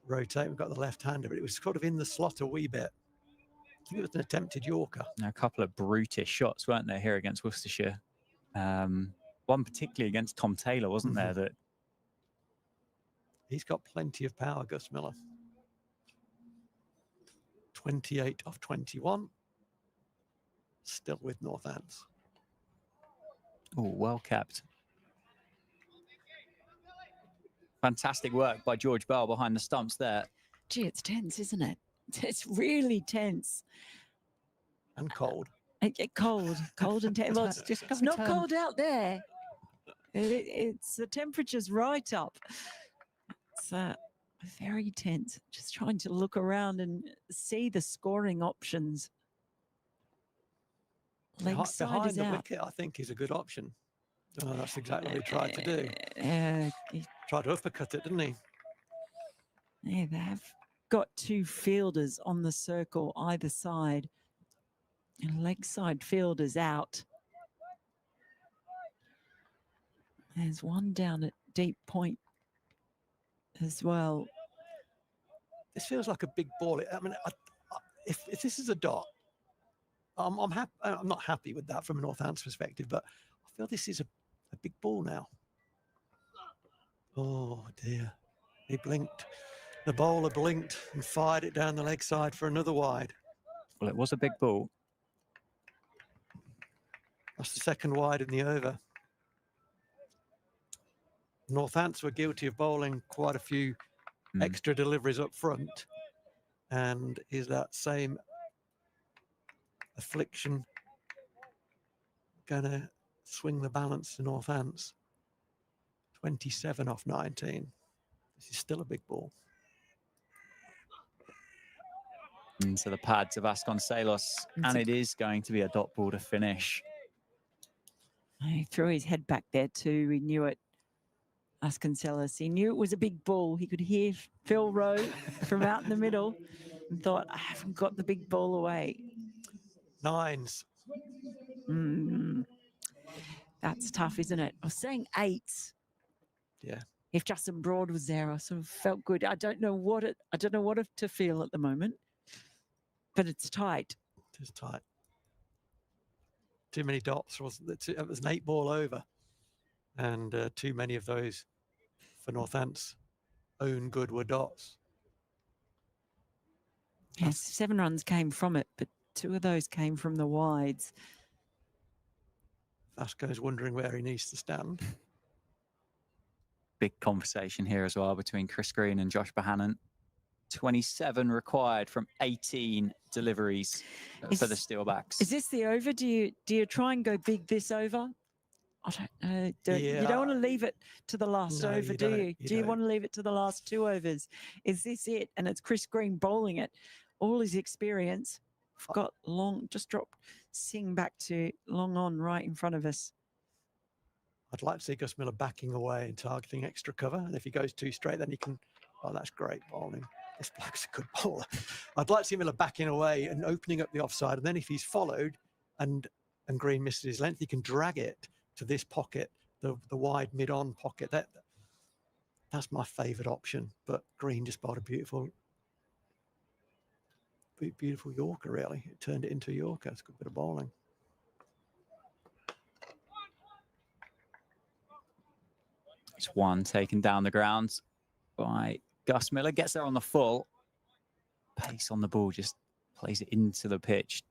rotate. We've got the left-hander, but it was sort of in the slot a wee bit. I think it was an attempted Yorker. Now, a couple of brutish shots, weren't there, here against Worcestershire? One particularly against Tom Taylor, wasn't there? That he's got plenty of power, Gus Miller. 28 off 21. Still with Northants. Oh, well kept. Fantastic work by George Bell behind the stumps there. Gee, it's tense, isn't it? It's really tense. And cold. Cold and tense. Well, it's not cold out there. It's the temperature's right up. It's very tense. Just trying to look around and see the scoring options. Leg side behind is the out. wicket, I think, is a good option. Oh, that's exactly what he tried to do. He Tried to uppercut it, didn't he? Yeah, they have got 2 fielders on the circle either side. And leg side fielders out. There's one down at deep point as well. This feels like a big ball. I mean, if this is a dot, I'm happy. I'm not happy with that from a Northants perspective, but I feel this is a big ball now. Oh dear, he blinked. The bowler blinked and fired it down the leg side for another wide. Well, it was a big ball. That's the second wide in the over. Northants were guilty of bowling quite a few extra deliveries up front. And is that same affliction going to swing the balance to Northants? 27 off 19. This is still a big ball. Into the pads of Vasconcelos, and it is going to be a dot ball to finish. He threw his head back there too. He knew it. Vasconcelos. He knew it was a big ball. He could hear Phil Rowe from out in the middle and thought, I haven't got the big ball away. Nines. That's tough, isn't it? I was saying eights. Yeah. If Justin Broad was there, I sort of felt good. I don't know what to feel at the moment, but it's tight. It is tight. Too many dots. It was an 8-ball over, and too many of those for Northants' own good were dots. Yes, 7 runs came from it, but 2 of those came from the wides. Vasco's wondering where he needs to stand. Big conversation here as well between Chris Green and Josh Bohannon. 27 required from 18 deliveries for the Steelbacks. Is this the over? Do you try and go big this over? I don't know. You don't want to leave it to the last over, do you? Do you want to leave it to the last 2 overs? Is this it? And it's Chris Green bowling it. All his experience. Got long, just dropped Singh back to long on right in front of us. I'd like to see Gus Miller backing away and targeting extra cover. And if he goes too straight, then he can, oh, that's great bowling. This bloke's a good bowler. I'd like to see Miller backing away and opening up the offside. And then if he's followed and Green misses his length, he can drag it to this pocket, the wide mid-on pocket. That's my favourite option. But Green just bowled a beautiful Yorker, really. It turned it into a Yorker. It's a good bit of bowling. It's one taken down the ground by Gus Miller. Gets there on the full. Pace on the ball, just plays it into the pitch.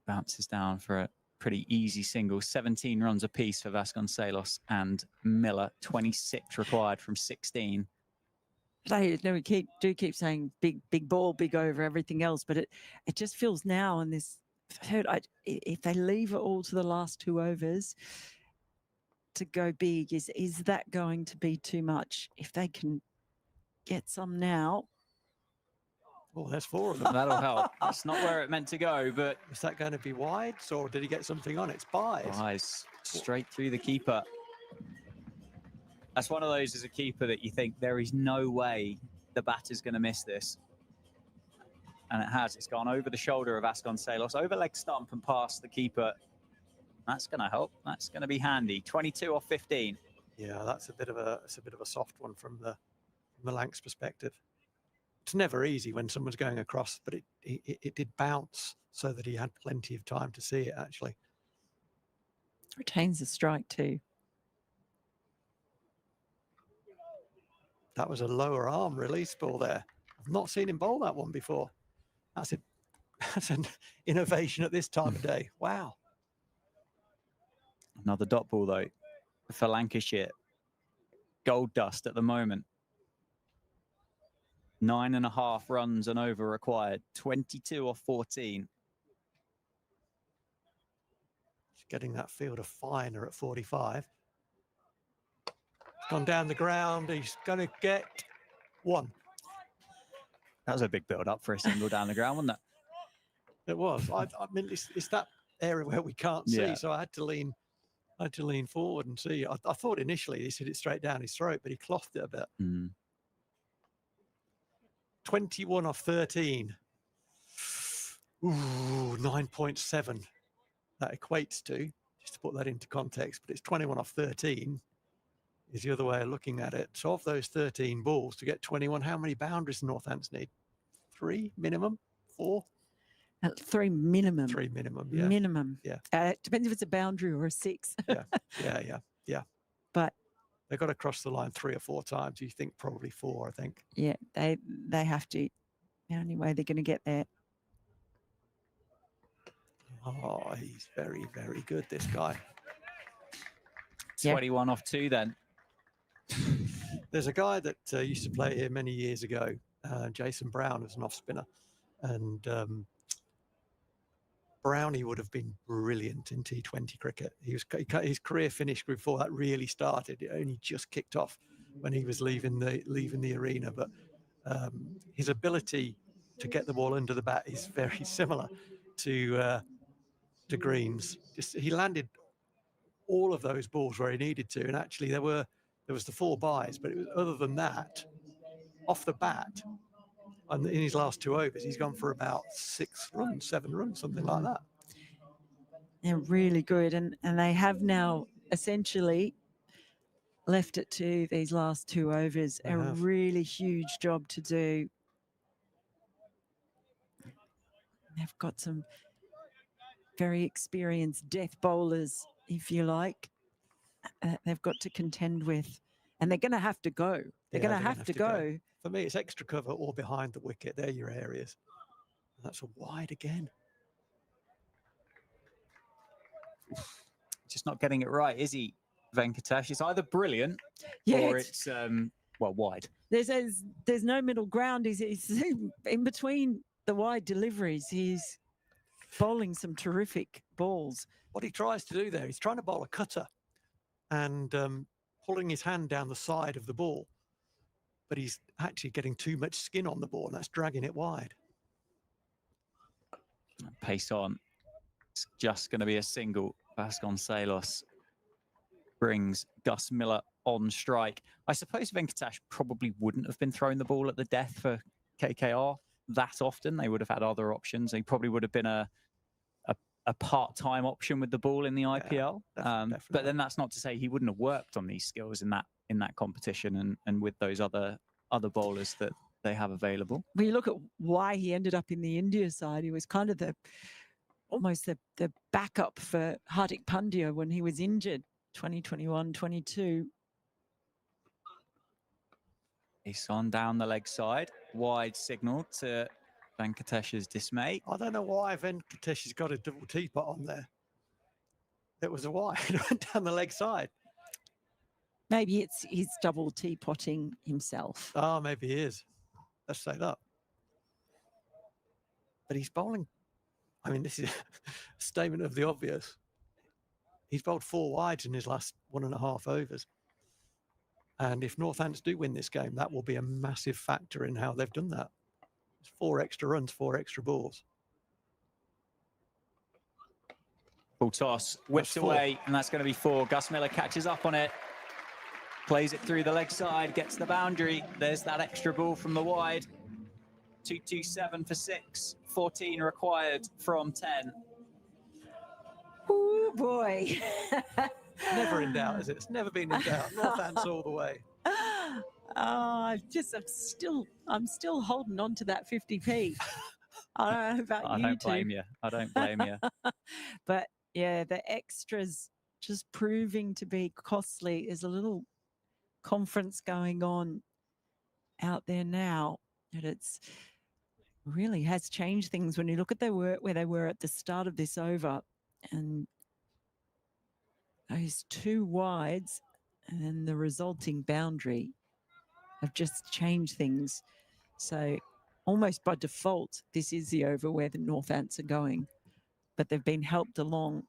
Bounces down for a pretty easy single. 17 runs apiece for Vasconcelos and Miller. 26 required from 16. We keep saying big ball, big over, everything else, but it just feels now in this third, if they leave it all to the last 2 overs to go big, is that going to be too much? If they can get some now. Oh, there's 4 of them. That'll help. That's not where it meant to go, but is that going to be wides, or did he get something on it? It's buys. Buys straight through the keeper. That's one of those as a keeper that you think there is no way the batter's going to miss this. And it has. It's gone over the shoulder of Vasconcelos, over leg stump and past the keeper. That's going to help. That's going to be handy. 22 off 15. Yeah, that's a bit of a soft one from the Lancs perspective. It's never easy when someone's going across, but it did bounce so that he had plenty of time to see it, actually. Retains the strike too. That was a lower arm release ball there. I've not seen him bowl that one before. That's an innovation at this time of day. Wow. Another dot ball, though, for Lancashire. Gold dust at the moment. 9.5 runs and over required. 22 off 14. He's getting that fielder finer at 45. Gone down the ground. He's going to get 1. That was a big build-up for a single down the ground, wasn't it? It was. I mean, it's that area where we can't see, so I had to lean forward and see. I thought initially he hit it straight down his throat, but he clothed it a bit. 21 off 13. Ooh, 9.7. That equates to, just to put that into context, but it's 21 off 13 is the other way of looking at it. So of those 13 balls to get 21, how many boundaries do Northants need? 3 minimum? 4? 3 minimum. 3 minimum, yeah. Minimum. Yeah. Depends if it's a boundary or a 6. Yeah. But they've got to cross the line 3 or 4 times. You think probably 4, I think. Yeah, they have to. The only way they're going to get there. Oh, he's very, very good, this guy. 21 off 2 then. There's a guy that used to play here many years ago, Jason Brown, was an off spinner, and Brownie would have been brilliant in T20 cricket. His career finished before that really started. It only just kicked off when he was leaving the arena. But his ability to get the ball under the bat is very similar to Green's. He landed all of those balls where he needed to, and actually there was the 4 byes, but other than that, off the bat, and in his last 2 overs, he's gone for about 6 runs, 7 runs, something like that. They're really good, and they have now essentially left it to these last 2 overs. They a have. really huge job to do. They've got some very experienced death bowlers, if you like, they've got to contend with, and they're going to have to go. They're going to have to go. For me, it's extra cover or behind the wicket. They're your areas. And that's a wide again. Just not getting it right, is he, Venkatesh? It's either brilliant or it's wide. There's no middle ground. He's in between the wide deliveries. He's bowling some terrific balls. What he tries to do there, he's trying to bowl a cutter and pulling his hand down the side of the ball, but he's actually getting too much skin on the ball, and that's dragging it wide. Pace on. It's just going to be a single. Vasconcelos brings Gus Miller on strike. I suppose Venkatesh probably wouldn't have been throwing the ball at the death for KKR that often. They would have had other options. He probably would have been a part-time option with the ball in the IPL. Definitely. But then that's not to say he wouldn't have worked on these skills in that competition and with those other bowlers that they have available. When you look at why he ended up in the India side, he was kind of almost the backup for Hardik Pandya when he was injured 2021-22. He's on down the leg side. Wide signal to Venkatesh's dismay. I don't know why Venkatesh has got a double teapot on there. It was a wide. It went down the leg side. Maybe he's double teapotting himself. Oh, maybe he is. Let's say that. But he's bowling. I mean, this is a statement of the obvious. He's bowled 4 wides in his last 1.5 overs. And if Northants do win this game, that will be a massive factor in how they've done that. It's 4 extra runs, 4 extra balls. Full toss, whips away, and that's going to be 4. Gus Miller catches up on it, plays it through the leg side, gets the boundary. There's that extra ball from the wide. 227 for 6, 14 required from 10. Oh boy. Never in doubt, is it? It's never been in doubt. Northants all the way. I'm still holding on to that 50p. I don't know about you two. I don't blame you. But yeah, the extras just proving to be costly. There's a little conference going on out there now, and it's really has changed things when you look at where they were at the start of this over, and those 2 wides and then the resulting boundary have just changed things. So almost by default, this is the over where the Northants are going, but they've been helped along.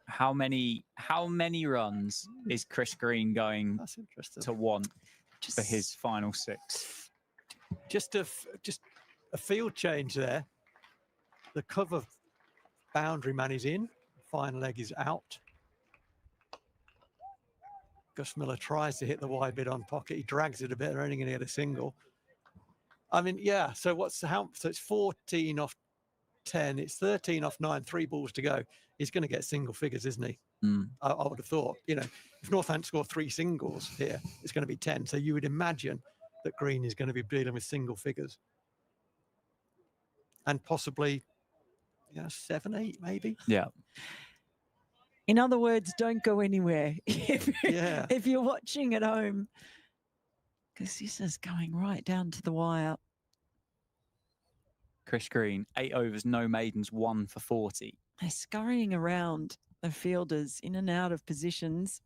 How many runs is Chris Green going to want for his final 6? Just a field change there. The cover boundary man is in. Final leg is out. Gus Miller tries to hit the wide bit on pocket. He drags it a bit. They're only going to get a single. I mean, yeah. So so it's 14 off 10. It's 13 off 9. 3 balls to go. He's going to get single figures, isn't he? I would have thought. You know, if Northants score 3 singles here, it's going to be 10. So you would imagine that Green is going to be dealing with single figures, and possibly 7, 8, maybe. Yeah. In other words, don't go anywhere if you're watching at home, because this is going right down to the wire. Chris Green, 8 overs, no maidens, 1 for 40. They're scurrying around the fielders in and out of positions.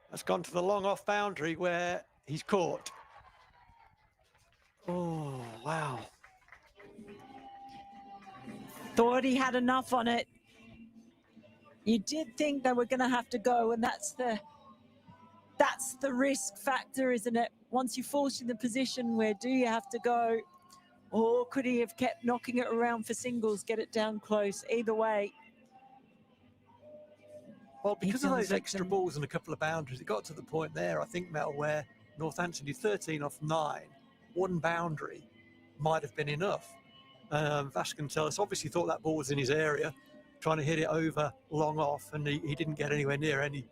That's gone to the long off boundary where he's caught. Oh, wow. Thought he had enough on it. You did think they were going to have to go, and that's the risk factor, isn't it? Once you force in the position, where do you have to go? Or could he have kept knocking it around for singles, get it down close? Either way. Well, because of feels those like extra them- balls and a couple of boundaries, it got to the point there, I think, Mel, where Northampton did 13 off 9. One boundary might have been enough. Vasconcelos obviously thought that ball was in his area, trying to hit it over long off, and he didn't get anywhere near any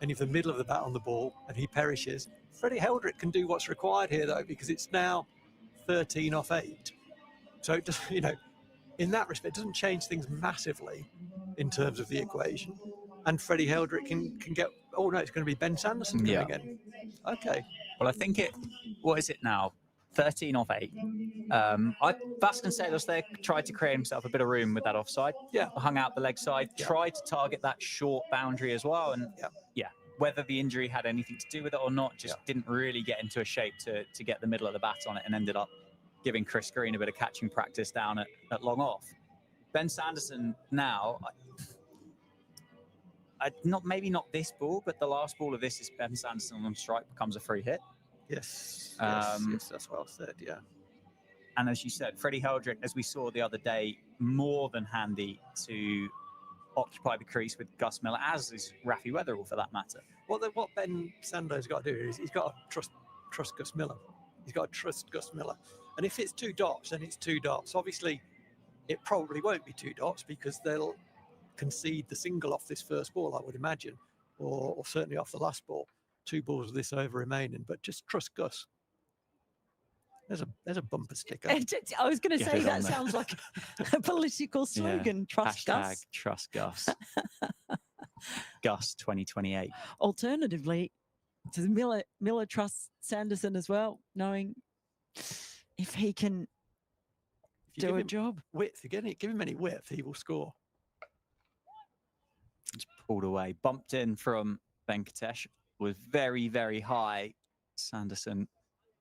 of the middle of the bat on the ball, and he perishes. Freddie Heldrick can do what's required here, though, because it's now 13 off 8. So it does, in that respect, it doesn't change things massively in terms of the equation. And Freddie Heldrick can get, oh no, it's going to be Ben Sanderson coming in. Okay. Well, I think what is it now? 13 off 8. Vasconcelos there tried to create himself a bit of room with that offside. Yeah. Hung out the leg side, Yeah. tried to target that short boundary as well. And whether the injury had anything to do with it or not, just didn't really get into a shape to get the middle of the bat on it, and ended up giving Chris Green a bit of catching practice down at long off. Ben Sanderson now, maybe not this ball, but the last ball of this is Ben Sanderson on strike, becomes a free hit. Yes, that's well said, yeah. And as you said, Freddie Heldrick, as we saw the other day, more than handy to occupy the crease with Gus Miller, as is Rafi Weatherall for that matter. What Ben Sando's got to do is he's got to trust Gus Miller. He's got to trust Gus Miller. And if it's 2 dots, then it's 2 dots. Obviously, it probably won't be 2 dots because they'll concede the single off this first ball, I would imagine, or certainly off the last ball. 2 balls of this over remaining, but just trust Gus. There's a bumper sticker. I was going to say that sounds like a political slogan. Trust Gus. Trust Gus. Gus 2028. Alternatively, Miller trusts Sanderson as well, knowing if he can do a job. Width, give him any width, he will score. It's pulled away, bumped in from Venkatesh, was very, very high. Sanderson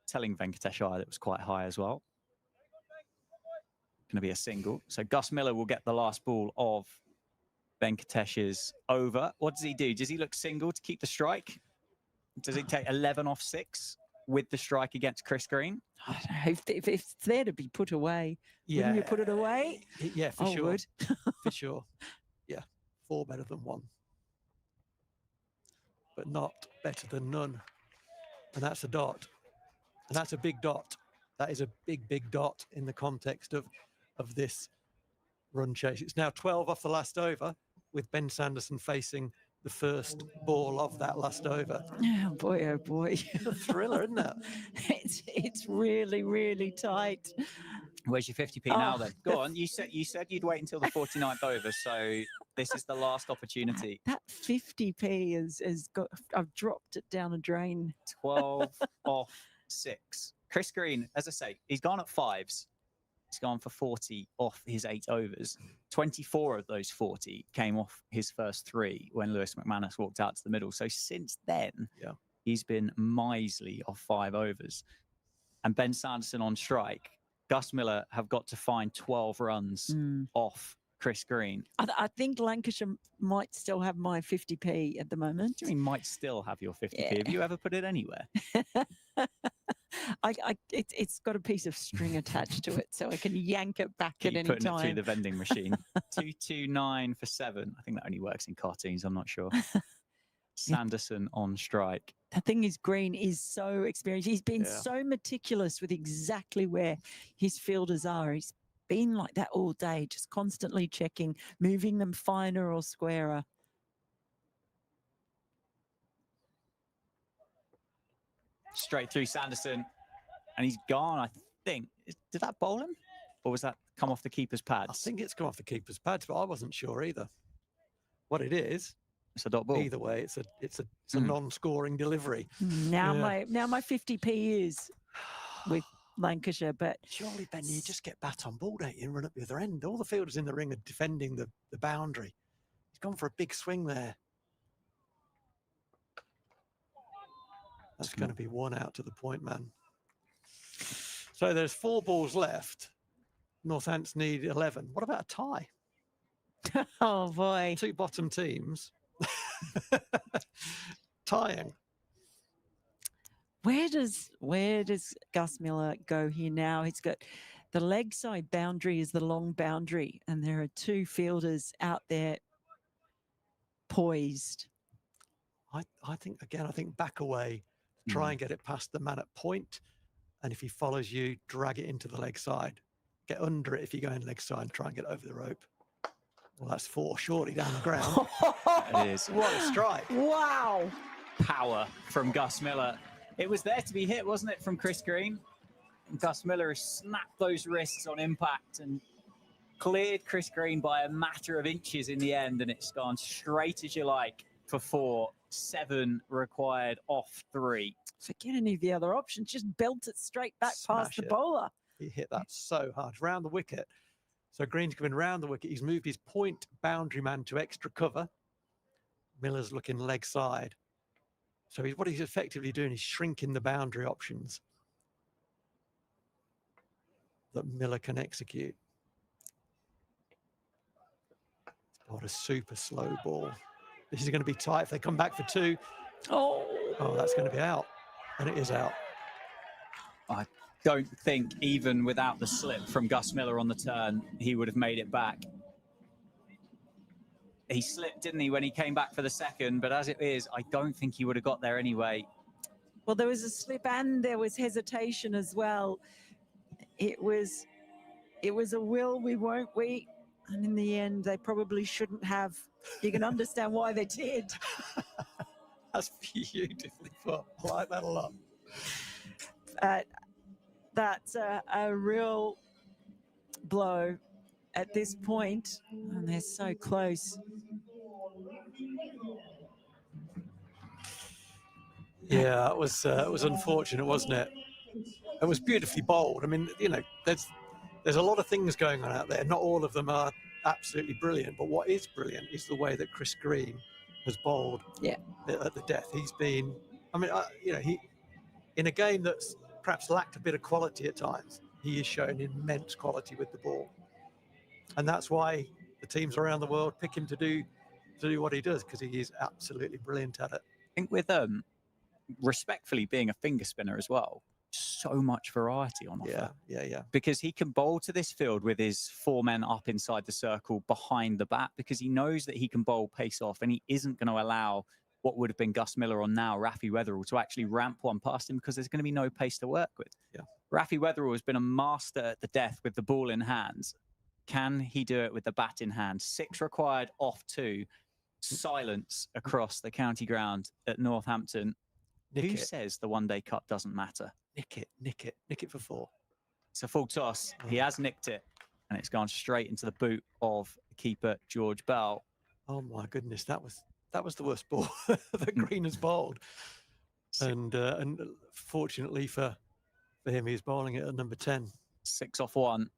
telling Venkatesh that it was quite high as well. Going to be a single. So Gus Miller will get the last ball of Venkatesh's over. What does he do? Does he look single to keep the strike? Does he take 11 off 6 with the strike against Chris Green? I don't know, if it's there to be put away, wouldn't you put it away? Yeah, for I sure. would. For sure. Yeah, 4 better than 1. But not better than none. And that's a dot. And that's a big dot. That is a big, big dot in the context of this run chase. It's now 12 off the last over, with Ben Sanderson facing the first ball of that last over. Oh boy, oh boy. It's a thriller, isn't it? It's really, really tight. Where's your 50p now then? Go on. You said you'd wait until the 49th over, so this is the last opportunity. That 50p has got, I've dropped it down a drain. 12 off 6. Chris Green, as I say, he's gone at 5s. He's gone for 40 off his 8 overs. 24 of those 40 came off his first 3 when Lewis McManus walked out to the middle. So since then, he's been miserly off 5 overs. And Ben Sanderson on strike, Gus Miller have got to find 12 runs off Chris Green. I think Lancashire might still have my 50p at the moment. What do you mean might still have your 50p? Yeah. Have you ever put it anywhere? It's got a piece of string attached to it, so I can yank it back at any putting time. It through the vending machine. 229 for 7. I think that only works in cartoons. I'm not sure. Sanderson on strike. The thing is, Green is so experienced. He's been so meticulous with exactly where his fielders are. He's been like that all day, just constantly checking, moving them finer or squarer. Straight through Sanderson, and he's gone, I think. Did that bowl him? Or was that come off the keeper's pads? I think it's come off the keeper's pads, but I wasn't sure either. What it is, it's a dot ball. Either way, it's a non-scoring delivery. Now my 50p is with Lancashire. But Surely, Ben, you just get bat on ball, don't you, and run up the other end. All the fielders in the ring are defending the boundary. He's gone for a big swing there. That's going to be one out to the point man. So there's 4 balls left. Northampton need 11. What about a tie? oh boy, 2 bottom teams tying. where does Gus Miller go here now? He's got the leg side boundary is the long boundary, and there are 2 fielders out there poised. I think back away, try and get it past the man at point, and if he follows you, drag it into the leg side. Get under it if you go in leg side and try and get over the rope. Well, that's 4 shortly down the ground. It is. What a strike. Wow. Power from Gus Miller. It was there to be hit, wasn't it, from Chris Green? And Gus Miller has snapped those wrists on impact and cleared Chris Green by a matter of inches in the end, and it's gone straight as you like for 4. 7 required off 3. Forget any of the other options. Just belt it straight back past the bowler. He hit that so hard round the wicket. So Green's coming round the wicket. He's moved his point boundary man to extra cover. Miller's looking leg side. So what he's effectively doing is shrinking the boundary options that Miller can execute. What a super slow ball. This is going to be tight if they come back for 2. Oh, that's going to be out. And it is out. I don't think even without the slip from Gus Miller on the turn, he would have made it back. He slipped, didn't he, when he came back for the second? But as it is, I don't think he would have got there anyway. Well, there was a slip and there was hesitation as well. It was a will we, won't we? And in the end, they probably shouldn't have. You can understand why they did. That's beautifully put. I like that a lot. That's a real blow at this point, and they're so close. Yeah, it was unfortunate, wasn't it? It was beautifully bowled. I mean, you know, there's a lot of things going on out there. Not all of them are absolutely brilliant, but what is brilliant is the way that Chris Green has bowled at the death. He's been, I mean, you know, he in a game that's perhaps lacked a bit of quality at times, he has shown immense quality with the ball, and that's why the teams around the world pick him to do what he does, because he is absolutely brilliant at it. I think with respectfully being a finger spinner as well, so much variety on offer. Yeah. Because he can bowl to this field with his 4 men up inside the circle behind the bat, because he knows that he can bowl pace off, and he isn't going to allow what would have been Gus Miller on now, Rafi Weatherall, to actually ramp one past him, because there's going to be no pace to work with. Yeah. Rafi Weatherall has been a master at the death with the ball in hands. Can he do it with the bat in hand? 6 required off 2. Silence across the county ground at Northampton. Who says the One Day Cup doesn't matter? Nick it for 4. It's a full toss. He has nicked it, and it's gone straight into the boot of keeper George Bell. Oh my goodness, that was the worst ball that Green has bowled, and fortunately for him, he's bowling it at number 10. 6 off 1.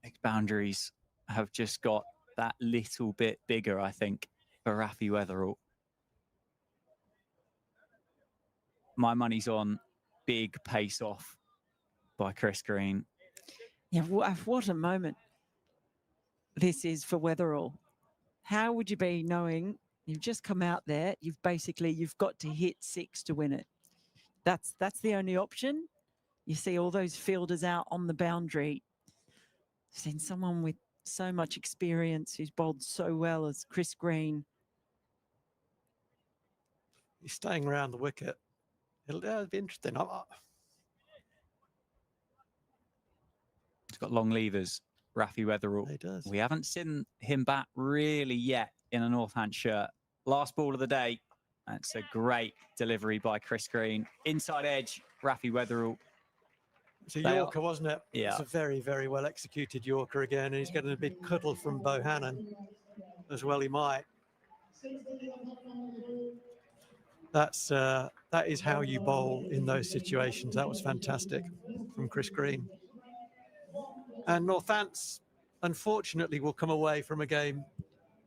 His boundaries have just got that little bit bigger, I think, for Rafi Weatherall. My money's on big pace off by Chris Green. Yeah, what a moment this is for Weatherall. How would you be knowing you've just come out there, you've got to hit 6 to win it? That's the only option. You see all those fielders out on the boundary. Seen someone with so much experience who's bowled so well as Chris Green. He's staying around the wicket. It'll be interesting. He's got long levers, Rafi Weatherall. He does. We haven't seen him bat really yet in a Northants shirt. Last ball of the day. That's a great delivery by Chris Green. Inside edge, Rafi Weatherall. It's a Yorker, wasn't it? Yeah. It's a very, very well executed Yorker again, and he's getting a big cuddle from Bohannon as well. He might. That's that is how you bowl in those situations. That was fantastic from Chris Green. And Northants, unfortunately, will come away from a game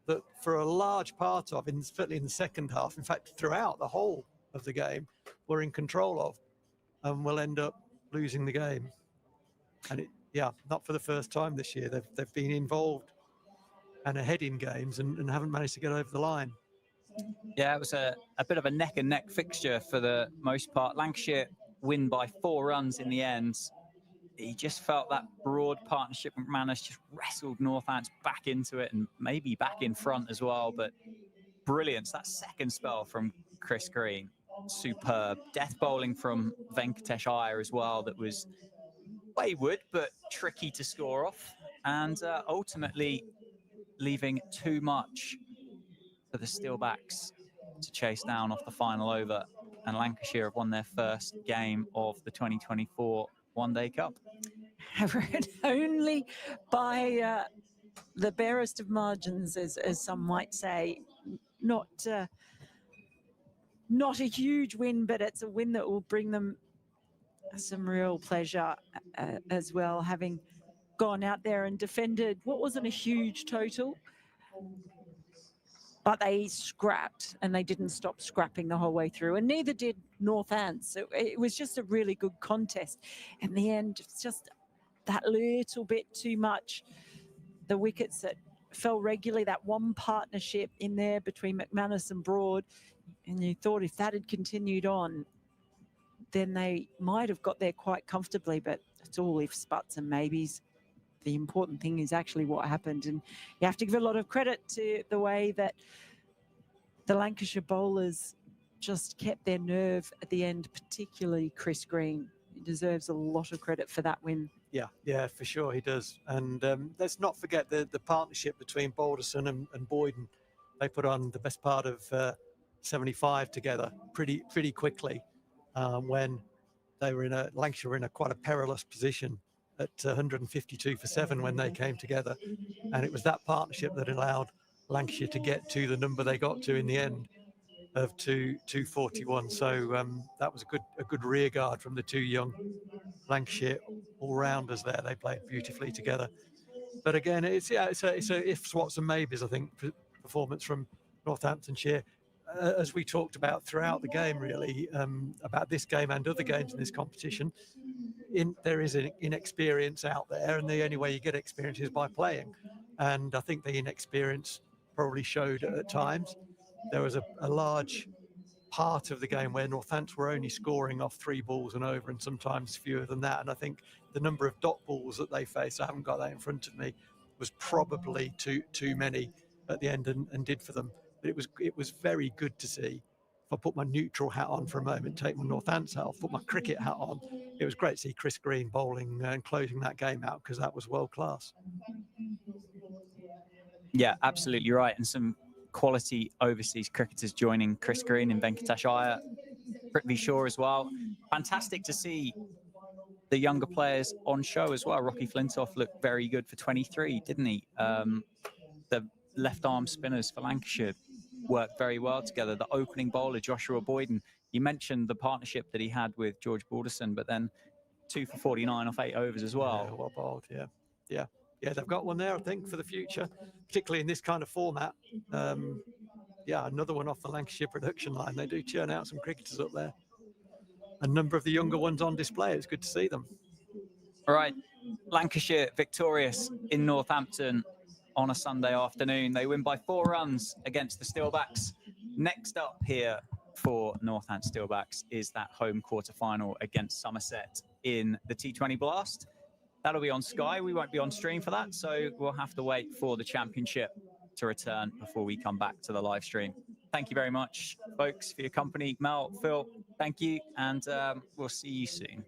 that for a large part of, certainly in the second half, in fact, throughout the whole of the game, were in control of, and will end up losing the game. And not for the first time this year. They've been involved and ahead in games and haven't managed to get over the line. Yeah, it was a bit of a neck and neck fixture for the most part. Lancashire win by 4 runs in the end. He just felt that Broad partnership with McManus just wrestled Northants back into it and maybe back in front as well. But brilliance, that second spell from Chris Green, superb. Death bowling from Venkatesh Iyer as well, that was wayward but tricky to score off, and ultimately leaving too much for the Steelbacks to chase down off the final over, and Lancashire have won their first game of the 2024 One-Day Cup. Only by the barest of margins, as some might say. Not a huge win, but it's a win that will bring them some real pleasure as well, having gone out there and defended what wasn't a huge total, but they scrapped, and they didn't stop scrapping the whole way through, and neither did Northants. It was just a really good contest. In the end, it's just that little bit too much. The wickets that fell regularly, that one partnership in there between McManus and Broad, and you thought if that had continued on, then they might have got there quite comfortably, but it's all ifs, buts and maybes. The important thing is actually what happened, and you have to give a lot of credit to the way that the Lancashire bowlers just kept their nerve at the end, particularly Chris Green. He deserves a lot of credit for that win. Yeah, for sure he does. And let's not forget the partnership between Balderson and Boyden. They put on the best part of 75 together pretty quickly when they were Lancashire were in quite a perilous position at 152 for 7 when they came together. And it was that partnership that allowed Lancashire to get to the number they got to in the end of 241. So that was a good rear guard from the two young Lancashire all-rounders there. They played beautifully together. But again, it's a ifs, whats and maybes, I think, performance from Northamptonshire. As we talked about throughout the game, really, about this game and other games in this competition, there is an inexperience out there, and the only way you get experience is by playing. And I think the inexperience probably showed at times. There was a large part of the game where Northants were only scoring off 3 balls and over, and sometimes fewer than that. And I think the number of dot balls that they faced, I haven't got that in front of me, was probably too many at the end and did for them. But it was very good to see. If I put my neutral hat on for a moment, take my Northants hat off, put my cricket hat on, it was great to see Chris Green bowling and closing that game out, because that was world class. Yeah, absolutely right. And some quality overseas cricketers joining Chris Green and Venkatesh Iyer, Prithvi Shaw as well. Fantastic to see the younger players on show as well. Rocky Flintoff looked very good for 23, didn't he? The left arm spinners for Lancashire worked very well together. The opening bowler, Joshua Boyden, you mentioned the partnership that he had with George Balderson, but then 2 for 49 off 8 overs as well. Yeah, well bowled, yeah, they've got one there, I think, for the future, particularly in this kind of format. Another one off the Lancashire production line. They do churn out some cricketers up there. A number of the younger ones on display. It's good to see them. All right, Lancashire victorious in Northampton on a Sunday afternoon. They win by 4 runs against the Steelbacks. Next up here for Northants Steelbacks is that home quarter-final against Somerset in the T20 Blast. That'll be on Sky. We won't be on stream for that, so we'll have to wait for the championship to return before we come back to the live stream. Thank you very much, folks, for your company. Mel, Phil, thank you, and we'll see you soon.